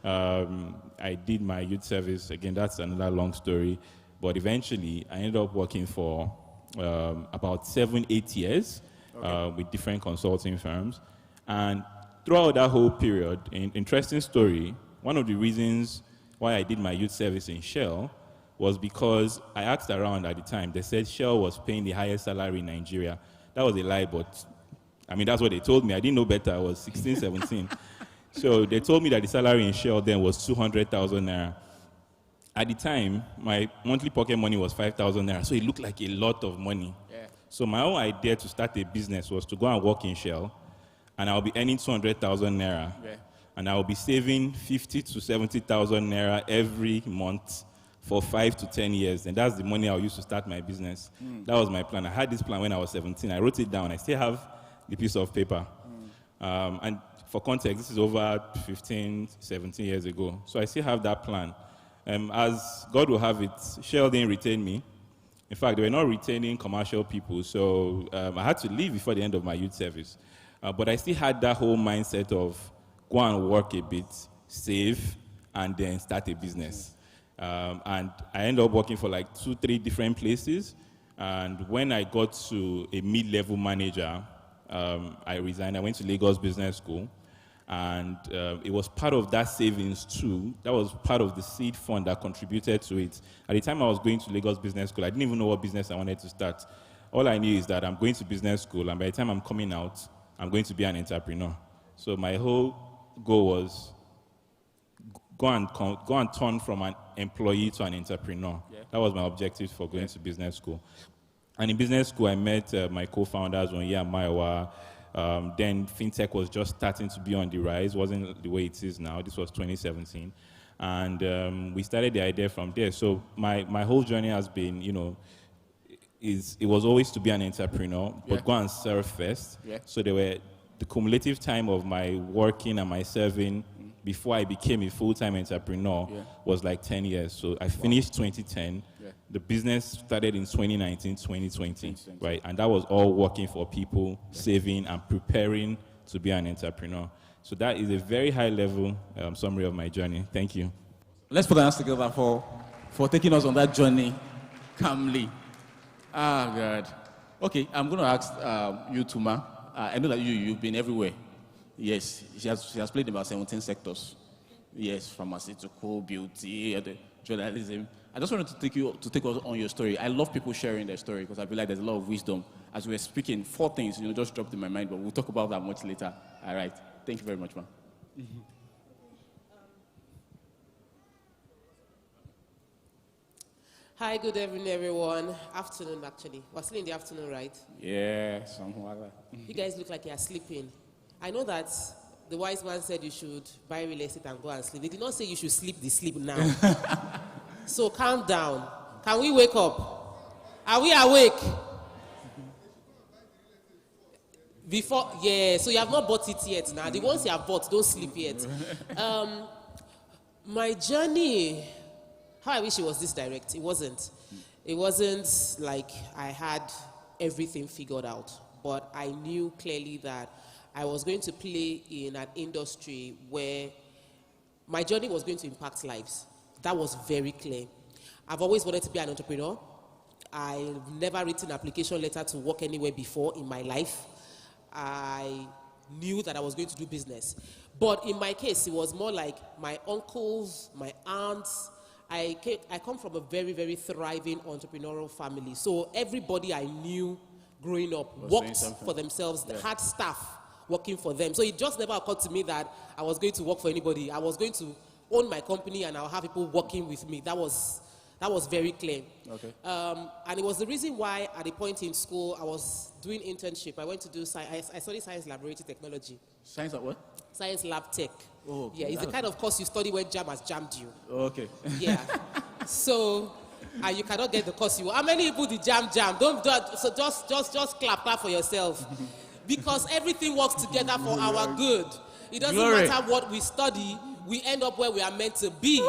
I did my youth service. Again, that's another long story. But eventually, I ended up working for about 7-8 years with different consulting firms. And throughout that whole period, interesting story, one of the reasons why I did my youth service in Shell was because I asked around at the time. They said Shell was paying the highest salary in Nigeria. That was a lie, but that's what they told me. I didn't know better. I was 16, 17. So they told me that the salary in Shell then was 200,000 naira. At the time, my monthly pocket money was 5,000 naira, so it looked like a lot of money. Yeah. So my own idea to start a business was to go and work in Shell, and I'll be earning 200,000 naira. Yeah. And I'll be saving 50 to 70,000 naira every month for 5 to 10 years. And that's the money I'll use to start my business. That was my plan. I had this plan when I was 17. I wrote it down. I still have the piece of paper. And for context, this is over 15, 17 years ago. So I still have that plan. As God will have it, Shell didn't retain me. In fact, they were not retaining commercial people. So I had to leave before the end of my youth service. But I still had that whole mindset of go and work a bit, save, and then start a business. And I ended up working for like 2-3 different places. And when I got to a mid-level manager, I resigned. I went to Lagos Business School. And it was part of that savings too. That was part of the seed fund that contributed to it. At the time I was going to Lagos Business School, I didn't even know what business I wanted to start. All I knew is that I'm going to business school, and by the time I'm coming out, I'm going to be an entrepreneur. So my whole goal was go and turn from an employee to an entrepreneur. Yeah. That was my objective for going to business school. And in business school, I met my co-founders, Onye and Maiwa. Then fintech was just starting to be on the rise. Wasn't the way it is now. This was 2017. And we started the idea from there. So my whole journey has been, it was always to be an entrepreneur, but go and serve first. Yeah. So the cumulative time of my working and my serving before I became a full-time entrepreneur was like 10 years. So I finished 2010. Yeah. The business started in 2019, 2020, right? And that was all working for people, saving and preparing to be an entrepreneur. So that is a very high-level summary of my journey. Thank you. Let's put our hands together for taking us on that journey calmly. Ah, God. Okay, I'm going to ask you, Tuma. I know that you've been everywhere. Yes, she has played in about 17 sectors. Yes, pharmaceutical, beauty, journalism. I just wanted to take us on your story. I love people sharing their story because I feel like there's a lot of wisdom. As we were speaking, 4 things, just dropped in my mind, but we'll talk about that much later. All right. Thank you very much, ma'am. Mm-hmm. Hi, good evening, everyone. Afternoon, actually. We're still in the afternoon, right? Yeah, something like that. You guys look like you're sleeping. I know that the wise man said you should buy real estate and go and sleep. They did not say you should sleep the sleep now. So calm down. Can we wake up? Are we awake? Before, yeah, so you have not bought it yet now. The ones you have bought, don't sleep yet. My journey, how I wish it was this direct. It wasn't. It wasn't like I had everything figured out. But I knew clearly that I was going to play in an industry where my journey was going to impact lives. That was very clear. I've always wanted to be an entrepreneur. I've never written an application letter to work anywhere before in my life. I knew that I was going to do business. But in my case, it was more like my uncles, my aunts. I come from a very, very thriving entrepreneurial family. So everybody I knew growing up worked for themselves, had staff working for them. So it just never occurred to me that I was going to work for anybody. I was going to own my company and I'll have people working with me. That was very clear. Okay. And it was the reason why at a point in school I was doing internship. I went to do science. I studied science laboratory technology. Science at what? Science lab tech. Oh, yeah, it's the kind of course you study when JAM has jammed you. Okay. Yeah. So, and you cannot get the course you want. How many people did jam? Don't so just clap for yourself. Because everything works together for our good. It doesn't matter what we study, we end up where we are meant to be.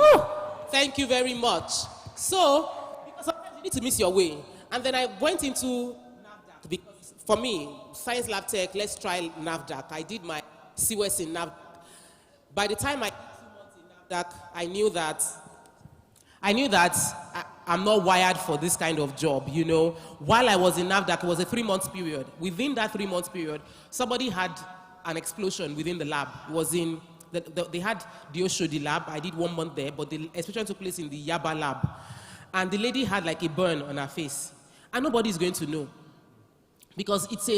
Thank you very much. So, because sometimes you need to miss your way. And then I went into NAFDAC. Because for me, science lab tech, let's try NAFDAC. I did my CWES in NAFDAC. By the time I got 2 months in NAFDAC, I knew that I'm not wired for this kind of job, While I was in NAFDAC, it was a 3-month period. Within that 3-month period, somebody had an explosion within the lab. It was in, they had the Oshodi lab. I did 1 month there, but the explosion took place in the Yaba lab. And the lady had like a burn on her face. And nobody's going to know. Because it's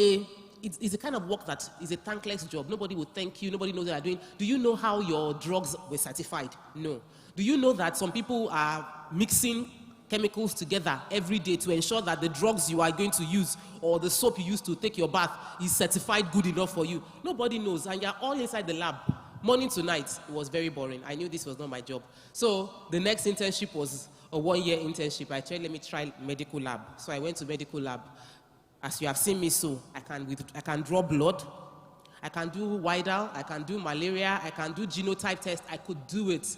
a kind of work that is a thankless job. Nobody will thank you. Nobody knows what they're doing. Do you know how your drugs were certified? No. Do you know that some people are mixing chemicals together every day to ensure that the drugs you are going to use or the soap you use to take your bath is certified good enough for you? Nobody knows. And you're all inside the lab. Morning to night. It was very boring. I knew this was not my job. So the next internship was a 1-year internship. I tried, let me try medical lab. So I went to medical lab. As you have seen me, so I can draw blood, I can do Widal, I can do malaria, I can do genotype test. I could do it.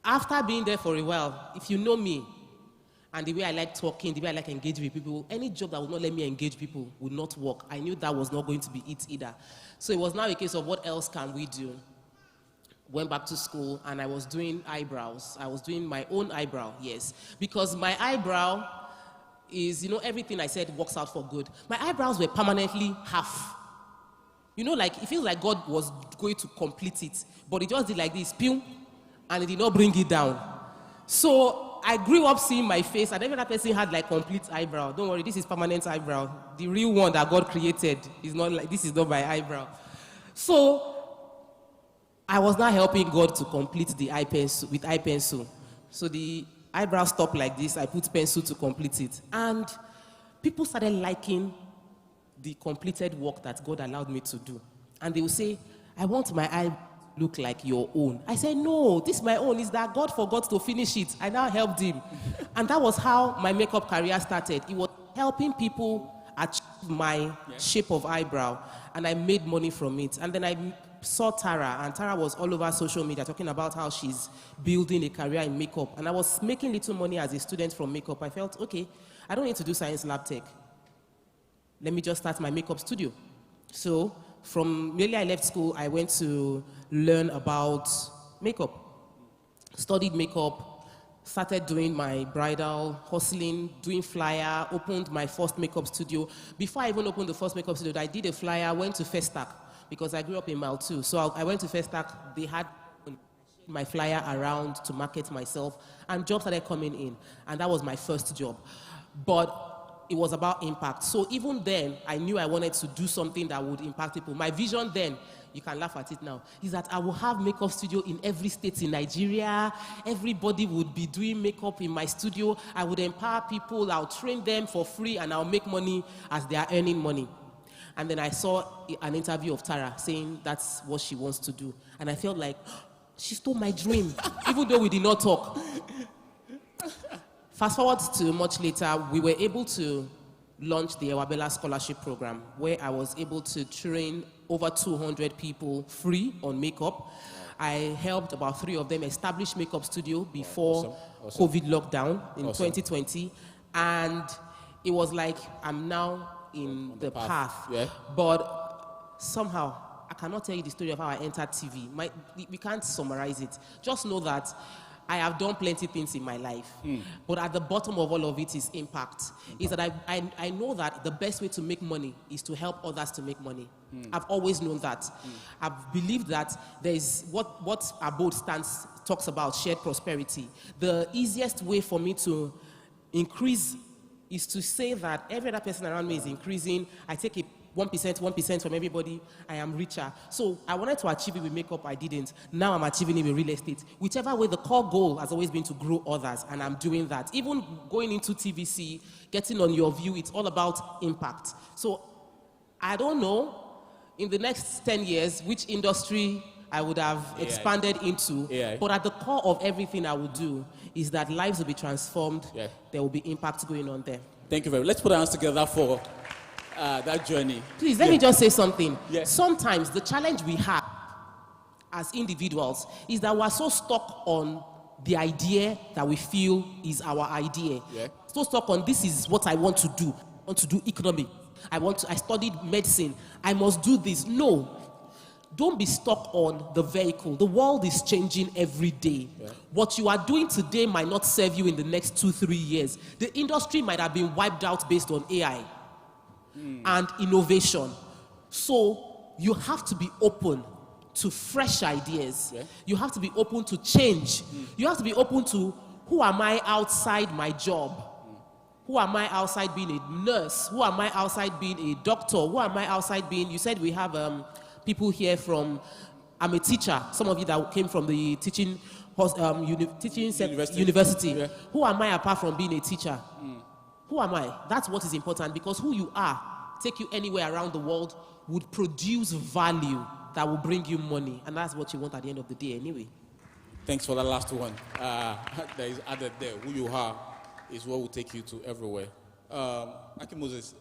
After being there for a while, if you know me, and the way I like talking, the way I like engaging with people, any job that would not let me engage people would not work. I knew that was not going to be it either. So it was now a case of what else can we do? Went back to school and I was doing eyebrows. I was doing my own eyebrow, yes. Because my eyebrow is, everything I said works out for good. My eyebrows were permanently half. Like, it feels like God was going to complete it, but it just did like this, pew, and it did not bring it down. So I grew up seeing my face, and every other person had like complete eyebrow. Don't worry, this is permanent eyebrow. The real one that God created is not like, this is not my eyebrow. So I was now helping God to complete the eye pencil with eye pencil. So the eyebrow stopped like this. I put pencil to complete it. And people started liking the completed work that God allowed me to do. And they would say, I want my eye to look like your own. I said, no, this my own. Is that God forgot to finish it. I now helped him. And that was how my makeup career started. It was helping people achieve my shape of eyebrow. And I made money from it. And then I saw Tara, and Tara was all over social media talking about how she's building a career in makeup. And I was making little money as a student from makeup. I felt, okay, I don't need to do science lab tech. Let me just start my makeup studio. So from immediately I left school, I went to learn about makeup. Studied makeup, started doing my bridal, hustling, doing flyer, opened my first makeup studio. Before I even opened the first makeup studio, I did a flyer, went to Festac, because I grew up in Mile 2. So I went to Festac, they had my flyer around to market myself, and jobs started coming in. And that was my first job. But it was about impact. So even then, I knew I wanted to do something that would impact people. My vision then, you can laugh at it now, is that I will have makeup studio in every state in Nigeria. Everybody would be doing makeup in my studio. I would empower people, I'll train them for free, and I'll make money as they are earning money. And then I saw an interview of Tara saying that's what she wants to do. And I felt like, she stole my dream, even though we did not talk. Fast forward to much later, we were able to launch the Ewabella Scholarship Program, where I was able to train over 200 people free on makeup. I helped about 3 of them establish makeup studio before COVID lockdown in 2020. And it was like, I'm now in the path. Yeah. But somehow, I cannot tell you the story of how I entered TV. We can't summarize it. Just know that I have done plenty of things in my life. But at the bottom of all of it is impact. Is that I know that the best way to make money is to help others to make money. I've always known that. I've believed that there is what Abode talks about, shared prosperity. The easiest way for me to increase is to say that every other person around me is increasing. I take a 1% from everybody, I am richer. So I wanted to achieve it with makeup, I didn't. Now I'm achieving it with real estate. Whichever way, the core goal has always been to grow others, and I'm doing that. Even going into TVC, getting on Your View, it's all about impact. So I don't know, in the next 10 years, which industry I would have expanded into, but at the core of everything I would do is that lives will be transformed, there will be impact going on there. Thank you very much. Let's put our hands together for that journey. Please, let me just say something. Sometimes the challenge we have as individuals is that we're so stuck on the idea that we feel is our idea. So stuck on, this is what I want to do. I want to do economics. I studied medicine. I must do this. No. Don't be stuck on the vehicle. The world is changing every day. What you are doing today might not serve you in the next 2-3 years. The industry might have been wiped out based on AI. And innovation. So you have to be open to fresh ideas. You have to be open to change. You have to be open to, who am I outside my job? Who am I outside being a nurse? Who am I outside being a doctor? Who am I outside being, you said we have people here from, I'm a teacher. Some of you that came from the teaching university. Who am I apart from being a teacher? Who am I? That's what is important, because who you are, take you anywhere around the world, would produce value that will bring you money. And that's what you want at the end of the day anyway. Thanks for that last one. That is added there. Who you are is what will take you to everywhere. Aki Moses,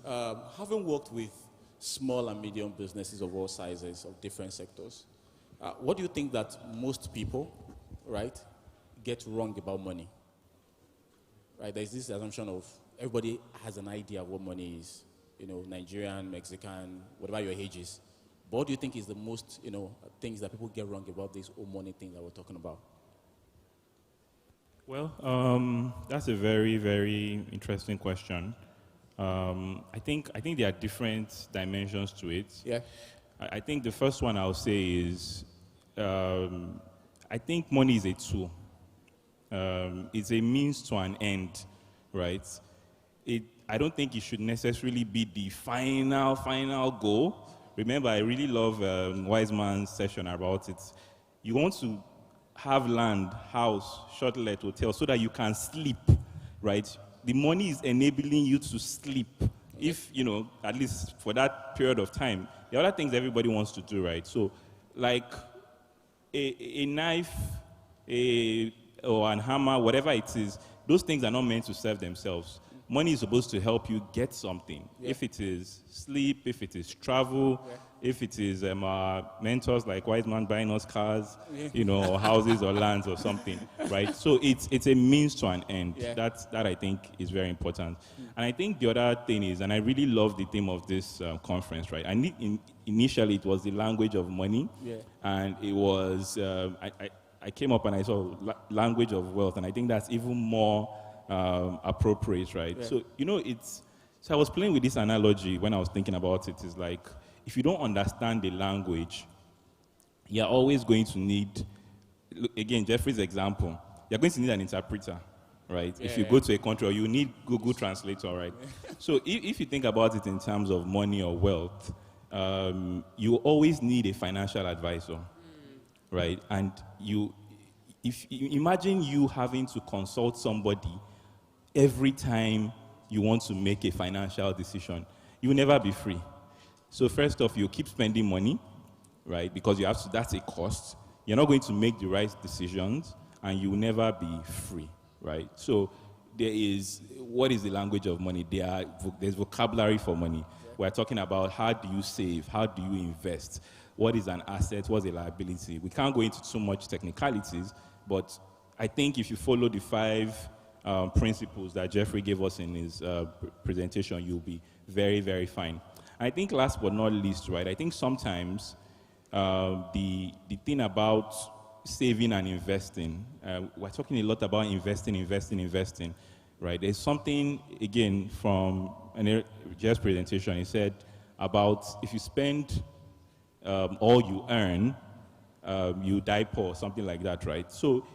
having worked with small and medium businesses of all sizes, of different sectors, what do you think that most people, right, get wrong about money? Right, there's this assumption of everybody has an idea of what money is, you know, Nigerian, Mexican, whatever your age is. But what do you think is the most, things that people get wrong about this whole money thing that we're talking about? Well, that's a very, very interesting question. I think there are different dimensions to it. Yeah. I think the first one I'll say is, I think money is a tool. It's a means to an end, right? I don't think it should necessarily be the final goal. Remember, I really love Wiseman's session about it. You want to have land, house, short-let hotel so that you can sleep, right? The money is enabling you to sleep. If, at least for that period of time. The other things everybody wants to do, right? So, like a knife, or an hammer, whatever it is, those things are not meant to serve themselves. Money is supposed to help you get something. Yeah. If it is sleep, if it is travel, if it is mentors like Wise Man buying us cars, or houses or lands or something, right? So it's a means to an end. Yeah. That I think is very important. And I think the other thing is, and I really love the theme of this conference, right? Initially it was the language of money, and it was I came up and I saw language of wealth, and I think that's even more appropriate, right? Yeah. So, so I was playing with this analogy when I was thinking about it. It's like, if you don't understand the language, you're always going to need, again, Jeffrey's example, you're going to need an interpreter, right? Yeah, if you go to a country, you need Google Translator, right? So if you think about it in terms of money or wealth, you always need a financial advisor, right? And if you imagine you having to consult somebody every time you want to make a financial decision, you will never be free. So first off, you keep spending money, right? Because that's a cost. You're not going to make the right decisions, and you will never be free, right? So what is the language of money? There's vocabulary for money. Yeah. We're talking about how do you save? How do you invest? What is an asset? What's a liability? We can't go into too much technicalities, but I think if you follow the 5 principles that Jeffrey gave us in his presentation, you'll be very, very fine. I think last but not least, right, I think sometimes the thing about saving and investing, we're talking a lot about investing, right? There's something, again, from Jeff's presentation, he said about if you spend all you earn, you die poor, something like that, right? So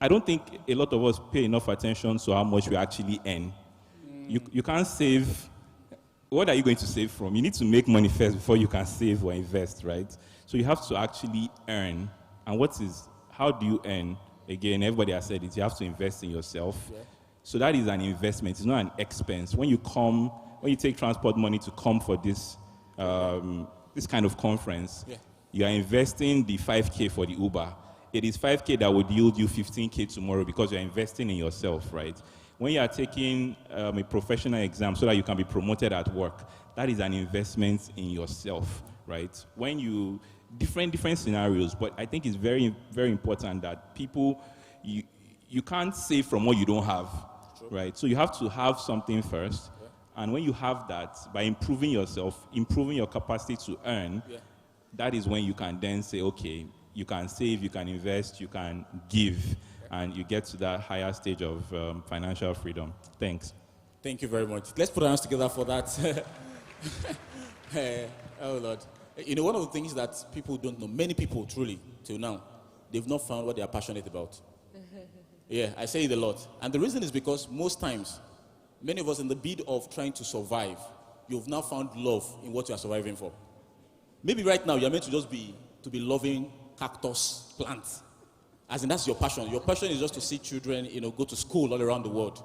I don't think a lot of us pay enough attention to how much we actually earn. You can't save. What are you going to save from? You need to make money first before you can save or invest, right? So you have to actually earn. And how do you earn? Again, everybody has said it, you have to invest in yourself. Yeah. So that is an investment, it's not an expense. When you take transport money to come for this kind of conference, you are investing the 5K for the Uber. It is 5K that would yield you 15K tomorrow because you're investing in yourself, right? When you are taking a professional exam so that you can be promoted at work, that is an investment in yourself, right? When different scenarios, but I think it's very, very important that people, you can't save from what you don't have, right? So you have to have something first, and when you have that, by improving yourself, improving your capacity to earn, that is when you can then say, okay, you can save, you can invest, you can give, and you get to that higher stage of financial freedom. Thanks. Thank you very much. Let's put our hands together for that. Oh, Lord. One of the things that people don't know, many people truly, till now, they've not found what they are passionate about. Yeah, I say it a lot. And the reason is because most times, many of us in the bid of trying to survive, you've now found love in what you are surviving for. Maybe right now you're meant to just be loving cactus plants. As in, that's your passion. Your passion is just to see children, go to school all around the world.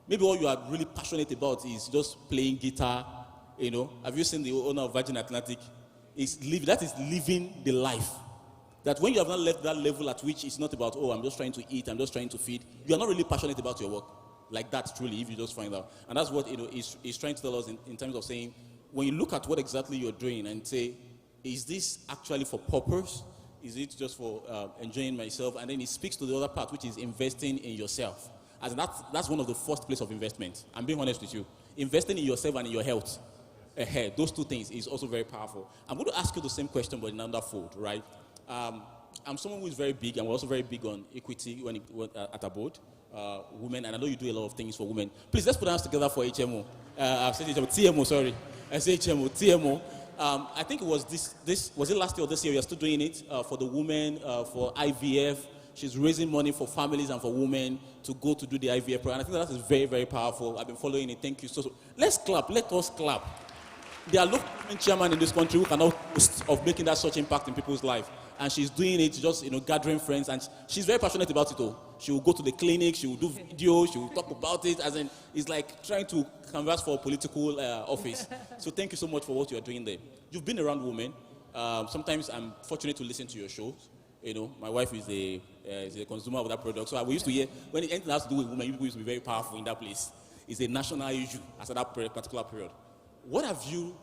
Maybe all you are really passionate about is just playing guitar. Have you seen the owner of Virgin Atlantic? That is living the life. That when you have not left that level at which it's not about, I'm just trying to eat, I'm just trying to feed, you are not really passionate about your work. Like that, truly, if you just find out. And that's what is trying to tell us in terms of saying, when you look at what exactly you're doing and say, is this actually for purpose? Is it just for enjoying myself? And then it speaks to the other part, which is investing in yourself. As that's one of the first place of investment. I'm being honest with you. Investing in yourself and in your health. Those two things is also very powerful. I'm going to ask you the same question, but in another fold, right? I'm someone who is very big, and we're also very big on equity at Abode, women, and I know you do a lot of things for women. Please, let's put our hands together for HMO. I've said HMO, TMO, sorry. I say HMO, TMO. I think it was was it last year or this year? You're still doing it for the women, for IVF. She's raising money for families and for women to go to do the IVF program. And I think that is very, very powerful. I've been following it. Thank you. So let's clap. Let us clap. chairman in this country who cannot boast of making that such impact in people's life. And she's doing it just, gathering friends. And she's very passionate about it all. She will go to the clinic, she will do videos, she will talk about it. As in, it's like trying to canvass for a political office. So thank you so much for what you're doing there. You've been around women. Sometimes I'm fortunate to listen to your shows. My wife is a consumer of that product. So we used to hear, when anything has to do with women, people used to be very powerful in that place. It's a national issue as at that particular period. What have you,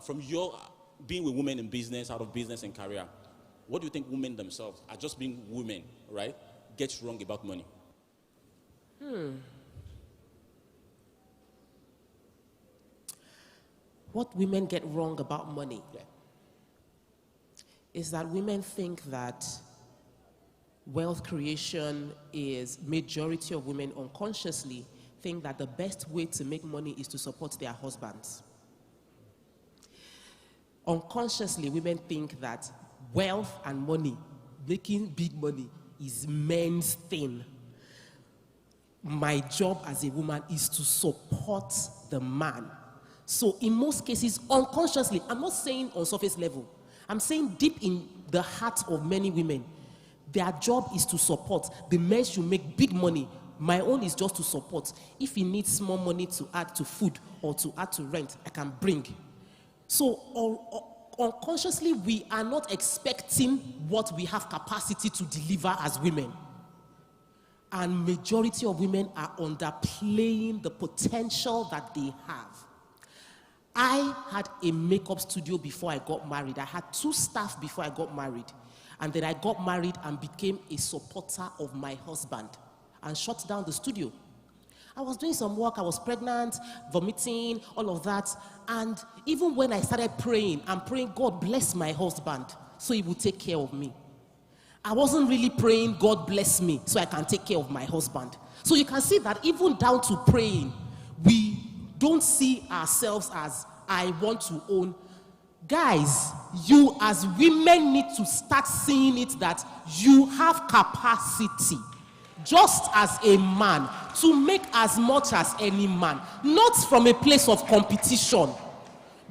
from your being with women in business, out of business and career, what do you think women themselves, are just being women, right, gets wrong about money? What women get wrong about money is that women think that wealth creation is, majority of women unconsciously think that the best way to make money is to support their husbands. Unconsciously, women think that wealth and money, making big money, is men's thing. My job as a woman is to support the man. So in most cases, unconsciously, I'm not saying on surface level, I'm saying deep in the heart of many women, their job is to support. The men should make big money. My own is just to support. If he needs small money to add to food or to add to rent, I can bring. So unconsciously, we are not expecting what we have capacity to deliver as women. And majority of women are underplaying the potential that they have. I had a makeup studio before I got married. I had 2 staff before I got married. And then I got married and became a supporter of my husband and shut down the studio. I was doing some work, I was pregnant, vomiting, all of that. And even when I started praying, I'm praying, God bless my husband so he will take care of me. I wasn't really praying, God bless me so I can take care of my husband. So you can see that even down to praying, we don't see ourselves as, I want to own. Guys, you as women need to start seeing it that you have capacity, just as a man, to make as much as any man. Not from a place of competition,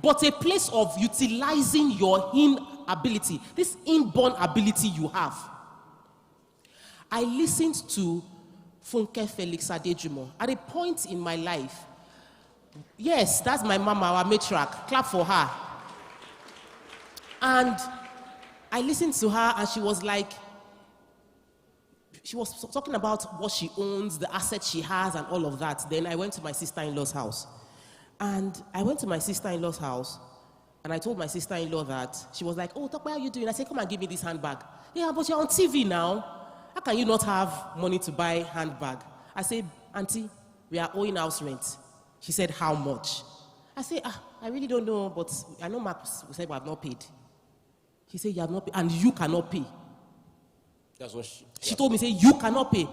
but a place of utilizing your ability, this inborn ability you have. I listened to Funke Felix Adejumo at a point in my life. Yes, that's my mama, our matriarch. Clap for her. And I listened to her and she was like, she was talking about what she owns, the assets she has and all of that. Then I went to my sister-in-law's house. And I went to my sister-in-law's house and I told my sister-in-law that. She was like, oh, Tope, how are you doing? I said, come and give me this handbag. Yeah, but you're on TV now. How can you not have money to buy handbag? I said, Auntie, we are owing house rent. She said, how much? I said, I really don't know, but I know Mark said we have not paid. She said, you have not paid, and you cannot pay. That's what she told me, say, you cannot pay.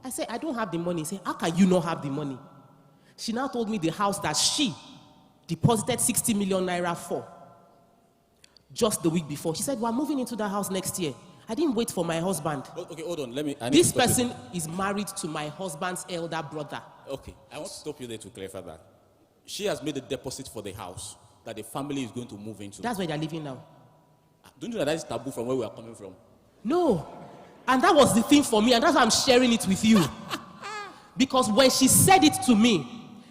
I said, I don't have the money. She said, how can you not have the money? She now told me the house that she deposited 60 million naira for just the week before. She said, we're moving into that house next year. I didn't wait for my husband. Okay, hold on. This person is married to my husband's elder brother. Okay, I want to stop you there to clarify that. She has made a deposit for the house that the family is going to move into. That's where they're living now. Don't you know that is taboo from where we are coming from? No. And that was the thing for me, and that's why I'm sharing it with you. Because when she said it to me,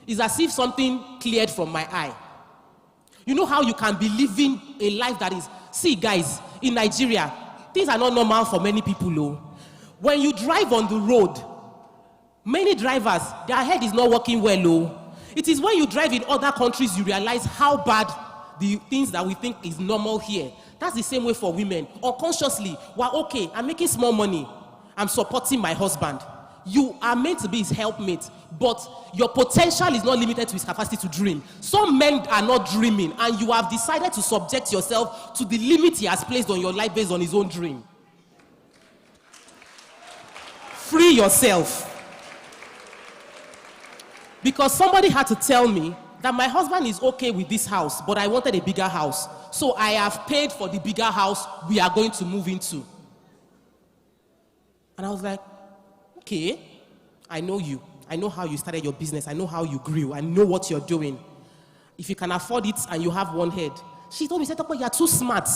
it's as if something cleared from my eye. You know how you can be living a life that is... See, guys, in Nigeria, things are not normal for many people, though. When you drive on the road, many drivers, their head is not working well, though. It is when you drive in other countries you realize how bad the things that we think is normal here. That's the same way for women. Unconsciously, well, okay, I'm making small money. I'm supporting my husband. You are meant to be his helpmate, but your potential is not limited to his capacity to dream. Some men are not dreaming, and you have decided to subject yourself to the limit he has placed on your life based on his own dream. Free yourself. Because somebody had to tell me that my husband is okay with this house, but I wanted a bigger house. So I have paid for the bigger house we are going to move into. And I was like, okay, I know you. I know how you started your business. I know how you grew. I know what you're doing. if you can afford it and you have one head. She told me, said, "Topo, you're too smart.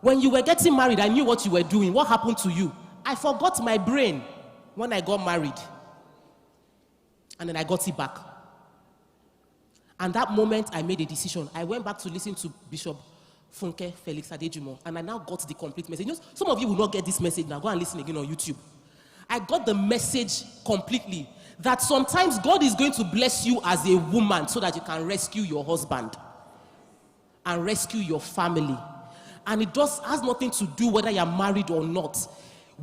When you were getting married, I knew what you were doing. What happened to you?" I forgot my brain when I got married. And then I got it back. And that moment, I made a decision. I went back to listen to Bishop Funke Felix Adejumo, and I now got the complete message. You know, some of you will not get this message now. Go and listen again on YouTube. I got the message completely, that sometimes God is going to bless you as a woman so that you can rescue your husband and rescue your family. And it just has nothing to do whether you're married or not.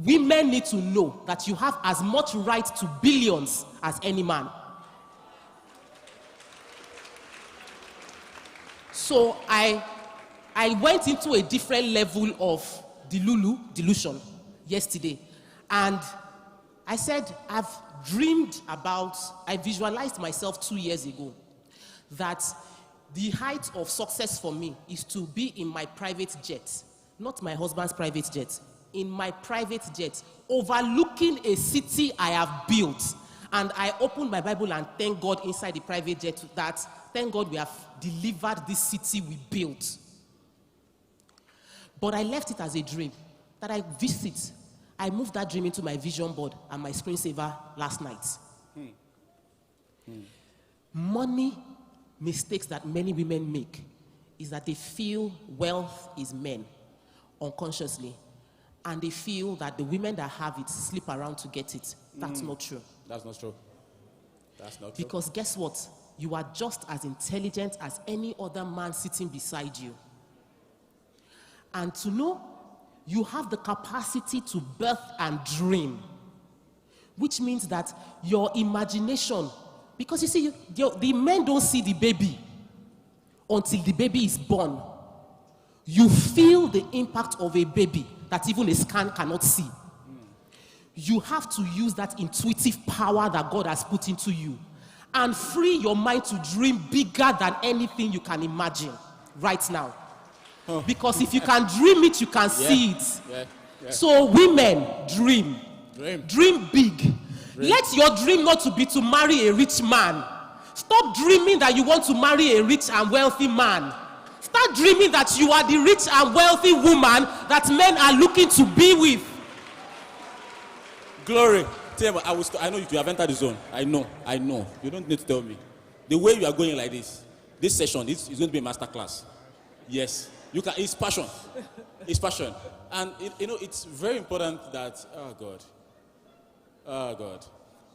Women need to know that you have as much right to billions as any man. So I went into a different level of delusion yesterday. And I said, I visualized myself 2 years ago that the height of success for me is to be in my private jet, not my husband's private jet, in my private jet, overlooking a city I have built. And I opened my Bible and thank God inside the private jet that, thank God we have delivered this city we built. But I left it as a dream that I visit. I moved that dream into my vision board and my screensaver last night. Money mistakes that many women make is that they feel wealth is men unconsciously, and they feel that the women that have it sleep around to get it. That's not true. That's not true. That's not true. Because guess what? You are just as intelligent as any other man sitting beside you. And to know you have the capacity to birth and dream, which means that your imagination, because you see, the men don't see the baby until the baby is born. You feel the impact of a baby that even a scan cannot see. You have to use that intuitive power that God has put into you and free your mind to dream bigger than anything you can imagine right now. Because if you can dream it, you can see it. So women, dream. Dream big. Let your dream not to be to marry a rich man. Stop dreaming that you want to marry a rich and wealthy man. Start dreaming that you are the rich and wealthy woman that men are looking to be with. Glory. I know you have entered the zone. I know. You don't need to tell me. The way you are going like this session is going to be a masterclass. Yes. You can. It's passion. It's passion. And, it's very important that, oh God.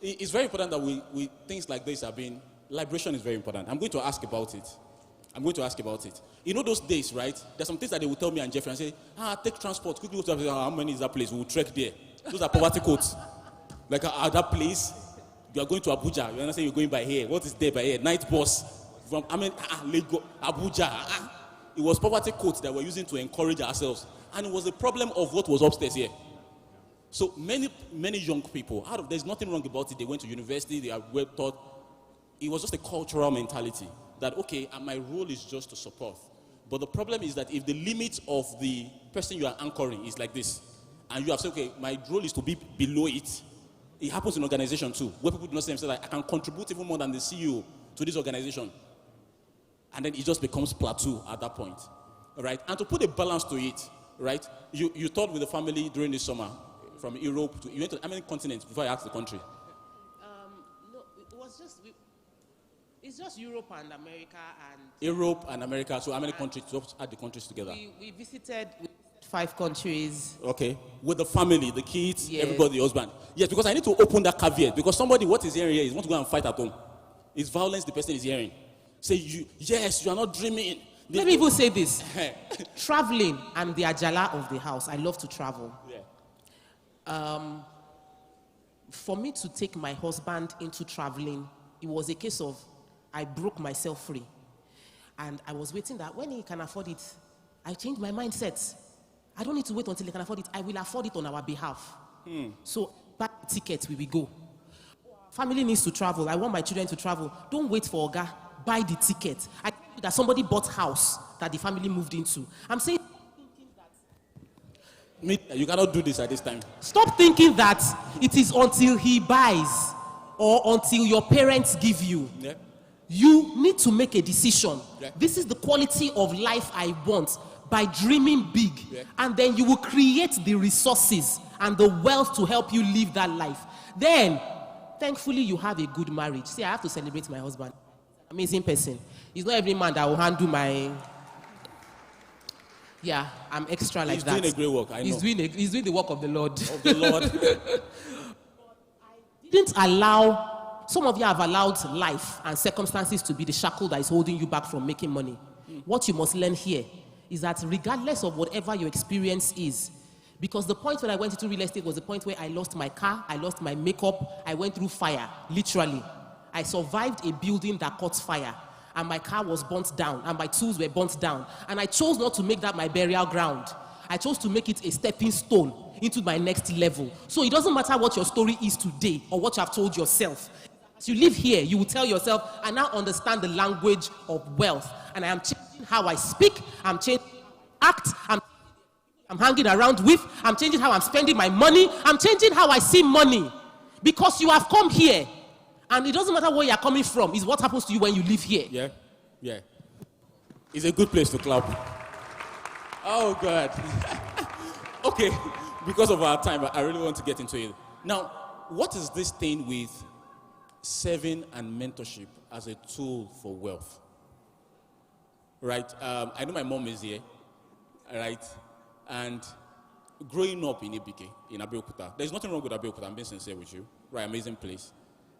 It's very important that we things like this are being, liberation is very important. I'm going to ask about it. Those days, right? There's some things that they will tell me and Jeffrey and say, take transport, quickly go to how many is that place? We'll trek there. Those are poverty codes. Like that place, you are going to Abuja. You understand? You're going by here. What is there by here? Night bus from Lagos, Abuja. It was poverty codes that we're using to encourage ourselves, and it was a problem of what was upstairs here. So many young people, there's nothing wrong about it. They went to university. They are well taught. It was just a cultural mentality that my role is just to support. But the problem is that if the limit of the person you are anchoring is like this, and you have said, my role is to be below it. It happens in organization too, where people do not say themselves, I can contribute even more than the CEO to this organization. And then it just becomes plateau at that point, right? And to put a balance to it, right? You thought with the family during the summer, from Europe you went to how many continents before I asked the country? No, it was just, it's just Europe and America and... Europe and America, so how many countries, just add the countries together? We visited 5 countries. Okay, with the family, the kids, everybody, the husband. Yes, because I need to open that caveat, because somebody, what is hearing here is want to go and fight at home. It's violence the person is hearing. Say, you are not dreaming. Let me even say this. Traveling, I'm the Ajala of the house. I love to travel. For me to take my husband into traveling, it was a case of I broke myself free. And I was waiting that when he can afford it, I changed my mindset. I don't need to wait until he can afford it. I will afford it on our behalf. So buy the ticket, we will go. Family needs to travel. I want my children to travel. Don't wait for Oga. Buy the ticket. I tell you that somebody bought house that the family moved into. I'm saying, you cannot do this at this time. Stop thinking that it is until he buys or until your parents give you. You need to make a decision. Yeah. This is the quality of life I want, by dreaming big. Yeah. And then you will create the resources and the wealth to help you live that life. Then, thankfully, you have a good marriage. See, I have to celebrate my husband. Amazing person. He's not every man that will handle my... Yeah, I'm extra like that. He's doing a great work, I know. He's doing the work of the Lord. Of the Lord. Didn't allow... Some of you have allowed life and circumstances to be the shackle that is holding you back from making money. What you must learn here is that regardless of whatever your experience is, because the point when I went into real estate was the point where I lost my car, I lost my makeup, I went through fire, literally. I survived a building that caught fire, and my car was burnt down, and my tools were burnt down. And I chose not to make that my burial ground. I chose to make it a stepping stone into my next level. So it doesn't matter what your story is today or what you have told yourself. As you live here, you will tell yourself, I now understand the language of wealth. And I am changing how I speak, I'm changing how I act, I'm hanging around with, I'm changing how I'm spending my money, I'm changing how I see money. Because you have come here. And it doesn't matter where you're coming from, it's what happens to you when you live here. Yeah, yeah. It's a good place to clap. Oh, God. Okay, because of our time, I really want to get into it. Now, what is this thing with serving and mentorship as a tool for wealth? Right? I know my mom is here, right? And growing up in ABK, in Abeokuta, there's nothing wrong with Abeokuta, I'm being sincere with you, right? Amazing place.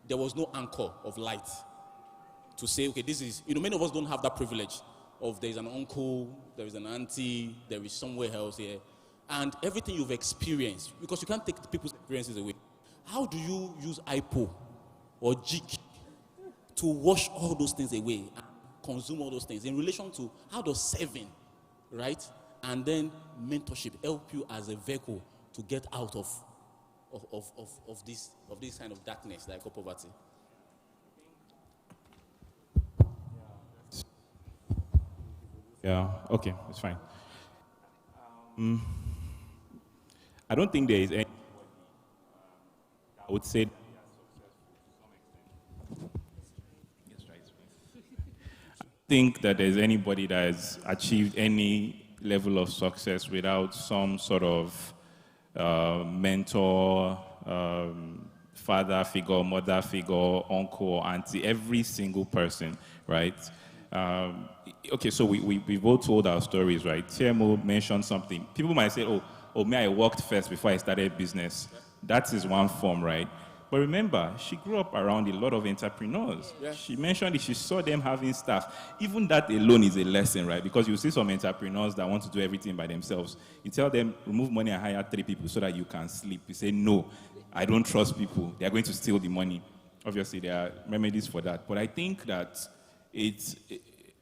There was no anchor of light to say, okay, this is, many of us don't have that privilege of there's an uncle, there is an auntie, there is somewhere else here. And everything you've experienced, because you can't take people's experiences away. How do you use IPO or jig to wash all those things away and consume all those things in relation to how does serving, right, and then mentorship help you as a vehicle to get out of this kind of darkness like poverty? Yeah, okay, it's fine. I don't think there is any, I would say, think that there's anybody that has achieved any level of success without some sort of mentor, father figure, mother figure, uncle or auntie, every single person, right? Okay, so we both told our stories, right? TMO mentioned something. People might say, oh, me, I worked first before I started business. That is one form, right? But remember, she grew up around a lot of entrepreneurs. Yeah. She mentioned it, she saw them having staff. Even that alone is a lesson, right? Because you see some entrepreneurs that want to do everything by themselves. You tell them, remove money and hire 3 people so that you can sleep. You say, no, I don't trust people. They are going to steal the money. Obviously, there are remedies for that. But I think that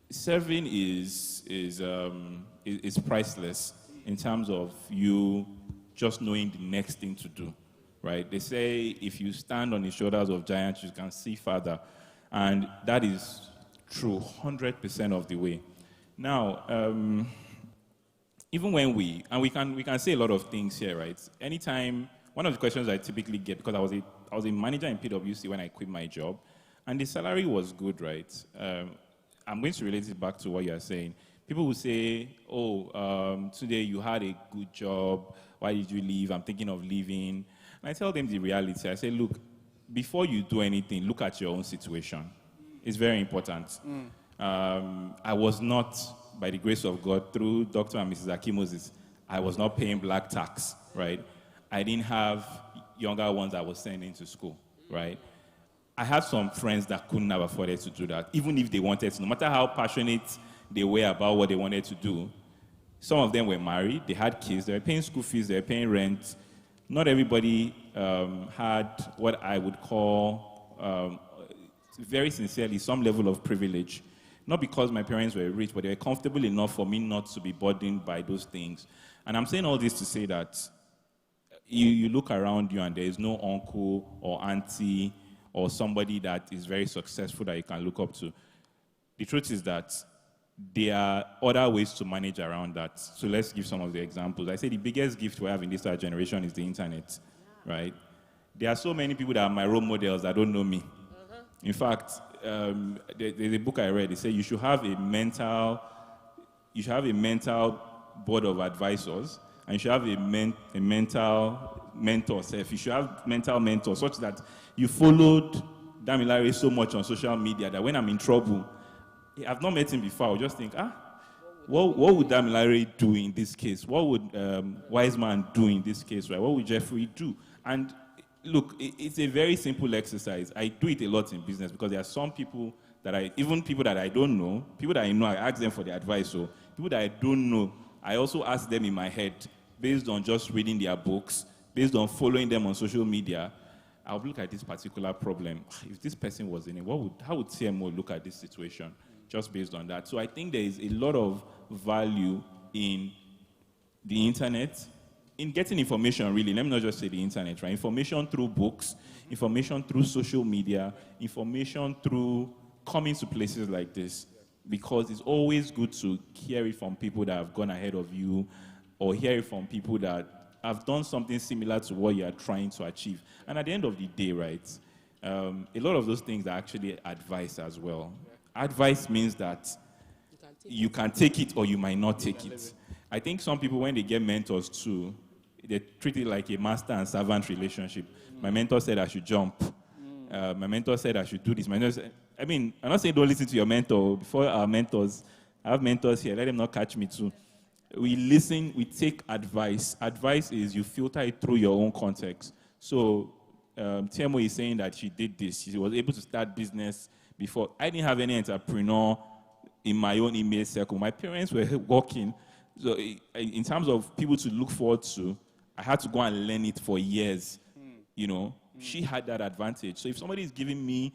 serving is priceless in terms of you just knowing the next thing to do. Right? They say if you stand on the shoulders of giants, you can see farther. And that is true 100% of the way. Now, even when we can say a lot of things here, right? Anytime, one of the questions I typically get, because I was a manager in PwC when I quit my job, and the salary was good, right? I'm going to relate it back to what you're saying. People will say, today you had a good job, why did you leave? I'm thinking of leaving. And I tell them the reality. I say, look, before you do anything, look at your own situation. It's very important. I was not, by the grace of God, through Dr. and Mrs. Akimoses, I was not paying black tax, right? I didn't have younger ones I was sending to school, right? I had some friends that couldn't have afforded to do that, even if they wanted to. No matter how passionate they were about what they wanted to do, some of them were married, they had kids, they were paying school fees, they were paying rent. Not everybody had what I would call, very sincerely, some level of privilege. Not because my parents were rich, but they were comfortable enough for me not to be burdened by those things. And I'm saying all this to say that you look around you and there is no uncle or auntie or somebody that is very successful that you can look up to. The truth is that there are other ways to manage around that. So let's give some of the examples. I say the biggest gift we have in this generation is the internet, right? There are so many people that are my role models that don't know me. In fact, there's a book I read. It said you should have a mental board of advisors, and you should have a mental mentor. So if you should have mental mentors, such that you followed Damilare so much on social media that when I'm in trouble, I've not met him before. I'll just think, what would Damilare do in this case? What would Wiseman do in this case? Right? What would Jeffrey do? And look, it's a very simple exercise. I do it a lot in business because there are some people even people that I don't know, people that I know, I ask them for their advice. So people that I don't know, I also ask them in my head based on just reading their books, based on following them on social media. I'll look at this particular problem. If this person was in it, how would CMO look at this situation? Just based on that. So I think there is a lot of value in the internet, in getting information, really. Let me not just say the internet, right? Information through books, information through social media, information through coming to places like this, because it's always good to hear it from people that have gone ahead of you, or hear it from people that have done something similar to what you are trying to achieve. And at the end of the day, right, a lot of those things are actually advice as well. Advice means that you can take it or you might not take it. I think some people, when they get mentors too, they treat it like a master and servant relationship. My mentor said I should jump. My mentor said I should do this. I'm not saying don't listen to your mentor. Before our mentors, I have mentors here. Let them not catch me too. We listen, we take advice. Advice is you filter it through your own context. So Tiamo is saying that she did this. She was able to start business before. I didn't have any entrepreneur in my own email circle. My parents were working. So in terms of people to look forward to, I had to go and learn it for years. She had that advantage. So if somebody is giving me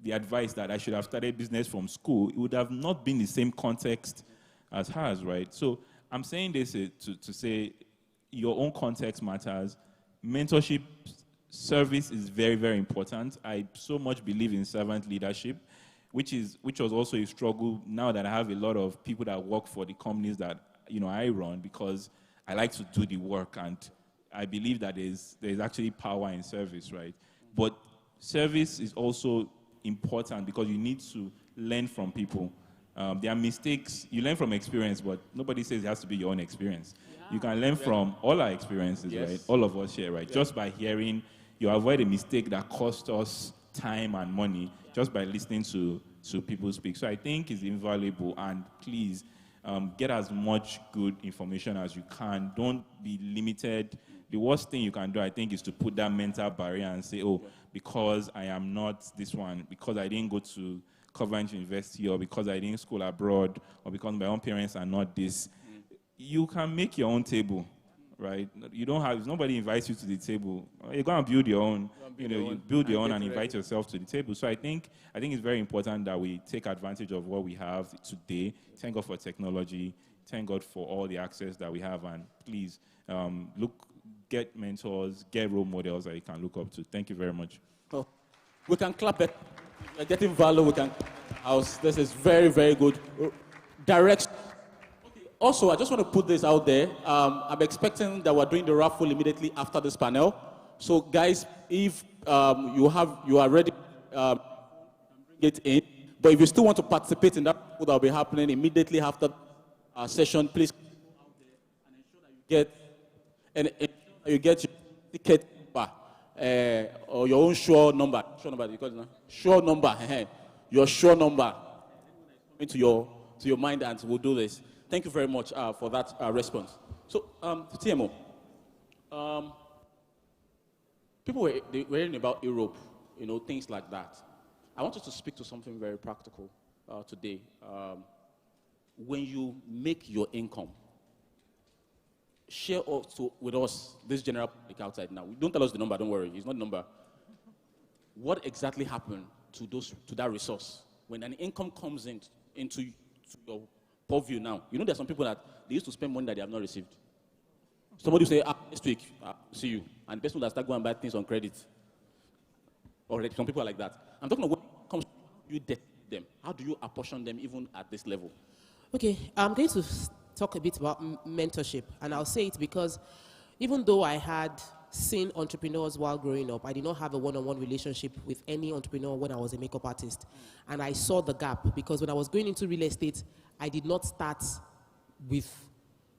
the advice that I should have started business from school, it would have not been the same context as hers, right? So I'm saying this to say your own context matters. Mentorship service is very, very important. I so much believe in servant leadership, which was also a struggle now that I have a lot of people that work for the companies that I run, because I like to do the work, and I believe that there's actually power in service, right? But service is also important because you need to learn from people. There are mistakes. You learn from experience, but nobody says it has to be your own experience. Yeah. You can learn from all our experiences, yes, right? All of us here, right? Yeah. Just by hearing, you avoid a mistake that cost us time and money just by listening to people speak. So I think it's invaluable, and please get as much good information as you can. Don't be limited. The worst thing you can do, I think, is to put that mental barrier and say, because I am not this one, because I didn't go to Coventry University, or because I didn't school abroad, or because my own parents are not this. You can make your own table, right? If nobody invites you to the table, you're going to build your own. You build your own and invite yourself to the table. So I think it's very important that we take advantage of what we have today. Thank God for technology. Thank God for all the access that we have. And please, get mentors, get role models that you can look up to. Thank you very much. Oh, we can clap it. We're getting value. We can house. This is very, very good direction. Also, I just want to put this out there. I'm expecting that we're doing the raffle immediately after this panel. So, guys, if you are ready, bring it in. But if you still want to participate in that raffle that will be happening immediately after our session, please come out there and ensure that you get your ticket number or your own sure number. Sure number, you call it now? Sure number. Your sure number into your mind, and we'll do this. Thank you very much for that response. So, TMO, people were hearing about Europe, things like that. I want you to speak to something very practical today. When you make your income, share with us this general public outside now. Don't tell us the number, don't worry, it's not the number. What exactly happened to that resource when an income comes into your purview now? There's some people that they used to spend money that they have not received. Somebody will say, next week, see you. And the person will start going and buy things on credit. Already, some people are like that. I'm talking about what comes, how do you debt them? How do you apportion them even at this level? Okay, I'm going to talk a bit about mentorship. And I'll say it because even though I had seen entrepreneurs while growing up. I did not have a one-on-one relationship with any entrepreneur when I was a makeup artist. And I saw the gap because when I was going into real estate, I did not start with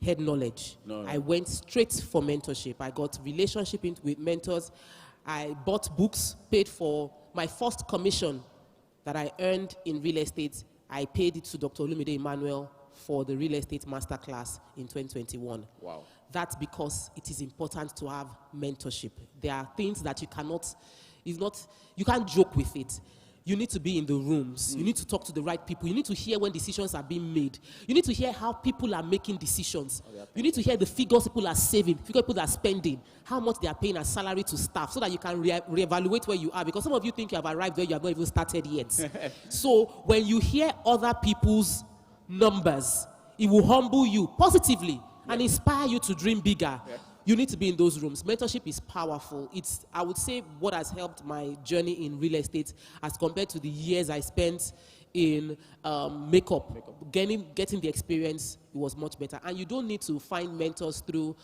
head knowledge. No. I went straight for mentorship. I got relationship with mentors. I bought books, paid for my first commission that I earned in real estate. I paid it to Dr. Olumide Emmanuel for the real estate masterclass in 2021. Wow. That's because it is important to have mentorship. There are things that you can't joke with it. You need to be in the rooms. You need to talk to the right people. You need to hear when decisions are being made. You need to hear how people are making decisions. You need to hear the figures people are saving, figures people are spending, how much they are paying as salary to staff so that you can reevaluate where you are. Because some of you think you have arrived where you have not even started yet. So when you hear other people's numbers, it will humble you positively and inspire you to dream bigger. You need to be in those rooms. Mentorship is powerful. It's, I would say, what has helped my journey in real estate as compared to the years I spent in makeup. Getting the experience, it was much better. And you don't need to find mentors through,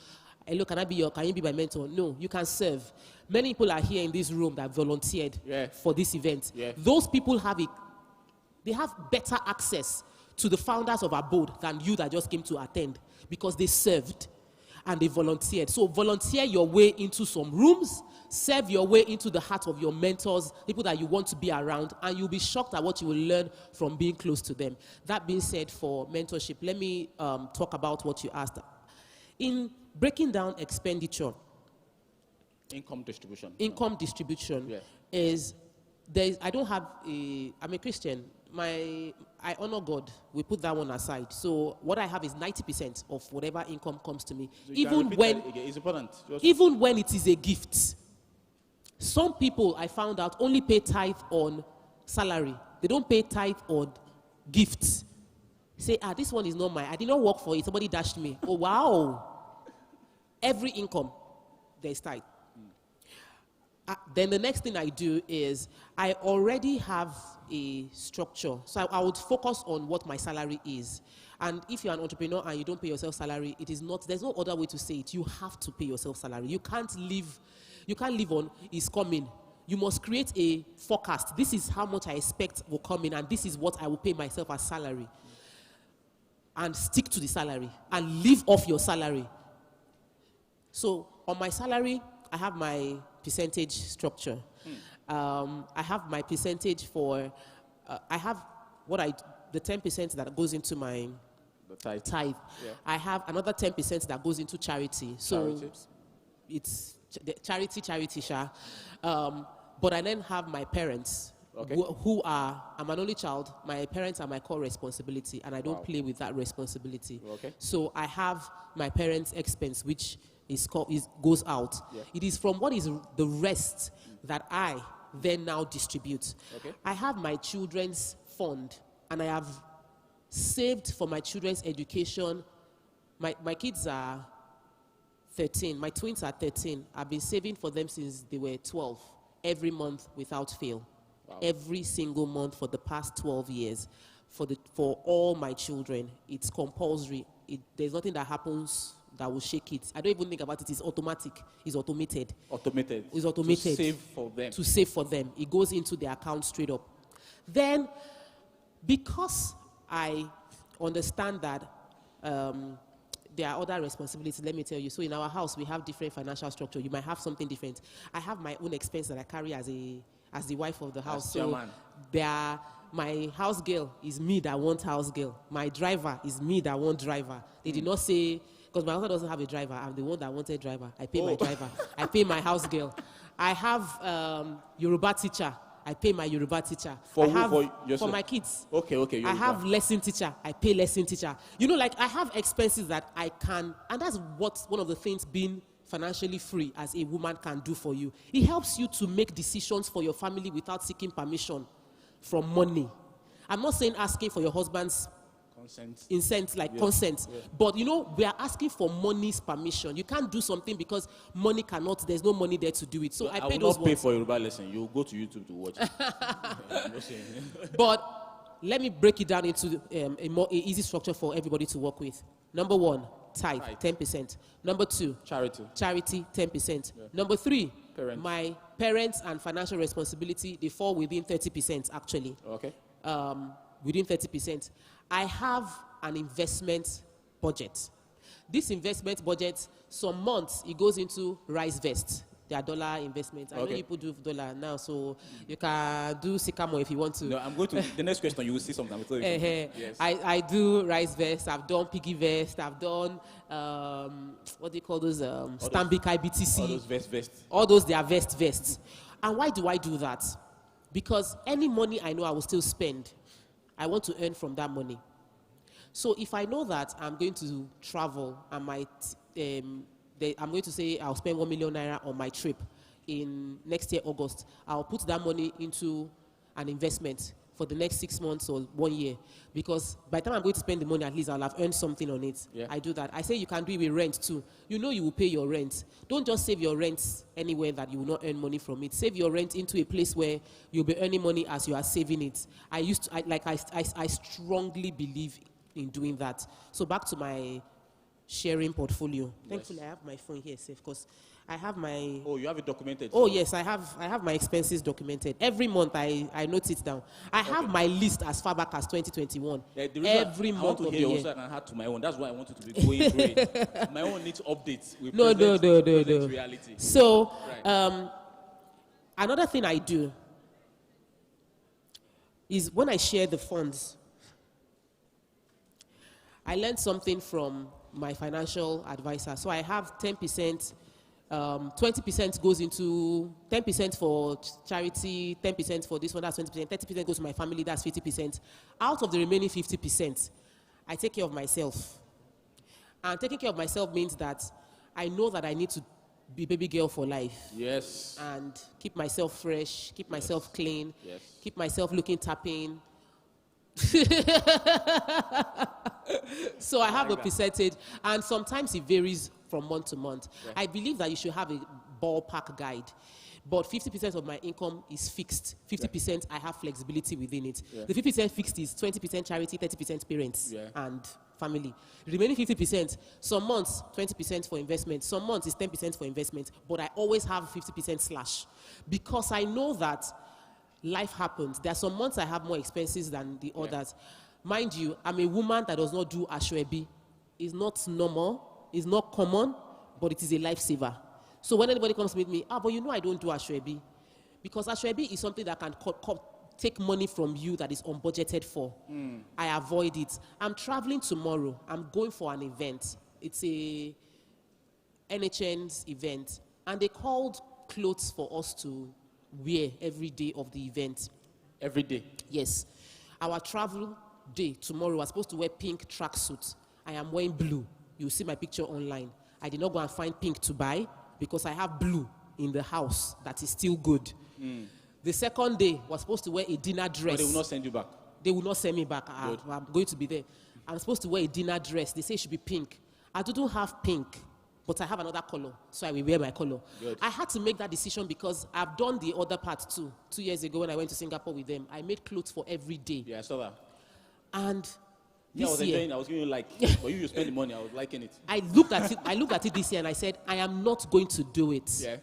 hello, can you be my mentor? No, you can serve. Many people are here in this room that volunteered for this event. Those people they have better access to the founders of Abode than you that just came to attend because they served and they volunteered. So volunteer your way into some rooms, serve your way into the heart of your mentors, people that you want to be around, and you'll be shocked at what you will learn from being close to them. That being said, for mentorship, let me talk about what you asked. In breaking down expenditure, income distribution is, I'm a Christian. I honor God. We put that one aside. So what I have is 90% of whatever income comes to me. So even when it's important. Even when it is a gift. Some people, I found out, only pay tithe on salary. They don't pay tithe on gifts. Say, this one is not mine. I did not work for it. Somebody dashed me. Oh, wow. Every income, there's tithe. Then the next thing I do is I already have a structure. So I would focus on what my salary is. And if you're an entrepreneur and you don't pay yourself salary, there's no other way to say it. You have to pay yourself salary. You can't live on is coming. You must create a forecast. This is how much I expect will come in, and this is what I will pay myself as salary. And stick to the salary and live off your salary. So on my salary, I have my percentage structure. I have my percentage for, I have the 10% that goes into my tithe. I have another 10% that goes into charity. So it's charity, sha. But I then have my parents, who are, I'm an only child. My parents are my core responsibility, and I don't play with that responsibility. So I have my parents' expense, which goes out. It is from what is the rest that I then now distribute. I have my children's fund, and I have saved for my children's education. My kids are 13. My twins are 13. I've been saving for them since they were 12, every month without fail. Every single month for the past 12 years. For all my children, it's compulsory. There's nothing that happens that will shake it. I don't even think about it. It's automatic. It's automated. It's automated. To save for them. To save for them. It goes into their account straight up. Then, because I understand that there are other responsibilities, let me tell you. So in our house, we have different financial structure. You might have something different. I have my own expense that I carry as the wife of the house. So my house girl is me that want house girl. My driver is me that want driver. They did not say, because my husband doesn't have a driver. I'm the one that wanted driver. I pay my driver. I pay my house girl. I have Yoruba teacher. I pay my Yoruba teacher. For my kids. Okay. I have lesson teacher. I pay lesson teacher. You know, like I have expenses that I can, and that's one of the things being financially free as a woman can do for you. It helps you to make decisions for your family without seeking permission from money. I'm not saying asking for your husband's consent, but you know, we are asking for money's permission. You can't do something because money cannot, there's no money there to do it. So I pay those ones. I will not pay for a Yoruba lesson. You go to YouTube to watch it. But let me break it down into a more easy structure for everybody to work with. Number one, tithe, 10%. Number 2, Charity. charity, 10%. Number 3, Parents. my parents and financial responsibility, they fall within 30% actually. Okay. Within 30%. I have an investment budget. This investment budget, some months, it goes into rice vest. They are dollar investments. I know Okay. people do dollar now, so you can do sycamore if you want to. No, I'm going to the next question. You will see something. I will tell you something. Yes. I do rice vest. I've done piggy vest. I've done what do you call those Stanbic IBTC. All those vests. All those, they are vests. And why do I do that? Because any money I know I will still spend, I want to earn from that money. So if I know that I'm going to travel, I might, I'm going to say I'll spend 1 million naira on my trip in next year, August. I'll put that money into an investment for the next 6 months or 1 year. Because by the time I'm going to spend the money, at least I'll have earned something on it. Yeah. I do that. I say you can do it with rent too. You know you will pay your rent. Don't just save your rent anywhere that you will not earn money from it. Save your rent into a place where you'll be earning money as you are saving it. I strongly believe in doing that. So back to my sharing portfolio. Thankfully, I have my phone here safe because I have my... Oh, you have it documented? Oh, yes, I have my expenses documented. Every month, I note it down. I have my list as far back as 2021. Yeah, Every I want month to of the hear year. also I can add to my own. That's why I want you to be going through it. My own needs updates with No. present reality. So, Right. another thing I do is when I share the funds, I learned something from my financial advisor. So I have 10%, 20% goes into 10% for charity, 10% for this one, that's 20%, 30% goes to my family, that's 50%. Out of the remaining 50%, I take care of myself. And taking care of myself means that I know that I need to be baby girl for life. Yes. And keep myself fresh, keep myself clean, Yes. keep myself looking tapping. So I have a percentage, and sometimes it varies from month to month. Yeah. I believe that you should have a ballpark guide, but 50% of my income is fixed. 50% I have flexibility within it. Yeah. The 50% fixed is 20% charity, 30% parents Yeah. and family. The remaining 50%, some months 20% for investment, some months is 10% for investment, but I always have 50% slash because I know that life happens. There are some months I have more expenses than the others. Mind you, I'm a woman that does not do ashwebi. It's not normal, it's not common, but it is a lifesaver. So when anybody comes to meet me, but you know I don't do ashwebi. Because ashwebi is something that can take money from you that is unbudgeted for. I avoid it. I'm traveling tomorrow. I'm going for an event. It's a NHN's event. And they called clothes for us to wear every day of the event. Every day? Yes. Our travel day tomorrow, we're supposed to wear pink tracksuits. I am wearing blue. You'll see my picture online. I did not go and find pink to buy because I have blue in the house that is still good. The second day, we're supposed to wear a dinner dress. But they will not send you back? They will not send me back. Good. I'm going to be there. I'm supposed to wear a dinner dress. They say it should be pink. I don't have pink, but I have another color, so I will wear my color. Good. I had to make that decision because I've done the other part too. 2 years ago when I went to Singapore with them, I made clothes for every day. Yeah, I saw that. And Yeah, I this was year, enjoying it. I was giving you like, for you spend the money, I was liking it. I looked at it this year and I said, I am not going to do it. Yeah.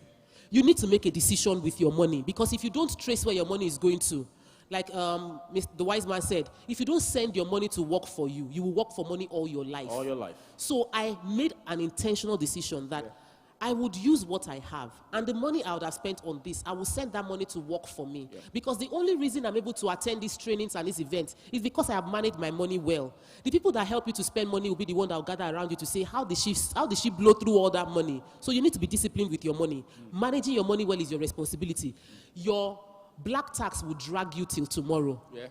You need to make a decision with your money because if you don't trace where your money is going to, like the wise man said, if you don't send your money to work for you, you will work for money all your life. All your life. So I made an intentional decision that I would use what I have. And the money I would have spent on this, I will send that money to work for me. Because the only reason I'm able to attend these trainings and these events is because I have managed my money well. The people that help you to spend money will be the one that will gather around you to say, how did she blow through all that money? So you need to be disciplined with your money. Managing your money well is your responsibility. Your black tax will drag you till tomorrow. Yeah.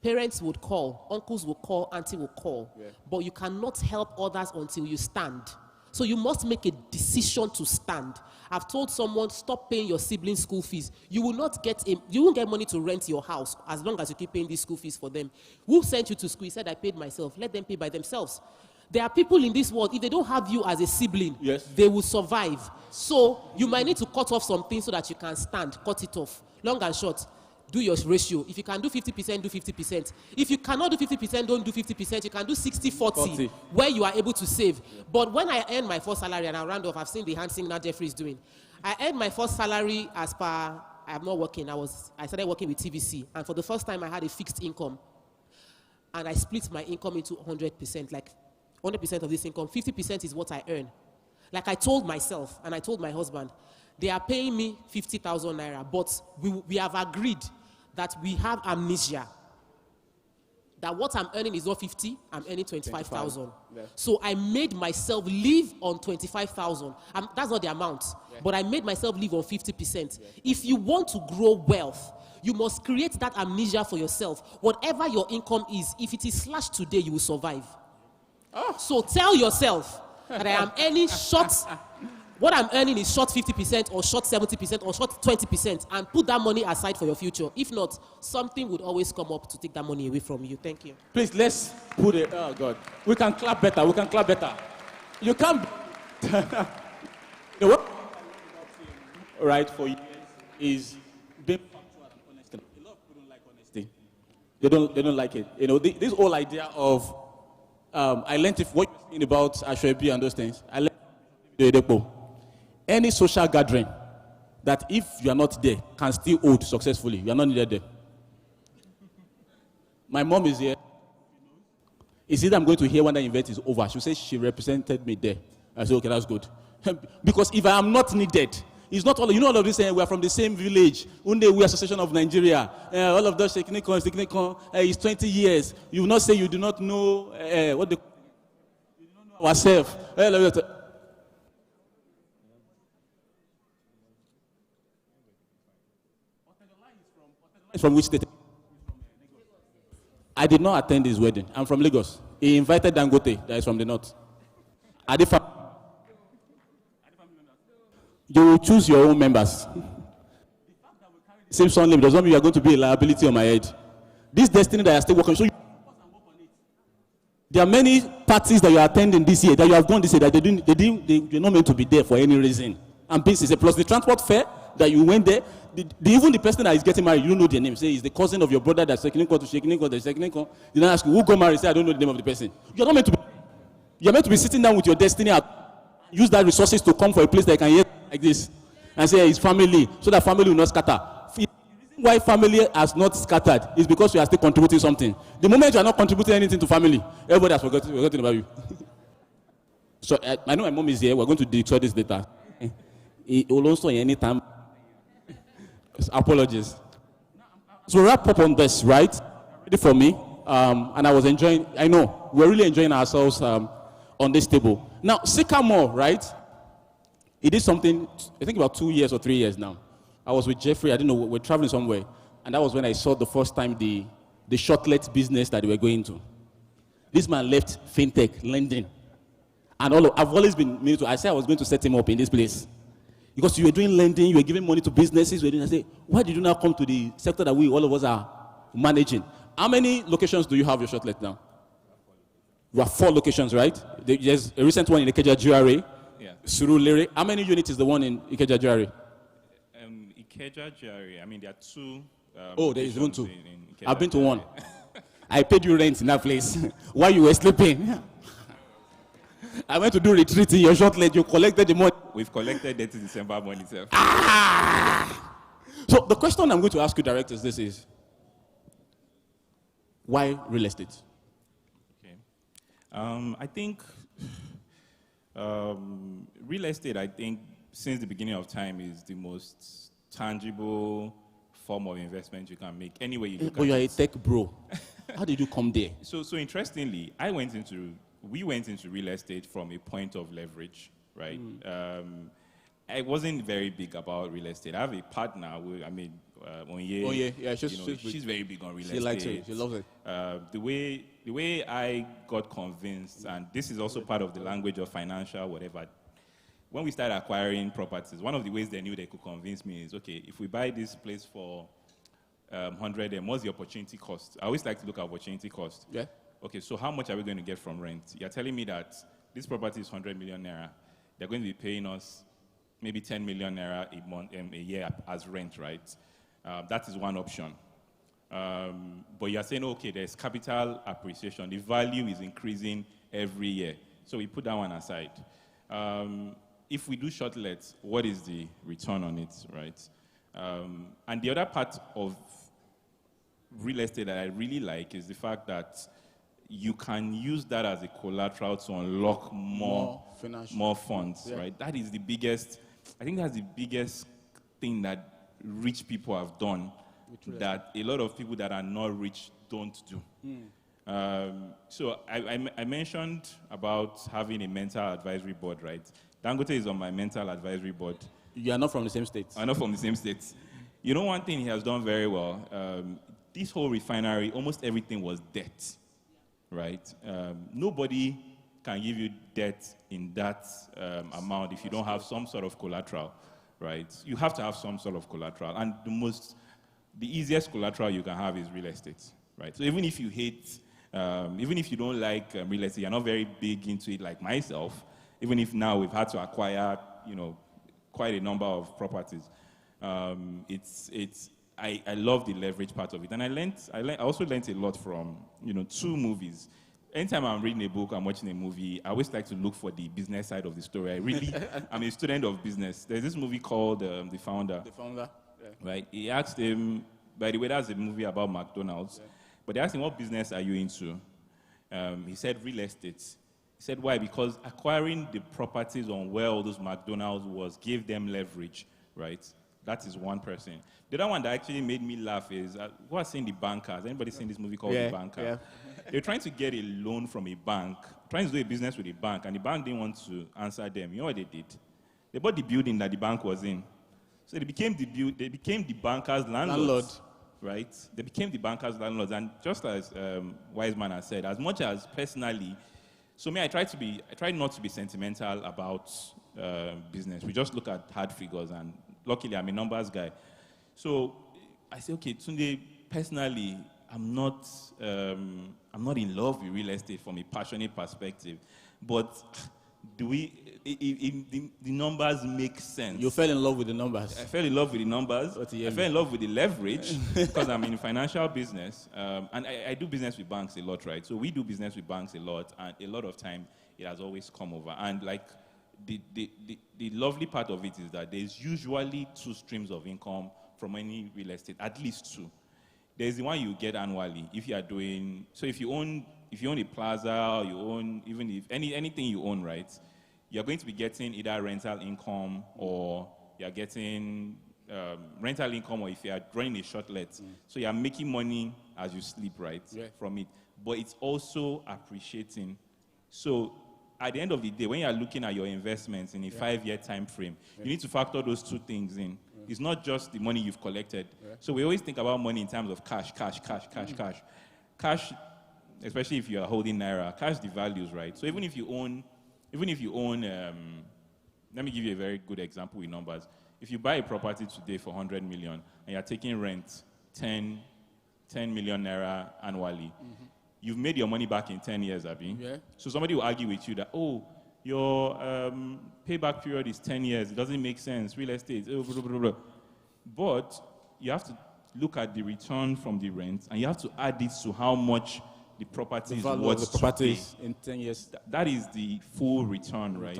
Parents would call, uncles will call, auntie will call. Yeah. But you cannot help others until you stand. So you must make a decision to stand. I've told someone, stop paying your siblings' school fees. You won't get money to rent your house as long as you keep paying these school fees for them. Who sent you to school? He said, I paid myself. Let them pay by themselves. There are people in this world, if they don't have you as a sibling, they will survive. So you might need to cut off some things so that you can stand. Cut it off. Long and short, do your ratio. If you can do 50%, do 50%. If you cannot do 50%, don't do 50%. You can do 60-40, where you are able to save. But when I earn my first salary, and I'll round off, I've seen the hand signal Jeffrey is doing. I earned my first salary as per, I'm not working, I started working with TVC. And for the first time, I had a fixed income. And I split my income into 100%, like 100% of this income. 50% is what I earn. Like I told myself, and I told my husband, they are paying me 50,000 naira, but we have agreed that we have amnesia. That what I'm earning is not 50, I'm earning 25,000. Yeah. So I made myself live on 25,000. That's not the amount, but I made myself live on 50%. Yeah. If you want to grow wealth, you must create that amnesia for yourself. Whatever your income is, if it is slashed today, you will survive. Oh. So tell yourself that I am earning short. What I'm earning is short 50% or short 70% or short 20%, and put that money aside for your future. If not, something would always come up to take that money away from you. Thank you. Please, let's put it. Oh, God. We can clap better. We can clap better. You can't. The work right for you is being punctual and honest. A lot of people don't like honesty. They don't like it. You know, this whole idea of I learned what you're saying about Ashwebi and those things. I learned the any social gathering that if you are not there can still hold successfully. You are not needed there. My mom is here. It's either I'm going to hear when the event is over. She'll say she represented me there. I say, okay, that's good. Because if I am not needed, it's not all, you know all of this, we are from the same village. Unde, we Association of Nigeria. All of those, it's 20 years. You will not say you do not know what the ourselves. From which state? I did not attend his wedding. I'm from Lagos. He invited Dangote, that is from the north. You will choose your own members. Same surname does not mean you are going to be a liability on my head. This destiny that you are still working, so there are many parties that you are attending this year, that you have gone this year, that they're not meant to be there for any reason. And business, plus the transport fare that you went there, even the person that is getting married, you don't know their name. Say it's the cousin of your brother that's second to shaking to second. You don't ask who got married. Say I don't know the name of the person. You're not meant to be. You're meant to be sitting down with your destiny. Use that resources to come for a place that can hear like this, and say it's family, so that family will not scatter. The reason why family has not scattered is because you are still contributing something. The moment you are not contributing anything to family, everybody has forgotten about you. So I know my mom is here. We're going to destroy this later. It will also anytime. Apologies. So wrap up on this, right? Ready for me? And I was enjoying, I know, we're really enjoying ourselves on this table. Now, Sycamore, right? He did something, I think about 2 years or 3 years now. I was with Jeffrey, I didn't know, we're traveling somewhere. And that was when I saw the first time the shortlet business that they were going to. This man left fintech, lending. And I've always been meaning to, I said I was going to set him up in this place. Because you were doing lending, you were giving money to businesses. I say, why did you now come to the sector that all of us are managing? How many locations do you have your shortlet now? You have 4 locations, right? There's a recent one in Ikeja GRA, Surulere. How many units is the one in Ikeja GRA? Ikeja GRA, I mean, there are 2. There is even 2. I've been to one. I paid you rent in that place while you were sleeping. I went to do retreat in your shortlet. You collected the money. We've collected that in December money itself. So the question I'm going to ask you, directors, this is, why real estate? Okay. I think real estate, I think, since the beginning of time is the most tangible form of investment you can make. Anyway, you look at it. But you're a tech bro. How did you come there? So interestingly, we went into real estate from a point of leverage, right? I wasn't very big about real estate. I have a partner, Onye. She's very big on real estate. She likes it. She loves it. The way I got convinced, and this is also part of the language of financial whatever, when we started acquiring properties, one of the ways they knew they could convince me is, okay, if we buy this place for 100 M, what's the opportunity cost? I always like to look at opportunity cost. Yeah. Okay, so how much are we going to get from rent? You're telling me that this property is 100 million naira. They're going to be paying us maybe 10 million naira a year as rent, right? That is one option. But you are saying, okay, there's capital appreciation. The value is increasing every year. So we put that one aside. If we do shortlets, what is the return on it, right? And the other part of real estate that I really like is the fact that you can use that as a collateral to unlock more funds, right? That is the biggest, I think that's the biggest thing that rich people have done that a lot of people that are not rich don't do. So I mentioned about having a mental advisory board, right? Dangote is on my mental advisory board. You are not from the same state. I'm not from the same state. You know, one thing he has done very well, this whole refinery, almost everything was debt, right? Nobody can give you debt in that amount if you don't have some sort of collateral, right? You have to have some sort of collateral. And the easiest collateral you can have is real estate, right? So even if you hate, even if you don't like real estate, you're not very big into it like myself, even if now we've had to acquire, you know, quite a number of properties, I love the leverage part of it. And I also learned a lot from, you know, 2 movies. Anytime I'm reading a book, I'm watching a movie, I always like to look for the business side of the story. I'm a student of business. There's this movie called The Founder. The Founder, yeah. Right? He asked him, by the way, that's a movie about McDonald's, but they asked him, what business are you into? He said, real estate. He said, why? Because acquiring the properties on where all those McDonald's was gave them leverage, right? That is one person. The other one that actually made me laugh is, who has seen The Bankers? Anybody seen this movie called The Banker? Yeah. They're trying to get a loan from a bank, trying to do a business with a bank, and the bank didn't want to answer them. You know what they did? They bought the building that the bank was in. So they became the banker's landlord. Right? They became the banker's landlords. And just as Wiseman has said, as much as personally, so me, I try not to be sentimental about business. We just look at hard figures, and luckily I'm a numbers guy. So I say, okay, Tunde, personally, I'm not in love with real estate from a passionate perspective, but the numbers make sense. You fell in love with the numbers. I fell in love with the numbers. I fell in love with the leverage because I'm in financial business, and I do business with banks a lot, right? So we do business with banks a lot, and a lot of time it has always come over. And like the lovely part of it is that there's usually 2 streams of income from any real estate, at least 2. There's the one you get annually if you are doing, so if you own a plaza, or you own, even if anything you own, right, you're going to be getting either rental income, or you're getting rental income, or if you are running a shortlet. So you're making money as you sleep, right, from it. But it's also appreciating. So at the end of the day, when you're looking at your investments in a 5-year time frame, you need to factor those 2 things in. It's not just the money you've collected. So we always think about money in terms of cash. Cash, especially if you are holding Naira, cash devalues, right? So even if you own, let me give you a very good example with numbers. If you buy a property today for 100 million and you're taking rent 10 million Naira annually, you've made your money back in 10 years, Abi. Yeah. So somebody will argue with you that, oh, your payback period is 10 years. It doesn't make sense. Real estate, blah, blah, blah, blah. But you have to look at the return from the rent, and you have to add it to how much the property is worth the properties in 10 years. That is the full return, right,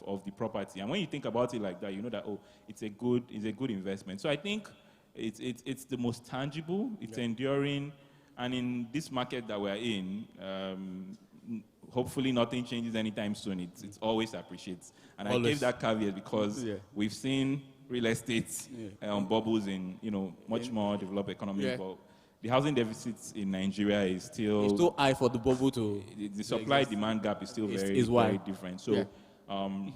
of the property. And when you think about it like that, you know that, oh, it's a good investment. So I think it's the most tangible, it's enduring, and in this market that we're in, hopefully nothing changes anytime soon. It always appreciates. And I gave that caveat because we've seen real estate bubbles in, you know, much more developed economies. But the housing deficit in Nigeria is still... It's too high for the bubble to... The supply-demand gap is still very different. So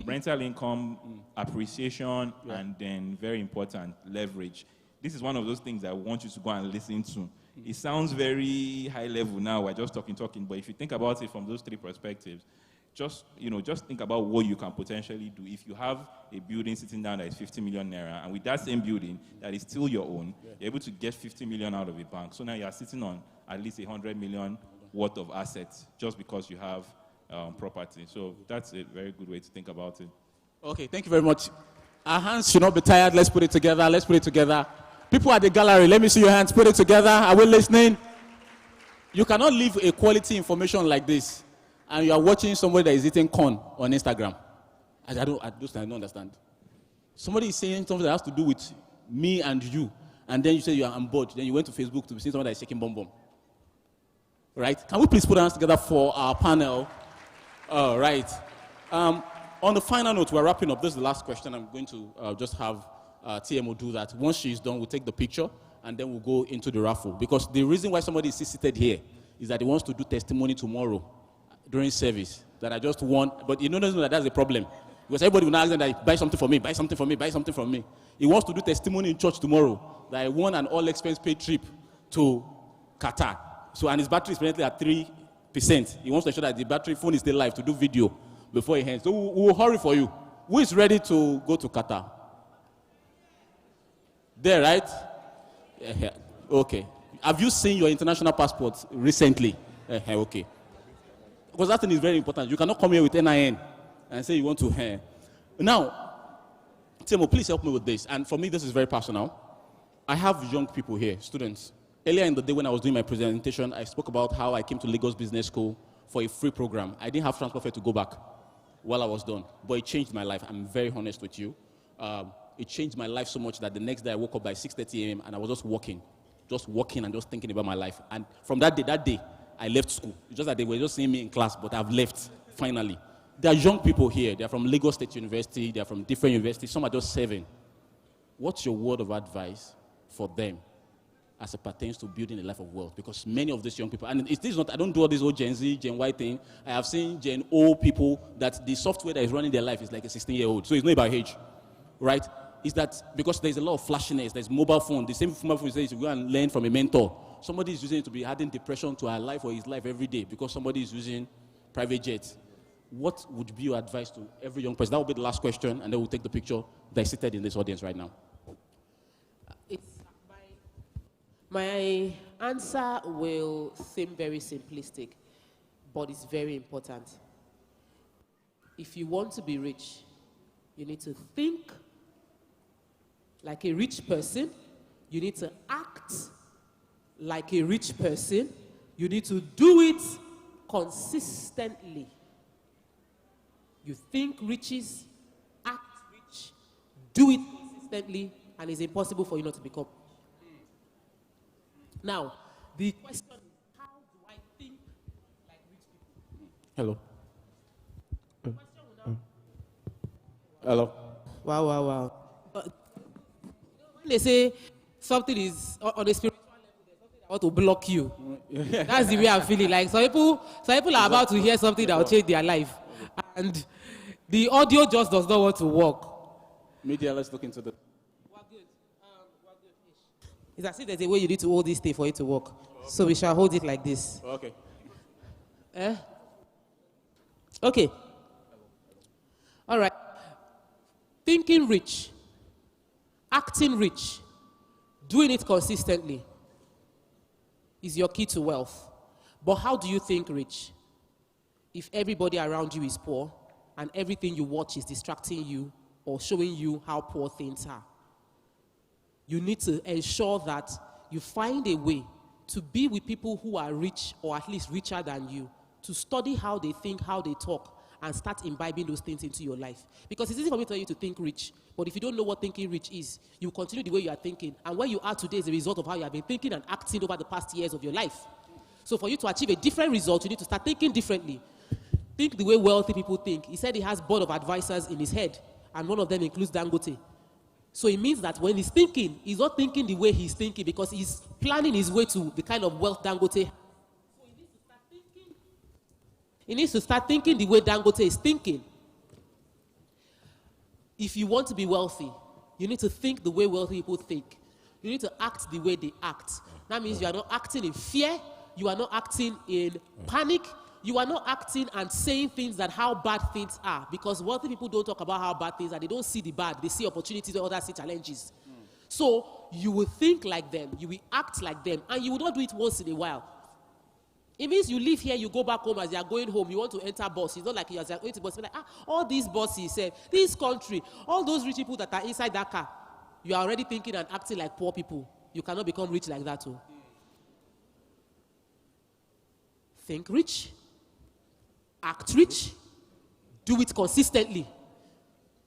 rental income, appreciation, and then, very important, leverage. This is one of those things I want you to go and listen to. It sounds very high level now, we're just talking, but if you think about it from those 3 perspectives, just think about what you can potentially do. If you have a building sitting down that is 50 million Naira, and with that same building that is still your own, you're able to get 50 million out of a bank. So now you're sitting on at least 100 million worth of assets just because you have property. So that's a very good way to think about it. Okay, thank you very much. Our hands should not be tired. Let's put it together. People at the gallery, let me see your hands. Put it together. Are we listening? You cannot leave a quality information like this, and you are watching somebody that is eating corn on Instagram. I don't understand. Somebody is saying something that has to do with me and you, and then you say I'm bored. Then you went to Facebook to see someone that is shaking bomb bomb. Right? Can we please put our hands together for our panel? All right. On the final note, we're wrapping up. This is the last question. I'm going to just have TMO do that. Once she's done, we'll take the picture, and then we'll go into the raffle. Because the reason why somebody is seated here is that he wants to do testimony tomorrow during service. That I just won. But you know that that's a problem. Because everybody will now ask them that, buy something for me, buy something for me, buy something from me. He wants to do testimony in church tomorrow that I won an all-expense paid trip to Qatar. So, and his battery is currently at 3%. He wants to ensure that the battery phone is still live to do video before he ends. So we'll hurry for you. Who is ready to go to Qatar? There, right? Yeah. Okay. Have you seen your international passport recently? Okay. Because that thing is very important. You cannot come here with NIN and say you want to. Now, Timo, please help me with this. And for me, this is very personal. I have young people here, students. Earlier in the day when I was doing my presentation, I spoke about how I came to Lagos Business School for a free program. I didn't have transport fare to go back while I was done, but it changed my life. I'm very honest with you. It changed my life so much that the next day I woke up by 6:30 a.m. and I was just walking and just thinking about my life. And from that day, I left school. It's just that they were just seeing me in class, but I've left, finally. There are young people here. They're from Lagos State University. They're from different universities. Some are just 7. What's your word of advice for them as it pertains to building a life of wealth? Because many of these young people, and it is not, I don't do all this old Gen Z, Gen Y thing. I have seen Gen O people that the software that is running their life is like a 16-year-old. So it's not about age, right? Is that because there's a lot of flashiness, there's mobile phone. The same mobile phone says you go and learn from a mentor. Somebody is using it to be adding depression to her life or his life every day because somebody is using private jets. What would be your advice to every young person? That will be the last question, and then we'll take the picture that is seated in this audience right now. My answer will seem very simplistic, but it's very important. If you want to be rich, you need to think like a rich person. You need to act like a rich person. You need to do it consistently. You think riches, act rich, do it consistently, and it's impossible for you not to become. Now, the question is, how do I think like rich people? Hello. Hello. Wow. When they say something is on a spiritual level, there's something that want to block you. That's the way I'm feeling. Like some people are about to hear something that will change their life, and the audio just does not want to work. Media, let's look into the. It's as if there's a way you need to hold this thing for it to work. Okay. So we shall hold it like this. Okay. Okay. All right. Thinking rich, acting rich, doing it consistently is your key to wealth. But how do you think rich? If everybody around you is poor and everything you watch is distracting you or showing you how poor things are. You need to ensure that you find a way to be with people who are rich or at least richer than you, to study how they think, how they talk, and start imbibing those things into your life. Because it's easy for me to tell you to think rich, but if you don't know what thinking rich is, you continue the way you are thinking. And where you are today is a result of how you have been thinking and acting over the past years of your life. So for you to achieve a different result, you need to start thinking differently. Think the way wealthy people think. He said he has a board of advisors in his head, and one of them includes Dangote. So it means that when he's thinking, he's not thinking the way he's thinking because he's planning his way to the kind of wealth Dangote has. So he needs to start thinking the way Dangote is thinking. If you want to be wealthy, you need to think the way wealthy people think. You need to act the way they act. That means you are not acting in fear. You are not acting in panic. You are not acting and saying things that how bad things are, because wealthy people don't talk about how bad things are. They don't see the bad. They see opportunities and others see challenges. So you will think like them. You will act like them. And you will not do it once in a while. It means you live here, you go back home as you are going home, you want to enter bus. It's not like you are going to bus. Like, all these buses, this country, all those rich people that are inside that car, you are already thinking and acting like poor people. You cannot become rich like that too. Think rich, act rich, do it consistently.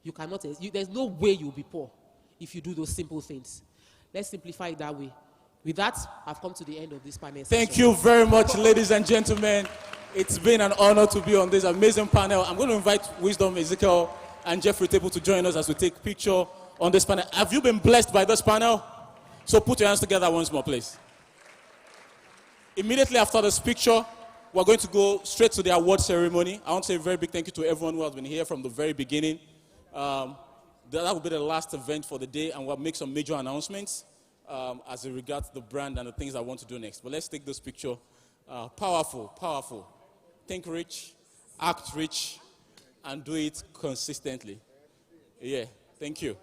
You cannot, there's no way you'll be poor if you do those simple things. Let's simplify it that way. With that, I've come to the end of this panel session. Thank you very much, ladies and gentlemen. It's been an honor to be on this amazing panel. I'm going to invite Wisdom, Ezekiel, and Jeffrey Table to join us as we take picture on this panel. Have you been blessed by this panel? So put your hands together once more, please. Immediately after this picture, we're going to go straight to the award ceremony. I want to say a very big thank you to everyone who has been here from the very beginning. That will be the last event for the day, and we'll make some major announcements as it regards the brand and the things I want to do next. But let's take this picture. Powerful, powerful. Think rich, act rich, and do it consistently. Yeah, thank you.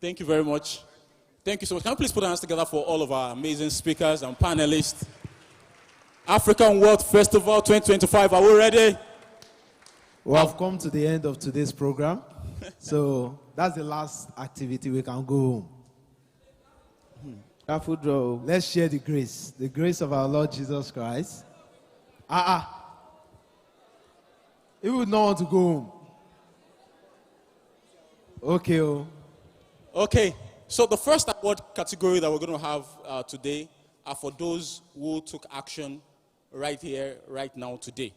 Thank you very much. Thank you so much. Can we please put our hands together for all of our amazing speakers and panelists? African World Festival 2025, are we ready? We have come to the end of today's program. So that's the last activity. We can go home. Let's share the grace of our Lord Jesus Christ. He would not want to go home. Okay. Okay, so the first award category that we're going to have today are for those who took action right here, right now, today.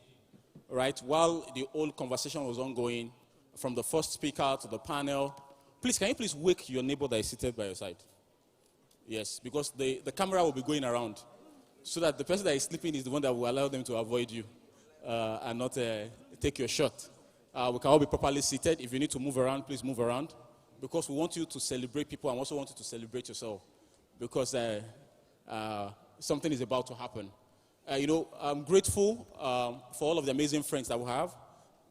Right? While the whole conversation was ongoing, from the first speaker to the panel, please, can you please wake your neighbor that is seated by your side? Yes, because the camera will be going around, so that the person that is sleeping is the one that will allow them to avoid you and not take your shot. We can all be properly seated. If you need to move around, please move around. Because we want you to celebrate people and also want you to celebrate yourself. Because something is about to happen. I'm grateful for all of the amazing friends that we have.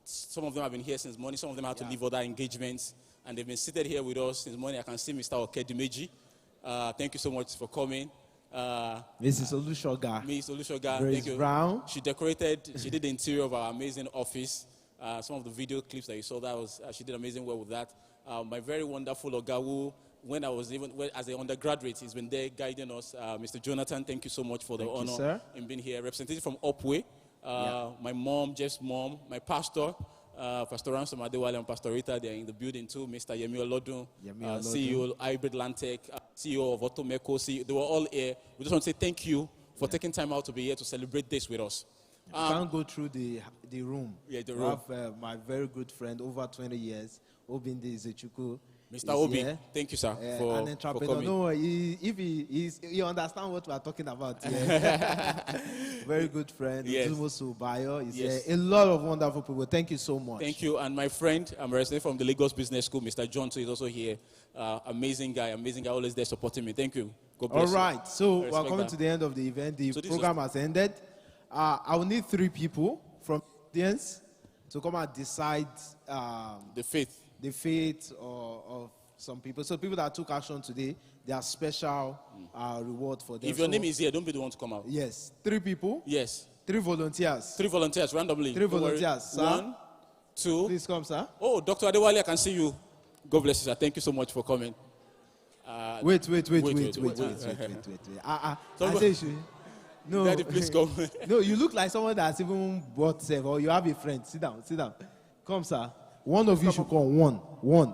Some of them have been here since morning. Some of them had to leave other engagements. And they've been seated here with us since morning. I can see Mr. Okedimeji. Thank you so much for coming. Mrs. Olushoga. Miss Olushoga. Grace Thank you. Brown. She did the interior of our amazing office. Some of the video clips that you saw, she did amazing work with that. My very wonderful Ogawu, when I was as an undergraduate, he's been there guiding us. Mr. Jonathan, thank you so much for the honor in being here. Representative from Upway, my mom, Jeff's mom, my pastor, Pastor Ransom Adewale and Pastor Rita, they're in the building too. Mr. Yemi Olodun, CEO, Hybrid Lantec, CEO of Otomeco, they were all here. We just want to say thank you for taking time out to be here to celebrate this with us. You can't go through the room. Yeah, the room. I have my very good friend, over 20 years, Obinde Zechuku. Mr. Obi, thank you, sir, for coming. No, if he understands what we are talking about. Yeah. Very good friend. Yes. Zumosu Bayo is Yes. here. A lot of wonderful people. Thank you so much. Thank you. And my friend, I'm a resident from the Lagos Business School, Mr. John, so he's also here. Amazing guy, always there supporting me. Thank you. God bless All right, so we're coming that. to the end of the event. The So this program has ended. I will need 3 people from the audience to come and decide the fate of some people. So people that took action today, there are special reward for them. If your name is here, don't be the one to come out. Yes. 3 people? Yes. 3 volunteers. 3 volunteers, randomly. 3 volunteers, sir. 1, 2. Please come, sir. Oh, Dr. Adewale, I can see you. God bless you, sir. Thank you so much for coming. Wait. I say you should. No. Daddy, please come. No, you look like someone that's even bought self, or you have a friend. Sit down. Come, sir. One of you should come. One.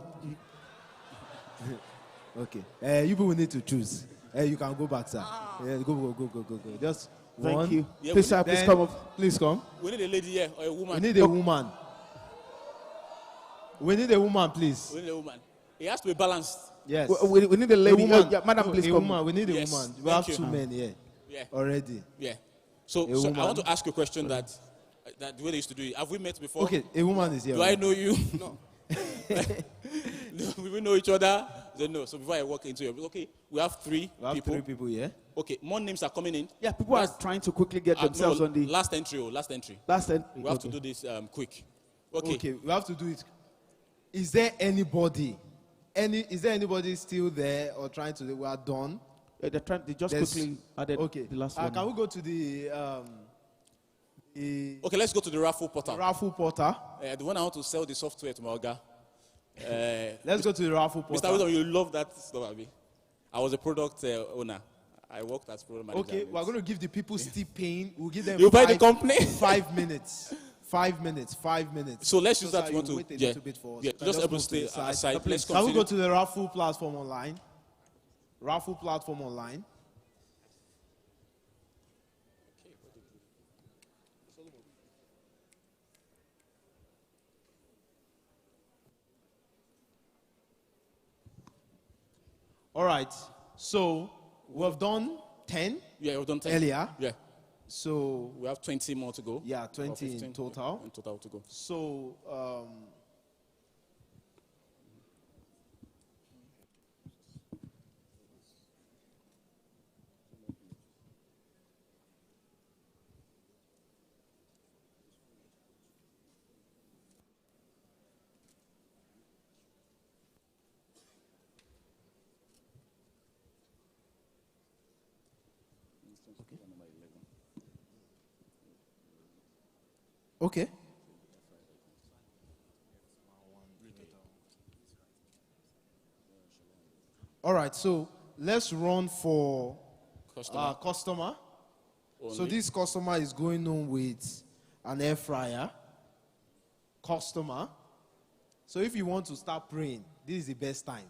Okay. You people need to choose. You can go back, sir. Yeah, go. Just Thank one. you. Yeah, Please, sir, please come up. Please come. We need a lady here or a woman. We need a woman. We need a woman, please. We need a woman. It has to be balanced. Yes. We need a lady. woman. Yeah, madam, please a come. woman. We need a Yes. woman. We Thank have you. 2 men here. Yeah. Already. Yeah. So I woman. want to ask you a question that the way they used to do it. Have we met before? Okay, a woman is here. Do I know you? No. We know each other? Then no. So before I walk into it, okay, we have 3 We have people. 3 people here. Okay, more names are coming in. Yeah, people are trying to quickly get themselves on the last entry. Last entry. last end. We have to do this quick. Okay. Okay, we have to do it. Is there anybody? Is there anybody still there or trying to? We are done. They just quickly added the last one. Can we go to the Okay, let's go to the raffle portal. raffle portal? The one I want to sell the software to my Oga. Let's go to the raffle portal. Mr. Wisdom, you love that stuff, Abi. I was a product owner. I worked as product manager. Okay, we're going to give the people still paying. We'll give them. You buy the company? 5 minutes. 5 minutes. 5 minutes. So let's use that. You want to wait a little bit for us. Yeah, You can just able to move stay the side. aside. Let's Can we continue. go to the raffle platform online? Raffle platform online. All right. So we have done 10. Yeah, we've done 10 earlier. Yeah. So we have 20 more to go. Yeah, Or 20 15 in total. In total to go. So okay. All right, so let's run for customer. So Only. this customer is going on with an air fryer. Customer. So if you want to start praying, this is the best time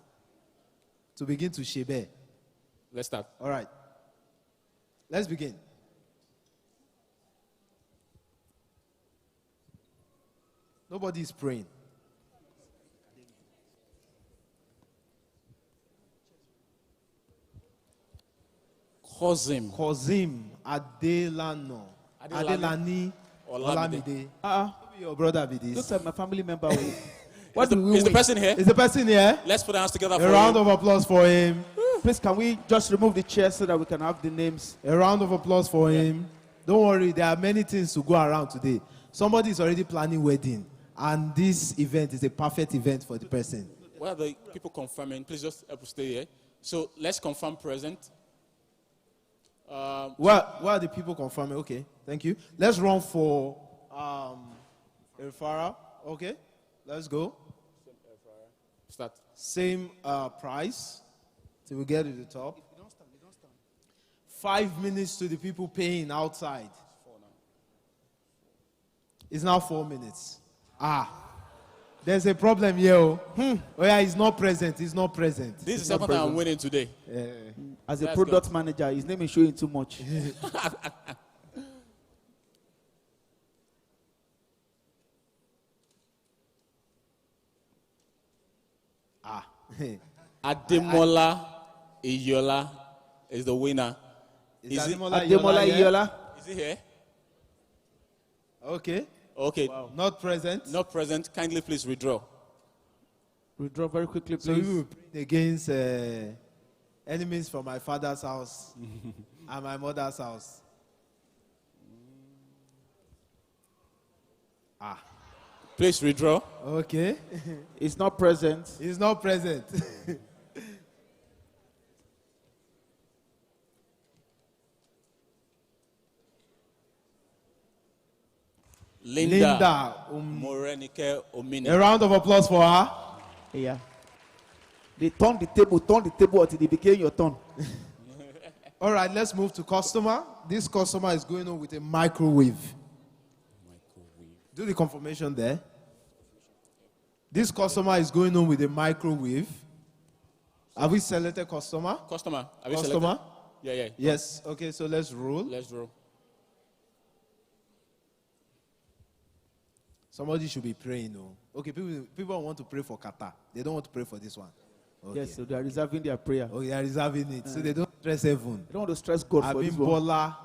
to begin to shebe. Let's start. All right. Let's begin. Nobody is praying. Kozim Adelano. Adelani Olamide. Your brother be this. Looks like my family member. Is the person here? Is the person here? Let's put our hands together A for round him. of applause for him. Please, can we just remove the chair so that we can have the names? A round of applause for him. Don't worry, there are many things to go around today. Somebody is already planning wedding, and this event is a perfect event for the person. Where are the people confirming? Please just help us stay here. So let's confirm present. Where are the people confirming? Okay, thank you. Let's run for Elfara. Okay, let's go. Start. Same price till we get to the top. 5 minutes to the people paying outside. It's now 4 minutes. There's a problem here. Oh yeah, he's not present. He's not present. This is the second time I'm winning today. As a That's product good. manager, his name is showing too much. Ademola Iyola is the winner. Is it Ademola Ademola here? Iyola? Is he here? Okay. Okay. Not present. Not present. Kindly please withdraw. Withdraw very quickly, So we please. will pray against enemies from my father's house and my mother's house. Please withdraw. Okay. He's not present. He's not present. Linda Morenike Omini. A round of applause for her. Yeah. They turn the table until they became your turn. All right, let's move to customer. This customer is going on with a microwave. Do the confirmation there. This customer is going on with a microwave. Have we selected customer? Customer. Have you Customer? selected? Yeah. Yes. Okay, so let's roll. Let's roll. Somebody should be praying. No. Okay, people want to pray for Qatar. They don't want to pray for this one. Okay. Yes, so they are reserving their prayer. Oh, they are reserving it. So they don't stress heaven. They don't want to stress God for this one. Abimbola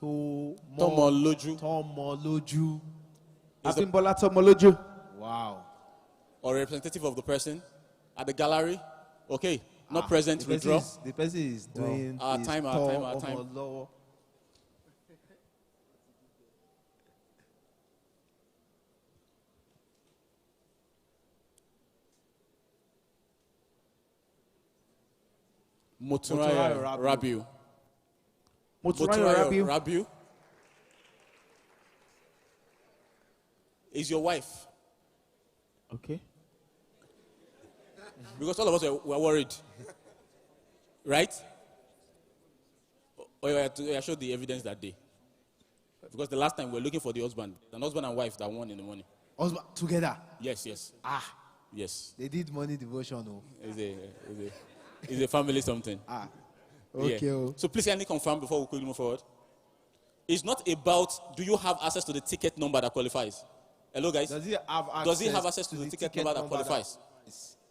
Tomoloju. Tomoloju. Abimbola Tomoloju. Wow. Or representative of the person at the gallery. Okay. Not present, the person withdraw. the person is doing Our his time. tour of law. Moturaya Rabiu. Moturaya Rabiu is your wife. Okay. Because all of us were worried. Right? Or I showed the evidence that day. Because the last time we were looking for the husband and wife that won in the morning. Husband together. Yes. Yes. They did morning devotion. Oh. It's a family something. Okay. Yeah. So please kindly confirm before we quickly move forward. It's not about do you have access to the ticket number that qualifies. Hello, guys. Does he have access to the ticket number that qualifies?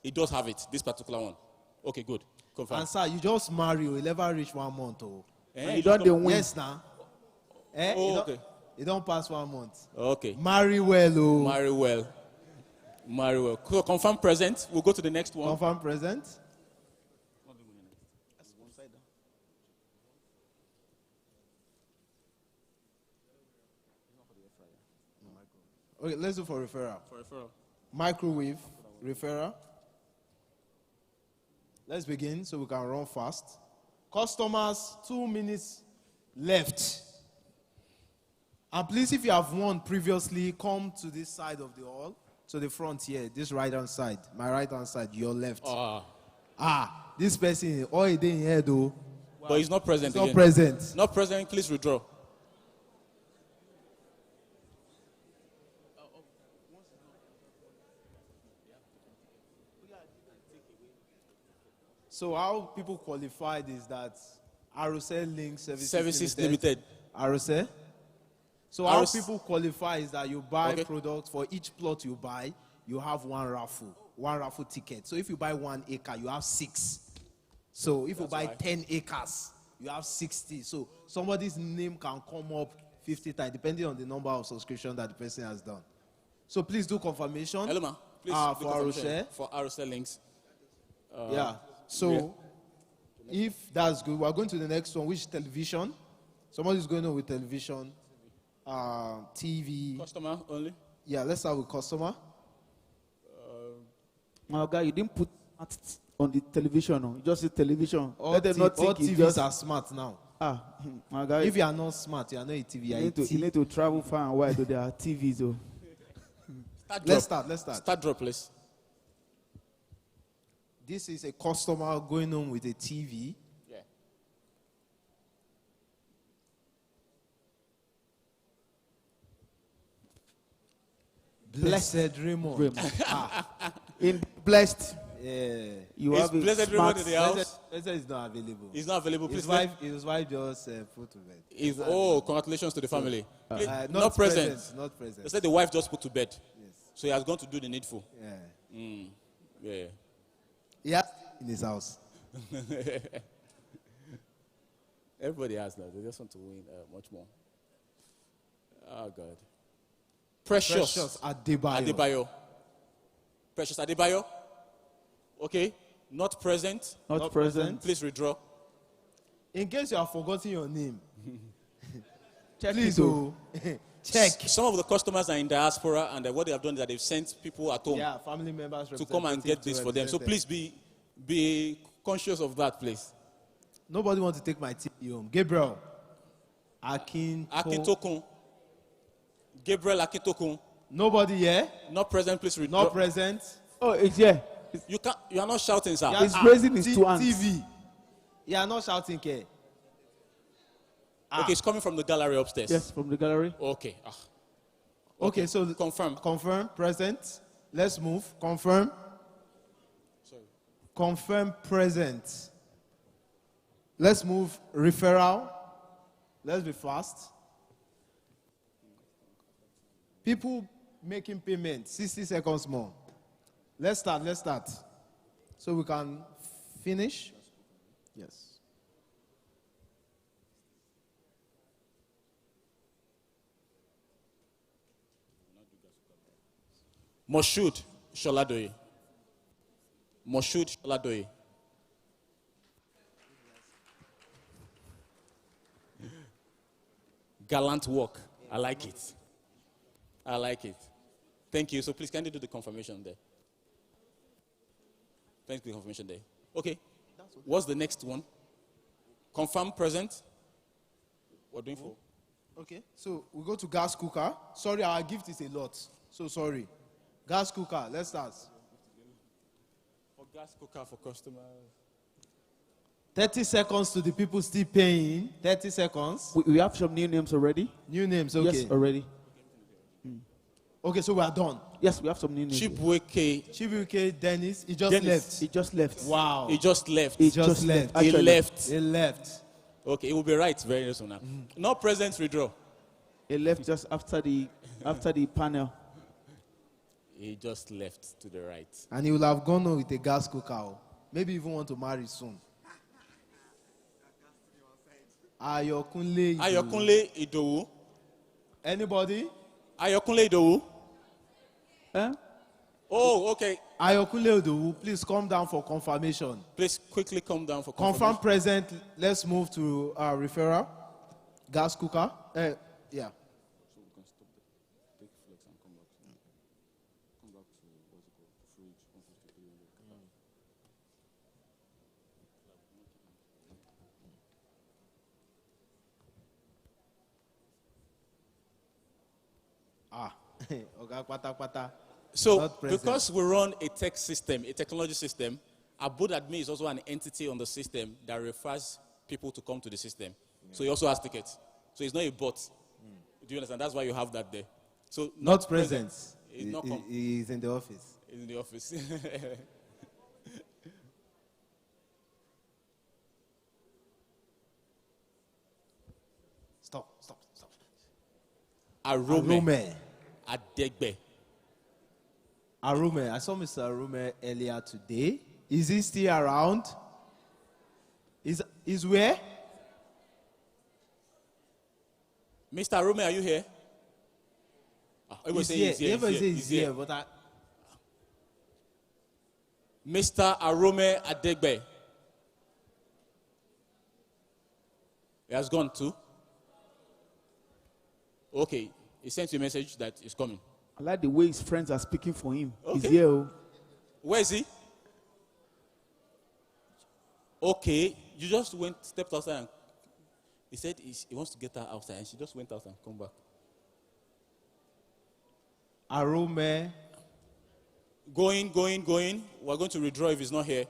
It does have it. This particular one. Okay, good. Confirm. And sir, you just marry. You never reach 1 month. Oh. And you don't win. Yes, now. Okay. You don't pass 1 month. Okay. Marry well, oh. Marry well. So confirm present. We'll go to the next one. Confirm present. Okay, let's do for referral. Microwave referral. Let's begin so we can run fast. Customers, 2 minutes left. And please, if you have won previously, come to this side of the hall, to the front here, this right-hand side. My right-hand side, your left. This person, all he did here, though. But he's not present. He's not present. Not present, please withdraw. So how people qualified is that Arusel Link Services Limited. Arusel. So how people qualify is that you buy products. For each plot you buy, you have one raffle ticket. So if you buy 1 acre, you have 6. So if you buy 10 acres, you have 60. So somebody's name can come up 50 times, depending on the number of subscription that the person has done. So please do confirmation. Hello, ma. Please for Arusel. For Arusel links. Yeah. So, if that's good, we're going to the next one, which is television. Somebody's going on with television, TV. Customer only? Yeah, let's start with customer. My guy, you didn't put on the television. No. You just say television. All Let them not think all TVs just are smart now. My guy. If you are not smart, you are not a TV. You need to travel far and wide to their TVs. Oh. Let's start. Start drop, please. This is a customer going home with a TV. Yeah. Blessed Raymond. In blessed. Yeah. You have Blessed Raymond in the house. Blessed is not available. He's not available. His Please. wife just put to bed. Congratulations to the family. Not present. Not present. They said the wife just put to bed. Yes. So he has gone to do the needful. Yeah. Yeah. Yeah. In his house. Everybody has that. They just want to win much more. Oh, God. Precious Adebayo. Precious Adebayo. Okay. Not present. Not present. Please withdraw. In case you have forgotten your name, check please check. Some of the customers are in diaspora, and what they have done is that they've sent people at home family members to come and get this for them. So please be conscious of that, please. Nobody wants to take my TV home. Gabriel Akintokun. Gabriel Akintokun. Nobody here? Not present, please withdraw. Not present. Oh, it's here. You are not shouting, sir. He's raising his 2 hands. TV. You are not shouting here. Okay, it's coming from the gallery upstairs. Yes, from the gallery. Okay. Okay, so confirm. Confirm, present. Let's move. Confirm. Sorry. Confirm, present. Let's move. Referral. Let's be fast. People making payment, 60 seconds more. Let's start. So we can finish. Yes. Moshood Sholadoye. gallant work. I like it. I like it. Thank you. So please, can you do the confirmation there? Thank you for the confirmation there. Okay. What's the next one? Confirm present. We're doing for. Okay, so we go to gas cooker. Sorry, our gift is a lot. So sorry. Gas cooker, let's start. For gas cooker for customers. 30 seconds to the people still paying. 30 seconds. We have some new names already. New names, okay. Yes, already. Okay, so we are done. Yes, we have some new names. Chibuike Dennis, he just Dennis. left. He just left. Wow. He just left. He just left. He Actually. left. He left. Okay, it will be right very soon now. Not present, withdraw. He left just after the panel. He just left to the right. And he will have gone on with a gas cooker. Maybe even want to marry soon. Ayokunle Idowu. Ayokunle Idowu. Anybody? Ayokunle Idowu. Huh? Oh, okay. Ayokunle Idowu, please come down for confirmation. Please quickly come down for Confirm confirmation. present. Let's move to referral. Gas cooker. Yeah. Oga Kwata Kwata. So, Not present. because we run a tech system, a technology system, Abud Admin is also an entity on the system that refers people to come to the system. So he also has tickets. So it's not a bot. Do you understand? That's why you have that there. So Not present. He's not come. He's in the office. He's in the office. Stop. Arome Adegbe. Arume. I saw Mr. Arume earlier today. Is he still around? Is where? Mr. Arome, are you here? He's here. Everybody says he's here, but I... Mr. Arome Adegbe. He has gone too. Okay. He sent you a message that he's coming. I like the way his friends are speaking for him. Okay. He's here. Oh. Where is he? Okay. You just stepped outside and he said he wants to get her outside and she just went out and come back. Arume. Going. We're going to withdraw if he's not here.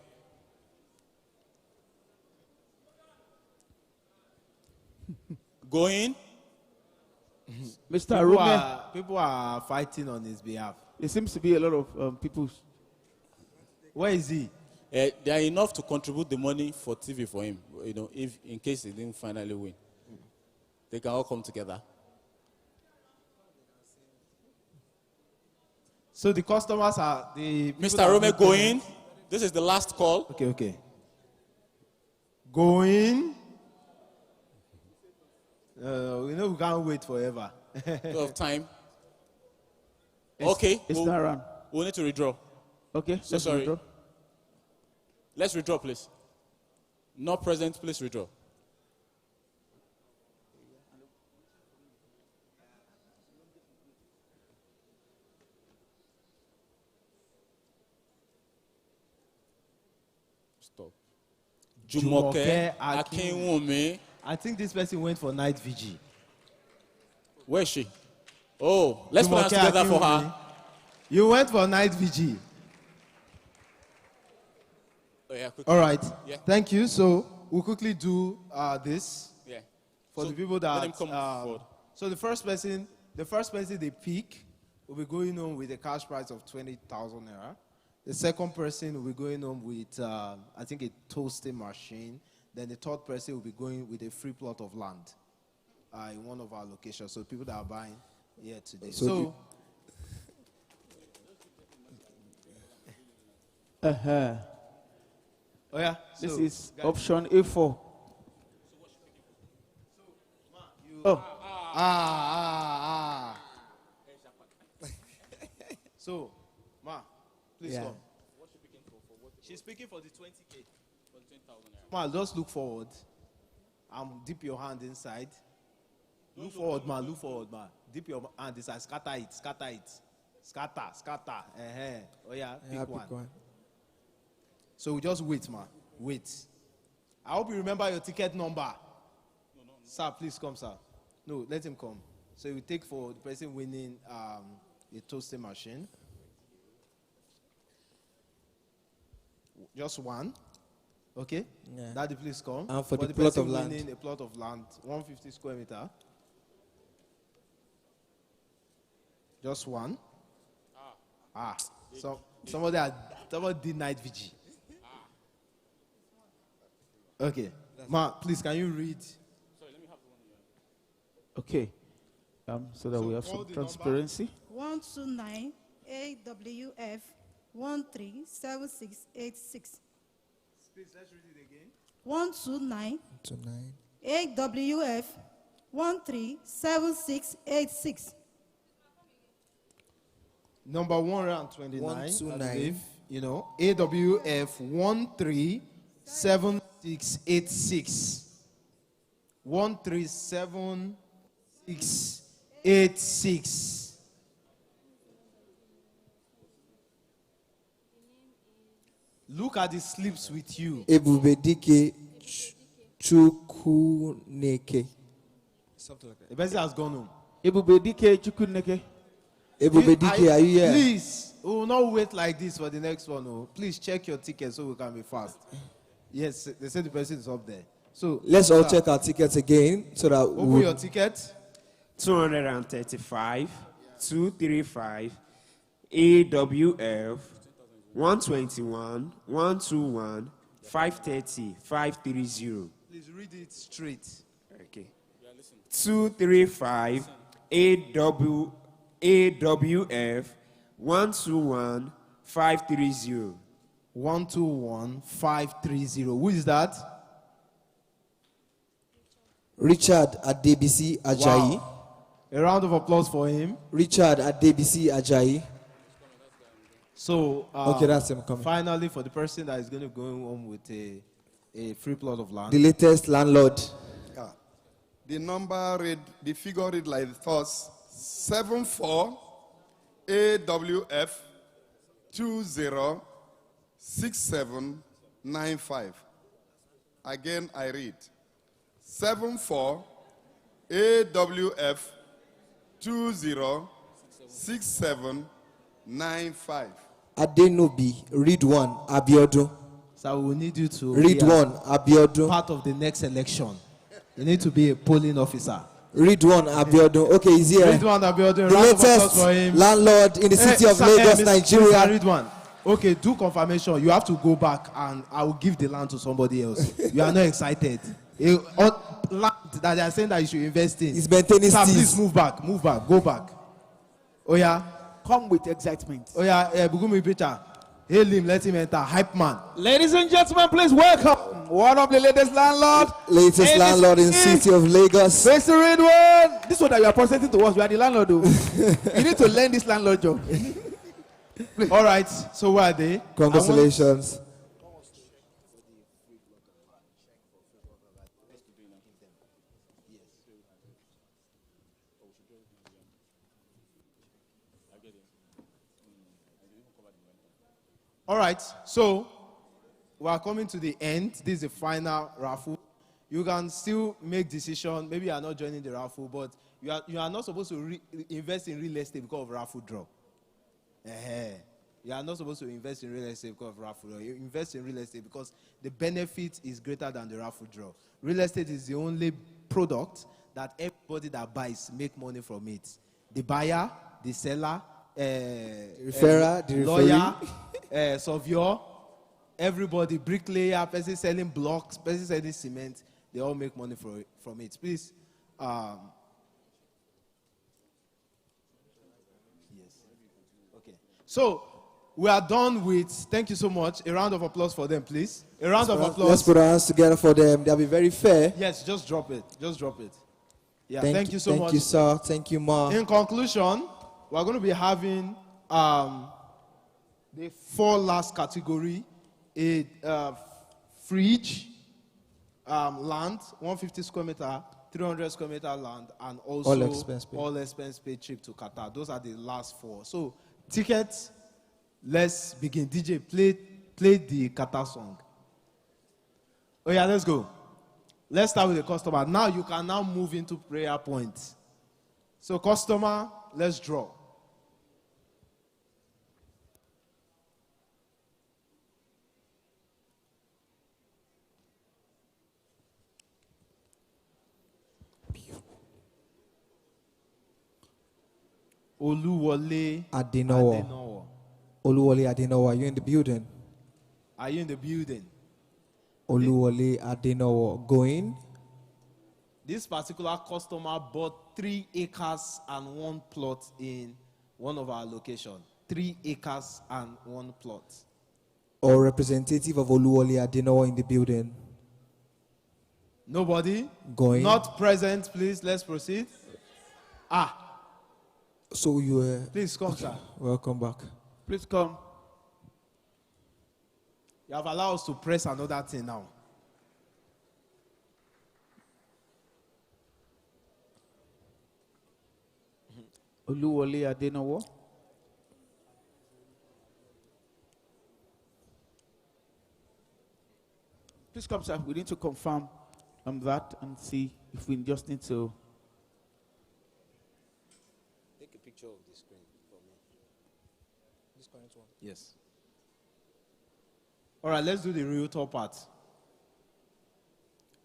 Going. Mr. Arume. People are fighting on his behalf. There seems to be a lot of people. Where is he? They are enough to contribute the money for TV for him. You know, if in case he didn't finally win, they can all come together. So the customers are the Mr. Arome going. This is the last call. Okay. Going. We know we can't wait forever. Of time. Okay. It's not around. We'll need to withdraw. Okay. So let's sorry. withdraw. Let's withdraw, please. Not present, please withdraw. Stop. Jumoke Akinwumi. I think this person went for night vigil. Where is she? Oh, let's put hands together for her. You went for night vigil. Oh, yeah, quickly. All right. Yeah. Thank you. So we'll quickly do this. Yeah. For So the people let that them come forward. so the first person they pick will be going home with a cash prize of 20,000 naira. The second person will be going home with I think a toasting machine. Then the third person will be going with a free plot of land in one of our locations. So people that are buying here today. So oh yeah. This So, is guys, option A4. Oh. So, Ma, please Yeah. come. She's speaking for the 20K. Ma, just look forward. Dip your hand inside. Look forward, man. Look forward, man. Dip your hand inside. Scatter it. Scatter it. Scatter. Scatter. Oh yeah. Pick one. So we just wait, man. Wait. I hope you remember your ticket number. No. Sir, please come, sir. No, let him come. So we take for the person winning a toasting machine. Just one. Okay? Yeah. Daddy, please come. And for the the plot person of land. winning a plot of land, 150 square meter. Just one. Somebody did night vigil. Okay. Ma, please, can you read? Sorry, let me have one here. Okay. So that we have some transparency. 129 AWF 137686. Please, let's read it again. 129 AWF 137686. Number 129. 129. I believe, AWF 137686. 137686. Look at the slips with you. Ebubedike Chukuneke. Something like that. The person has gone home. Ebubedike Chukuneke. Ebubedike, are you here? Please, we will not wait like this for the next one. Oh. Please check your ticket so we can be fast. Yes, they said the person is up there. So let's all check our tickets again so that open your ticket. 235, 235, AWF, 121, 121, 530, 530. Please read it straight. Okay. 235, AWF, 121, 530. 121, 530. Who is that? Richard Adebisi Ajayi. Wow. A round of applause for him. Richard Adebisi Ajayi. So, okay, that's him coming. Finally, for the person that is going to go home with a free plot of land. The latest landlord. Yeah. The figure read like thus: 74 AWF 206795. Again, I read 74 AWF 206795. Adenobi, read one, Abiodun. So we need you to read one, Abiodun. Part of the next election. You need to be a polling officer. Read one, Abiodun. Okay, he's here. Read one, Abiodun. The latest landlord in the city of Lagos, Nigeria. Read one. Okay, do confirmation. You have to go back and I will give the land to somebody else. You are not excited. Land that they are saying that you should invest in. It's maintaining Sir, please move back, go back. Oh yeah. Come with excitement. Oh yeah, Bugumi Peter. Hail him, let him enter. Hype man. Ladies and gentlemen, please welcome one of the latest landlord. Latest landlord in the city of Lagos. Mr. Redwood. This one that you are presenting to us, we are the landlord. You need to learn this landlord job. All right, so where are they? Congratulations. All right, so we are coming to the end. This is the final raffle. You can still make decision. Maybe you are not joining the raffle, but you are not supposed to invest in real estate because of raffle draw. You are not supposed to invest in real estate because of raffle draw. You invest in real estate because the benefit is greater than the raffle draw. Real estate is the only product that everybody that buys make money from it. The buyer, the seller, referrer, the lawyer, surveyor, everybody, bricklayer, person selling blocks, person selling cement, they all make money from it. Please. Yes. Okay. So, we are done with, thank you so much. A round of applause for them, please. A round of applause. Let's put our hands together for them. They'll be very fair. Yes, just drop it. Just drop it. Yeah, thank you so much. Thank you, sir. Thank you, ma. In conclusion, we're going to be having the 4 last category: a fridge, land, 150 square meter, 300 square meter land, and also all expense paid trip to Qatar. Those are the last 4. So tickets, let's begin. DJ, play the Qatar song. Oh yeah, let's go. Let's start with the customer. Now you can now move into prayer points. So customer, let's draw. Oluwole Adenowo. Oluwole Adenowo, are you in the building? Are you in the building? Oluwole Adenowo, going? This particular customer bought 3 acres and 1 plot in one of our locations. 3 acres and 1 plot. Or representative of Oluwole Adenowo in the building? Nobody? Going? Not present, please. Let's proceed. So you were... Please come, sir. Welcome back. Please come. You have allowed us to press another thing now. Oluwole Adenowo. Please come, sir. We need to confirm that and see if we just need to. Take a picture of the screen for me. This current one? Yes. All right, let's do the real top part.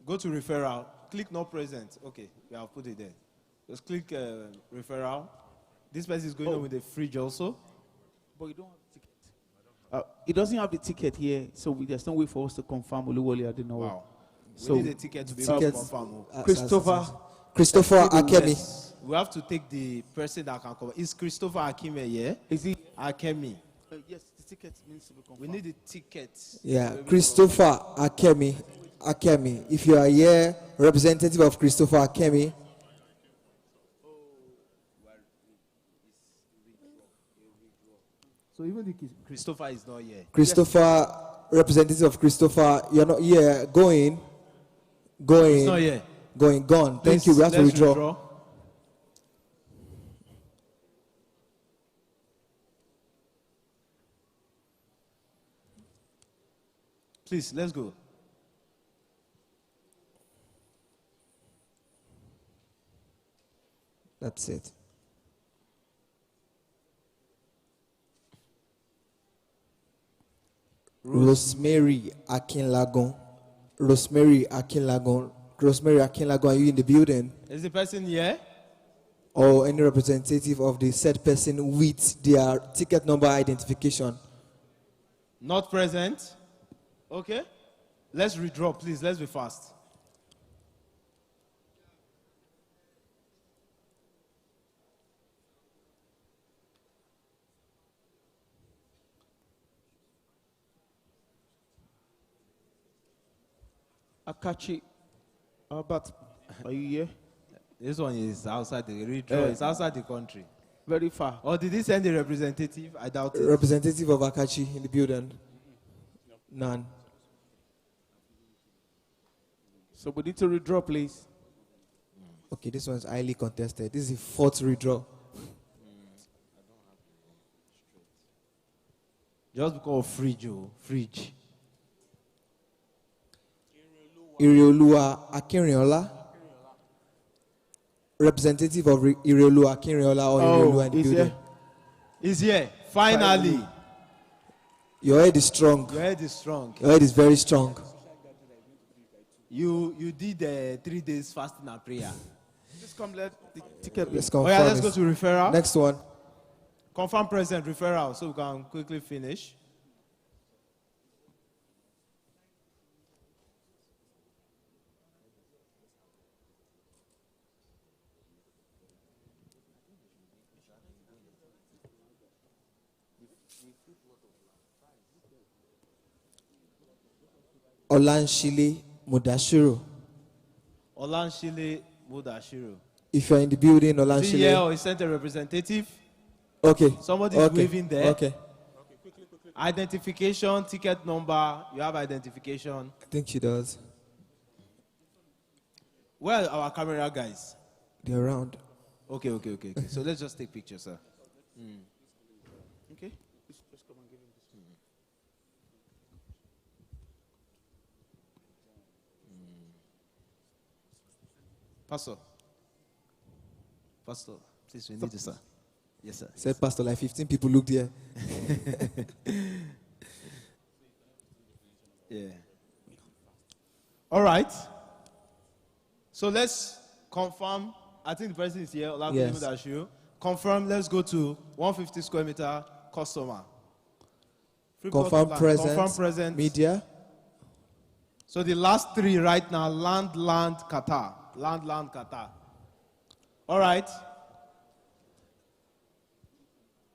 Go to referral. Click not present. Okay, we have put it there. Just click referral. This person is going on with the fridge also. But you don't have the ticket. It doesn't have the ticket here, so there's no way for us to confirm Oluwole Adenowo. Wow. So We need a ticket to be able to confirm. Christopher Akemi. Yes. We have to take the person that can cover. Is Christopher Akemi here? Is he? Akemi. Yes, the ticket needs to be confirmed. We need the ticket. Yeah, Christopher Akemi. Akemi. If you are here, representative of Christopher Akemi. So even the Christopher is not here. Christopher, representative of Christopher, you're not here. Going. He's not here. Going, gone. Thank Please, you. We have to let's withdraw. Please, let's go. That's it. Rosemary Akinlagon. Rosemary Akinlagon. Rosemary Akinlagon, are you in the building? Is the person here? Or any representative of the said person with their ticket number identification? Not present. Okay. Let's redraw, please. Let's be fast. Akachi, Albert, are you here? This one is outside the redraw. It's outside the country. Very far. Or did he send a representative? I doubt it. Representative of Akachi in the building? None. So we need to redraw, please. Okay, this one's highly contested. This is the fourth redraw. Just because of fridge. Iriolua Akinriola. Representative of Iriolua Akinriola or Iriolua in the building. He's here. Finally. Your head is strong. Your head is strong. Your head is very strong. You did 3 days fasting and prayer. Just come, let the ticket. Let's confirm. Oh yeah, let's go to referral. Next one. Confirm present referral so we can quickly finish. Olanshile Mudashiru. Olanshile Mudashiru. If you're in the building, Is he here Olanshile. or he sent a representative? Okay. Somebody is waving there. Okay. Identification, ticket number. You have identification. I think she does. Where are our camera guys? They're around. Okay. So let's just take pictures, sir. Okay. Pastor, please, we need you, sir. Yes, sir. Said Pastor, like 15 people looked here. Yeah. All right. So let's confirm. I think the person is here. Yes. Confirm. Let's go to 150 square meter customer. Confirm present. Confirm present. Media. So the last three right now: land, Qatar. Land, Qatar. All right.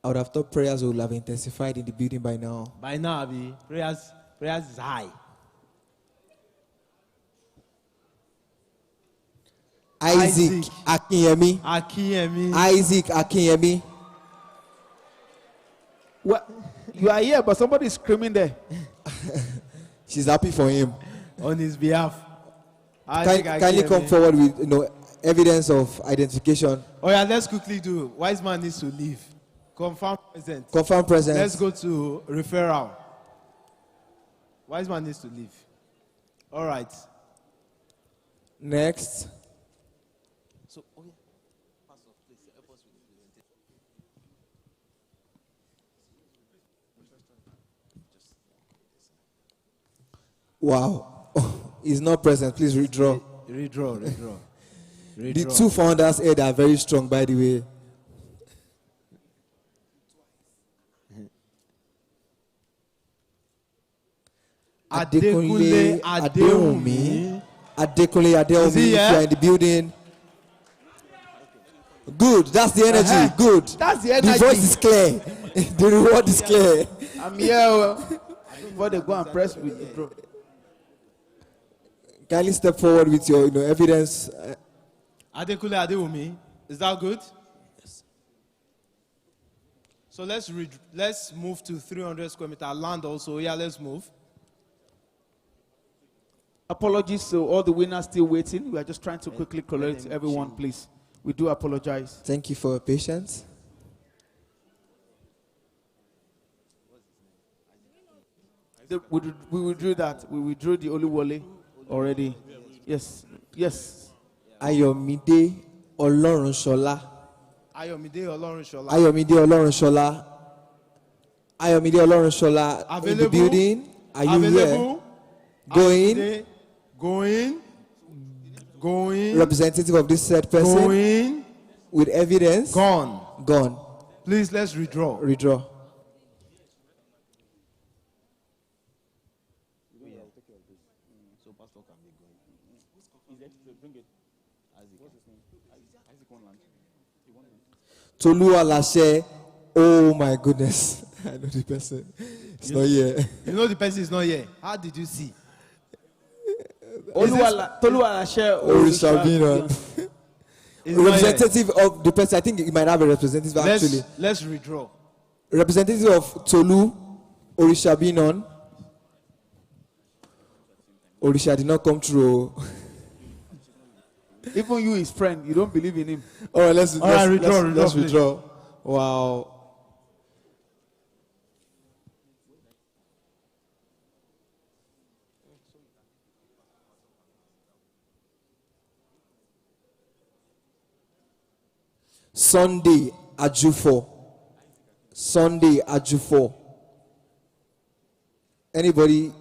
I would have thought prayers would have intensified in the building by now. By now, Abi, prayers is high. Isaac Akinyemi. Isaac Akinyemi. What? You are here, but somebody is screaming there. She's happy for him. On his behalf. Kindly come forward with evidence of identification. Oh yeah, let's quickly do. Wise man needs to leave. Confirm present. Confirm present. Let's go to referral. Wise man needs to leave. All right. Next. So, okay. Pastor, please help us with the presentation. Wow. He's not present. Please redraw. Redraw. The two founders here are very strong, by the way. Adekunle Adewumi. Adekunle Adewumi, if you are in the building. Good, that's the energy. Good. That's the energy. The voice is clear. The reward is clear. I'm here. Before they go and press with the bro. Kindly step forward with your evidence. Adekunle Adewumi, is that good? Yes. So let's move to 300 square meter land also. Yeah, let's move. Apologies to all the winners still waiting. We are just trying to quickly collect everyone, please. We do apologize. Thank you for your patience. We withdrew that. We withdrew the Oluwole already. Yes. Ayomide Olorunshola. Ayomide Olorunshola. Ayomide Olorunshola. Ayomide Olorunshola in the building. Are you here? Going. Representative of this said person. Going. With evidence. Gone. Please, let's redraw. Tolu Alashe. Oh my goodness. I know the person. It's not here. You know the person is not here. How did you see? Tolu Alashe Orishabinon. Representative of the person. I think you might have a representative actually. Let's redraw. Representative of Tolu Orishabinon. Orisha did not come through. Even you, his friend, you don't believe in him. All right, let's withdraw. Wow. Sunday Ajufo. Anybody?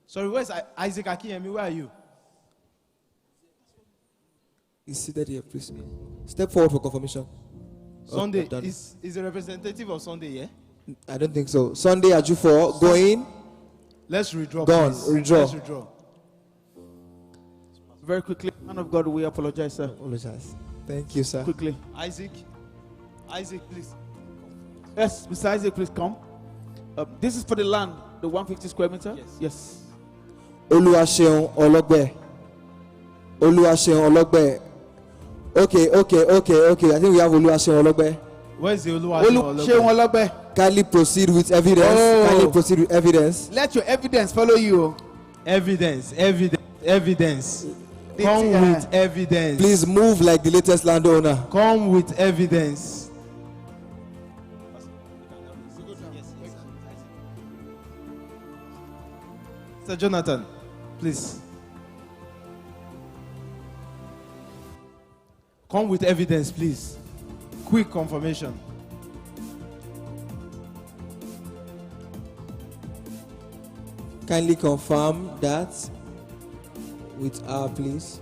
Sorry, where's Isaac Akinyemi? Where are you? He's seated here, please. Step forward for confirmation. Sunday. Is a representative of Sunday here? I don't think so. Sunday Ajufo, going. Let's redraw. Gone. Please. Redraw. Let's redraw. Very quickly, man of God, we apologize, sir. Apologize. Thank you, sir. Quickly. Isaac, please. Yes, Mr. Isaac, please come. This is for the land, the 150 square meter? Yes. Oluwaseun Ologbe. Okay. I think we have Oluwaseun Ologbe. Where's the Oluwaseun Ologbe? Kindly proceed with evidence. Let your evidence follow you. Evidence. Come with evidence. Please move like the latest landowner. Come with evidence. Sir Jonathan, please. Come with evidence, please. Quick confirmation. Kindly confirm that with her, please.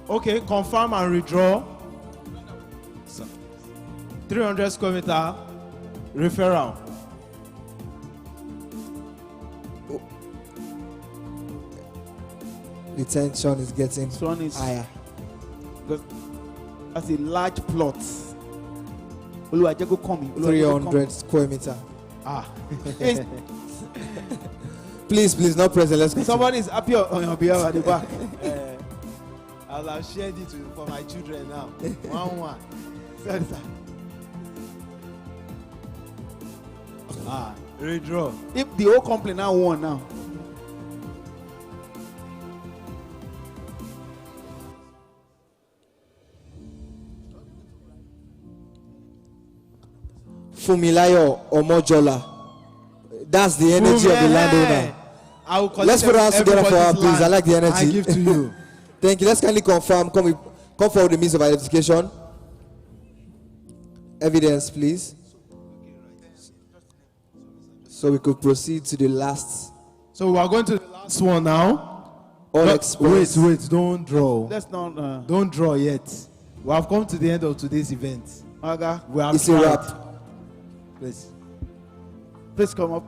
Okay, confirm and redraw. 300 square meter referral. The tension is getting higher. Because that's a large plot. 300 square meter. Ah. Please, not present. Let's go. Somebody is happy on your behalf at the back. I'll have shared it for my children now. One. Sorry, sir. Redraw. If the whole company now won now. Fumilayo Omojola. That's the energy of the landowner. Let's put our hands together for her, please. I like the energy. I give to you. Thank you. Let's kindly confirm. Come forward the means of identification. Evidence, please. So we could proceed to the last. So we are going to the last one now. Wait, don't draw. Let's not. Don't draw yet. We have come to the end of today's event. We have It's a wrap. Please come up.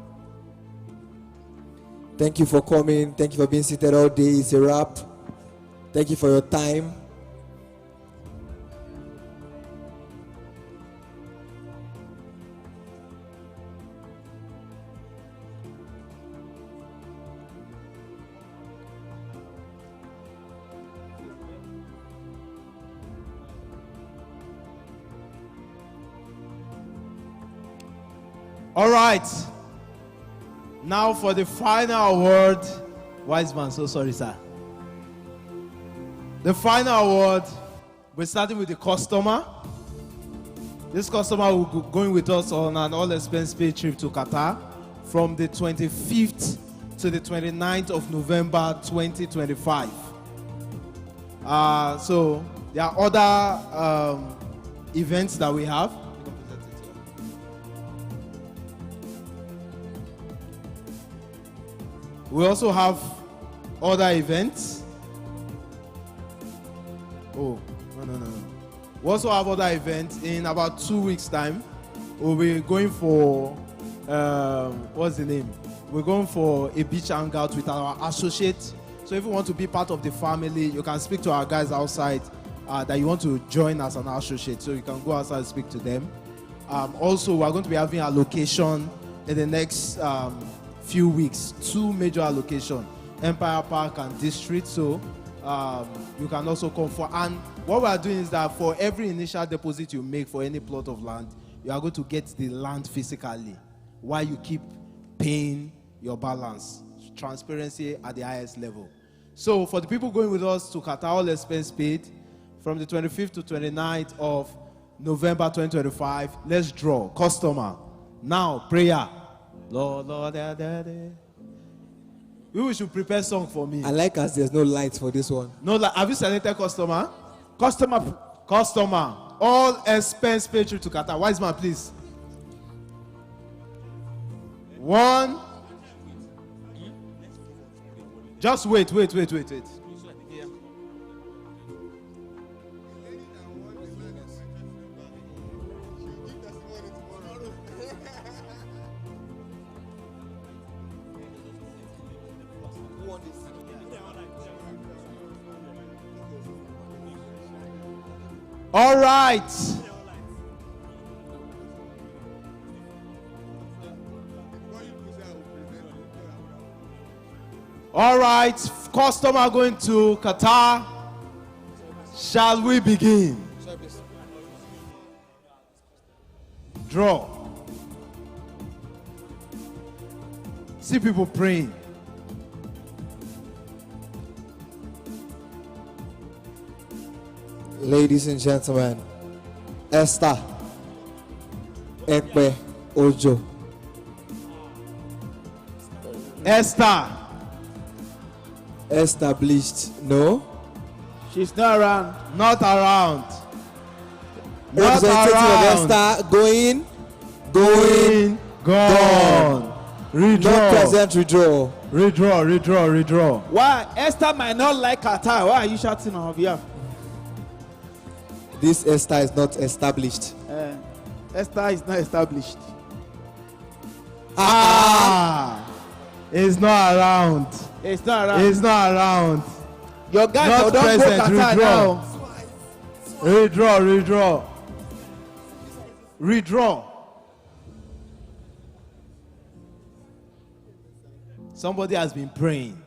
Thank you for coming. Thank you for being seated all day. It's a wrap. Thank you for your time. All right. Now for the final award. Wise man, so sorry, sir. The final award, we're starting with the customer. This customer will be going with us on an all-expense paid trip to Qatar from the 25th to the 29th of November 2025. So there are other events that we have. We also have other events. Oh, no. We also have other events in about 2 weeks' time. We'll be going for, what's the name? We're going for a beach hangout with our associates. So if you want to be part of the family, you can speak to our guys outside that you want to join as an associate. So you can go outside and speak to them. Also, we're going to be having a location in the next few weeks, 2 major allocations, Empire Park and District. So you can also come for. And what we are doing is that for every initial deposit you make for any plot of land, you are going to get the land physically while you keep paying your balance. Transparency at the highest level. So for the people going with us to Qatar, all expense paid, from the 25th to 29th of November 2025, let's draw. Customer. Now, prayer. Lord, we should prepare song for me. I like as there's no lights for this one. No, have you selected customer? Customer. All expense paid to Qatar. Wise man, please. 1. Just wait. All right. All right. Customer going to Qatar. Shall we begin? Draw. See people praying. Ladies and gentlemen, Esther Ekpe Ojo. Esther. Established. No. She's not around. Not around. Not Representative of around. Esther going, gone. Redraw. Not present, redraw. Redraw. Why? Esther might not like Qatar. Why are you shouting on her behalf? This Esther is not established. Esther is not established. It's not around. It's not around. It's not around. Your guys Not don't go present. Qatar now. Redraw. Somebody has been praying.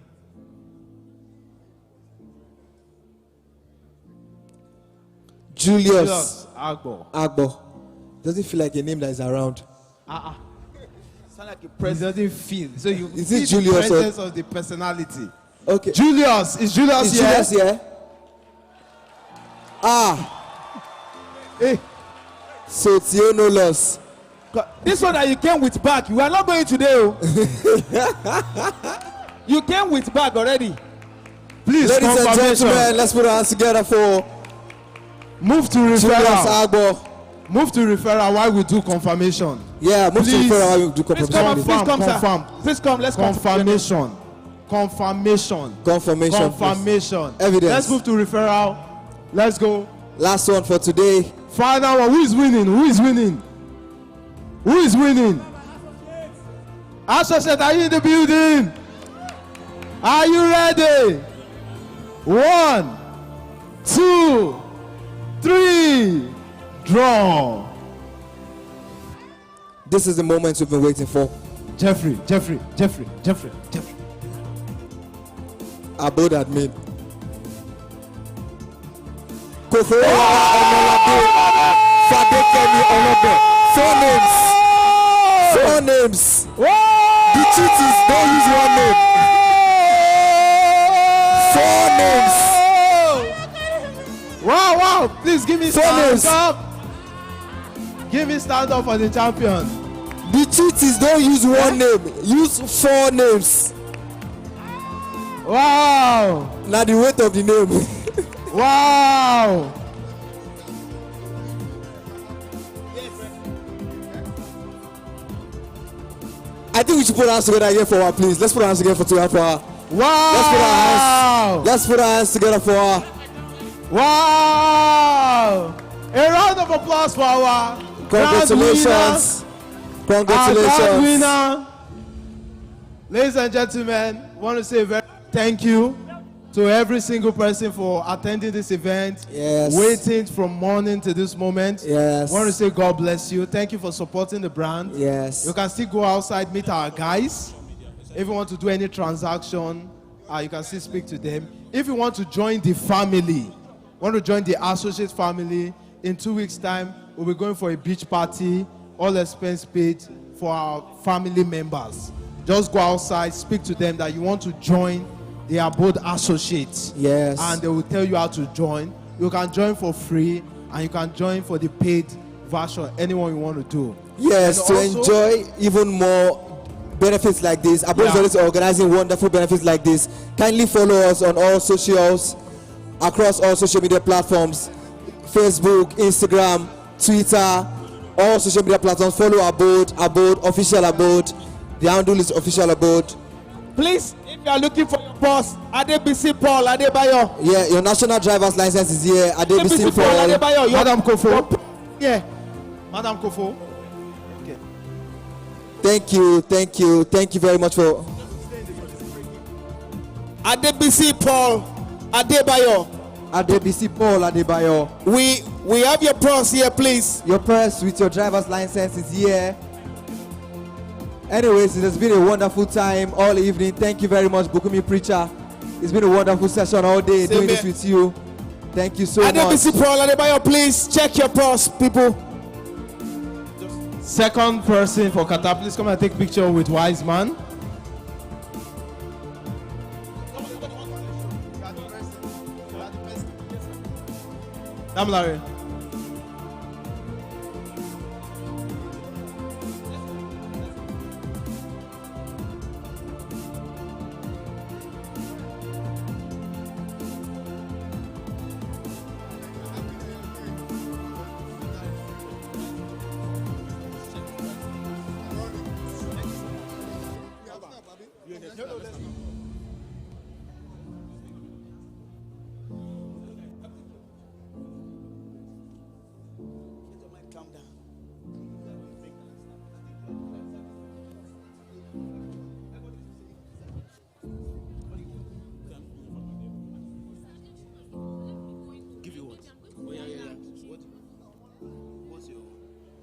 Julius Agbo. Does it feel like a name that is around? Sound like a president. Doesn't feel. So you Is see it Julius the or- presence of the personality. Okay. Julius. Is Julius Is here? Julius here? So Tio no loss. This one that you came with bag, you are not going today. Oh. You came with bag already. Please, Ladies and confirmation. gentlemen, let's put our hands together for Move to Julius referral. Agbo. Move to referral while we do confirmation. Yeah, move to Please. referral while we do Please confirmation. come, sir. Confirm. Please come. Let's Confirmation. Confirmation. Evidence. Let's move to referral. Let's go. Last one for today. Final one. Who is winning? Associate, are you in the building? Are you ready? 1, 2, 3. Draw. This is the moment we've been waiting for. Jeffrey. Abode admin. Kofo Omolade. Fadekemi Olobe. 4 names. The truth is, don't use one name. 4 names. Wow. Please give me 4 stand names. up. Give me stand up for the champion. The truth is, don't use one name. Use 4 names. Wow. Now the weight of the name. Wow. I think we should put our hands together again for her, please. Let's put our hands together for her. Wow. Let's put our hands together for her. Wow. A round of applause for our Congratulations. Grand winner. Ladies and gentlemen, I want to say a very thank you to every single person for attending this event. Yes. Waiting from morning to this moment. Yes. I want to say God bless you. Thank you for supporting the brand. Yes. You can still go outside, meet our guys. If you want to do any transaction, you can still speak to them. If you want to join the family, want to join the associate family, in 2 weeks' time, we'll be going for a beach party, all expense paid for our family members. Just go outside, speak to them that you want to join. They are both associates. Yes. And they will tell you how to join. You can join for free, and you can join for the paid version, anyone you want to do. Yes, And to also- enjoy even more benefits like this. Abode is always organizing wonderful benefits like this. Kindly follow us on all socials, across all social media platforms. Facebook, Instagram, Twitter, all social media platforms. Follow Abode, official Abode. The handle is official Abode. Please, if you are looking for your boss, Adebisi Paul Adebayo. Yeah, your national driver's license is here. Adebisi Paul Paul. Adebayo. Madam Kofo. Yeah. Madam Kofo. Thank you very much for Adebisi Paul Adebayo. Adebisi Paul Adebayo. We have your purse here, please. Your purse with your driver's license is here. Anyways, it has been a wonderful time all evening. Thank you very much, Bukumi Preacher. It's been a wonderful session all day doing this with you. Thank you so much. Adebisi Paul Adebayo, please check your purse, people. Second person for Qatar, please come and take picture with Wise Man. Damilare.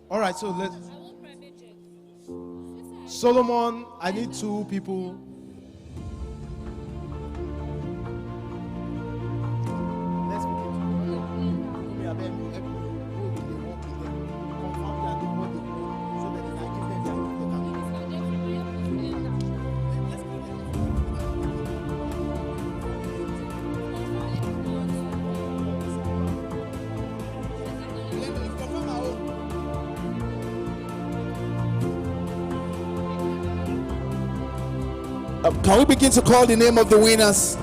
All right, so let's. Solomon, I need 2 people. Let's Can we begin to call the name of the winners?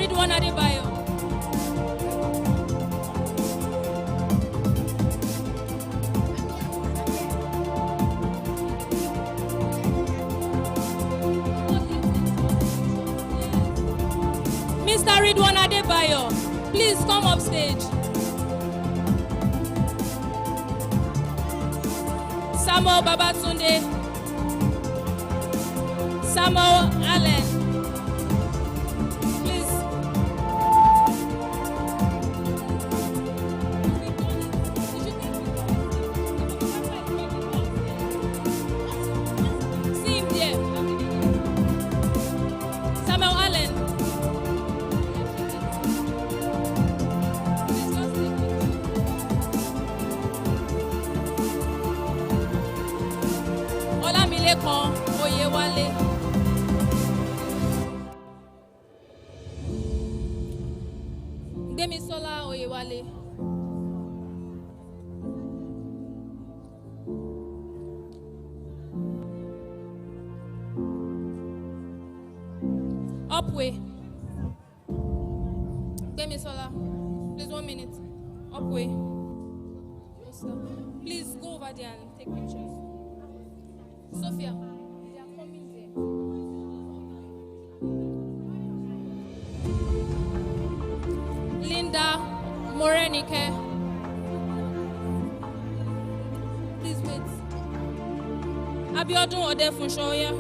Ridwan Adebayo. Mr. Ridwan Adebayo, please come up stage. Samuel Babatunde. Samuel Allen. Please. See him there. Samuel Allen. Olamilekan Oyewale. Gbemisola Oyewale. Upway. Gbemisola. Please 1 minute. Upway. Yes, sir. Please go over there and take pictures. Sophia, they are coming there. Linda Morenike. Please wait. Abiodun Odefunsho here.